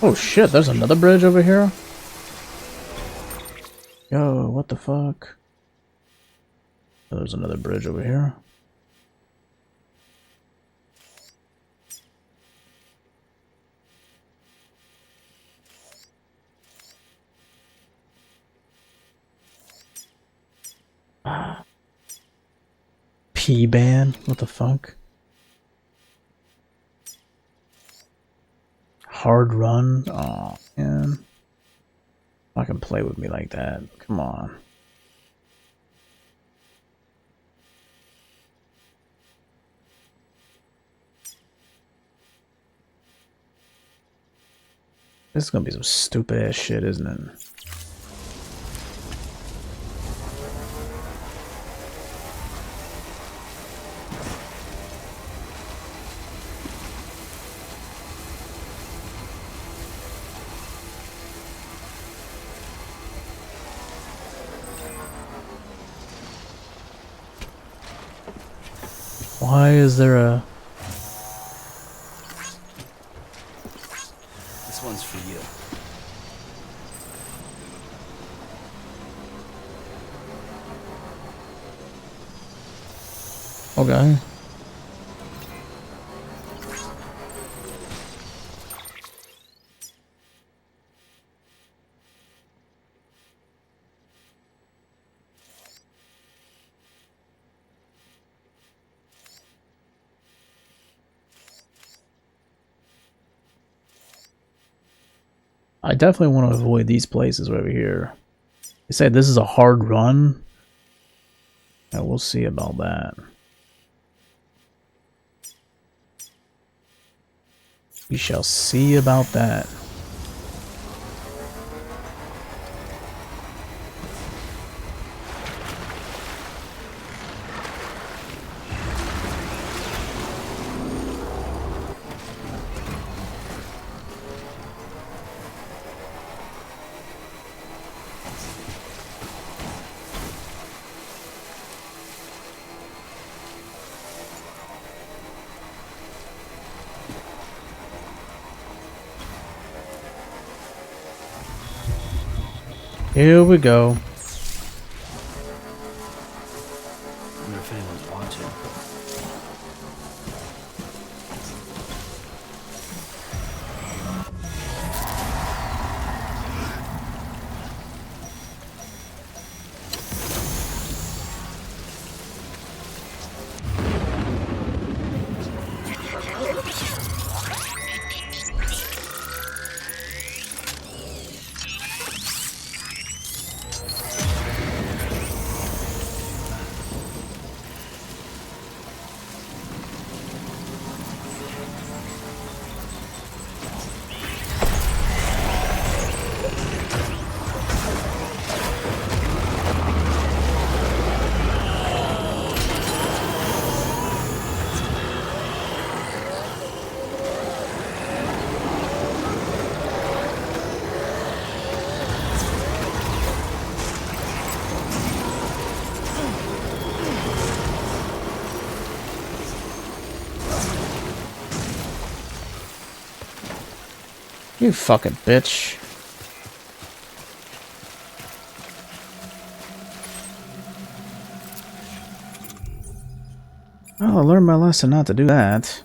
Oh shit, there's another bridge over here? Yo, what the fuck? Oh, there's another bridge over here. P-ban? What the fuck? Hard run? Aw, man. I can play with me like that. Come on. This is gonna be some stupid ass shit, isn't it? Why is there a... This one's for you. Okay. I definitely want to avoid these places over here. They say this is a hard run. Yeah, we'll see about that. We shall see about that. Here we go. I wonder if anyone's watching. You fucking bitch. Oh, I learned my lesson not to do that.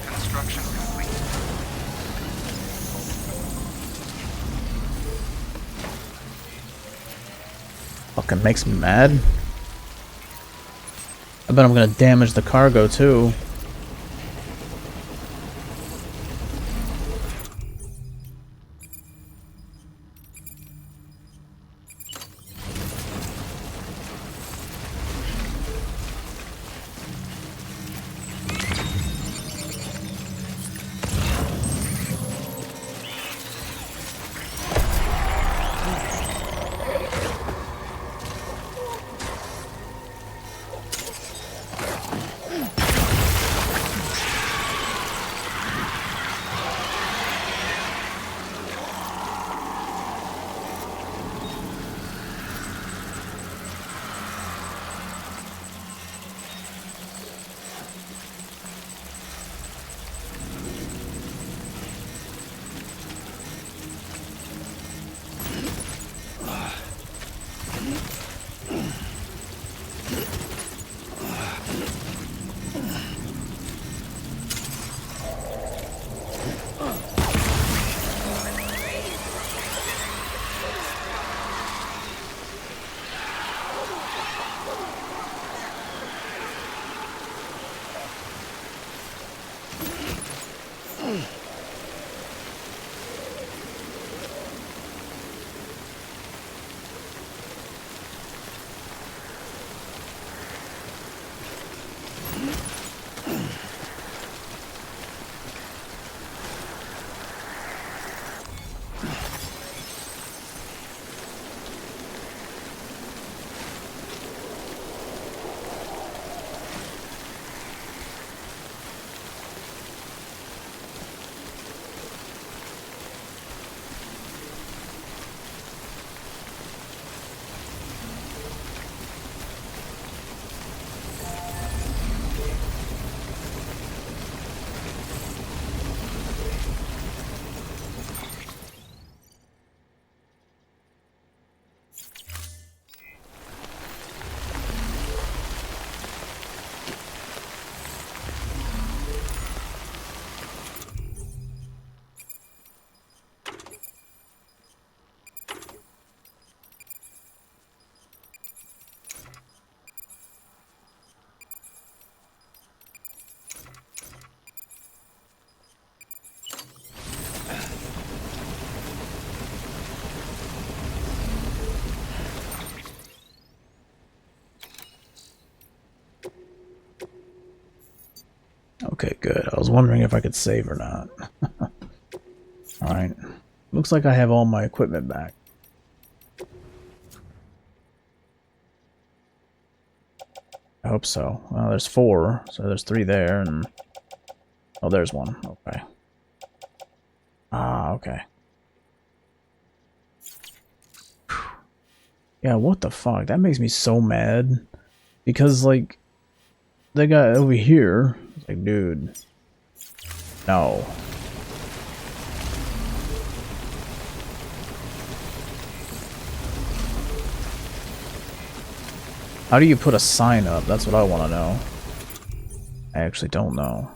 Construction complete. Fucking makes me mad. I bet I'm gonna damage the cargo too. Okay, good. I was wondering if I could save or not. Alright. Looks like I have all my equipment back. I hope so. Well, there's 4, so there's 3 there, and... Oh, there's 1. Okay. Ah, okay. Yeah, what the fuck? That makes me so mad. Because, like, the guy over here... Like, dude... No. How do you put a sign up? That's what I want to know. I actually don't know.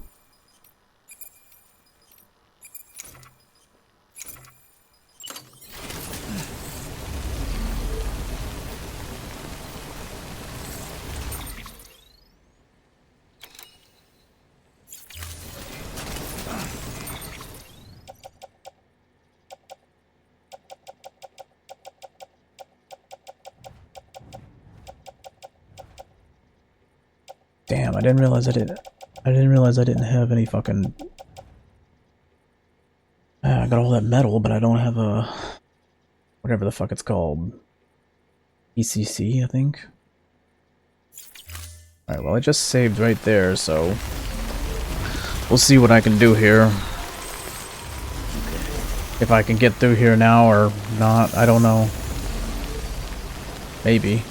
Damn, I didn't realize I didn't have any fucking... I got all that metal, but I don't have a... Whatever the fuck it's called. ECC, I think? Alright, well I just saved right there, so... We'll see what I can do here. If I can get through here now or not, I don't know. Maybe.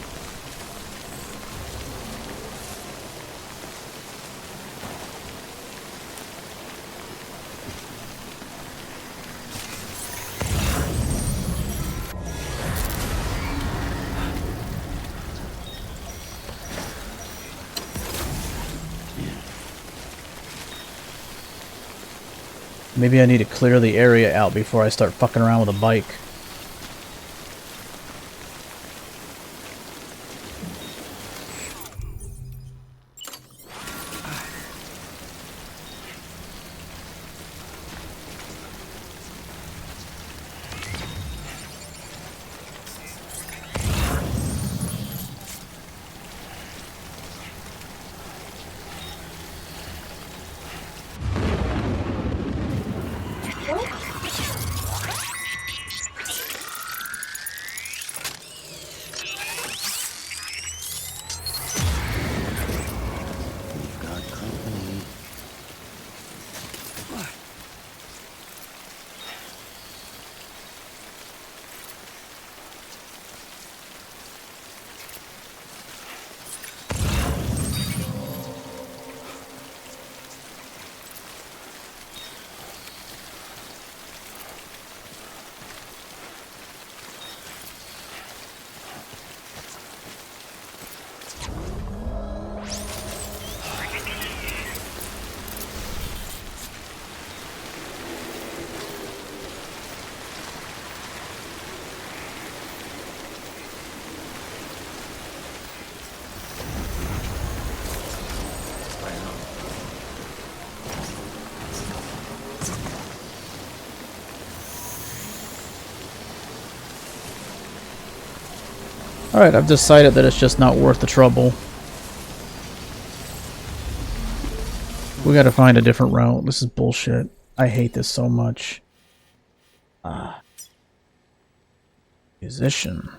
Maybe I need to clear the area out before I start fucking around with a bike. Alright, I've decided that it's just not worth the trouble. We gotta find a different route. This is bullshit. I hate this so much. Musician.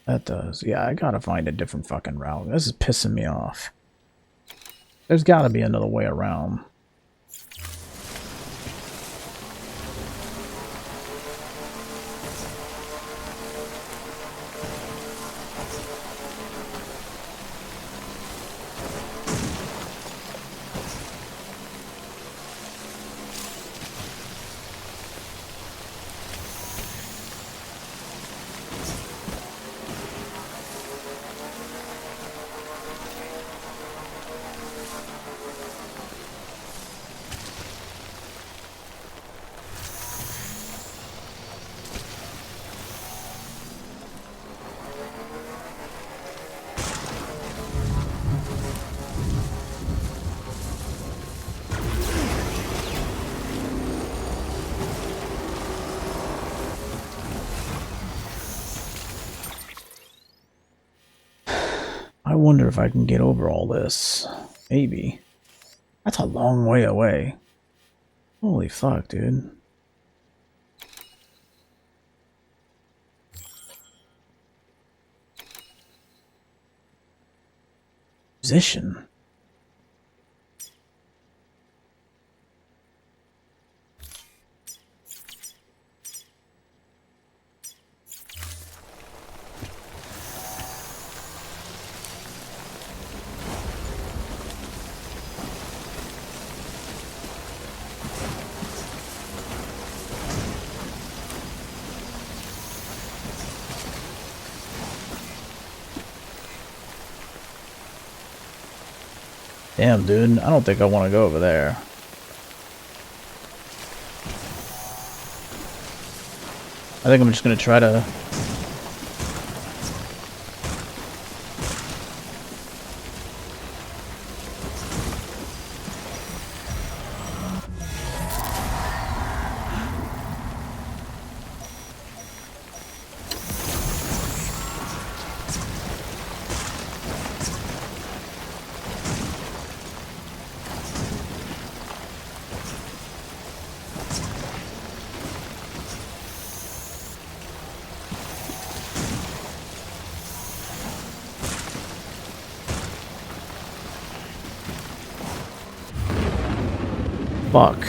That does. Yeah, I gotta find a different fucking route. This is pissing me off. There's gotta be another way around. I wonder if I can get over all this. Maybe. That's a long way away. Holy fuck, dude. Musician. Damn, dude. I don't think I want to go over there. I think I'm just gonna try to... Fuck.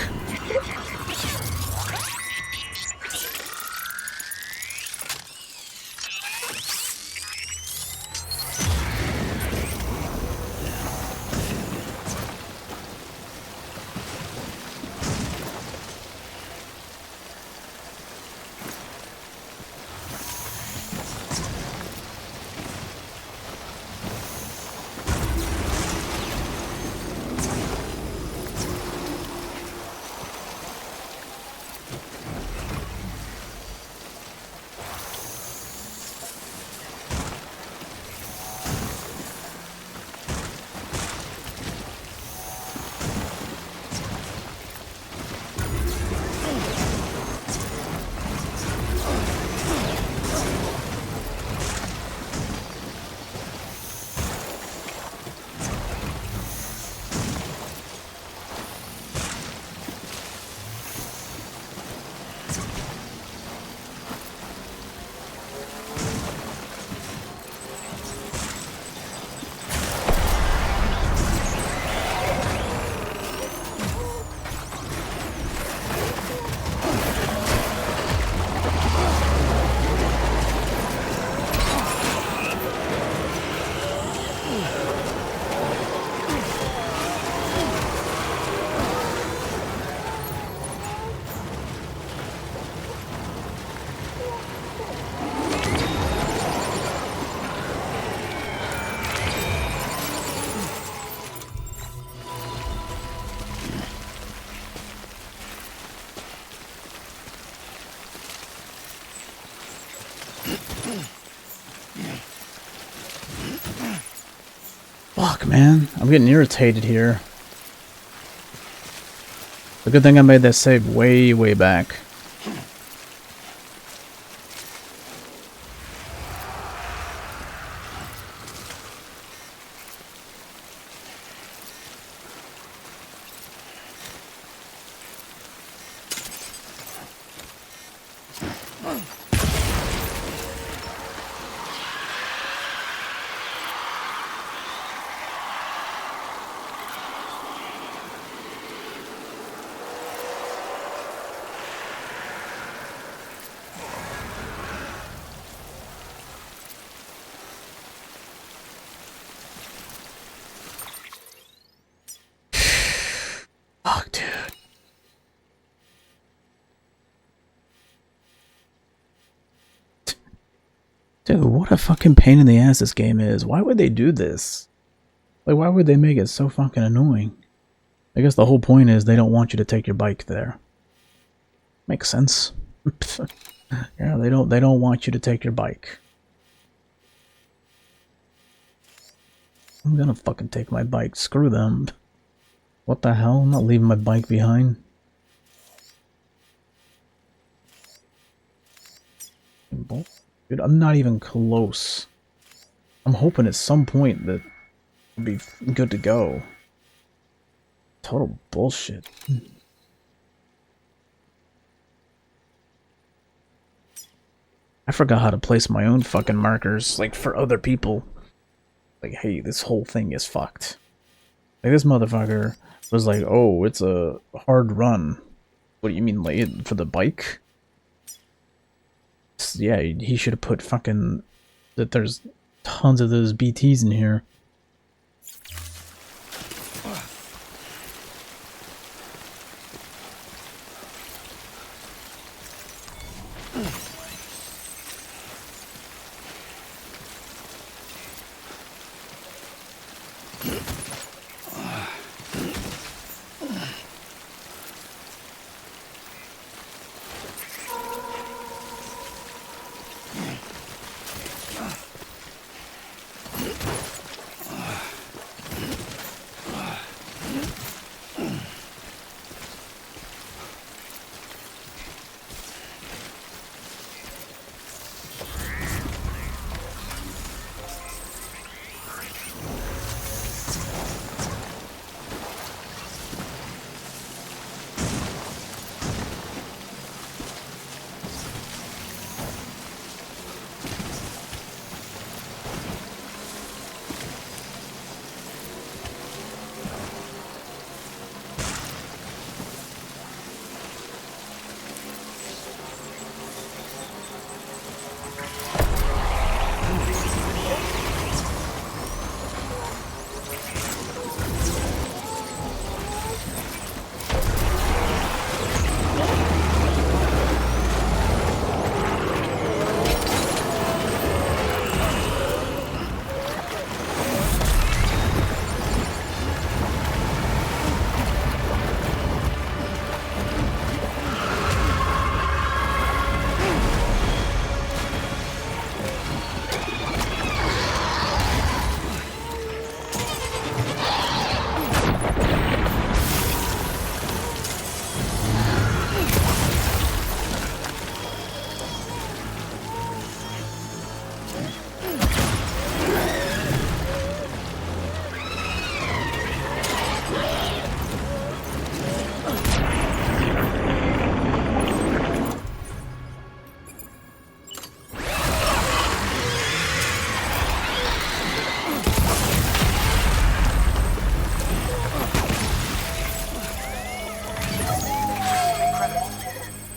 Fuck, man. I'm getting irritated here. It's a good thing I made that save way, way back. Fuck, dude. Dude, what a fucking pain in the ass this game is. Why would they do this? Like, why would they make it so fucking annoying? I guess the whole point is they don't want you to take your bike there. Makes sense. Yeah, they don't want you to take your bike. I'm gonna fucking take my bike. Screw them. What the hell? I'm not leaving my bike behind. Dude, I'm not even close I'm hoping at some point that it'll be good to go. Total bullshit. I forgot how to place my own fucking markers, like, for other people. Like, hey, this whole thing is fucked. Like, this motherfucker was like, oh, it's a hard run. What do you mean, like, for the bike? Yeah, he should have put fucking... that there's tons of those BTs in here.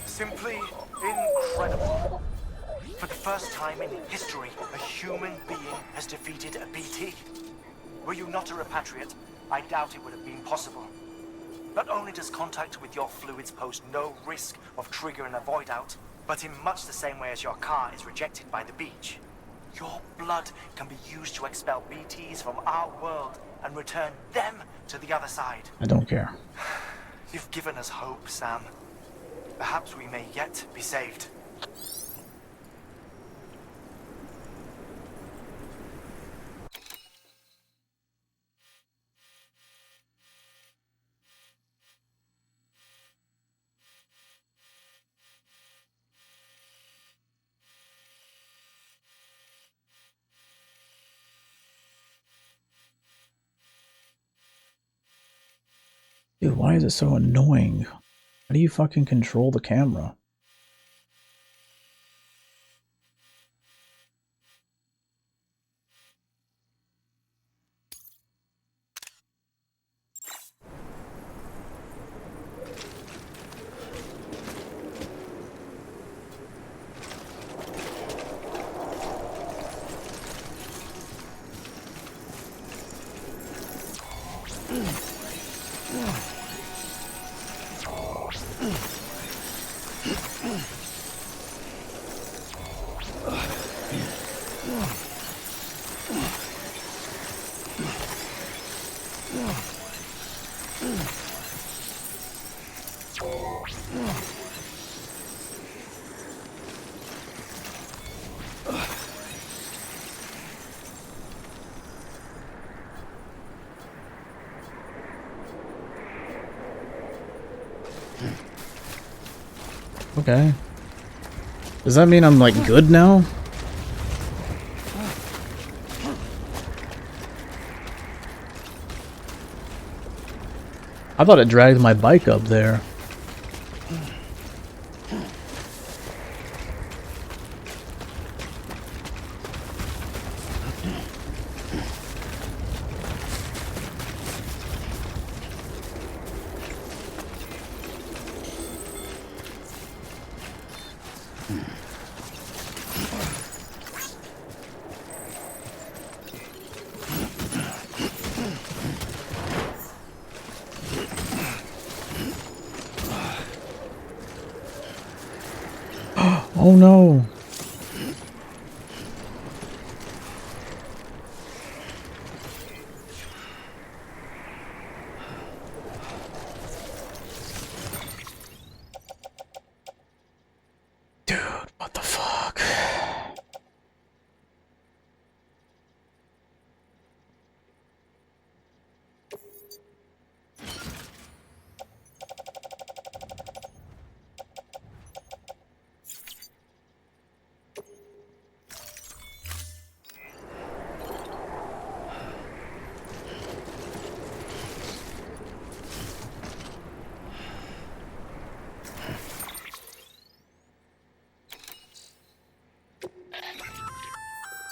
Simply incredible. For the first time in history, a human being has defeated a BT. Were you not a repatriate, I doubt it would have been possible. Not only does contact with your fluids pose no risk of triggering a void out, but in much the same way as your car is rejected by the beach, your blood can be used to expel BTs from our world and return them to the other side. I don't care. You've given us hope, Sam. Perhaps we may yet be saved. Dude, why is it so annoying? How do you fucking control the camera? Okay. Does that mean I'm like good now? I thought it dragged my bike up there. Oh no! Dude, what the fuck?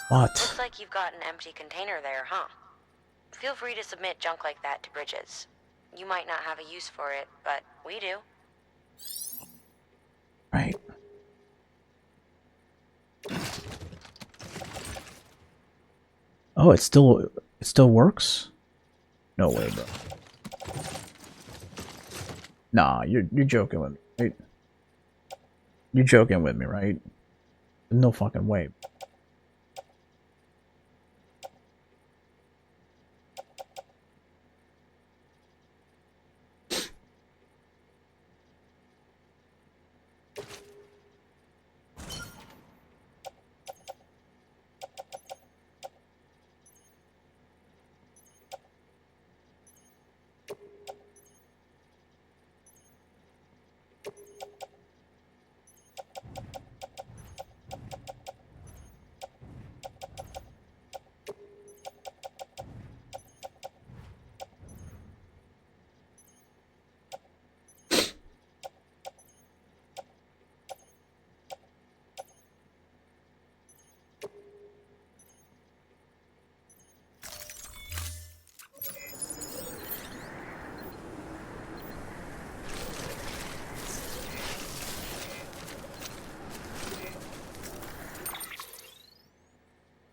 What? Looks like you've got an empty container there, huh? Feel free to submit junk like that to Bridges. You might not have a use for it, but we do. Right. Oh, it still works? No way, bro. Nah, you're joking with me, right? You're joking with me, right? No fucking way.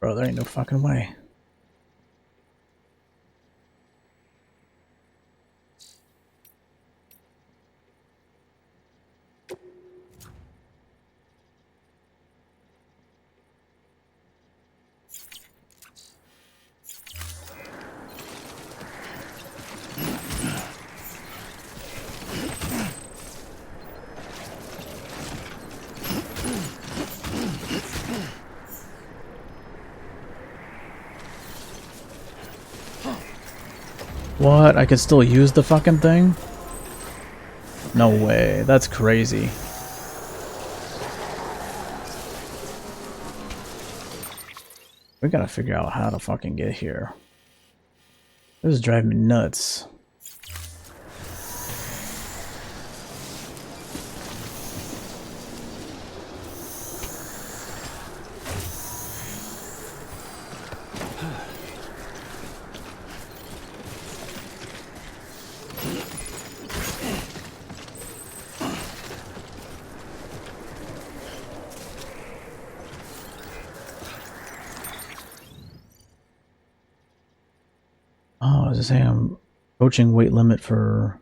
Bro, there ain't no fucking way. What? I could still use the fucking thing? No way. That's crazy. We gotta figure out how to fucking get here. This is driving me nuts. Oh, I was just saying I'm approaching weight limit for...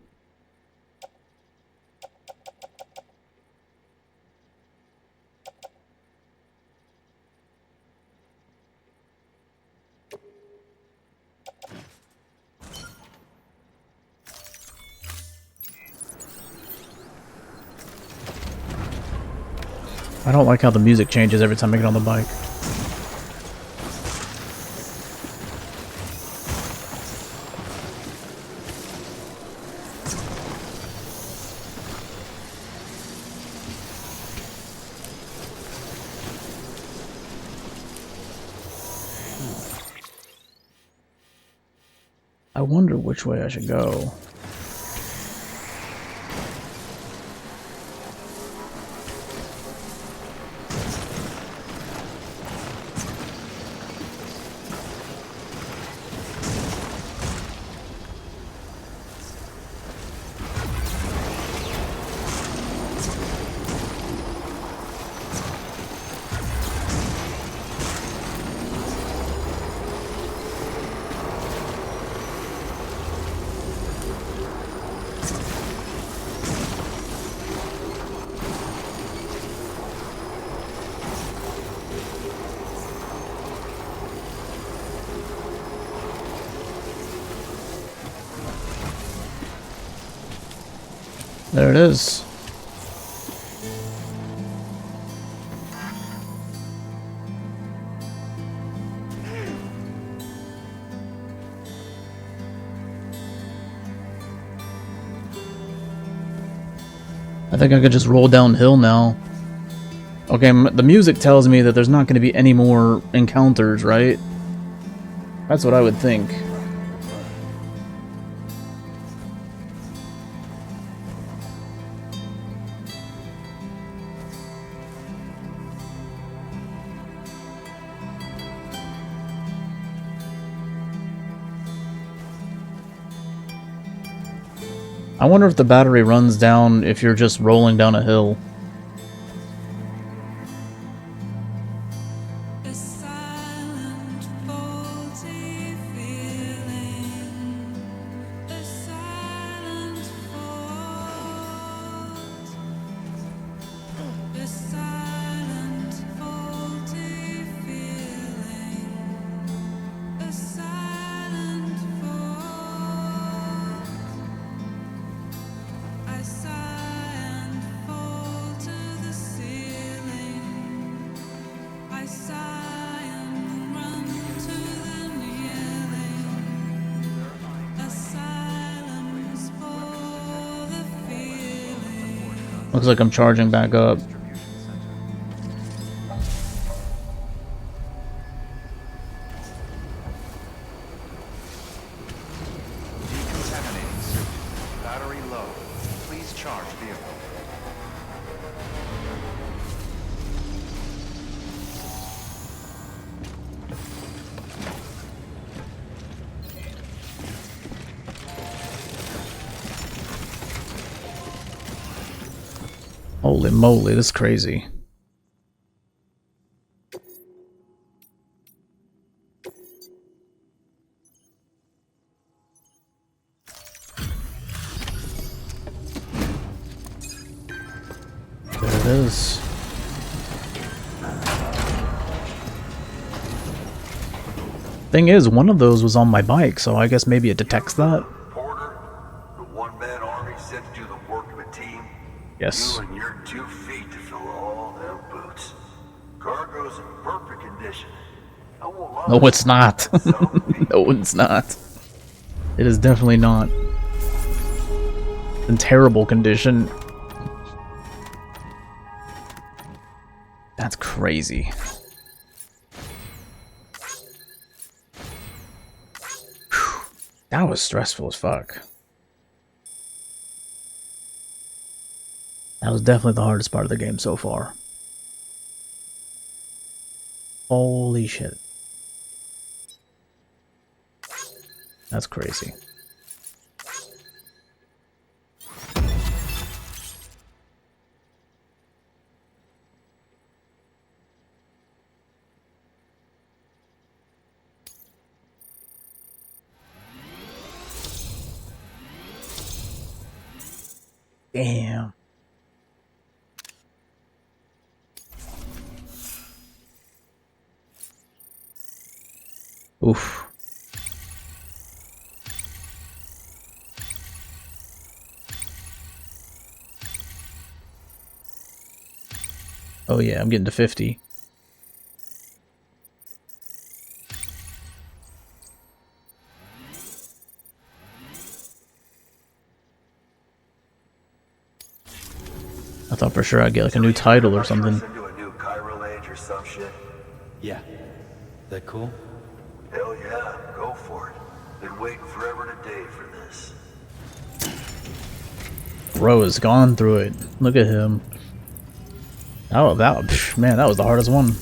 I don't like how the music changes every time I get on the bike. I wonder which way I should go. There it is. I think I could just roll downhill now. Okay, the music tells me that there's not going to be any more encounters, right? That's what I would think. I wonder if the battery runs down if you're just rolling down a hill. Looks like I'm charging back up. Decontaminating circuit. Battery low. Please charge vehicle. Holy moly, this is crazy. There it is. Thing is, one of those was on my bike, so I guess maybe it detects that. Porter, the one-man army sent to do the work of a team. Yes. You and your 2 feet to fill all them boots. Cargo's in perfect condition. I won't lie. No, it's not. No, it's not. It is definitely not. In terrible condition. That's crazy. Whew. That was stressful as fuck. That was definitely the hardest part of the game so far. Holy shit. That's crazy. Damn. Oof. Oh yeah, I'm getting to 50. I thought for sure I'd get like a new title or something. Into a new chiral age or some shit. Yeah. That cool? Hell yeah, go for it. Been waiting forever today for this. Bro has gone through it. Look at him. Oh, man, that was the hardest one.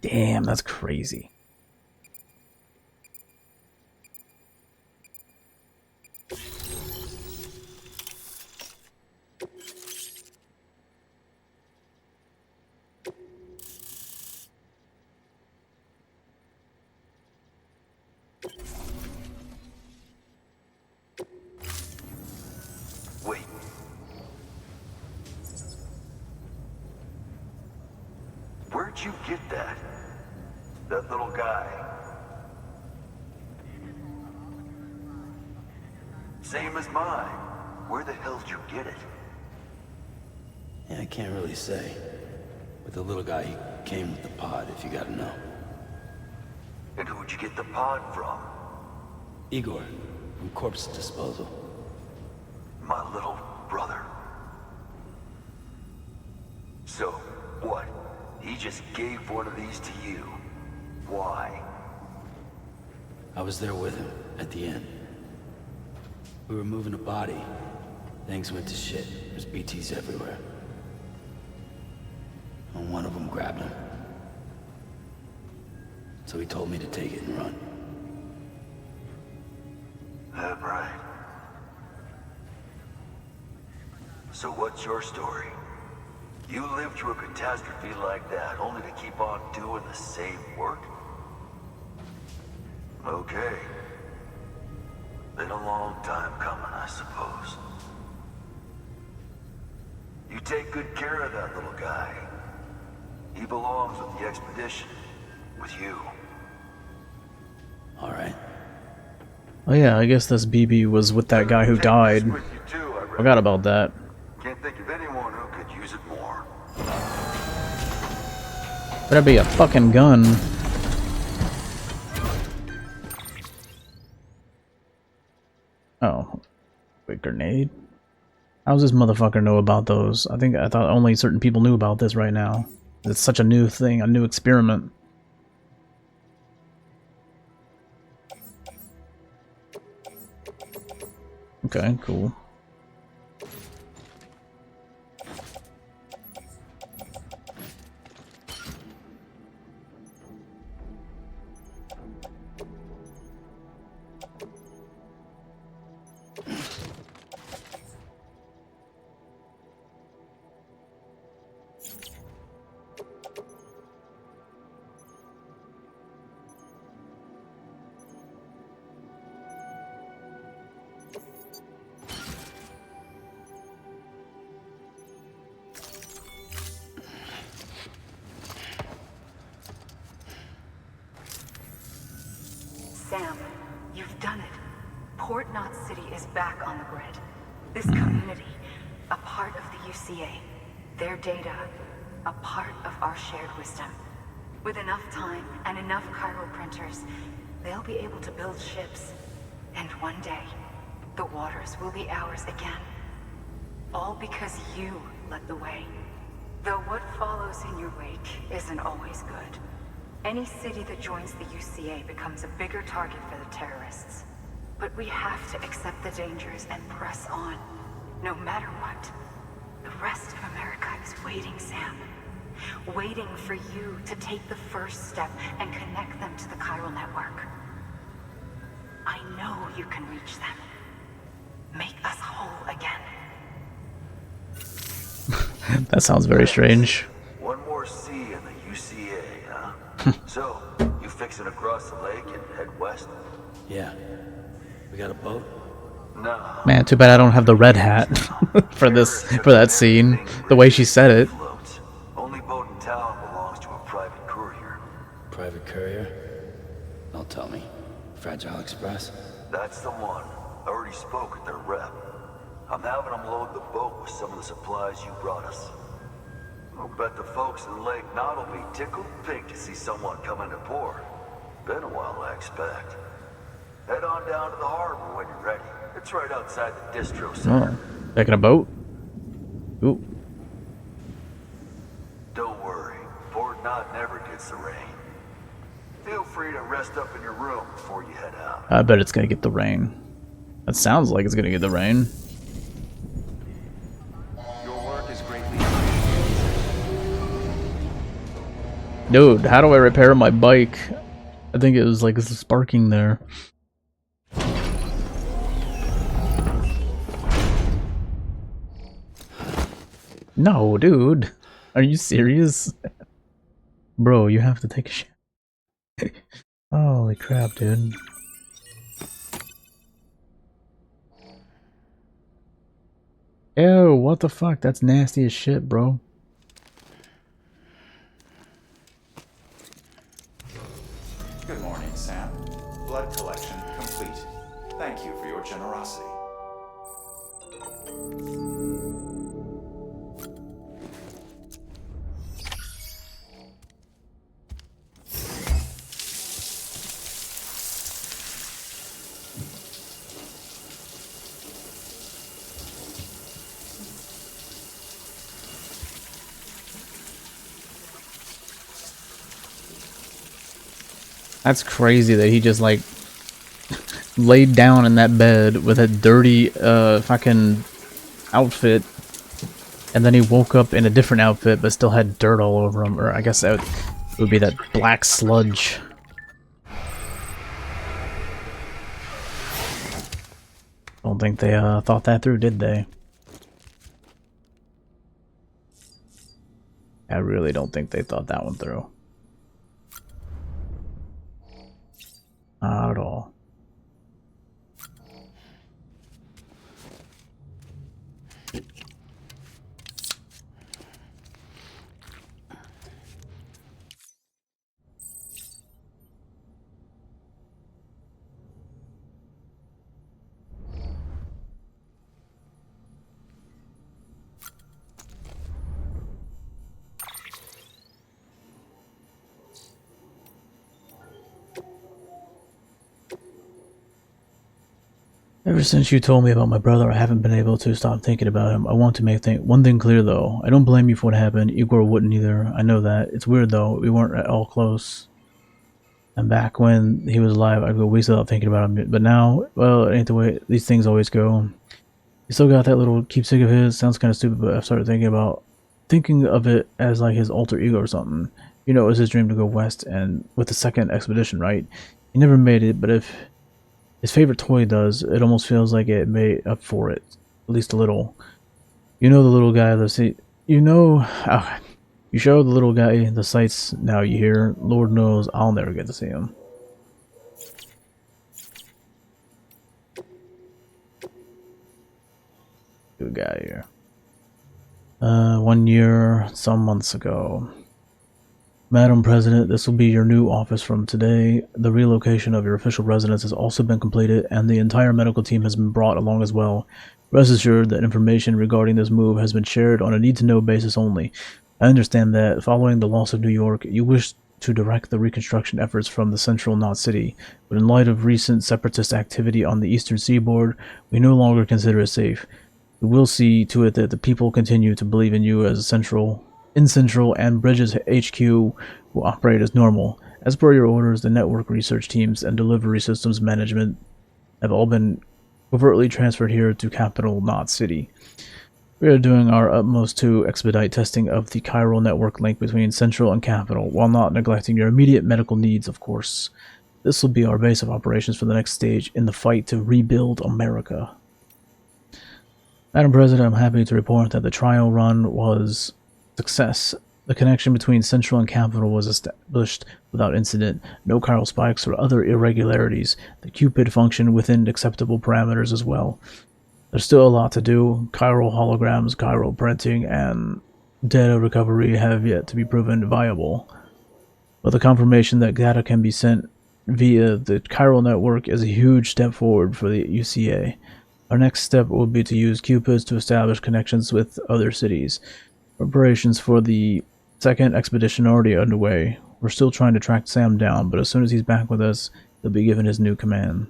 Damn, that's crazy. get that? That little guy. Same as mine. Where the hell did you get it? Yeah, I can't really say. But the little guy, he came with the pod, if you gotta know. And who'd you get the pod from? Igor, from Corpse Disposal. My little brother. So, what? He just gave one of these to you. Why? I was there with him, at the end. We were moving a body. Things went to shit. There's BTs everywhere. And one of them grabbed him. So he told me to take it and run. That right. So what's your story? You lived through a catastrophe like that, only to keep on doing the same work? Okay. Been a long time coming, I suppose. You take good care of that little guy. He belongs with the expedition. With you. Alright. Oh yeah, I guess this BB was with that guy who died. Forgot about that. Can't think of anyone who could use it more. Better be a fucking gun. Oh. Wait, grenade? How does this motherfucker know about those? I thought only certain people knew about this right now. It's such a new thing, a new experiment. Okay, cool. Sam, you've done it. Port Knot City is back on the grid. This community, a part of the UCA. Their data, a part of our shared wisdom. With enough time and enough chiral printers, they'll be able to build ships. And one day, the waters will be ours again. All because you led the way. Though what follows in your wake isn't always good. Any city that joins the UCA becomes a bigger target for the terrorists. But we have to accept the dangers and press on. No matter what. The rest of America is waiting, Sam. Waiting for you to take the first step and connect them to the chiral network. I know you can reach them. Make us whole again. That sounds very strange. One more C in the UCA, huh? So, you fixing to cross the lake and head west? Yeah. We got a boat? No. Man, too bad I don't have the red hat for that scene. The way she said it. Only boat in town belongs to a private courier. Private courier? Don't tell me. Fragile Express? That's the one. I already spoke with their rep. I'm having them load the boat with some of the supplies you brought us. I'll bet the folks in Lake Knot will be tickled pink to see someone come into port. Been a while, I expect. Head on down to the harbor when you're ready. It's right outside the distro center. Oh, taking a boat? Ooh. Don't worry, Port Knot never gets the rain. Feel free to rest up in your room before you head out. I bet it's gonna get the rain. That sounds like it's gonna get the rain. Your work is greatly Dude, how do I repair my bike? I think it was like sparking there. No, dude. Are you serious? Bro, you have to take a shit. Holy crap, dude. Ew, what the fuck? That's nasty as shit, bro. complete. Thank you for your generosity. That's crazy that he just like laid down in that bed with a dirty fucking outfit, and then he woke up in a different outfit but still had dirt all over him, or I guess that would be that black sludge. Don't think they thought that through, did they? I really don't think they thought that one through. Not at all. Ever since you told me about my brother, I haven't been able to stop thinking about him. I want to make one thing clear, though. I don't blame you for what happened. Igor wouldn't either. I know that. It's weird, though. We weren't at all close. And back when he was alive, I'd go weeks without thinking about him. But now, well, it ain't the way these things always go. He still got that little keepsake of his. Sounds kind of stupid, but I've started thinking of it as like his alter ego or something. You know, it was his dream to go west and with the second expedition, right? He never made it, but if his favorite toy does, it almost feels like it made up for it, at least a little. You know the little guy, you show the little guy the sights now you hear. Lord knows I'll never get to see him. Good guy here. 1 year, some months ago. Madam President, this will be your new office from today. The relocation of your official residence has also been completed, and the entire medical team has been brought along as well. Rest assured that information regarding this move has been shared on a need-to-know basis only. I understand that, following the loss of New York, you wish to direct the reconstruction efforts from the central Knot City, but in light of recent separatist activity on the eastern seaboard, we no longer consider it safe. We will see to it that the people continue to believe in you as Central, and Bridges HQ will operate as normal. As per your orders, the network research teams and delivery systems management have all been covertly transferred here to capital Knot City. We are doing our utmost to expedite testing of the chiral network link between Central and Capital, while not neglecting your immediate medical needs, of course. This will be our base of operations for the next stage in the fight to rebuild America. Madam President, I'm happy to report that the trial run was a success. The connection between Central and Capital was established without incident. No chiral spikes or other irregularities. The Cupid functioned within acceptable parameters as well. There's still a lot to do. Chiral holograms, chiral printing, and data recovery have yet to be proven viable. But the confirmation that data can be sent via the chiral network is a huge step forward for the UCA. Our next step will be to use Cupids to establish connections with other cities. Preparations for the second expedition are already underway. We're still trying to track Sam down, but as soon as he's back with us, he'll be given his new command.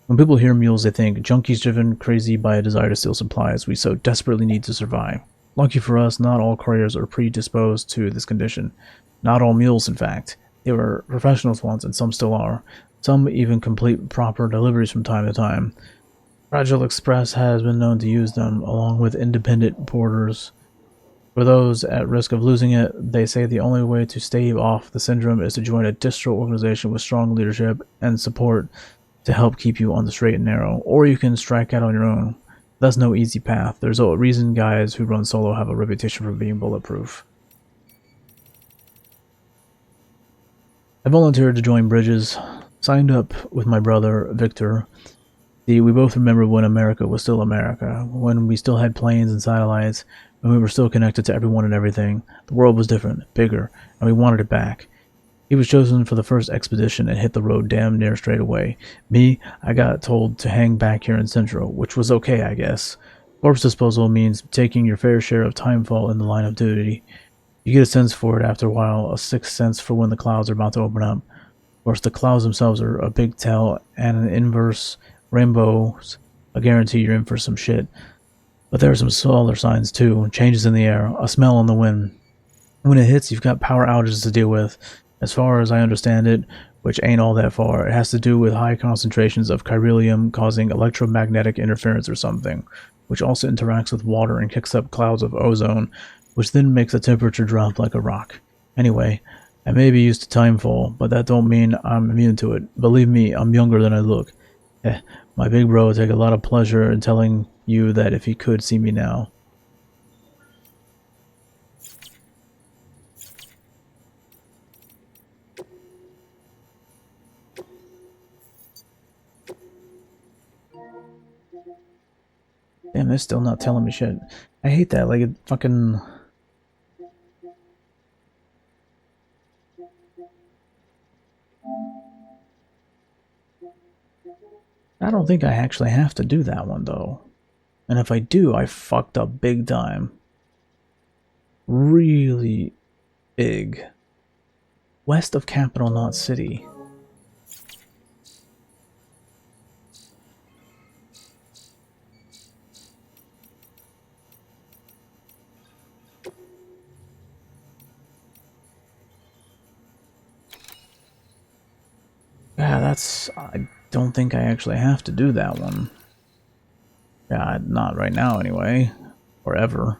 When people hear mules, they think junkies driven crazy by a desire to steal supplies we so desperately need to survive. Lucky for us, not all couriers are predisposed to this condition. Not all mules, in fact. They were professionals once, and some still are. Some even complete proper deliveries from time to time. Fragile Express has been known to use them, along with independent porters. For those at risk of losing it, they say the only way to stave off the syndrome is to join a distro organization with strong leadership and support to help keep you on the straight and narrow, or you can strike out on your own. That's no easy path. There's a reason guys who run solo have a reputation for being bulletproof. I volunteered to join Bridges, signed up with my brother, Victor. See, we both remember when America was still America, when we still had planes and satellites, when we were still connected to everyone and everything. The world was different, bigger, and we wanted it back. He was chosen for the first expedition and hit the road damn near straight away. Me, I got told to hang back here in Central, which was okay, I guess. Corpse disposal means taking your fair share of timefall in the line of duty. You get a sense for it after a while, a sixth sense for when the clouds are about to open up. Of course, the clouds themselves are a big tell, and an inverse rainbow's a guarantee you're in for some shit. But there are some smaller signs too, changes in the air, a smell on the wind. When it hits, you've got power outages to deal with. As far as I understand it, which ain't all that far, it has to do with high concentrations of chiralium causing electromagnetic interference or something, which also interacts with water and kicks up clouds of ozone, which then makes the temperature drop like a rock. Anyway, I may be used to timefall, but that don't mean I'm immune to it. Believe me, I'm younger than I look. My big bro would take a lot of pleasure in telling you that if he could see me now. Damn, they're still not telling me shit. I hate that, like, it fucking... I don't think I actually have to do that one, though. And if I do, I fucked up big time. Really big. West of Capital Knot City. Yeah, that's... I don't think I actually have to do that one. Yeah, not right now anyway. Or ever.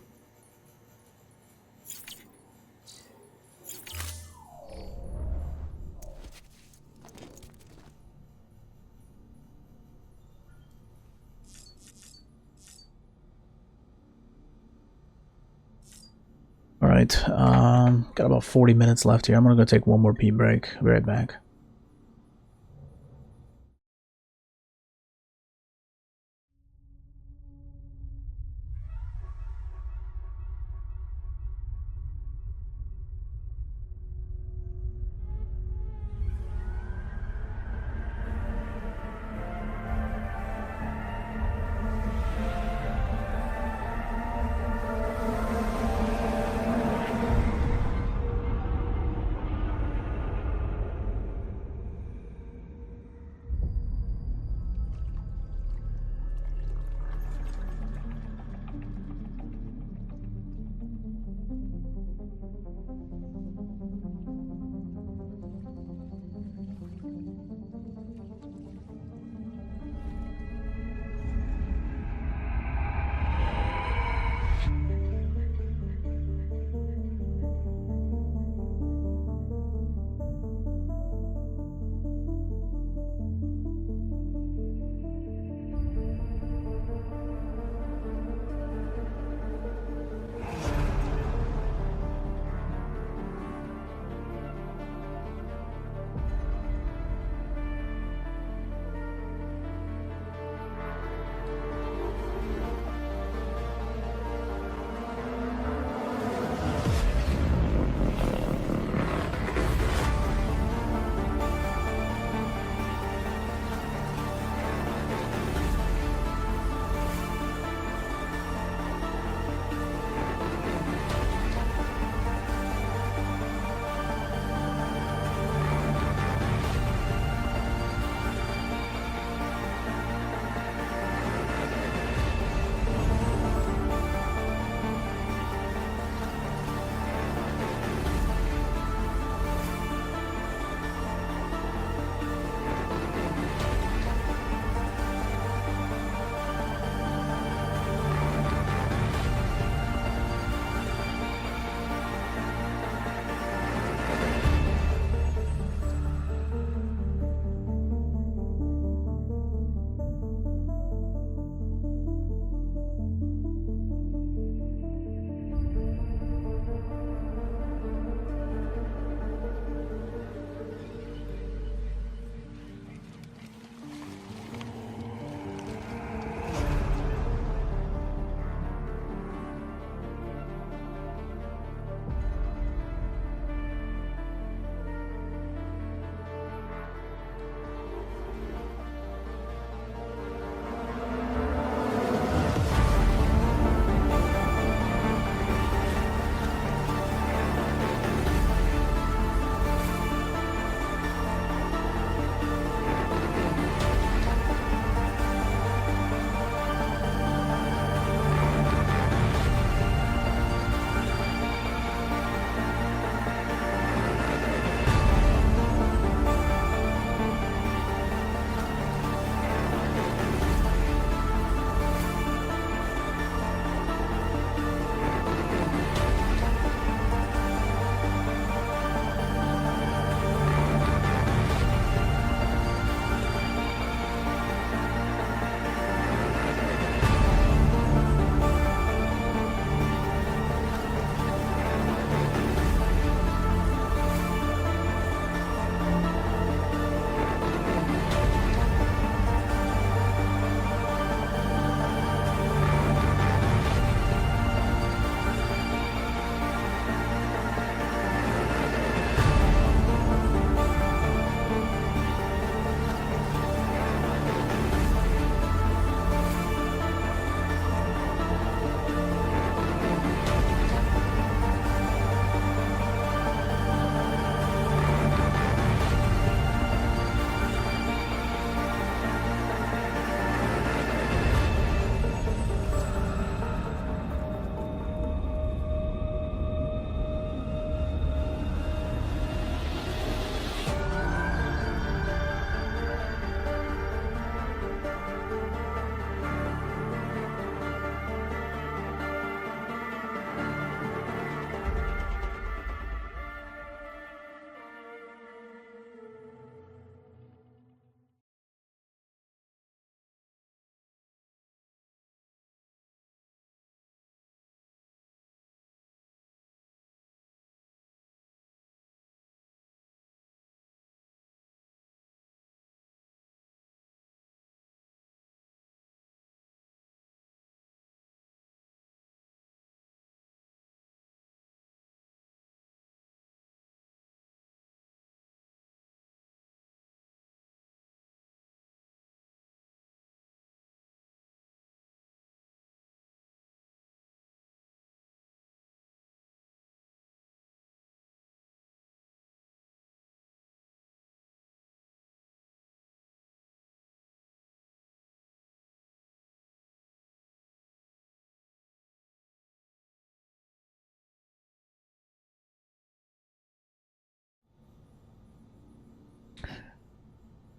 Alright, got about 40 minutes left here. I'm gonna go take one more pee break. I'll be right back.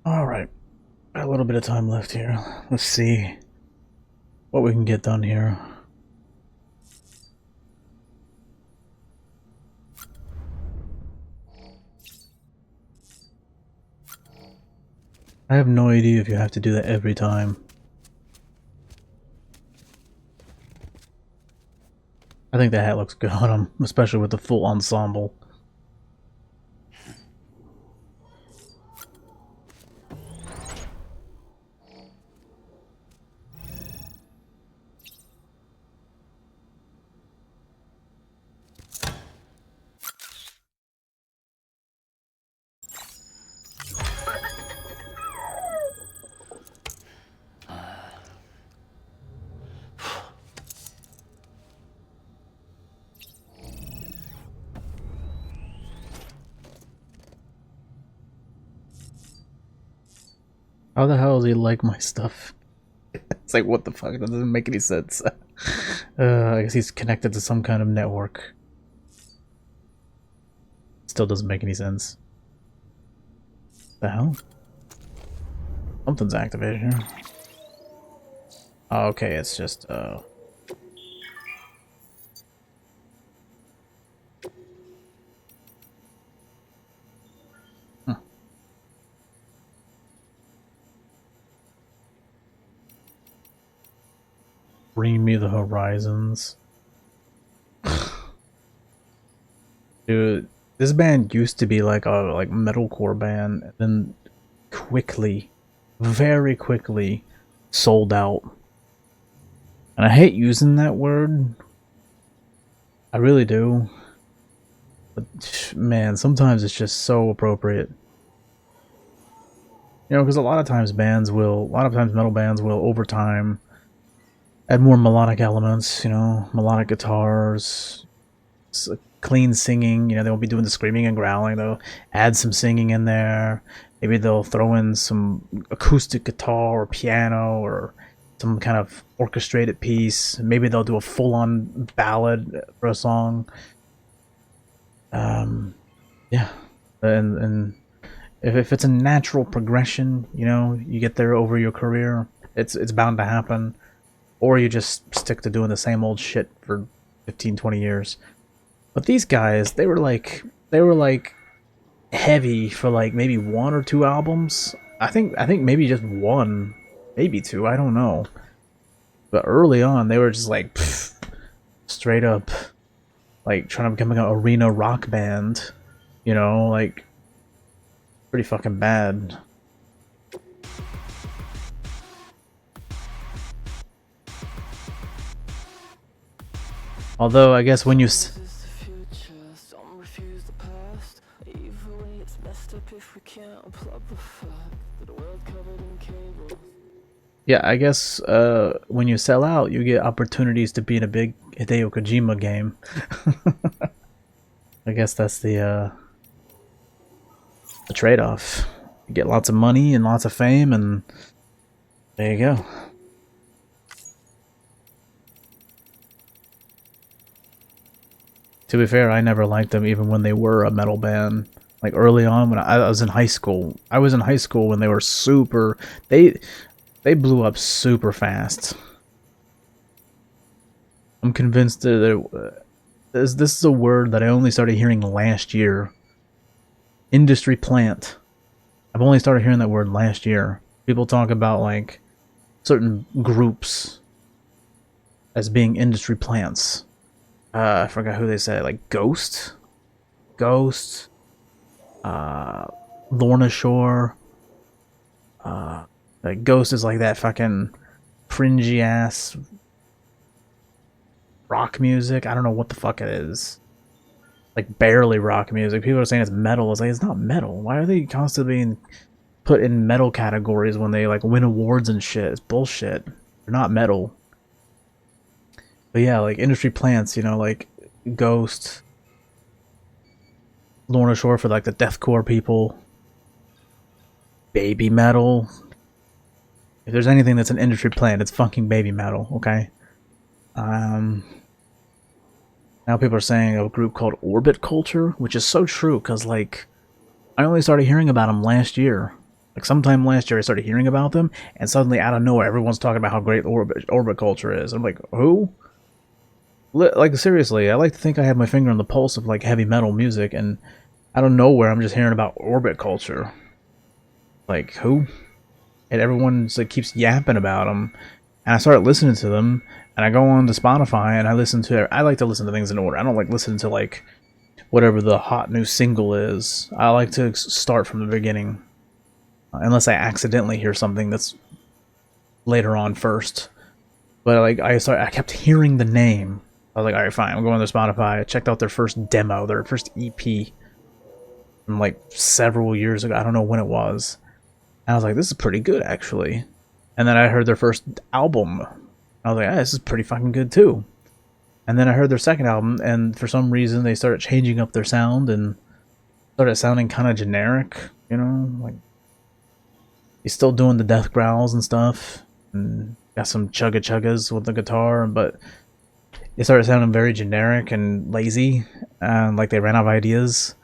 Alright, got a little bit of time left here. Let's see what we can get done here. I have no idea if you have to do that every time. I think the hat looks good on him, especially with the full ensemble. How the hell does he like my stuff? It's like, what the fuck? That doesn't make any sense. I guess he's connected to some kind of network. Still doesn't make any sense. The hell? Something's activated here. Oh, okay, it's just, Bring me the horizons. Dude, this band used to be like a metalcore band, and then quickly, very quickly, sold out. And I hate using that word. I really do. But man, sometimes it's just so appropriate. You know, because a lot of times metal bands will, over time, add more melodic elements, you know, melodic guitars, clean singing, you know, they won't be doing the screaming and growling, they'll add some singing in there, maybe they'll throw in some acoustic guitar or piano or some kind of orchestrated piece, maybe they'll do a full-on ballad for a song. Yeah, and if it's a natural progression, you know, you get there over your career, it's bound to happen. Or you just stick to doing the same old shit for 15, 20 years. But these guys, they were like heavy for like maybe 1 or 2 albums. I think maybe just 1, maybe 2, I don't know. But early on, they were just like pff, straight up like trying to become an arena rock band, you know, like pretty fucking bad. Although I guess when you yeah, I guess when you sell out, you get opportunities to be in a big Hideo Kojima game. I guess that's the trade-off. You get lots of money and lots of fame, and there you go. To be fair, I never liked them even when they were a metal band. Like early on when I was in high school. I was in high school when they were super... They blew up super fast. I'm convinced that this is a word that I only started hearing last year. Industry plant. I've only started hearing that word last year. People talk about like certain groups as being industry plants. I forgot who they said, like Ghost, Lorna Shore. Like Ghost is like that fucking cringy ass rock music. I don't know what the fuck it is. Like barely rock music. People are saying it's metal. It's like, it's not metal. Why are they constantly being put in metal categories when they like win awards and shit? It's bullshit. They're not metal. But yeah, like industry plants, you know, like Ghost, Lorna Shore for like the deathcore people, baby metal. If there's anything that's an industry plant, it's fucking baby metal, okay? Now people are saying a group called Orbit Culture, which is so true, because like I only started hearing about them last year. Like sometime last year I started hearing about them, and suddenly out of nowhere everyone's talking about how great orbit culture is. I'm like, who? Like seriously, I like to think I have my finger on the pulse of like heavy metal music, and out of nowhere I'm just hearing about orbit culture. Like who? And everyone like keeps yapping about them, and I started listening to them, and I go on to Spotify and I listen to. I like to listen to things in order. I don't like listening to like whatever the hot new single is. I like to start from the beginning, unless I accidentally hear something that's later on first. But like I kept hearing the name. I was like, all right, fine. I'm going to Spotify. I checked out their first demo, their first EP from like several years ago. I don't know when it was. And I was like, this is pretty good actually. And then I heard their first album. I was like, this is pretty fucking good too. And then I heard their second album, and for some reason they started changing up their sound and started sounding kind of generic, you know, like he's still doing the death growls and stuff, and got some chugga chuggas with the guitar, but it started sounding very generic and lazy, and like they ran out of ideas.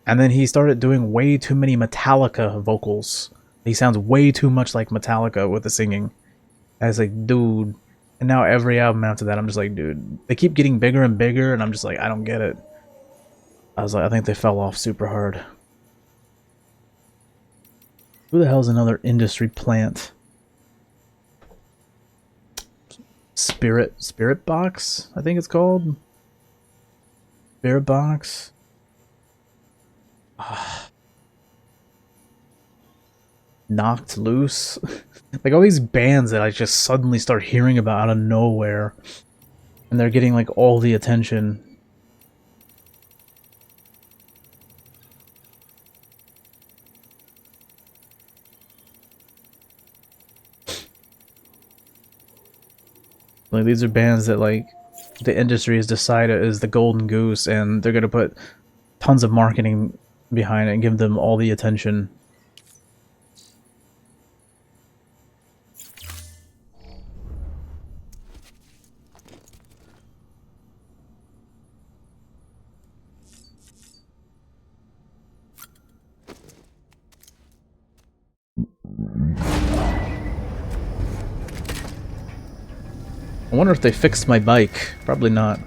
And then he started doing way too many Metallica vocals. He sounds way too much like Metallica with the singing. I was like, dude. And now every album after that, I'm just like, dude, they keep getting bigger and bigger, and I'm just like, I don't get it. I was like, I think they fell off super hard. Who the hell's another industry plant? Spirit Box, I think it's called. Spirit Box. Knocked Loose. Like all these bands that I just suddenly start hearing about out of nowhere, and they're getting like all the attention. Like these are bands that like the industry has decided is the golden goose, and they're gonna put tons of marketing behind it and give them all the attention. I wonder if they fixed my bike. Probably not.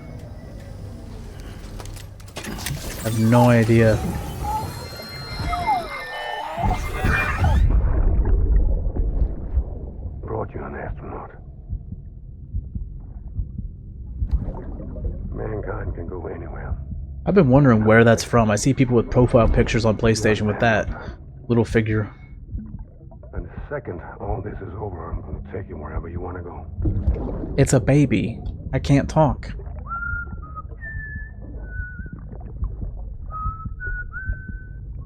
I have no idea. Brought you an astronaut. Mankind can go anywhere. I've been wondering where that's from. I see people with profile pictures on PlayStation with that little figure. And the second all this is over, I'm going to take you wherever you want to go. It's a baby. I can't talk.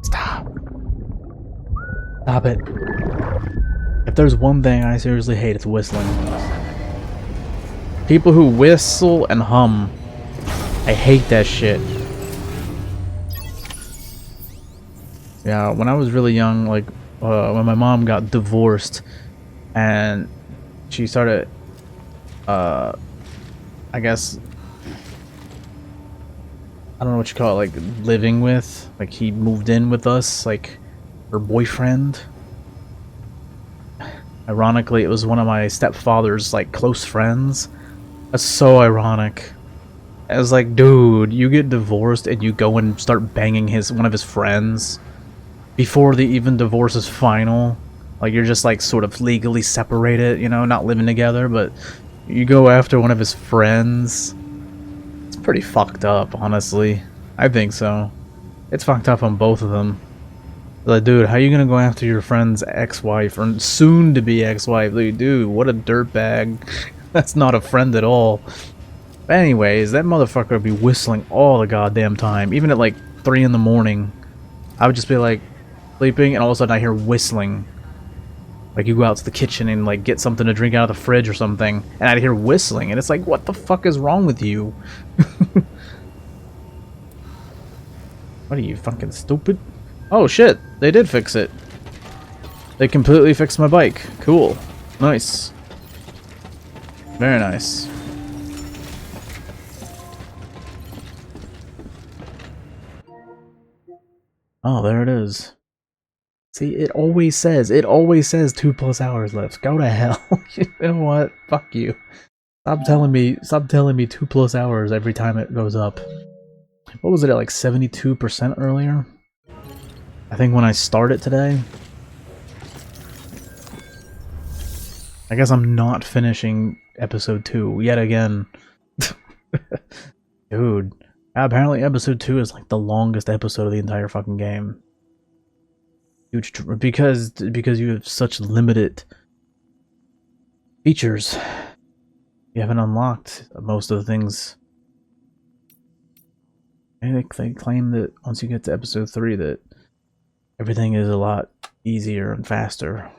Stop. Stop it. If there's one thing I seriously hate, it's whistling. People who whistle and hum. I hate that shit. Yeah, when I was really young, like, when my mom got divorced, and she started, I guess, I don't know what you call it, like, living with, like, he moved in with us, like, her boyfriend. Ironically, it was one of my stepfather's, like, close friends. That's so ironic. I was like, dude, you get divorced and you go and start banging one of his friends before the even divorce is final. Like, you're just like sort of legally separated, you know, not living together, but you go after one of his friends. It's pretty fucked up, honestly. I think so. It's fucked up on both of them. Like, dude, how you gonna go after your friend's ex-wife or soon-to-be ex-wife? Like, dude, what a dirtbag. That's not a friend at all. But anyways, that motherfucker would be whistling all the goddamn time. Even at like 3 in the morning, I would just be like sleeping, and all of a sudden I hear whistling. Like, you go out to the kitchen and like get something to drink out of the fridge or something, and I'd hear whistling, and it's like, what the fuck is wrong with you? What are you, fucking stupid? Oh shit, they did fix it. They completely fixed my bike. Cool. Nice. Very nice. Oh, there it is. See, it always says 2+ hours left. Go to hell. You know what? Fuck you. Stop telling me 2+ hours every time it goes up. What was it at, like 72% earlier? I think when I started today. I guess I'm not finishing episode 2 yet again. Dude. Apparently episode 2 is like the longest episode of the entire fucking game. Huge, because you have such limited features. You haven't unlocked most of the things. I think they claim that once you get to episode 3 that everything is a lot easier and faster.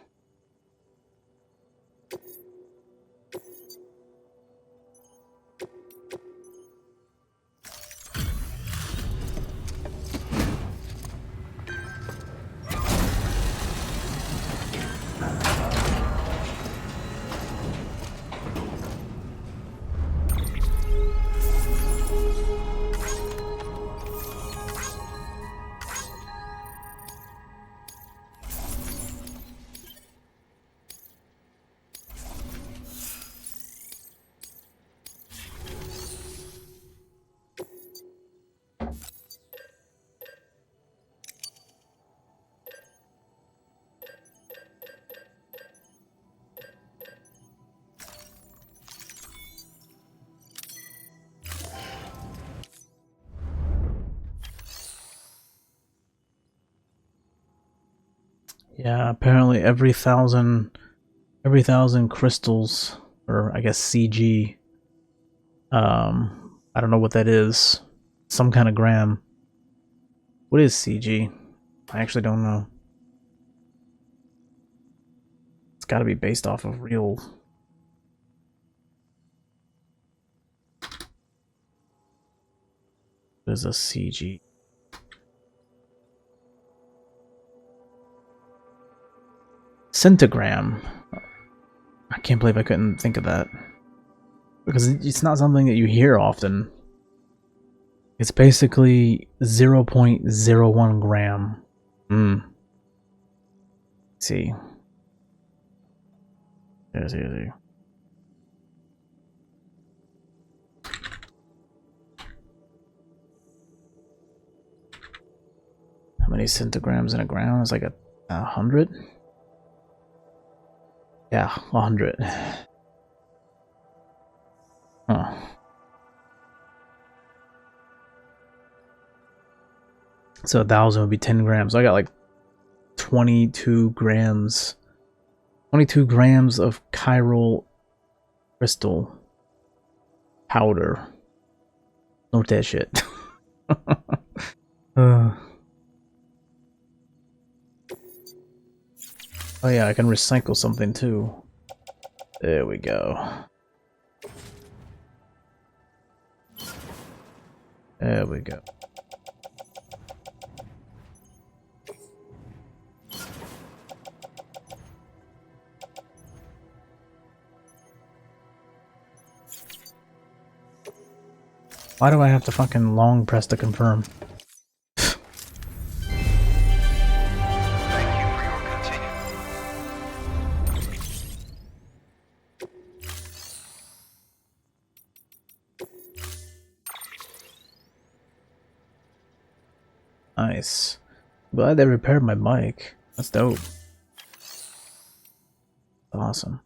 Yeah, apparently every thousand crystals, or I guess CG, I don't know what that is. Some kind of gram. What is CG? I actually don't know. It's gotta be based off of real. There's a CG. Centigram. I can't believe I couldn't think of that. Because it's not something that you hear often. It's basically 0.01 gram. Let's see. There's easy. How many centigrams in a gram? It's like 100? Yeah, 100. Huh. So 1,000 would be 10 grams. So I got like 22 grams. 22 grams of chiral crystal powder. Note that shit. Oh yeah, I can recycle something too. There we go. There we go. Why do I have to fucking long press to confirm? Nice. Glad they repaired my bike. That's dope. Awesome.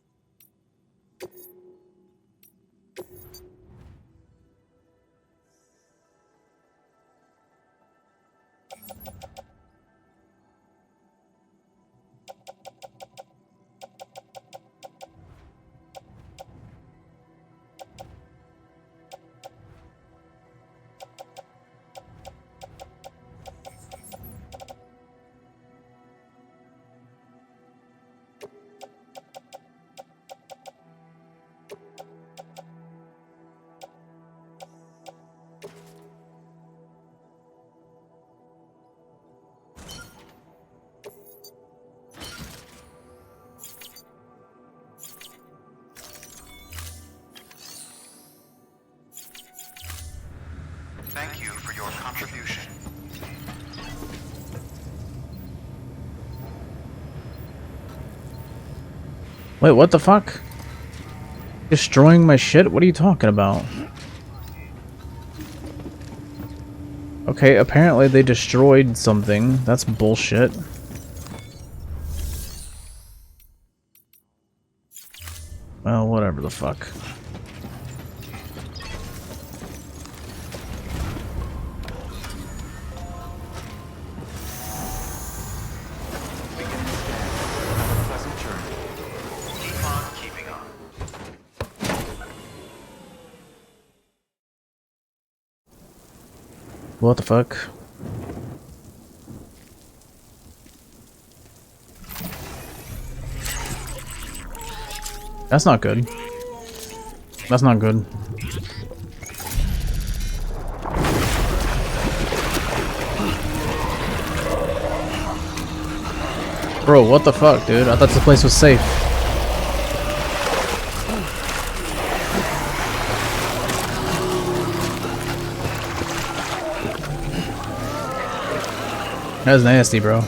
Wait, what the fuck? Destroying my shit? What are you talking about? Okay, apparently they destroyed something. That's bullshit. Well, whatever the fuck. What the fuck? That's not good. That's not good. Bro, what the fuck, dude? I thought this place was safe. That's nasty, bro.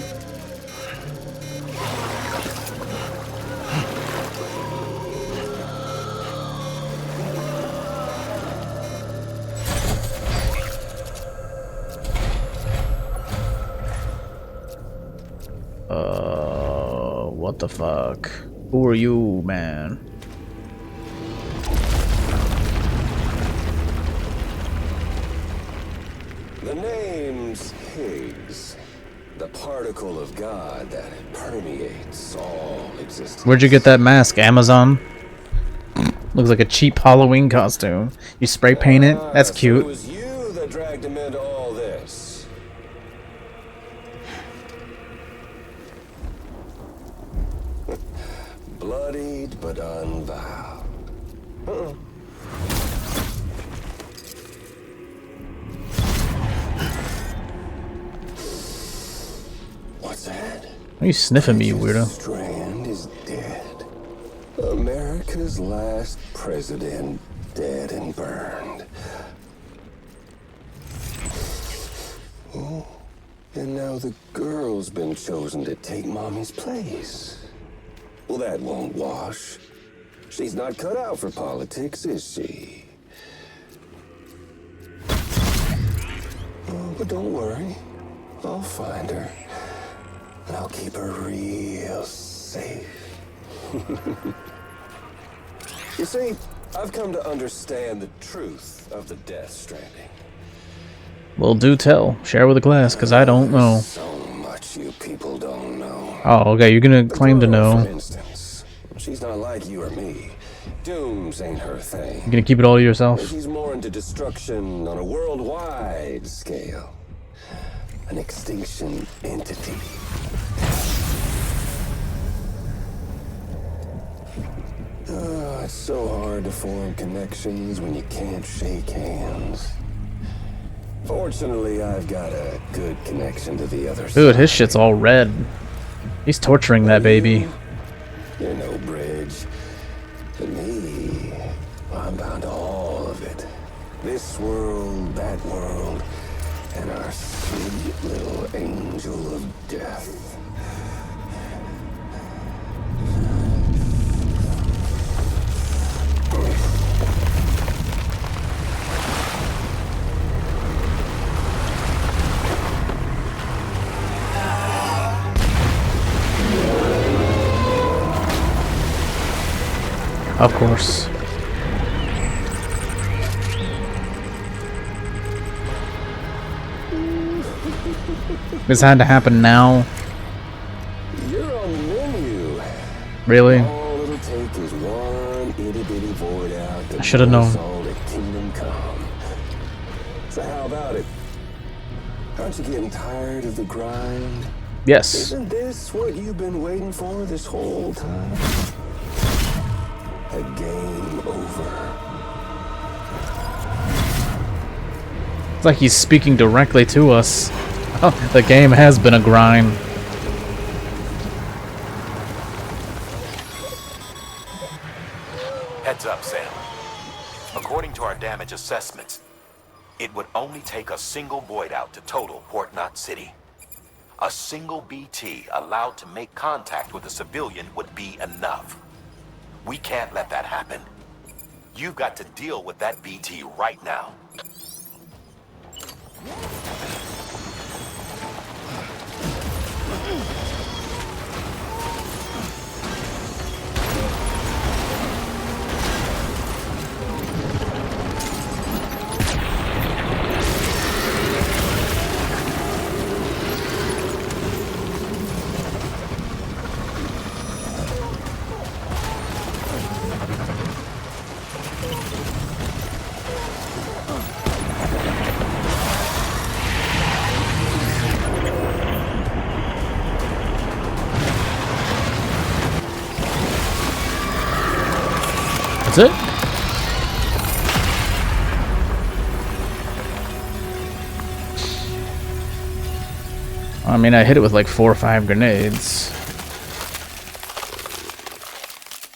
What the fuck? Who are you, man? The name's Higgs, the particle of God that permeates all existence. Where'd you get that mask, Amazon? Looks like a cheap Halloween costume. You spray paint it? That's cute. So it was you that dragged him into all this. Bloodied but unvowed. What's that? Why are you sniffing me, you weirdo? Strand is dead. America's last president dead and burned. Oh, and now the girl's been chosen to take Mommy's place. Well, that won't wash. She's not cut out for politics, is she? Oh, but don't worry. I'll find her. And I'll keep her real safe. You see, I've come to understand the truth of the Death Stranding. Well, do tell. Share with a glass, because I don't know. So much you people don't know. Oh, okay, you're gonna claim to know. For instance, she's not like you or me. Dooms ain't her thing. You're gonna keep it all to yourself? She's more into destruction on a worldwide scale. An extinction entity. Oh, it's so hard to form connections when you can't shake hands. Fortunately, I've got a good connection to the other side. Dude, his shit's all red. He's torturing that baby. You're no bridge. To me, I'm bound to all of it. This world, that world, and our sweet little angel of death. Of course. This had to happen now. You're on the menu. Really? All it'll take is one itty-bitty void out to I should have known. all the kingdom come. So how about it? Aren't you getting tired of the grind? Yes. Isn't this what you've been waiting for this whole time? A game over. It's like he's speaking directly to us. Oh, the game has been a grind. Heads up, Sam. According to our damage assessments, it would only take a single void out to total Port Knot City. A single BT allowed to make contact with a civilian would be enough. We can't let that happen. You've got to deal with that BT right now. That's it? I mean, I hit it with like 4 or 5 grenades.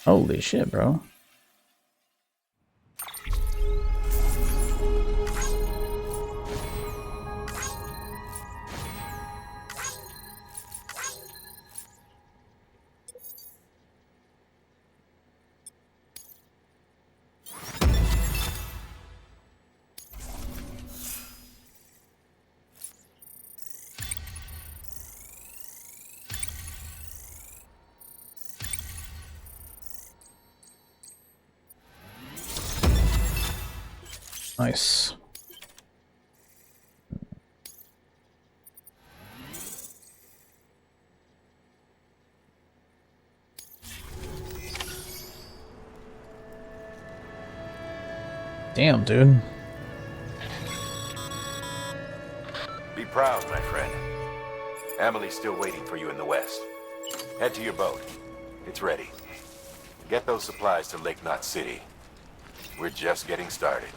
Holy shit, bro. Nice. Damn, dude. Be proud, my friend. Emily's still waiting for you in the west. Head to your boat. It's ready. Get those supplies to Lake Knot City. We're just getting started.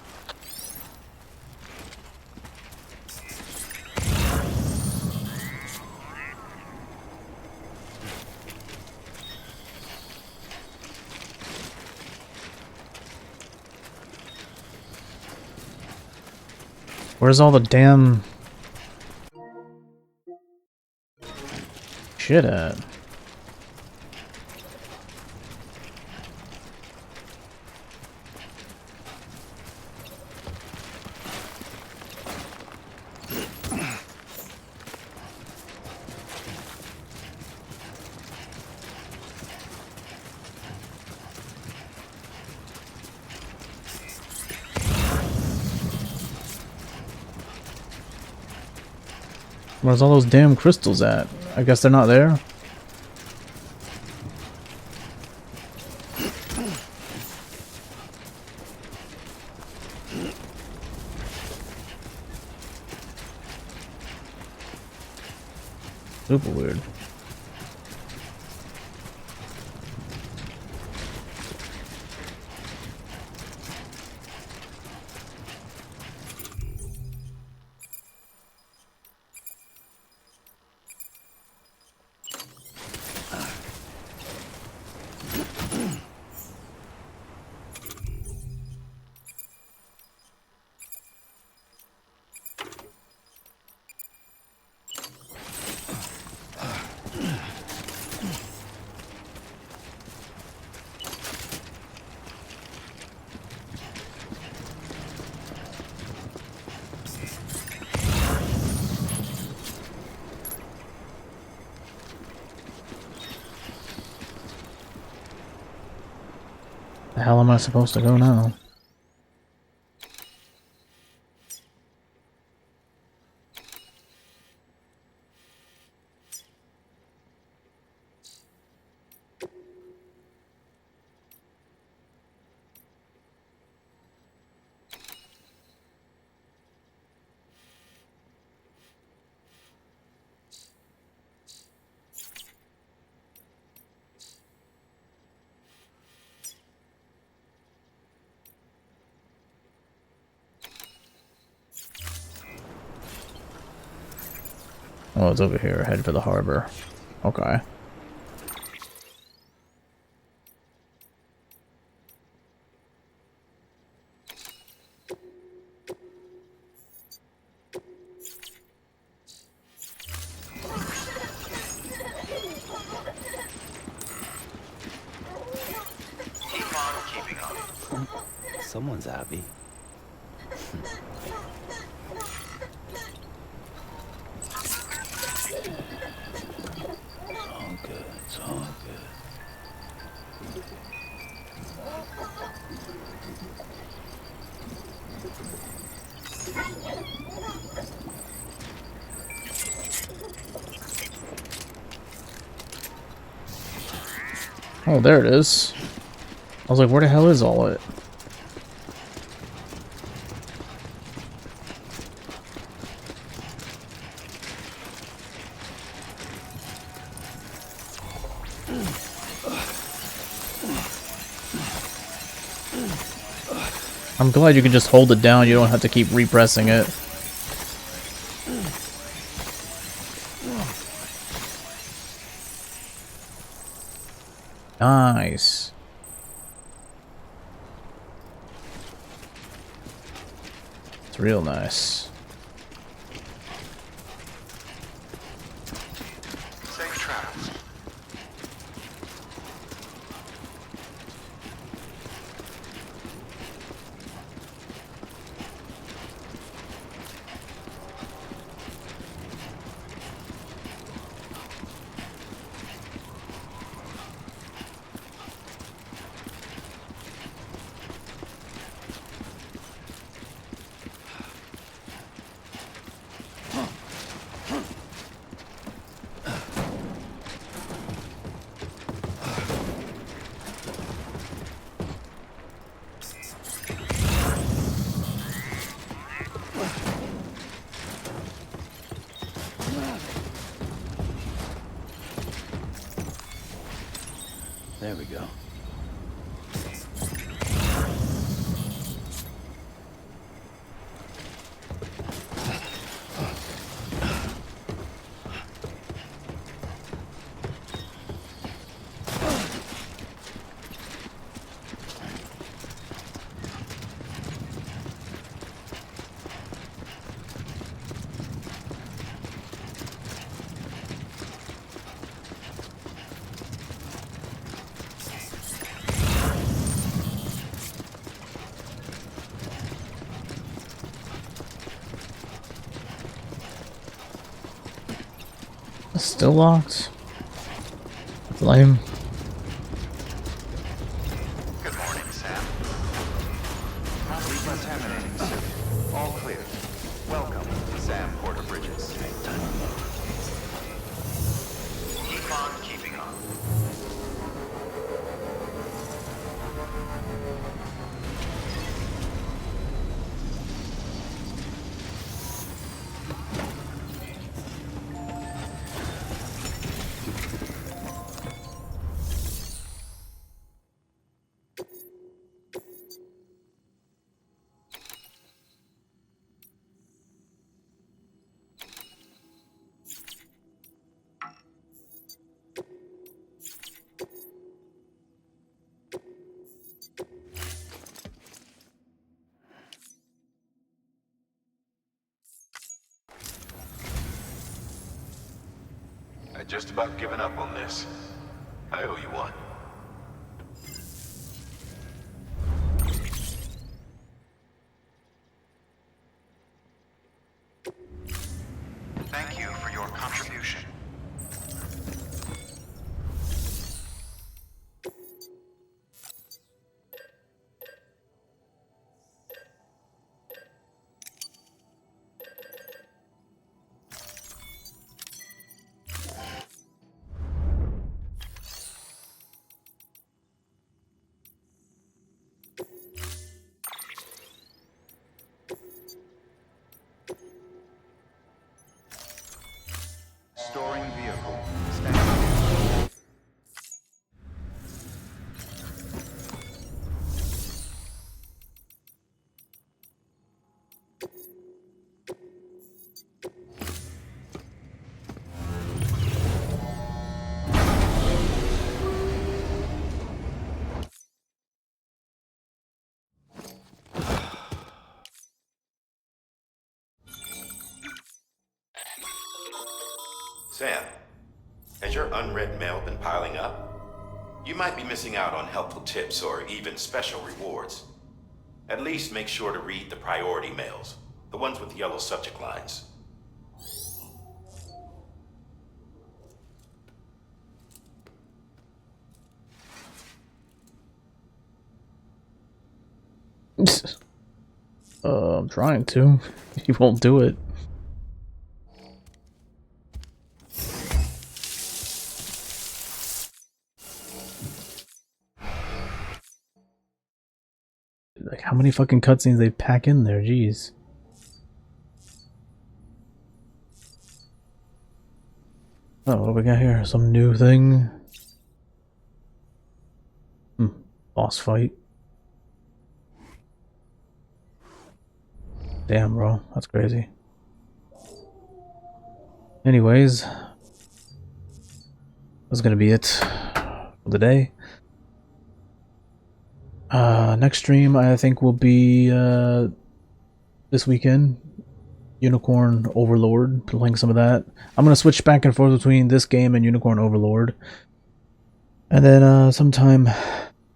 Where's all the damn shit at? Where's all those damn crystals at? I guess they're not there. Super weird. The hell am I supposed to go now? Oh, it's over here. Head for the harbor. Okay. Well, someone's happy. It's all good. It's all good. Oh, there it is. I was like, where the hell is all it? I'm glad you can just hold it down, you don't have to keep repressing it. Nice. It's real nice. Safe travels. There we go. Still locked? Lame. Good morning, Sam. Decontaminating suit. All clear. Welcome, Sam Porter Bridges. Keep on keeping on. I'd just about given up on this. I owe you one. Thank you for your contribution. Storing vehicle. Standing. Sam, has your unread mail been piling up? You might be missing out on helpful tips or even special rewards. At least make sure to read the priority mails, the ones with yellow subject lines. I'm trying to. He won't do it. Like, how many fucking cutscenes they pack in there? Jeez. Oh, what do we got here? Some new thing? Boss fight. Damn, bro. That's crazy. Anyways, that's gonna be it for the day. Next stream I think will be this weekend. Unicorn Overlord, playing some of that. I'm gonna switch back and forth between this game and Unicorn Overlord. And then sometime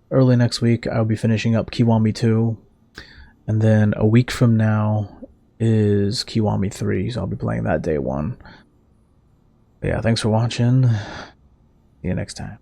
early next week I'll be finishing up Kiwami 2. And then a week from now is Kiwami 3, so I'll be playing that day 1. But yeah, thanks for watching. See you next time.